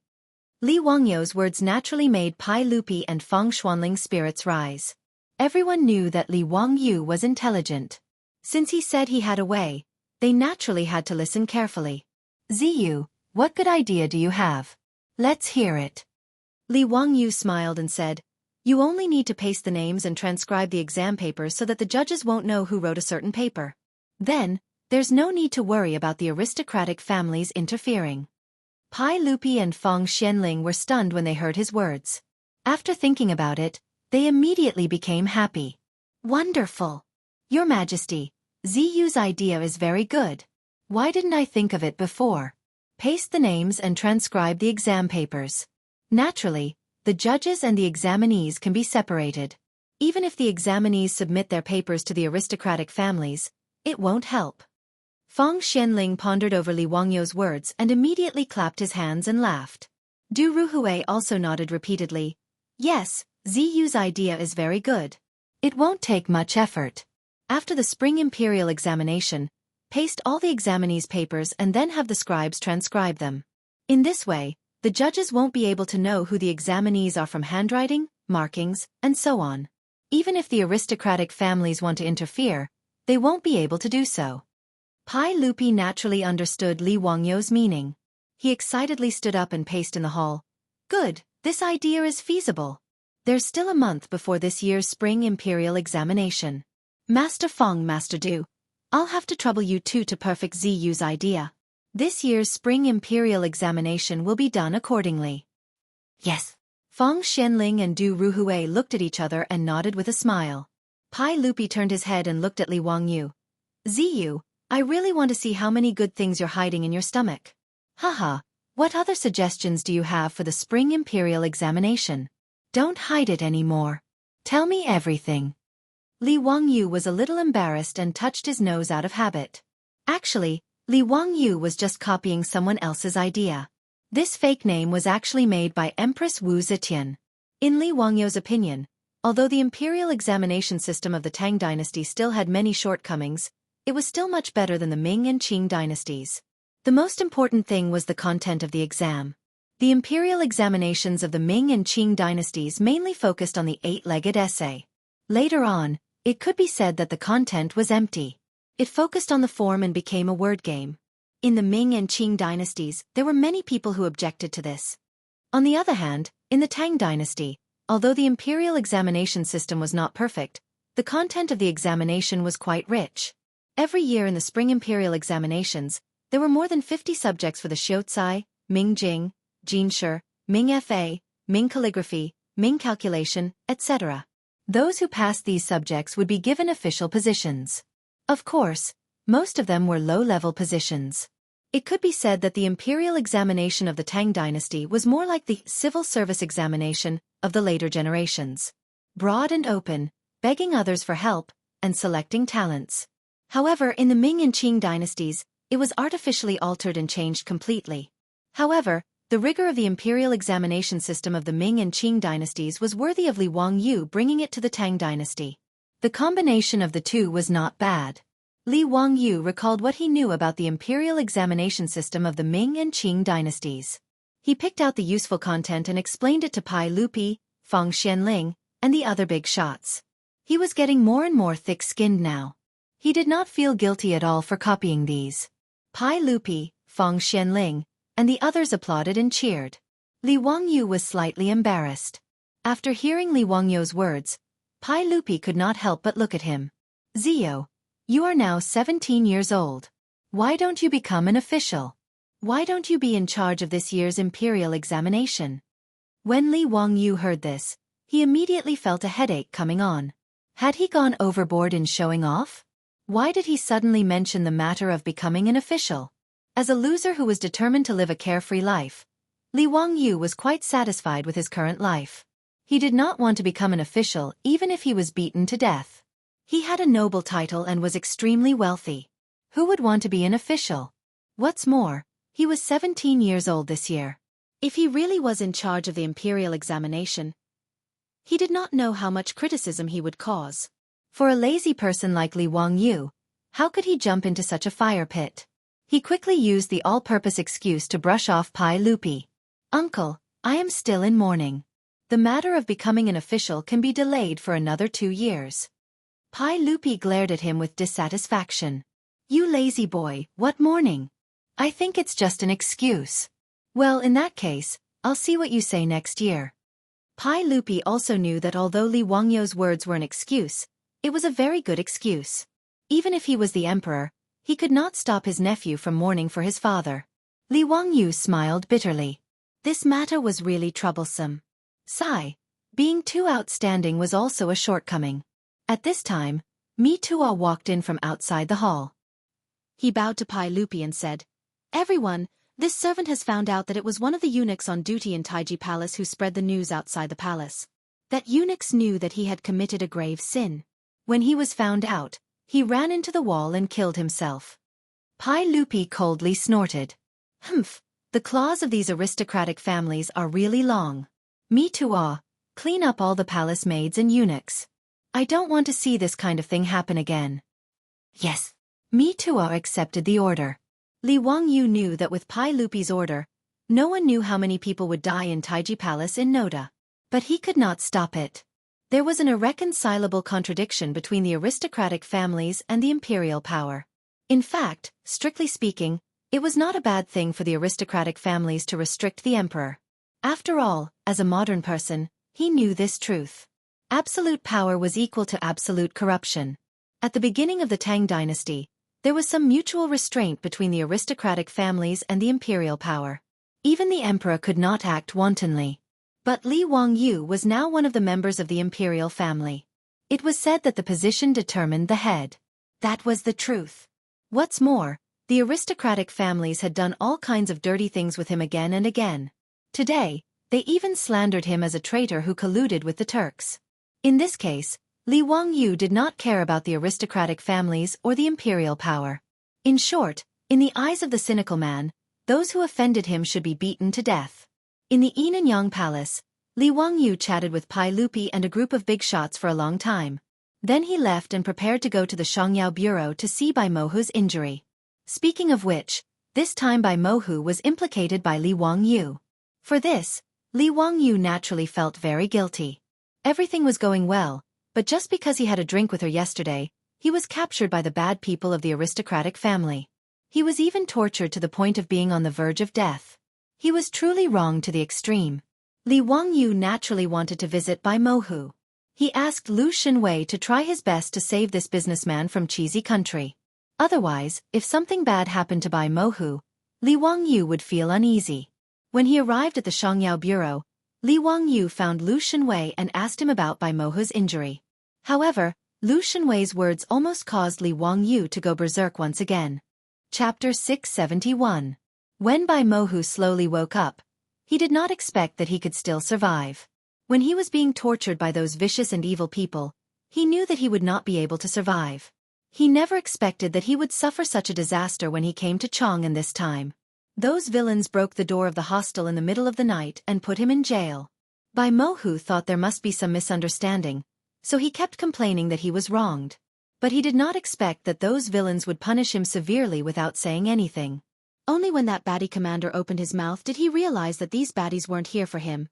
Li Wangyu's words naturally made Pai Lupi and Feng Xuanling's spirits rise. Everyone knew that Li Wangyu was intelligent. Since he said he had a way, they naturally had to listen carefully. Ziyu, what good idea do you have? Let's hear it. Li Wangyu smiled and said, "You only need to paste the names and transcribe the exam papers so that the judges won't know who wrote a certain paper. Then, there's no need to worry about the aristocratic families interfering." Pai Lupi and Feng Xianling were stunned when they heard his words. After thinking about it, they immediately became happy. Wonderful! Your Majesty, Ziyu's idea is very good. Why didn't I think of it before? Paste the names and transcribe the exam papers. Naturally, the judges and the examinees can be separated. Even if the examinees submit their papers to the aristocratic families, it won't help. Feng Xianling pondered over Li Wangyu's words and immediately clapped his hands and laughed. Du Ruhui also nodded repeatedly. Yes, Ziyu's idea is very good. It won't take much effort. After the spring imperial examination, paste all the examinees' papers and then have the scribes transcribe them. In this way, the judges won't be able to know who the examinees are from handwriting, markings, and so on. Even if the aristocratic families want to interfere, they won't be able to do so. Pai Lupi naturally understood Li Wangyou's meaning. He excitedly stood up and paced in the hall. Good, this idea is feasible. There's still a month before this year's spring imperial examination. Master Feng, Master Du, I'll have to trouble you two to perfect Ziyu's idea. This year's spring imperial examination will be done accordingly. Yes. Feng Xianling and Du Ruhui looked at each other and nodded with a smile. Pai Lupi turned his head and looked at Li Wangyu. Ziyu, I really want to see how many good things you're hiding in your stomach. Haha, what other suggestions do you have for the spring imperial examination? Don't hide it anymore. Tell me everything. Li Wangyu was a little embarrassed and touched his nose out of habit. Actually, Li Wangyu was just copying someone else's idea. This fake name was actually made by Empress Wu Zetian. In Li Wangyou's opinion, although the imperial examination system of the Tang dynasty still had many shortcomings, it was still much better than the Ming and Qing dynasties. The most important thing was the content of the exam. The imperial examinations of the Ming and Qing dynasties mainly focused on the eight-legged essay. Later on, it could be said that the content was empty. It focused on the form and became a word game. In the Ming and Qing dynasties, there were many people who objected to this. On the other hand, in the Tang dynasty, although the imperial examination system was not perfect, the content of the examination was quite rich. Every year in the spring imperial examinations, there were more than 50 subjects for the Xiaocai, Ming Jing, Jinshi, Ming Fa, Ming calligraphy, Ming calculation, etc. Those who passed these subjects would be given official positions. Of course, most of them were low-level positions. It could be said that the imperial examination of the Tang dynasty was more like the civil service examination of the later generations. Broad and open, begging others for help, and selecting talents. However, in the Ming and Qing dynasties, it was artificially altered and changed completely. However, the rigor of the imperial examination system of the Ming and Qing dynasties was worthy of Li Wangyu bringing it to the Tang dynasty. The combination of the two was not bad. Li Wangyu recalled what he knew about the imperial examination system of the Ming and Qing dynasties. He picked out the useful content and explained it to Pai Lupi, Feng Xianling, and the other big shots. He was getting more and more thick-skinned now. He did not feel guilty at all for copying these. Pai Lupi, Feng Xianling, and the others applauded and cheered. Li Wangyu was slightly embarrassed. After hearing Li Wangyou's words, Pai Lupi could not help but look at him. Ziyu, you are now 17 years old. Why don't you become an official? Why don't you be in charge of this year's imperial examination? When Li Wangyu heard this, he immediately felt a headache coming on. Had he gone overboard in showing off? Why did he suddenly mention the matter of becoming an official? As a loser who was determined to live a carefree life, Li Wangyu was quite satisfied with his current life. He did not want to become an official even if he was beaten to death. He had a noble title and was extremely wealthy. Who would want to be an official? What's more, he was 17 years old this year. If he really was in charge of the imperial examination, he did not know how much criticism he would cause. For a lazy person like Li Wangyu, how could he jump into such a fire pit? He quickly used the all-purpose excuse to brush off Pai Lupi. Uncle, I am still in mourning. The matter of becoming an official can be delayed for another 2 years. Pai Lupi glared at him with dissatisfaction. You lazy boy, what mourning? I think it's just an excuse. Well, in that case, I'll see what you say next year. Pai Lupi also knew that although Li Wangyou's words were an excuse, it was a very good excuse. Even if he was the emperor, he could not stop his nephew from mourning for his father. Li Wangyu smiled bitterly. This matter was really troublesome. Sigh. Being too outstanding was also a shortcoming. At this time, Mi Tuo walked in from outside the hall. He bowed to Pai Lupi and said, Everyone, this servant has found out that it was one of the eunuchs on duty in Taiji Palace who spread the news outside the palace. That eunuchs knew that he had committed a grave sin. When he was found out, he ran into the wall and killed himself. Pai Lupi coldly snorted. Humph, the claws of these aristocratic families are really long. Mi Tuo, clean up all the palace maids and eunuchs. I don't want to see this kind of thing happen again. Yes. Mi Tuo accepted the order. Li Wangyu knew that with Pai Lupi's order, no one knew how many people would die in Taiji Palace in Noda. But he could not stop it. There was an irreconcilable contradiction between the aristocratic families and the imperial power. In fact, strictly speaking, it was not a bad thing for the aristocratic families to restrict the emperor. After all, as a modern person, he knew this truth. Absolute power was equal to absolute corruption. At the beginning of the Tang dynasty, there was some mutual restraint between the aristocratic families and the imperial power. Even the emperor could not act wantonly. But Li Wangyu was now one of the members of the imperial family. It was said that the position determined the head. That was the truth. What's more, the aristocratic families had done all kinds of dirty things with him again and again. Today, they even slandered him as a traitor who colluded with the Turks. In this case, Li Wangyu did not care about the aristocratic families or the imperial power. In short, in the eyes of the cynical man, those who offended him should be beaten to death. In the Yin and Yang Palace, Li Wangyu chatted with Pai Lupi and a group of big shots for a long time. Then he left and prepared to go to the Shangyao Bureau to see Bai Mohu's injury. Speaking of which, this time Bai Mohu was implicated by Li Wangyu. For this, Li Wangyu naturally felt very guilty. Everything was going well, but just because he had a drink with her yesterday, he was captured by the bad people of the aristocratic family. He was even tortured to the point of being on the verge of death. He was truly wrong to the extreme. Li Wangyu naturally wanted to visit Bai Mohu. He asked Lu Xinwei to try his best to save this businessman from cheesy country. Otherwise, if something bad happened to Bai Mohu, Li Wangyu would feel uneasy. When he arrived at the Shangyao Bureau, Li Wangyu found Lu Xinwei and asked him about Bai Mohu's injury. However, Lu Xinwei's words almost caused Li Wangyu to go berserk once again. Chapter 671. When Bai Mohu slowly woke up, he did not expect that he could still survive. When he was being tortured by those vicious and evil people, he knew that he would not be able to survive. He never expected that he would suffer such a disaster when he came to Chang'an this time. Those villains broke the door of the hostel in the middle of the night and put him in jail. Bai Mohu thought there must be some misunderstanding, so he kept complaining that he was wronged. But he did not expect that those villains would punish him severely without saying anything. Only when that baddie commander opened his mouth did he realize that these baddies weren't here for him,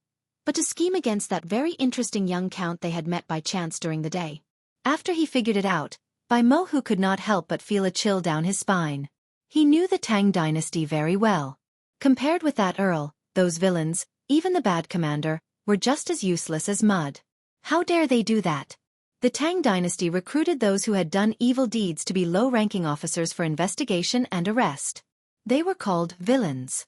but to scheme against that very interesting young count they had met by chance during the day. After he figured it out, Bai Mohu could not help but feel a chill down his spine. He knew the Tang dynasty very well. Compared with that earl, those villains, even the bad commander, were just as useless as mud. How dare they do that? The Tang dynasty recruited those who had done evil deeds to be low-ranking officers for investigation and arrest. They were called villains.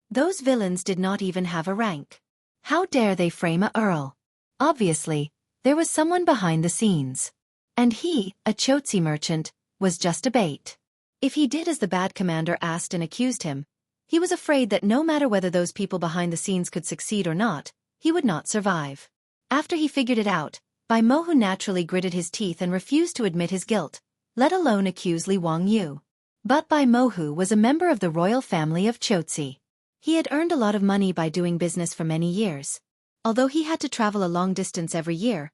Those villains did not even have a rank. How dare they frame a earl? Obviously, there was someone behind the scenes. And he, a Chotzi merchant, was just a bait. If he did as the bad commander asked and accused him, he was afraid that no matter whether those people behind the scenes could succeed or not, he would not survive. After he figured it out, Bai Mohu naturally gritted his teeth and refused to admit his guilt, let alone accuse Li Wangyu. But Bai Mohu was a member of the royal family of Chotzi. He had earned a lot of money by doing business for many years. Although he had to travel a long distance every year,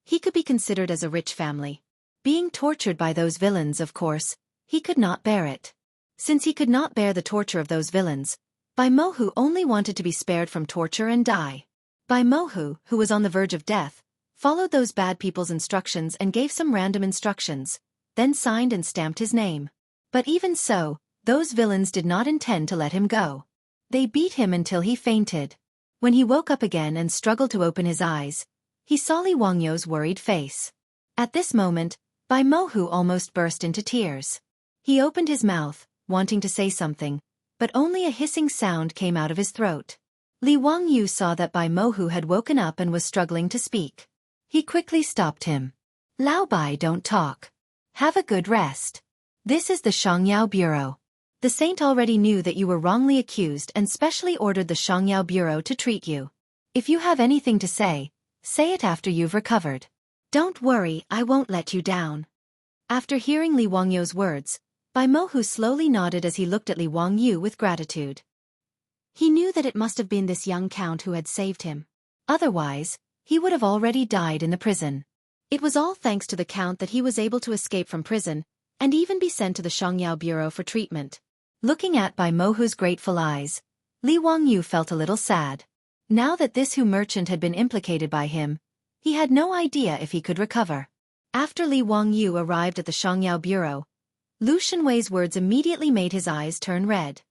he could be considered as a rich family. Being tortured by those villains, of course, he could not bear it. Since he could not bear the torture of those villains, Bai Mohu only wanted to be spared from torture and die. Bai Mohu, who was on the verge of death, followed those bad people's instructions and gave some random instructions, then signed and stamped his name. But even so, those villains did not intend to let him go. They beat him until he fainted. When he woke up again and struggled to open his eyes, he saw Li Wangyu's worried face. At this moment, Bai Mohu almost burst into tears. He opened his mouth, wanting to say something, but only a hissing sound came out of his throat. Li Wangyu saw that Bai Mohu had woken up and was struggling to speak. He quickly stopped him. Lao Bai, don't talk. Have a good rest. This is the Shangyao Bureau. The saint already knew that you were wrongly accused and specially ordered the Shangyao Bureau to treat you. If you have anything to say it after you've recovered. Don't worry, I won't let you down. After hearing Li Wangyu's words, Bai Mohu slowly nodded as he looked at Li Wangyu with gratitude. He knew that it must have been this young count who had saved him. Otherwise, he would have already died in the prison. It was all thanks to the count that he was able to escape from prison and even be sent to the Shangyao Bureau for treatment. Looking at Bai Mohu's grateful eyes, Li Wangyu felt a little sad. Now that this Hu merchant had been implicated by him, He had no idea if he could recover. After Li Wangyu arrived at the Shangyao bureau, Lu Shenwei's words immediately made his eyes turn red.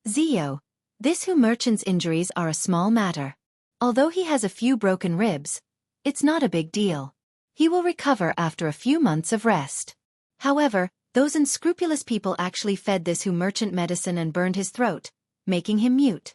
Zio, this Hu merchant's injuries are a small matter. Although he has a few broken ribs, it's not a big deal. He will recover after a few months of rest. However, those unscrupulous people actually fed this Hu merchant medicine and burned his throat, making him mute.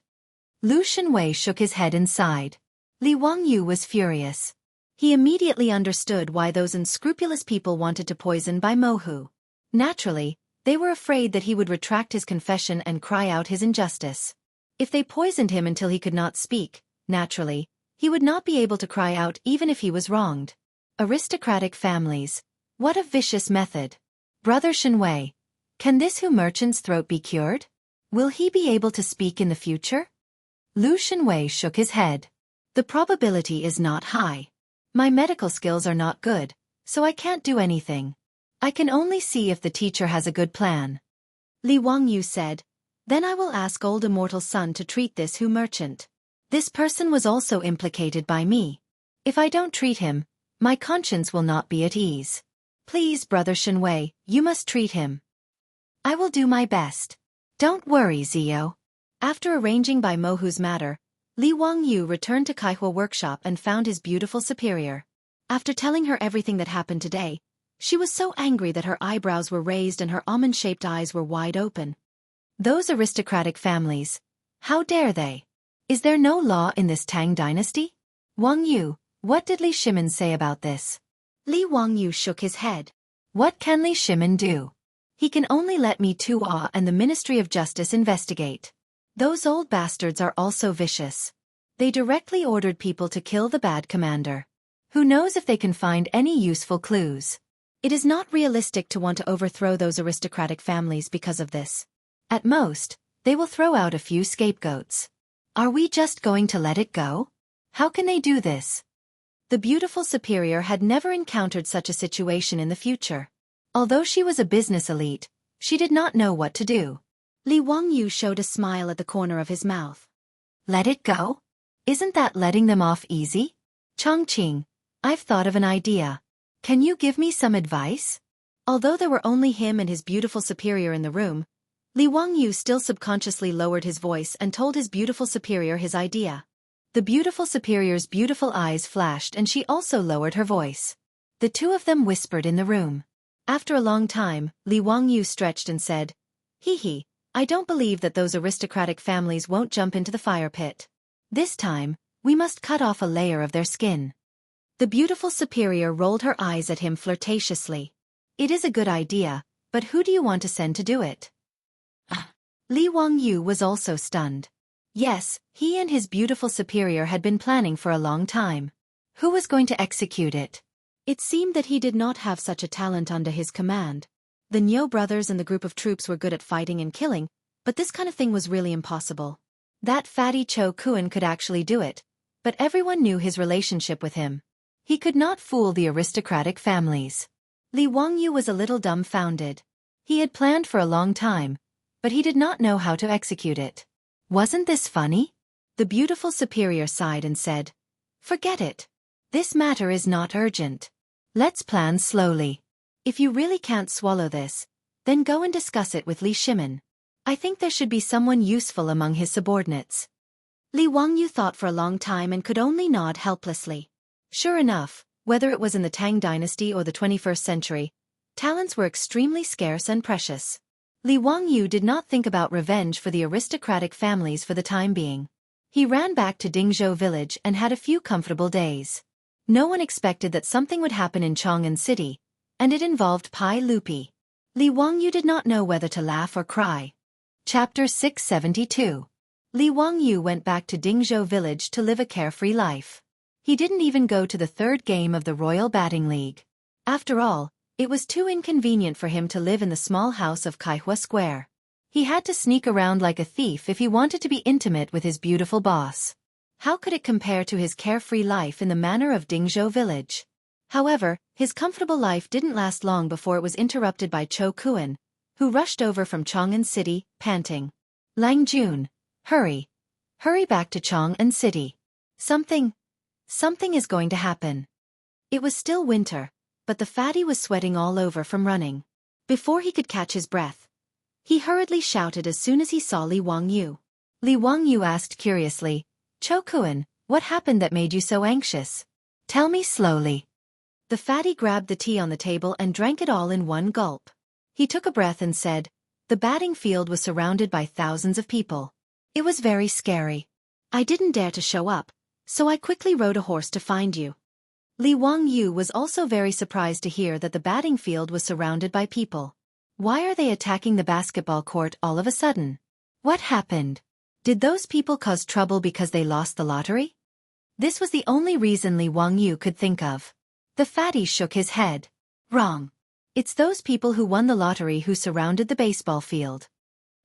Lu Shenwei shook his head and sighed. Li Wangyu was furious. He immediately understood why those unscrupulous people wanted to poison Bai Mohu. Naturally, they were afraid that he would retract his confession and cry out his injustice. If they poisoned him until he could not speak, naturally, he would not be able to cry out even if he was wronged. Aristocratic families. What a vicious method. Brother Shenwei, can this Hu merchant's throat be cured? Will he be able to speak in the future? Lu Shenwei shook his head. The probability is not high. My medical skills are not good, so I can't do anything. I can only see if the teacher has a good plan. Li Wangyu said, then I will ask old immortal son to treat this Hu merchant. This person was also implicated by me. If I don't treat him, my conscience will not be at ease. Please, Brother Shenwei, you must treat him. I will do my best. Don't worry, Zio. After arranging Bai Mohu's matter, Li Wangyu returned to Kaihua workshop and found his beautiful superior. After telling her everything that happened today, she was so angry that her eyebrows were raised and her almond-shaped eyes were wide open. Those aristocratic families. How dare they? Is there no law in this Tang dynasty? Wangyu, what did Li Shimin say about this? Li Wangyu shook his head. What can Li Shimin do? He can only let me Tuo and the Ministry of Justice investigate. Those old bastards are also vicious. They directly ordered people to kill the bad commander. Who knows if they can find any useful clues? It is not realistic to want to overthrow those aristocratic families because of this. At most, they will throw out a few scapegoats. Are we just going to let it go? How can they do this? The beautiful superior had never encountered such a situation in the future. Although she was a business elite, she did not know what to do. Li Wangyu showed a smile at the corner of his mouth. Let it go? Isn't that letting them off easy? Chongqing, I've thought of an idea. Can you give me some advice? Although there were only him and his beautiful superior in the room, Li Wangyu still subconsciously lowered his voice and told his beautiful superior his idea. The beautiful superior's beautiful eyes flashed and she also lowered her voice. The two of them whispered in the room. After a long time, Li Wangyu stretched and said, Hee, I don't believe that those aristocratic families won't jump into the fire pit. This time, we must cut off a layer of their skin. The beautiful superior rolled her eyes at him flirtatiously. It is a good idea, but who do you want to send to do it? Li Wangyu was also stunned. Yes, he and his beautiful superior had been planning for a long time. Who was going to execute it? It seemed that he did not have such a talent under his command. The Niu brothers and the group of troops were good at fighting and killing, but this kind of thing was really impossible. That fatty Cho Kuan could actually do it, but everyone knew his relationship with him. He could not fool the aristocratic families. Li Wangyu was a little dumbfounded. He had planned for a long time, but he did not know how to execute it. Wasn't this funny? The beautiful superior sighed and said, Forget it. This matter is not urgent. Let's plan slowly. If you really can't swallow this, then go and discuss it with Li Shimin. I think there should be someone useful among his subordinates. Li Wangyu thought for a long time and could only nod helplessly. Sure enough, whether it was in the Tang dynasty or the 21st century, talents were extremely scarce and precious. Li Wangyu did not think about revenge for the aristocratic families for the time being. He ran back to Dingzhou village and had a few comfortable days. No one expected that something would happen in Chang'an City, and it involved Pai Lupi. Li Wangyu did not know whether to laugh or cry. Chapter 672. Li Wangyu went back to Dingzhou village to live a carefree life. He didn't even go to the third game of the Royal Batting League. After all, it was too inconvenient for him to live in the small house of Kaihua Square. He had to sneak around like a thief if he wanted to be intimate with his beautiful boss. How could it compare to his carefree life in the manor of Dingzhou village? However, his comfortable life didn't last long before it was interrupted by Cho Kuan, who rushed over from Chang'an City, panting. Lang Jun, hurry. Hurry back to Chang'an City. Something is going to happen. It was still winter, but the fatty was sweating all over from running. Before he could catch his breath, he hurriedly shouted as soon as he saw Li Wangyu. Li Wangyu asked curiously, "Chokuan, what happened that made you so anxious? Tell me slowly." The fatty grabbed the tea on the table and drank it all in one gulp. He took a breath and said, "The batting field was surrounded by thousands of people. It was very scary. I didn't dare to show up, so I quickly rode a horse to find you." Li Wangyu was also very surprised to hear that the batting field was surrounded by people. Why are they attacking the basketball court all of a sudden? What happened? Did those people cause trouble because they lost the lottery? This was the only reason Li Wangyu could think of. The fatty shook his head. Wrong. It's those people who won the lottery who surrounded the baseball field.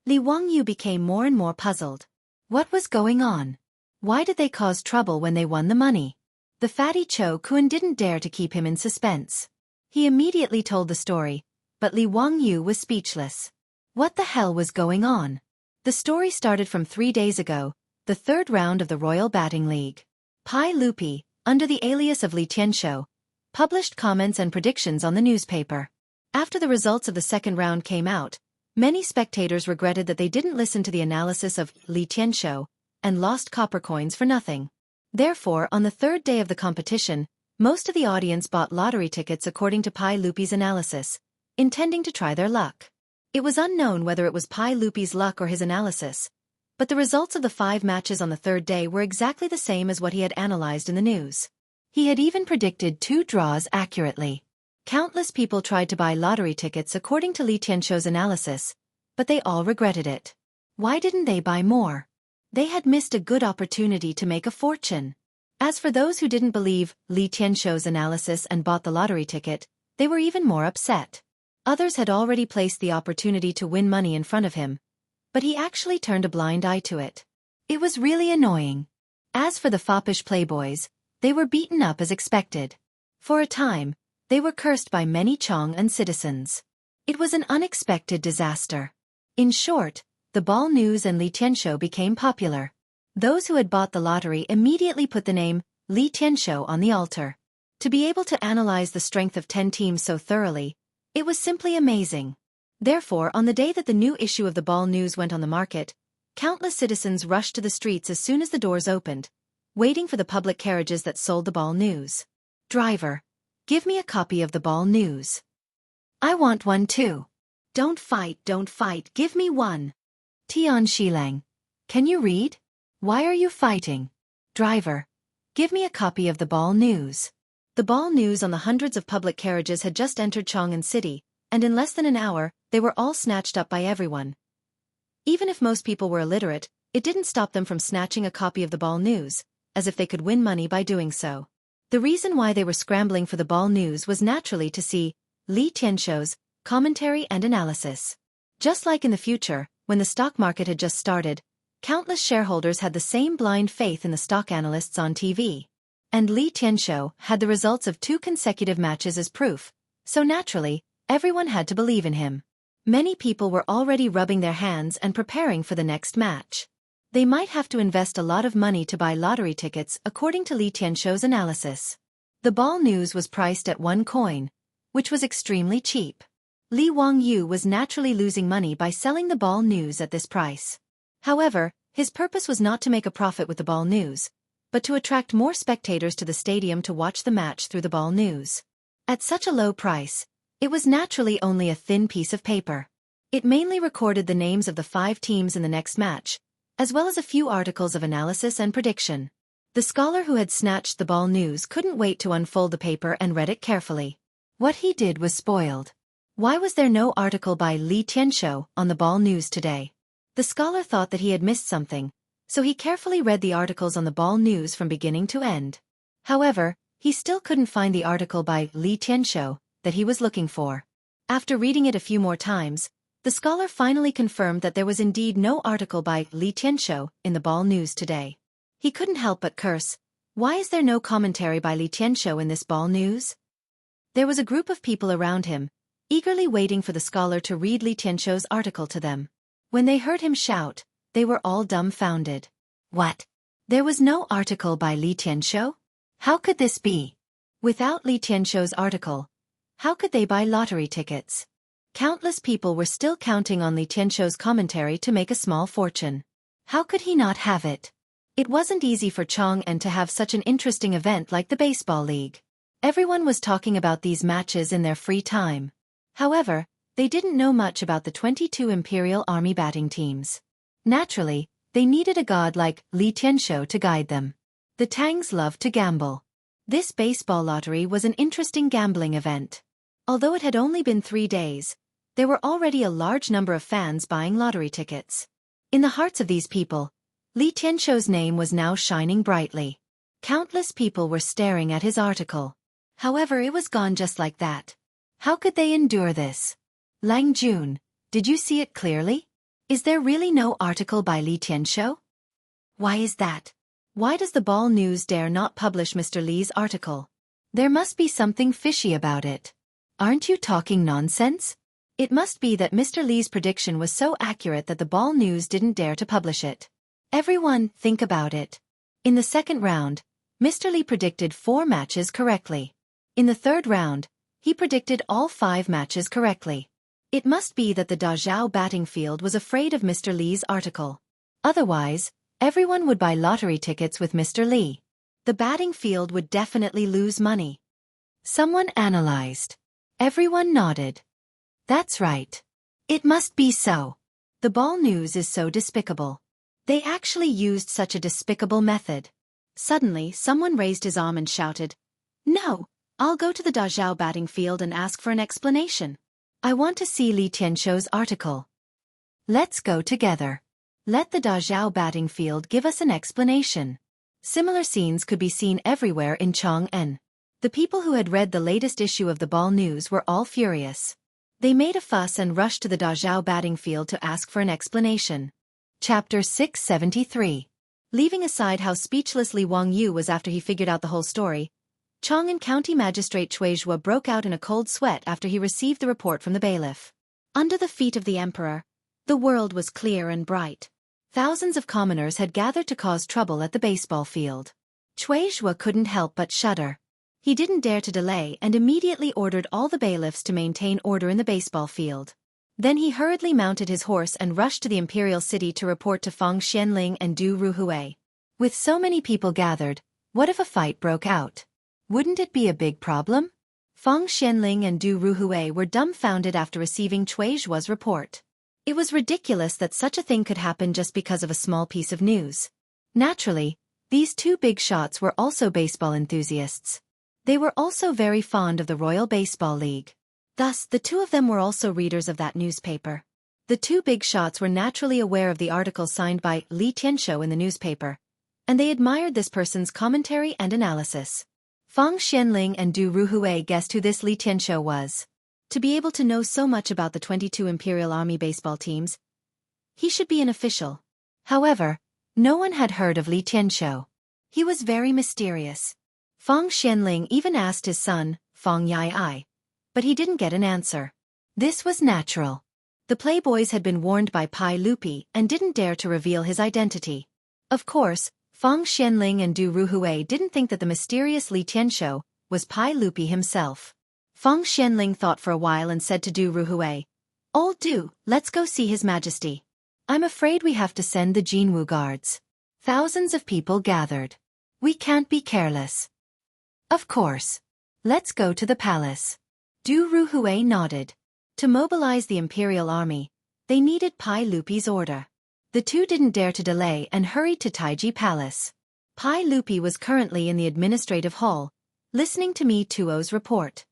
Li Wangyu became more and more puzzled. What was going on? Why did they cause trouble when they won the money? The fatty Cho Kun didn't dare to keep him in suspense. He immediately told the story, but Li Wangyu was speechless. What the hell was going on? The story started from 3 days ago, the third round of the Royal Batting League. Pai Lupi, under the alias of Li Tianshou, published comments and predictions on the newspaper. After the results of the second round came out, many spectators regretted that they didn't listen to the analysis of Li Tianshou and lost copper coins for nothing. Therefore, on the third day of the competition, most of the audience bought lottery tickets according to Pai Lupi's analysis, intending to try their luck. It was unknown whether it was Pai Lupi's luck or his analysis, but the results of the 5 matches on the third day were exactly the same as what he had analyzed in the news. He had even predicted 2 draws accurately. Countless people tried to buy lottery tickets according to Li Tianshou's analysis, but they all regretted it. Why didn't they buy more? They had missed a good opportunity to make a fortune. As for those who didn't believe Li Tianshou's analysis and bought the lottery ticket, they were even more upset. Others had already placed the opportunity to win money in front of him, but he actually turned a blind eye to it. It was really annoying. As for the foppish playboys, they were beaten up as expected. For a time, they were cursed by many Chang'an citizens. It was an unexpected disaster. In short, the Ball News and Li Tianshou became popular. Those who had bought the lottery immediately put the name Li Tianshou on the altar. To be able to analyze the strength of 10 teams so thoroughly, it was simply amazing. Therefore, on the day that the new issue of the Ball News went on the market, countless citizens rushed to the streets as soon as the doors opened, waiting for the public carriages that sold the Ball News. "Driver, give me a copy of the Ball News." "I want one too." Don't fight, give me one." "Tian Shilang, can you read? Why are you fighting?" "Driver, give me a copy of the Ball News." The Ball News on the hundreds of public carriages had just entered Chang'an City, and in less than an hour, they were all snatched up by everyone. Even if most people were illiterate, it didn't stop them from snatching a copy of the Ball News, as if they could win money by doing so. The reason why they were scrambling for the Ball News was naturally to see Li Tianshou's commentary and analysis. Just like in the future, when the stock market had just started, countless shareholders had the same blind faith in the stock analysts on TV. And Li Tianshou had the results of 2 consecutive matches as proof, so naturally, everyone had to believe in him. Many people were already rubbing their hands and preparing for the next match. They might have to invest a lot of money to buy lottery tickets according to Li Tianshou's analysis. The Ball News was priced at 1 coin, which was extremely cheap. Li Wangyu was naturally losing money by selling the Ball News at this price. However, his purpose was not to make a profit with the Ball News, but to attract more spectators to the stadium to watch the match through the Ball News. At such a low price, it was naturally only a thin piece of paper. It mainly recorded the names of the 5 teams in the next match, as well as a few articles of analysis and prediction. The scholar who had snatched the Ball News couldn't wait to unfold the paper and read it carefully. What he did was spoiled. Why was there no article by Li Tianshou on the Ball News today? The scholar thought that he had missed something, so he carefully read the articles on the Ball News from beginning to end. However, he still couldn't find the article by Li Tianshou that he was looking for. After reading it a few more times, the scholar finally confirmed that there was indeed no article by Li Tianshou in the Ball News today. He couldn't help but curse, "Why is there no commentary by Li Tianshou in this Ball News?" There was a group of people around him, eagerly waiting for the scholar to read Li Tianshou's article to them. When they heard him shout, they were all dumbfounded. What? There was no article by Li Tianshou? How could this be? Without Li Tianshou's article, how could they buy lottery tickets? Countless people were still counting on Li Tianshou's commentary to make a small fortune. How could he not have it? It wasn't easy for Chang'an to have such an interesting event like the baseball league. Everyone was talking about these matches in their free time. However, they didn't know much about the 22 Imperial Army batting teams. Naturally, they needed a god like Li Tianshou to guide them. The Tangs loved to gamble. This baseball lottery was an interesting gambling event. Although it had only been 3 days, there were already a large number of fans buying lottery tickets. In the hearts of these people, Li Tianshou's name was now shining brightly. Countless people were staring at his article. However, it was gone just like that. How could they endure this? Lang Jun, did you see it clearly? Is there really no article by Li Tianshou? Why is that? Why does the Ball News dare not publish Mr. Li's article? There must be something fishy about it. Aren't you talking nonsense? It must be that Mr. Li's prediction was so accurate that the Ball News didn't dare to publish it. Everyone, think about it. In the second round, Mr. Li predicted 4 matches correctly. In the third round, he predicted all 5 matches correctly. It must be that the Dazhao batting field was afraid of Mr. Li's article. Otherwise, everyone would buy lottery tickets with Mr. Li. The batting field would definitely lose money. Someone analyzed. Everyone nodded. That's right. It must be so. The Ball News is so despicable. They actually used such a despicable method. Suddenly, someone raised his arm and shouted, "No! I'll go to the Dazhao batting field and ask for an explanation. I want to see Li Tianshou's article. Let's go together. Let the Dazhao batting field give us an explanation." Similar scenes could be seen everywhere in Chang'an. The people who had read the latest issue of the Ball News were all furious. They made a fuss and rushed to the Dazhao batting field to ask for an explanation. Chapter 673. Leaving aside how speechless Li Wangyu was after he figured out the whole story, Chang'an County Magistrate Cui Zhuo broke out in a cold sweat after he received the report from the bailiff. Under the feet of the emperor, the world was clear and bright. Thousands of commoners had gathered to cause trouble at the baseball field. Cui Zhuo couldn't help but shudder. He didn't dare to delay and immediately ordered all the bailiffs to maintain order in the baseball field. Then he hurriedly mounted his horse and rushed to the imperial city to report to Fang Xianling and Du Ruhui. With so many people gathered, what if a fight broke out? Wouldn't it be a big problem? Fang Xianling and Du Ruhui were dumbfounded after receiving Cui Zhuo's report. It was ridiculous that such a thing could happen just because of a small piece of news. Naturally, these 2 big shots were also baseball enthusiasts. They were also very fond of the Royal Baseball League. Thus, the 2 of them were also readers of that newspaper. The 2 big shots were naturally aware of the article signed by Li Tianshou in the newspaper, and they admired this person's commentary and analysis. Fang Xianling and Du Ruhui guessed who this Li Tianshou was. To be able to know so much about the 22 Imperial Army baseball teams, he should be an official. However, no one had heard of Li Tianshou. He was very mysterious. Fang Xianling even asked his son, Fang Yai, but he didn't get an answer. This was natural. The playboys had been warned by Pai Lupi and didn't dare to reveal his identity. Of course, Fang Xianling and Du Ruhui didn't think that the mysterious Li Tianshou was Pai Lupi himself. Fang Xianling thought for a while and said to Du Ruhui, "Old Du, let's go see His Majesty. I'm afraid we have to send the Jinwu guards." Thousands of people gathered. We can't be careless. Of course. Let's go to the palace. Du Ruhui nodded. To mobilize the Imperial Army, they needed Pai Lupi's order. The 2 didn't dare to delay and hurried to Taiji Palace. Pai Lupi was currently in the administrative hall, listening to Mi Tuo's report.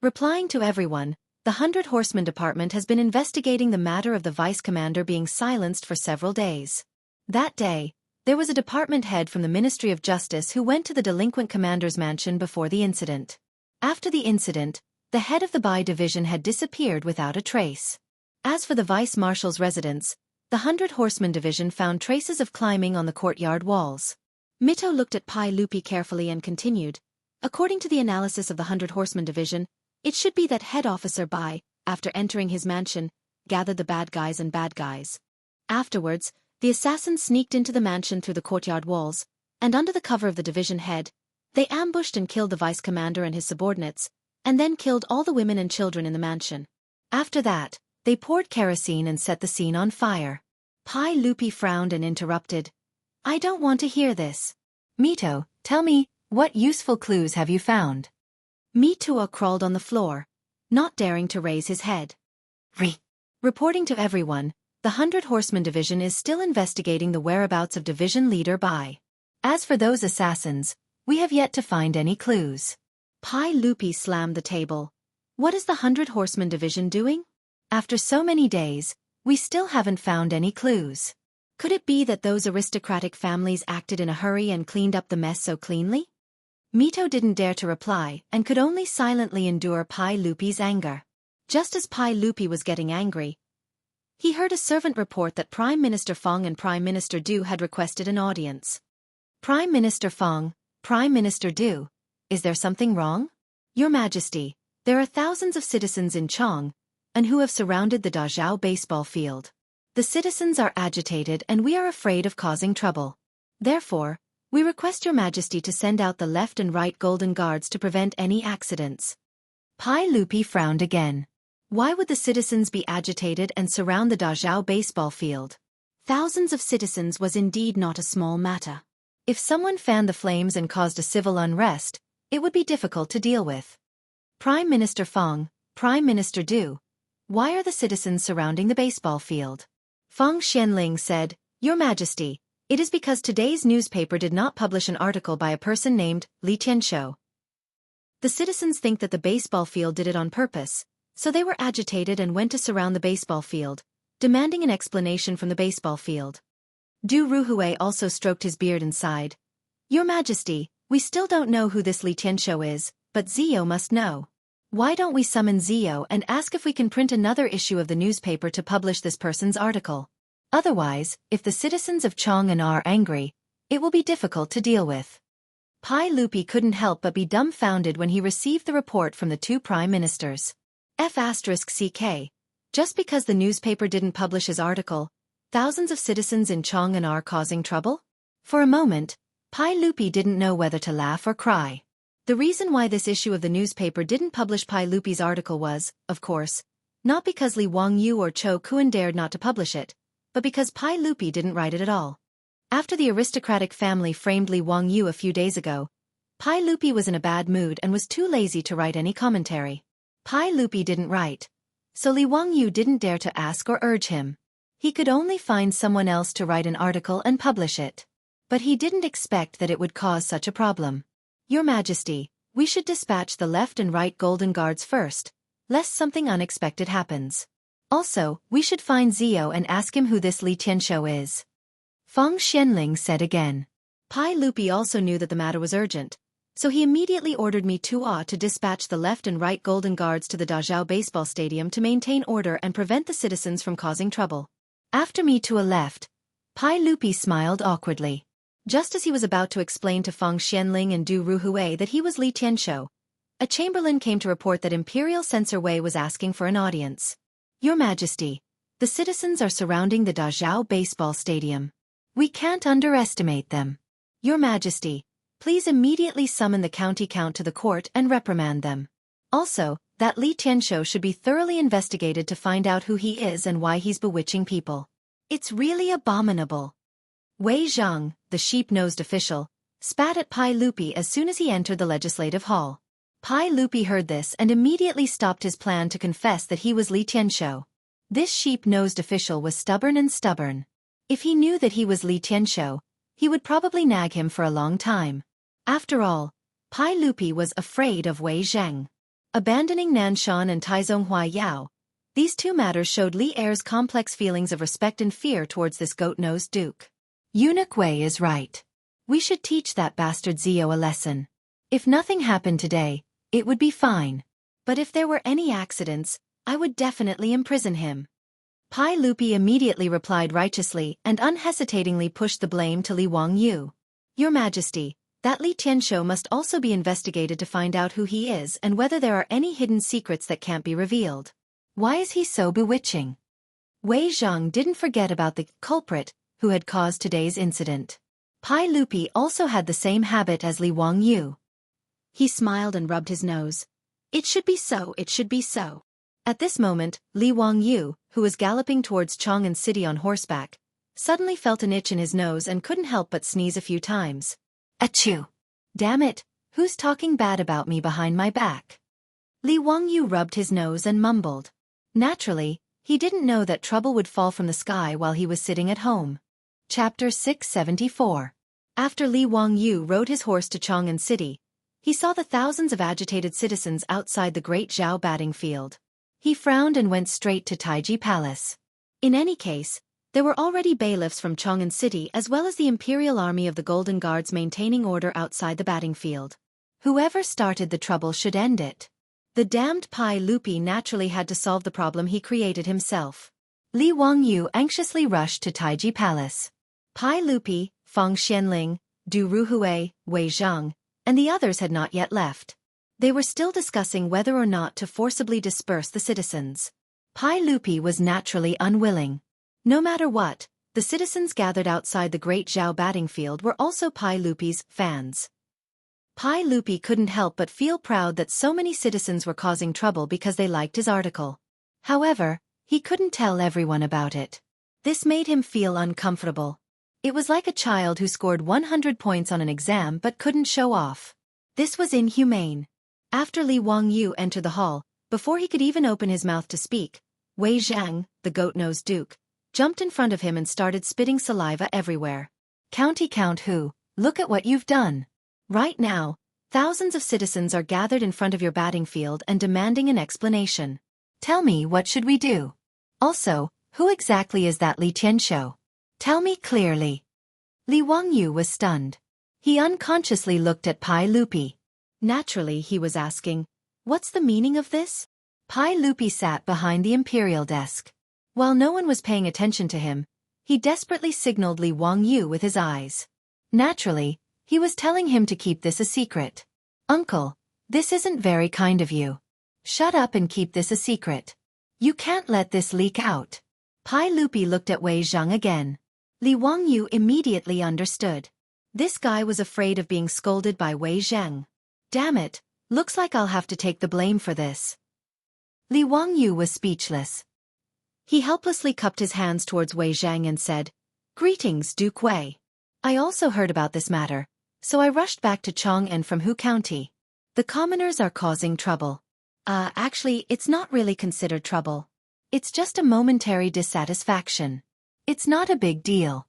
Replying to everyone, the 100 Horsemen Department has been investigating the matter of the vice commander being silenced for several days. That day, there was a department head from the Ministry of Justice who went to the delinquent commander's mansion before the incident. After the incident, the head of the Bai division had disappeared without a trace. As for the vice-marshal's residence, the 100 Horsemen Division found traces of climbing on the courtyard walls. Mito looked at Pai Lupi carefully and continued, "According to the analysis of the 100 Horsemen Division, it should be that head officer Bai, after entering his mansion, gathered the bad guys. Afterwards, the assassin sneaked into the mansion through the courtyard walls, and under the cover of the division head, They ambushed and killed the vice commander and his subordinates, and then killed all the women and children in the mansion. After that, they poured kerosene and set the scene on fire. Pai Lupi frowned and interrupted. I don't want to hear this. Mito, tell me, what useful clues have you found? Mito crawled on the floor, not daring to raise his head. Reporting to everyone, the 100 Horsemen Division is still investigating the whereabouts of Division Leader Bai. As for those assassins, we have yet to find any clues. Pai Lupi slammed the table. What is the 100 Horsemen Division doing? After so many days, we still haven't found any clues. Could it be that those aristocratic families acted in a hurry and cleaned up the mess so cleanly? Mito didn't dare to reply and could only silently endure Pai Lupi's anger. Just as Pai Lupi was getting angry, he heard a servant report that Prime Minister Fong and Prime Minister Du had requested an audience. Prime Minister Fong, Prime Minister Du, is there something wrong? Your Majesty, there are thousands of citizens in Chong, and who have surrounded the Dazhao baseball field. The citizens are agitated and we are afraid of causing trouble. Therefore, we request Your Majesty to send out the left and right Golden Guards to prevent any accidents. Pai Lupi frowned again. Why would the citizens be agitated and surround the Dazhao baseball field? Thousands of citizens was indeed not a small matter. If someone fanned the flames and caused a civil unrest, it would be difficult to deal with. Prime Minister Fong, Prime Minister Du, why are the citizens surrounding the baseball field? Feng Xianling said, Your Majesty, it is because today's newspaper did not publish an article by a person named Li Tianshou. The citizens think that the baseball field did it on purpose, so they were agitated and went to surround the baseball field, demanding an explanation from the baseball field. Du Ruhui also stroked his beard and sighed. Your Majesty, we still don't know who this Li Tianshou is, but Zio must know. Why don't we summon Zio and ask if we can print another issue of the newspaper to publish this person's article? Otherwise, if the citizens of Chang'an are angry, it will be difficult to deal with. Pai Lupi couldn't help but be dumbfounded when he received the report from the two prime ministers. F***CK. Just because the newspaper didn't publish his article, thousands of citizens in Chang'an are causing trouble? For a moment, Pai Lupi didn't know whether to laugh or cry. The reason why this issue of the newspaper didn't publish Pai Lupi's article was, of course, not because Li Wangyu or Cho Kuan dared not to publish it, but because Pai Lupi didn't write it at all. After the aristocratic family framed Li Wangyu a few days ago, Pai Lupi was in a bad mood and was too lazy to write any commentary. Pai Lupi didn't write, so Li Wangyu didn't dare to ask or urge him. He could only find someone else to write an article and publish it. But he didn't expect that it would cause such a problem. Your Majesty, we should dispatch the left and right Golden Guards first, lest something unexpected happens. Also, we should find Zio and ask him who this Li Tianshou is. Feng Xianling said again. Pai Lupi also knew that the matter was urgent, so he immediately ordered Mitua to dispatch the left and right Golden Guards to the Dazhao baseball stadium to maintain order and prevent the citizens from causing trouble. After Mitua left, Pai Lupi smiled awkwardly. Just as he was about to explain to Feng Xianling and Du Ruhui that he was Li Tianshou, a chamberlain came to report that Imperial Censor Wei was asking for an audience. Your Majesty, the citizens are surrounding the Dazhao baseball stadium. We can't underestimate them. Your Majesty, please immediately summon the county count to the court and reprimand them. Also, that Li Tianshou should be thoroughly investigated to find out who he is and why he's bewitching people. It's really abominable. Wei Zhang, the sheep-nosed official, spat at Pai Lupi as soon as he entered the legislative hall. Pai Lupi heard this and immediately stopped his plan to confess that he was Li Tianshou. This sheep-nosed official was stubborn. If he knew that he was Li Tianshou, he would probably nag him for a long time. After all, Pai Lupi was afraid of Wei Zhang. Abandoning Nanshan and Taizonghua Yao, these two matters showed Li Er's complex feelings of respect and fear towards this goat-nosed duke. Eunuch Wei is right. We should teach that bastard Zio a lesson. If nothing happened today, it would be fine. But if there were any accidents, I would definitely imprison him. Pai Lupi immediately replied righteously and unhesitatingly pushed the blame to Li Wangyu. Your Majesty, that Li Tianshou must also be investigated to find out who he is and whether there are any hidden secrets that can't be revealed. Why is he so bewitching? Wei Zhang didn't forget about the culprit who had caused today's incident. Pai Lupi also had the same habit as Li Wangyu. He smiled and rubbed his nose. It should be so, it should be so. At this moment, Li Wangyu, who was galloping towards Chang'an City on horseback, suddenly felt an itch in his nose and couldn't help but sneeze a few times. Achoo! Damn it, who's talking bad about me behind my back? Li Wangyu rubbed his nose and mumbled. Naturally, he didn't know that trouble would fall from the sky while he was sitting at home. Chapter 674. After Li Wangyu rode his horse to Chang'an City, he saw the thousands of agitated citizens outside the great Zhao batting field. He frowned and went straight to Taiji Palace. In any case, there were already bailiffs from Chang'an City as well as the Imperial Army of the Golden Guards maintaining order outside the batting field. Whoever started the trouble should end it. The damned Pai Lupi naturally had to solve the problem he created himself. Li Wangyu anxiously rushed to Taiji Palace. Pai Lupi, Feng Xianling, Du Ruhui, Wei Zhang, and the others had not yet left. They were still discussing whether or not to forcibly disperse the citizens. Pai Lupi was naturally unwilling. No matter what, the citizens gathered outside the great Zhao batting field were also Pai Lupi's fans. Pai Lupi couldn't help but feel proud that so many citizens were causing trouble because they liked his article. However, he couldn't tell everyone about it. This made him feel uncomfortable. It was like a child who scored 100 points on an exam but couldn't show off. This was inhumane. After Li Wangyu entered the hall, before he could even open his mouth to speak, Wei Zhang, the goat-nosed duke, jumped in front of him and started spitting saliva everywhere. County count who, look at what you've done. Right now, thousands of citizens are gathered in front of your batting field and demanding an explanation. Tell me, what should we do? Also, who exactly is that Li Tianshou? Tell me clearly. Li Wangyu was stunned. He unconsciously looked at Pai Lupi. Naturally, he was asking, what's the meaning of this? Pai Lupi sat behind the imperial desk. While no one was paying attention to him, he desperately signaled Li Wangyu with his eyes. Naturally, he was telling him to keep this a secret. Uncle, this isn't very kind of you. Shut up and keep this a secret. You can't let this leak out. Pai Lupi looked at Wei Zhang again. Li Wangyu immediately understood. This guy was afraid of being scolded by Wei Zhang. Damn it, looks like I'll have to take the blame for this. Li Wangyu was speechless. He helplessly cupped his hands towards Wei Zhang and said, Greetings, Duke Wei. I also heard about this matter, so I rushed back to Chang'an from Hu County. The commoners are causing trouble. Actually, it's not really considered trouble. It's just a momentary dissatisfaction. It's not a big deal.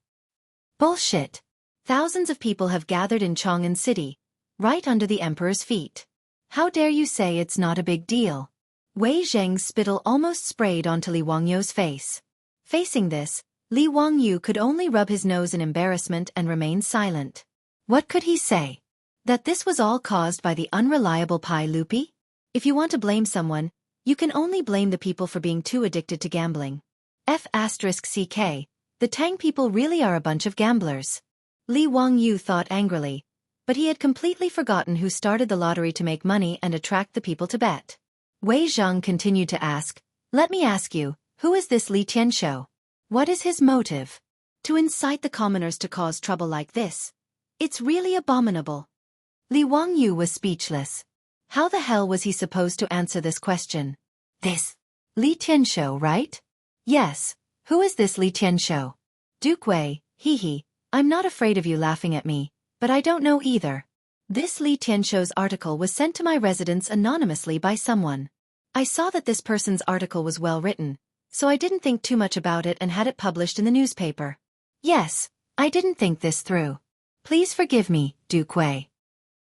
Bullshit. Thousands of people have gathered in Chang'an City, right under the emperor's feet. How dare you say it's not a big deal? Wei Zhang's spittle almost sprayed onto Li Wangyu's face. Facing this, Li Wangyu could only rub his nose in embarrassment and remain silent. What could he say? That this was all caused by the unreliable Pai Lupi? If you want to blame someone, you can only blame the people for being too addicted to gambling. F***ck, the Tang people really are a bunch of gamblers. Li Wangyu thought angrily, but he had completely forgotten who started the lottery to make money and attract the people to bet. Wei Zhang continued to ask, let me ask you, who is this Li Tianshou? What is his motive? To incite the commoners to cause trouble like this? It's really abominable. Li Wangyu was speechless. How the hell was he supposed to answer this question? This Li Tianshou, right? Yes, who is this Li Tianshou? Duke Wei, hee, I'm not afraid of you laughing at me, but I don't know either. This Li Tianshou's article was sent to my residence anonymously by someone. I saw that this person's article was well written, so I didn't think too much about it and had it published in the newspaper. Yes, I didn't think this through. Please forgive me, Duke Wei.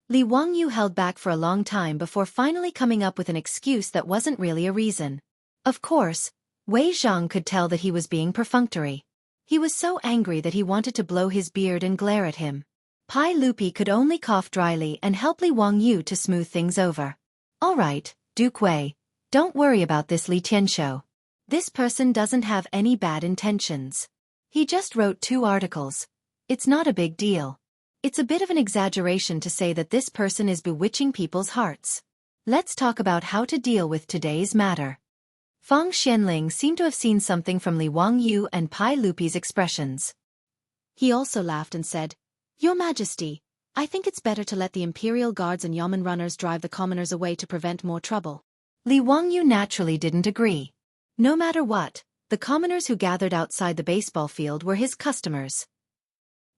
Li Wangyu held back for a long time before finally coming up with an excuse that wasn't really a reason. Of course, Wei Zhang could tell that he was being perfunctory. He was so angry that he wanted to blow his beard and glare at him. Pai Lupi could only cough dryly and help Li Wangyu to smooth things over. All right, Duke Wei, don't worry about this Li Tianshou. This person doesn't have any bad intentions. He just wrote 2 articles. It's not a big deal. It's a bit of an exaggeration to say that this person is bewitching people's hearts. Let's talk about how to deal with today's matter. Feng Xianling seemed to have seen something from Li Wangyu and Pai Lupi's expressions. He also laughed and said, Your Majesty, I think it's better to let the imperial guards and yamen runners drive the commoners away to prevent more trouble. Li Wangyu naturally didn't agree. No matter what, the commoners who gathered outside the baseball field were his customers.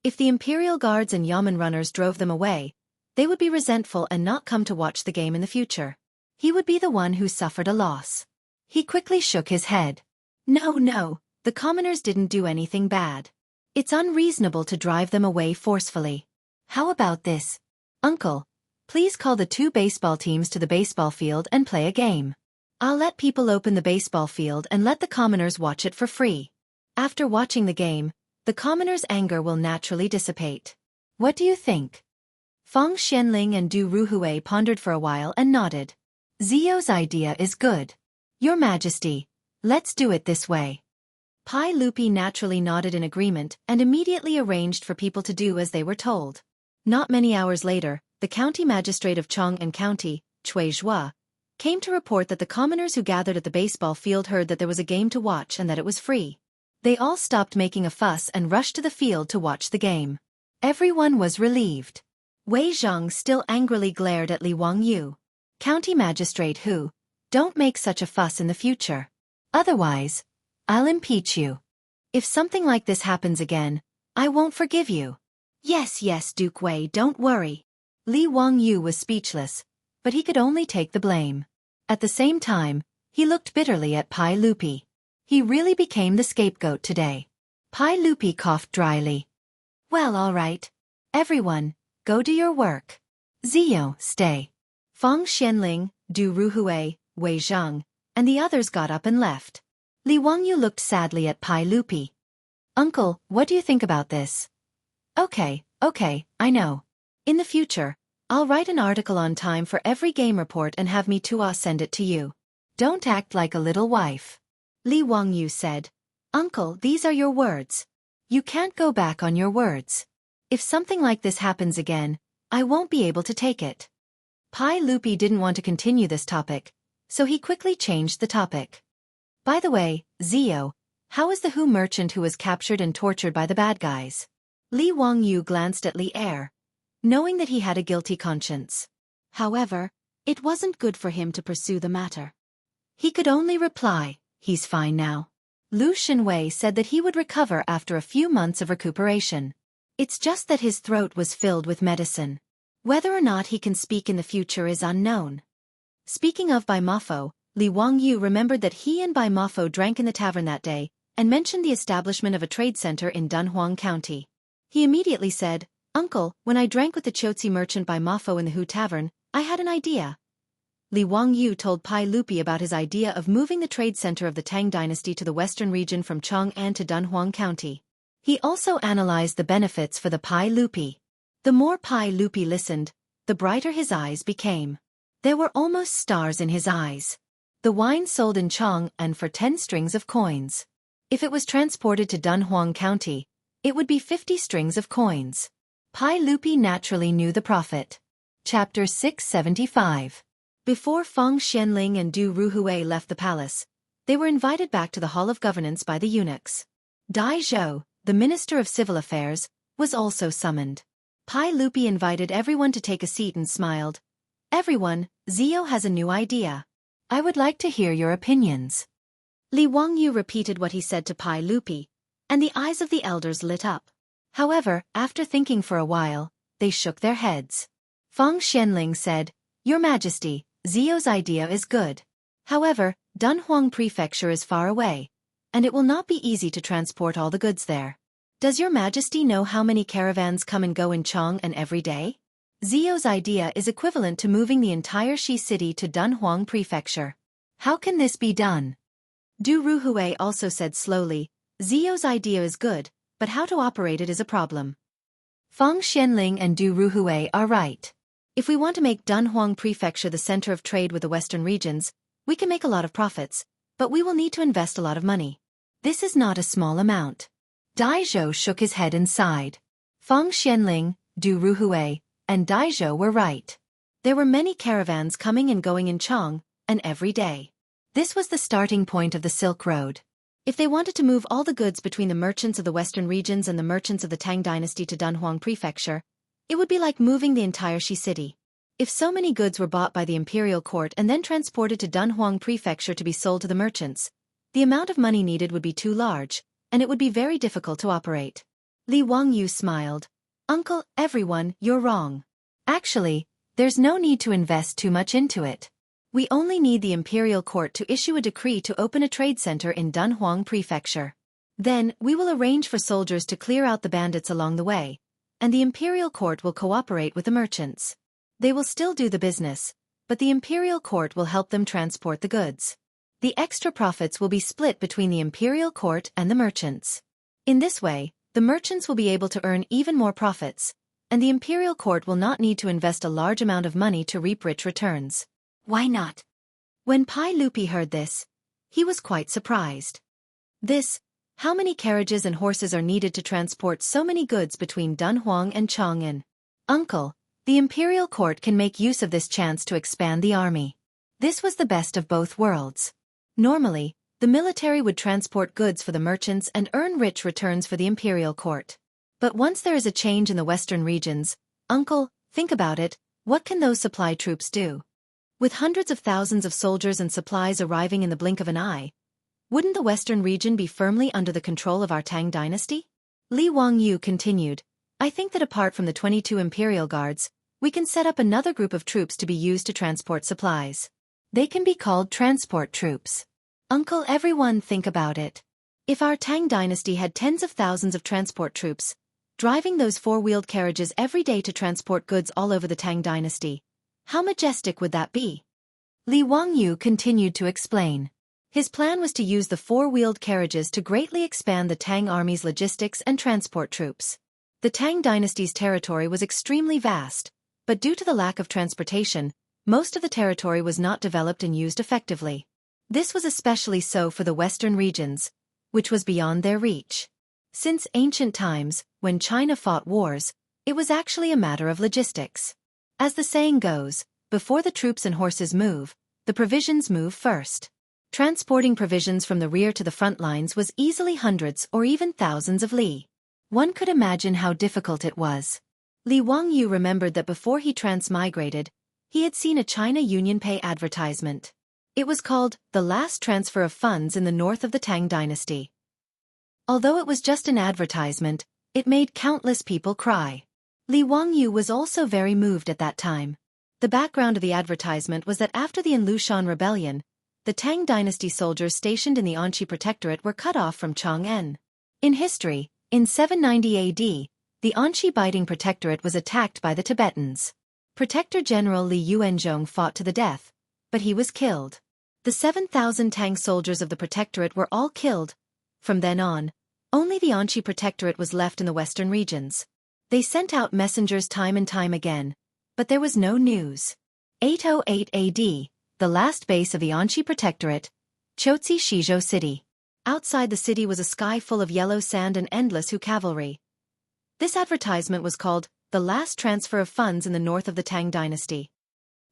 If the imperial guards and yamen runners drove them away, they would be resentful and not come to watch the game in the future. He would be the one who suffered a loss. He quickly shook his head. No, the commoners didn't do anything bad. It's unreasonable to drive them away forcefully. How about this? Uncle, please call the 2 baseball teams to the baseball field and play a game. I'll let people open the baseball field and let the commoners watch it for free. After watching the game, the commoners' anger will naturally dissipate. What do you think? Feng Xianling and Du Ruhui pondered for a while and nodded. Zio's idea is good. Your Majesty, let's do it this way. Pai Lupi naturally nodded in agreement and immediately arranged for people to do as they were told. Not many hours later, the county magistrate of Cheng and County, Cui Zhua, came to report that the commoners who gathered at the baseball field heard that there was a game to watch and that it was free. They all stopped making a fuss and rushed to the field to watch the game. Everyone was relieved. Wei Zhang still angrily glared at Li Wangyu. County magistrate who? Don't make such a fuss in the future. Otherwise, I'll impeach you. If something like this happens again, I won't forgive you. Yes, Duke Wei, don't worry. Li Wangyu was speechless, but he could only take the blame. At the same time, he looked bitterly at Pai Lupi. He really became the scapegoat today. Pai Lupi coughed dryly. Well, all right. Everyone, go do your work. Zio, stay. Feng Xianling, Du Ruhui, Wei Zhang, and the others got up and left. Li Wangyu looked sadly at Pai Lupi. Uncle, what do you think about this? Okay, I know. In the future, I'll write an article on time for every game report and have me Tua send it to you. Don't act like a little wife. Li Wangyu said. Uncle, these are your words. You can't go back on your words. If something like this happens again, I won't be able to take it. Pai Lupi didn't want to continue this topic, so he quickly changed the topic. By the way, Zio, how is the Hu merchant who was captured and tortured by the bad guys? Li Wangyu glanced at Li Er, knowing that he had a guilty conscience. However, it wasn't good for him to pursue the matter. He could only reply, he's fine now. Lu Xinwei said that he would recover after a few months of recuperation. It's just that his throat was filled with medicine. Whether or not he can speak in the future is unknown. Speaking of Bai Mafo, Li Wangyu remembered that he and Bai Mafo drank in the tavern that day, and mentioned the establishment of a trade center in Dunhuang County. He immediately said, Uncle, when I drank with the Chotzi merchant Bai Mafo in the Hu Tavern, I had an idea. Li Wangyu told Pai Lupi about his idea of moving the trade center of the Tang dynasty to the western region from Chang'an to Dunhuang County. He also analyzed the benefits for the Pai Lupi. The more Pai Lupi listened, the brighter his eyes became. There were almost stars in his eyes. The wine sold in Chang'an for 10 strings of coins. If it was transported to Dunhuang County, it would be 50 strings of coins. Pai Lupi naturally knew the profit. Chapter 675. Before Feng Xianling and Du Ruhui left the palace, they were invited back to the Hall of Governance by the eunuchs. Dai Zhou, the Minister of Civil Affairs, was also summoned. Pai Lupi invited everyone to take a seat and smiled. Everyone, Zio has a new idea. I would like to hear your opinions. Li Wangyu repeated what he said to Pai Lupi, and the eyes of the elders lit up. However, after thinking for a while, they shook their heads. Feng Xianling said, Your Majesty, Zio's idea is good. However, Dunhuang Prefecture is far away, and it will not be easy to transport all the goods there. Does Your Majesty know how many caravans come and go in Chang'an every day? Zio's idea is equivalent to moving the entire Shi city to Dunhuang Prefecture. How can this be done? Du Ruhui also said slowly, Zio's idea is good, but how to operate it is a problem. Feng Xianling and Du Ruhui are right. If we want to make Dunhuang Prefecture the center of trade with the western regions, we can make a lot of profits, but we will need to invest a lot of money. This is not a small amount. Dai Zhou shook his head and sighed. Feng Xianling, Du Ruhui, and Dai Zhou were right. There were many caravans coming and going in Chang'an every day. This was the starting point of the Silk Road. If they wanted to move all the goods between the merchants of the western regions and the merchants of the Tang dynasty to Dunhuang Prefecture, It would be like moving the entire Shi city. If so many goods were bought by the imperial court and then transported to Dunhuang Prefecture to be sold to the merchants, the amount of money needed would be too large, and it would be very difficult to operate. Li Wangyu smiled. Uncle, everyone, you're wrong. Actually, there's no need to invest too much into it. We only need the imperial court to issue a decree to open a trade center in Dunhuang Prefecture. Then, we will arrange for soldiers to clear out the bandits along the way, and the imperial court will cooperate with the merchants. They will still do the business, but the imperial court will help them transport the goods. The extra profits will be split between the imperial court and the merchants. In this way, the merchants will be able to earn even more profits, and the imperial court will not need to invest a large amount of money to reap rich returns. Why not? When Pai Lupi heard this, he was quite surprised. How many carriages and horses are needed to transport so many goods between Dunhuang and Chang'an? Uncle, the imperial court can make use of this chance to expand the army. This was the best of both worlds. Normally, the military would transport goods for the merchants and earn rich returns for the imperial court. But once there is a change in the western regions, Uncle, think about it, what can those supply troops do? With hundreds of thousands of soldiers and supplies arriving in the blink of an eye, wouldn't the western region be firmly under the control of our Tang dynasty? Li Wangyu continued, I think that apart from the 22 imperial guards, we can set up another group of troops to be used to transport supplies. They can be called transport troops. Uncle, everyone, think about it. If our Tang dynasty had tens of thousands of transport troops, driving those four-wheeled carriages every day to transport goods all over the Tang dynasty, how majestic would that be? Li Wangyu continued to explain. His plan was to use the four-wheeled carriages to greatly expand the Tang army's logistics and transport troops. The Tang dynasty's territory was extremely vast, but due to the lack of transportation, most of the territory was not developed and used effectively. This was especially so for the western regions, which was beyond their reach. Since ancient times, when China fought wars, it was actually a matter of logistics. As the saying goes, before the troops and horses move, the provisions move first. Transporting provisions from the rear to the front lines was easily hundreds or even thousands of li. One could imagine how difficult it was. Li Wangyu remembered that before he transmigrated, he had seen a China UnionPay advertisement. It was called The Last Transfer of Funds in the North of the Tang Dynasty. Although it was just an advertisement, it made countless people cry. Li Wangyu was also very moved at that time. The background of the advertisement was that after the Lushan Rebellion, the Tang Dynasty soldiers stationed in the Anqi Protectorate were cut off from Chang'an. In history, in 790 AD, the Anqi Biting Protectorate was attacked by the Tibetans. Protector General Li Yuanzhong fought to the death, but he was killed. The 7,000 Tang soldiers of the Protectorate were all killed. From then on, only the Anqi Protectorate was left in the western regions. They sent out messengers time and time again, but there was no news. 808 AD, the last base of the Anqi Protectorate, Chotzi Shizhou City. Outside the city was a sky full of yellow sand and endless Hu cavalry. This advertisement was called The Last Transfer of Funds in the North of the Tang Dynasty.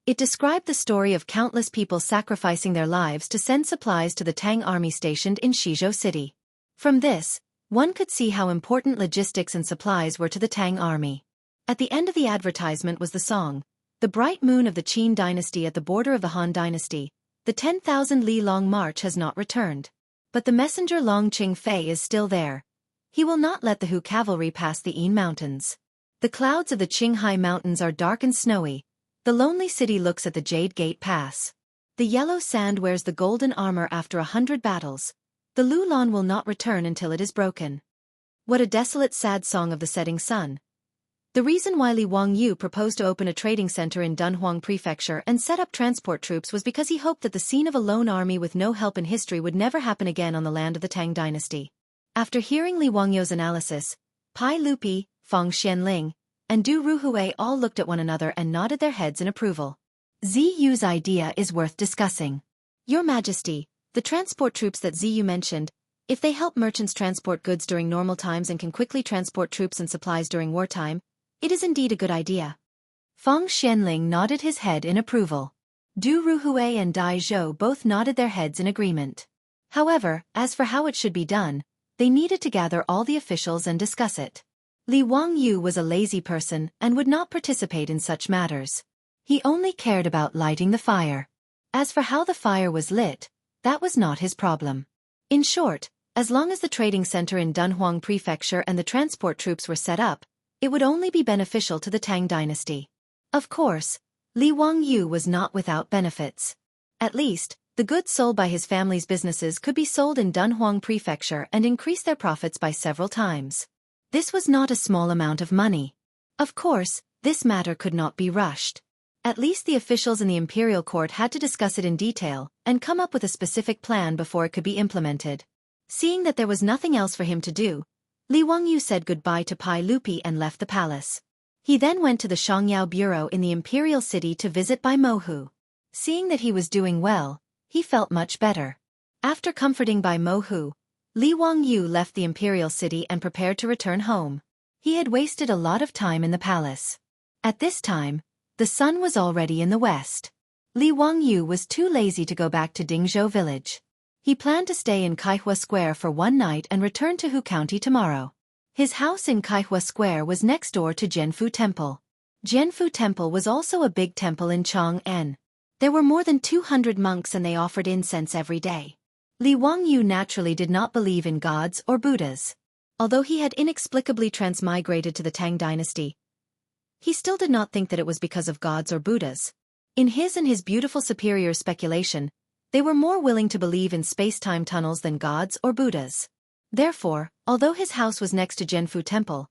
It described the story of countless people sacrificing their lives to send supplies to the Tang army stationed in Shizhou City. From this, one could see how important logistics and supplies were to the Tang army. At the end of the advertisement was the song, The Bright Moon of the Qin Dynasty at the border of the Han Dynasty. The 10,000 li long march has not returned. But the messenger Long Qingfei is still there. He will not let the Hu cavalry pass the Yin Mountains. The clouds of the Qinghai Mountains are dark and snowy. The lonely city looks at the Jade Gate Pass. The yellow sand wears the golden armor after 100 battles. The Lulan will not return until it is broken. What a desolate sad song of the setting sun. The reason why Li Wangyu proposed to open a trading center in Dunhuang Prefecture and set up transport troops was because he hoped that the scene of a lone army with no help in history would never happen again on the land of the Tang Dynasty. After hearing Li Wangyu's analysis, Pai Lupi, Feng Xianling, and Du Ruhui all looked at one another and nodded their heads in approval. Ziyu's idea is worth discussing. Your Majesty, the transport troops that Ziyu mentioned, if they help merchants transport goods during normal times and can quickly transport troops and supplies during wartime, it is indeed a good idea. Feng Xianling nodded his head in approval. Du Ruhui and Dai Zhou both nodded their heads in agreement. However, as for how it should be done, they needed to gather all the officials and discuss it. Li Wangyu was a lazy person and would not participate in such matters. He only cared about lighting the fire. As for how the fire was lit, that was not his problem. In short, as long as the trading center in Dunhuang Prefecture and the transport troops were set up, it would only be beneficial to the Tang dynasty. Of course, Li Wangyu was not without benefits. At least, the goods sold by his family's businesses could be sold in Dunhuang Prefecture and increase their profits by several times. This was not a small amount of money. Of course, this matter could not be rushed. At least the officials in the imperial court had to discuss it in detail and come up with a specific plan before it could be implemented. Seeing that there was nothing else for him to do, Li Wangyu said goodbye to Pai Lupi and left the palace. He then went to the Shangyao bureau in the imperial city to visit Bai Mohu. Seeing that he was doing well, he felt much better. After comforting Bai Mohu, Li Wangyu left the imperial city and prepared to return home. He had wasted a lot of time in the palace. At this time, the sun was already in the west. Li Wangyu was too lazy to go back to Dingzhou village. He planned to stay in Kaihua Square for one night and return to Hu County tomorrow. His house in Kaihua Square was next door to Jianfu Temple. Jianfu Temple was also a big temple in Chang'an. There were more than 200 monks and they offered incense every day. Li Wangyu naturally did not believe in gods or Buddhas. Although he had inexplicably transmigrated to the Tang dynasty, he still did not think that it was because of gods or Buddhas. In his and his beautiful superior's speculation, they were more willing to believe in space-time tunnels than gods or Buddhas. Therefore, although his house was next to Jianfu Temple,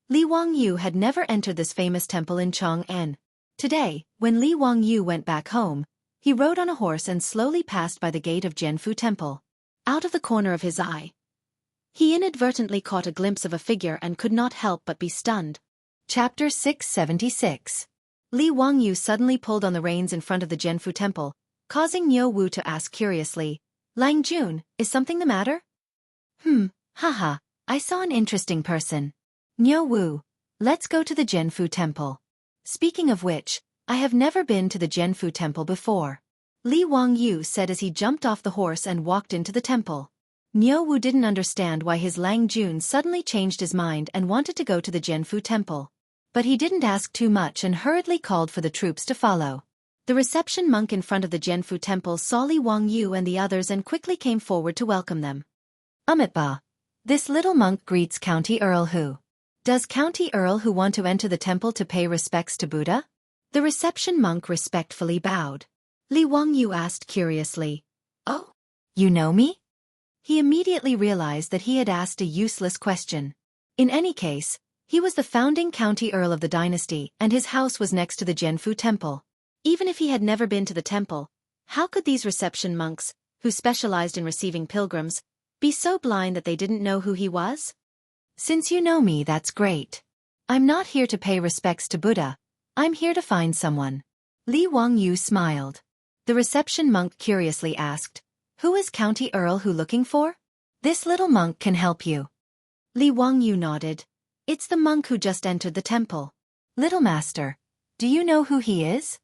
Li Wangyu had never entered this famous temple in Chang'an. Today, when Li Wangyu went back home, he rode on a horse and slowly passed by the gate of Jianfu Temple. Out of the corner of his eye, he inadvertently caught a glimpse of a figure and could not help but be stunned. Chapter 676. Li Wangyu suddenly pulled on the reins in front of the Jianfu Temple, causing Niu Wu to ask curiously, "Lang Jun, is something the matter?" Haha, I saw an interesting person. Niu Wu, let's go to the Jianfu Temple. Speaking of which, I have never been to the Jianfu Temple before. Li Wangyu said as he jumped off the horse and walked into the temple. Niu Wu didn't understand why his Lang Jun suddenly changed his mind and wanted to go to the Jianfu Temple. But he didn't ask too much and hurriedly called for the troops to follow. The reception monk in front of the Jianfu Temple saw Li Wangyu and the others and quickly came forward to welcome them. Amitba. This little monk greets County Earl Hu. Does County Earl Hu want to enter the temple to pay respects to Buddha? The reception monk respectfully bowed. Li Wangyu asked curiously, "Oh, you know me?" He immediately realized that he had asked a useless question. In any case, he was the founding county earl of the dynasty and his house was next to the Jianfu Temple. Even if he had never been to the temple, how could these reception monks, who specialized in receiving pilgrims, be so blind that they didn't know who he was? Since you know me, that's great. I'm not here to pay respects to Buddha, I'm here to find someone. Li Wangyu smiled. The reception monk curiously asked, "Who is County Earl Hu looking for?" "This little monk can help you." Li Wangyu nodded. "It's the monk who just entered the temple." "Little master, do you know who he is?"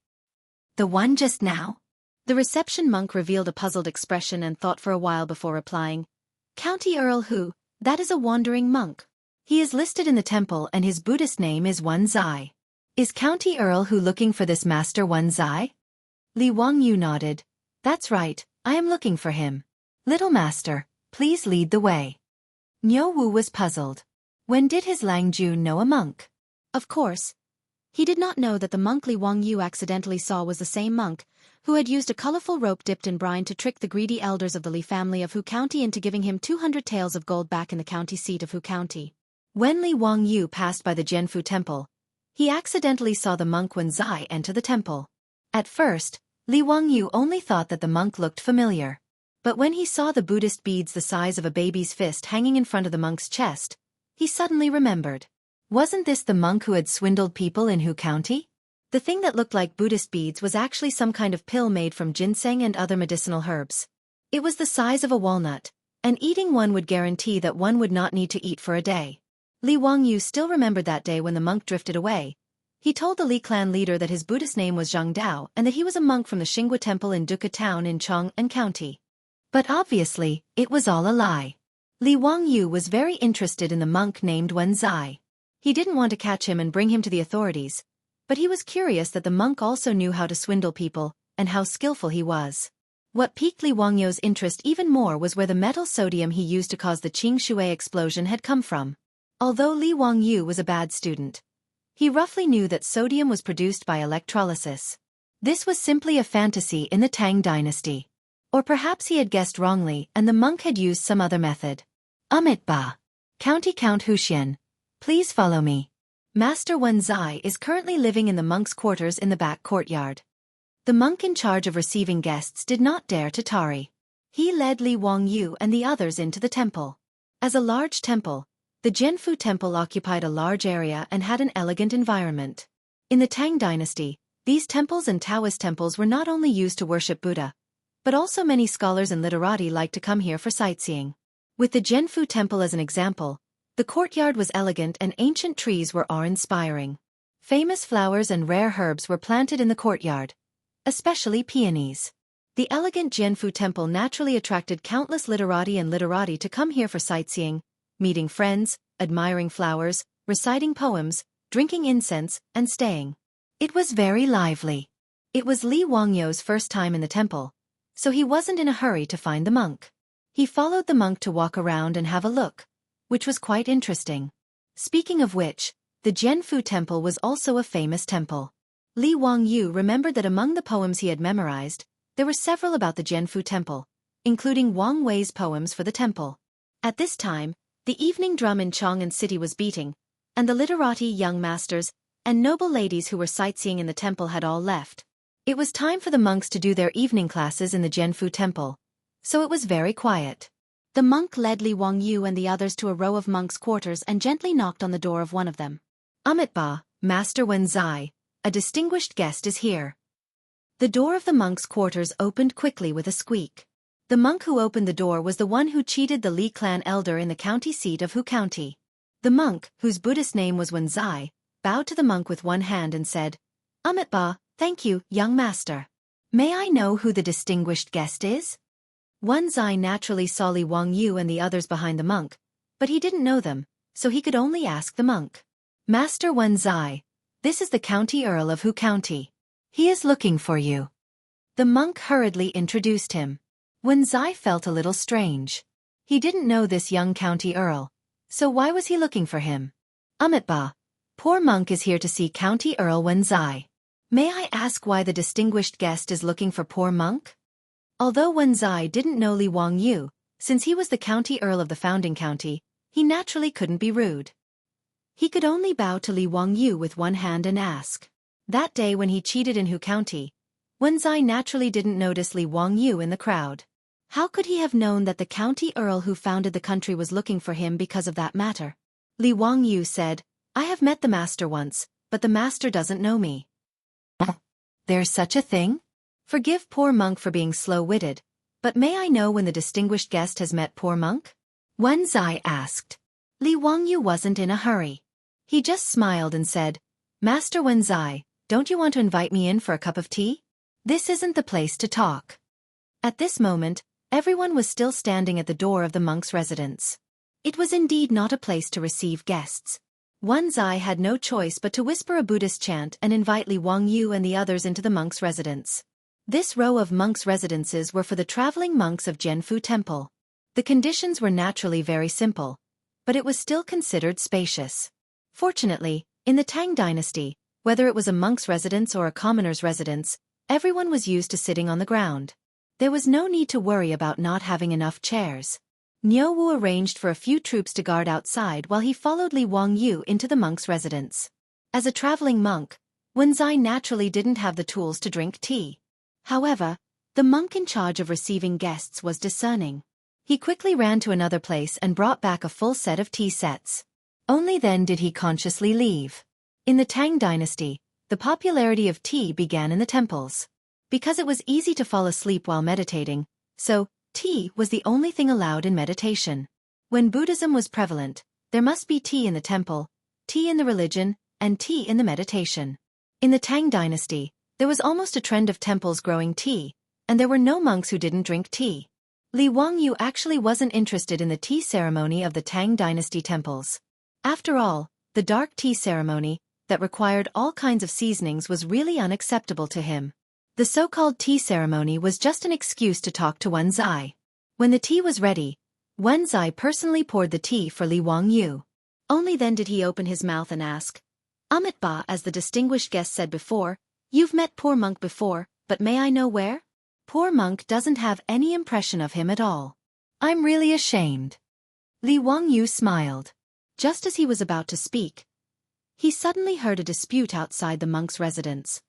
"The one just now?" The reception monk revealed a puzzled expression and thought for a while before replying. "County Earl Hu, that is a wandering monk. He is listed in the temple and his Buddhist name is Wen Zai. Is County Earl Hu looking for this master Wen Zai?" Li Wangyu nodded. "That's right, I am looking for him. Little master, please lead the way." Niu Wu was puzzled. When did his Lang Jun know a monk? Of course, he did not know that the monk Li Wangyu accidentally saw was the same monk who had used a colorful rope dipped in brine to trick the greedy elders of the Li family of Hu County into giving him 200 taels of gold back in the county seat of Hu County. When Li Wangyu passed by the Jianfu Temple, he accidentally saw the monk Wen Zai enter the temple. At first, Li Wangyu only thought that the monk looked familiar. But when he saw the Buddhist beads the size of a baby's fist hanging in front of the monk's chest, he suddenly remembered. Wasn't this the monk who had swindled people in Hu County? The thing that looked like Buddhist beads was actually some kind of pill made from ginseng and other medicinal herbs. It was the size of a walnut, and eating one would guarantee that one would not need to eat for a day. Li Wangyu still remembered that day when the monk drifted away. He told the Li clan leader that his Buddhist name was Zhang Dao and that he was a monk from the Xinghua Temple in Duke Town in Chang'an County. But obviously, it was all a lie. Li Wangyu was very interested in the monk named Wen Zai. He didn't want to catch him and bring him to the authorities, but he was curious that the monk also knew how to swindle people, and how skillful he was. What piqued Li Wangyou's interest even more was where the metal sodium he used to cause the Qingshui explosion had come from. Although Li Wangyou was a bad student, he roughly knew that sodium was produced by electrolysis. This was simply a fantasy in the Tang dynasty. Or perhaps he had guessed wrongly and the monk had used some other method. Ba. County Count Huxian. Please follow me. Master Wen Zai is currently living in the monk's quarters in the back courtyard. The monk in charge of receiving guests did not dare to tarry. He led Li Wangyou and the others into the temple. As a large temple, the Jianfu temple occupied a large area and had an elegant environment. In the Tang dynasty, these temples and Taoist temples were not only used to worship Buddha, but also many scholars and literati liked to come here for sightseeing. With the Jianfu temple as an example, the courtyard was elegant and ancient trees were awe-inspiring. Famous flowers and rare herbs were planted in the courtyard, especially peonies. The elegant Jianfu temple naturally attracted countless literati and literati to come here for sightseeing, meeting friends, admiring flowers, reciting poems, drinking incense, and staying. It was very lively. It was Li Wangyou's first time in the temple, so he wasn't in a hurry to find the monk. He followed the monk to walk around and have a look, which was quite interesting. Speaking of which, the Jianfu temple was also a famous temple. Li Wangyou remembered that among the poems he had memorized, there were several about the Jianfu temple, including Wang Wei's poems for the temple. At this time, the evening drum in Chang'an City was beating, and the literati, young masters, and noble ladies who were sightseeing in the temple had all left. It was time for the monks to do their evening classes in the Jianfu temple, so it was very quiet. The monk led Li Wangyou and the others to a row of monks' quarters and gently knocked on the door of one of them. Ba, Master Wen Zai, a distinguished guest is here. The door of the monks' quarters opened quickly with a squeak. The monk who opened the door was the one who cheated the Li clan elder in the county seat of Hu County. The monk, whose Buddhist name was Wen Zai, bowed to the monk with one hand and said, Ba, thank you, young master. May I know who the distinguished guest is? Wen Zai naturally saw Li Wangyou and the others behind the monk, but he didn't know them, so he could only ask the monk. Master Wen Zai, this is the County Earl of Hu County. He is looking for you. The monk hurriedly introduced him. Wen Zai felt a little strange. He didn't know this young county earl, so why was he looking for him? Ba, poor monk is here to see County Earl Wen Zai. May I ask why the distinguished guest is looking for poor monk? Although Wen Zai didn't know Li Wangyou, since he was the county earl of the founding county, he naturally couldn't be rude. He could only bow to Li Wangyou with one hand and ask. That day when he cheated in Hu County, Wen Zai naturally didn't notice Li Wangyou in the crowd. How could he have known that the county earl who founded the country was looking for him because of that matter? Li Wangyou said, I have met the master once, but the master doesn't know me. There's such a thing? Forgive poor monk for being slow-witted, but may I know when the distinguished guest has met poor monk? Wen Zai asked. Li Wangyou wasn't in a hurry. He just smiled and said, Master Wen Zai, don't you want to invite me in for a cup of tea? This isn't the place to talk. At this moment, everyone was still standing at the door of the monk's residence. It was indeed not a place to receive guests. Wen Zai had no choice but to whisper a Buddhist chant and invite Li Wangyou and the others into the monk's residence. This row of monks' residences were for the traveling monks of Jianfu Temple. The conditions were naturally very simple, but it was still considered spacious. Fortunately, in the Tang dynasty, whether it was a monk's residence or a commoner's residence, everyone was used to sitting on the ground. There was no need to worry about not having enough chairs. Niu Wu arranged for a few troops to guard outside while he followed Li Wangyou into the monk's residence. As a traveling monk, Wen Zai naturally didn't have the tools to drink tea. However, the monk in charge of receiving guests was discerning. He quickly ran to another place and brought back a full set of tea sets. Only then did he consciously leave. In the Tang dynasty, the popularity of tea began in the temples. Because it was easy to fall asleep while meditating, so tea was the only thing allowed in meditation. When Buddhism was prevalent, there must be tea in the temple, tea in the religion, and tea in the meditation. In the Tang dynasty, there was almost a trend of temples growing tea, and there were no monks who didn't drink tea. Li Wangyou actually wasn't interested in the tea ceremony of the Tang dynasty temples. After all, The dark tea ceremony, that required all kinds of seasonings, was really unacceptable to him. The so-called tea ceremony was just an excuse to talk to Wen Zai. When the tea was ready, Wen Zai personally poured the tea for Li Wangyu. Only then did he open his mouth and ask, "Amit Ba," as the distinguished guest said before, "you've met poor monk before, but may I know where?" Poor monk doesn't have any impression of him at all. "I'm really ashamed." Li Wangyu smiled. Just as he was about to speak, he suddenly heard a dispute outside the monk's residence.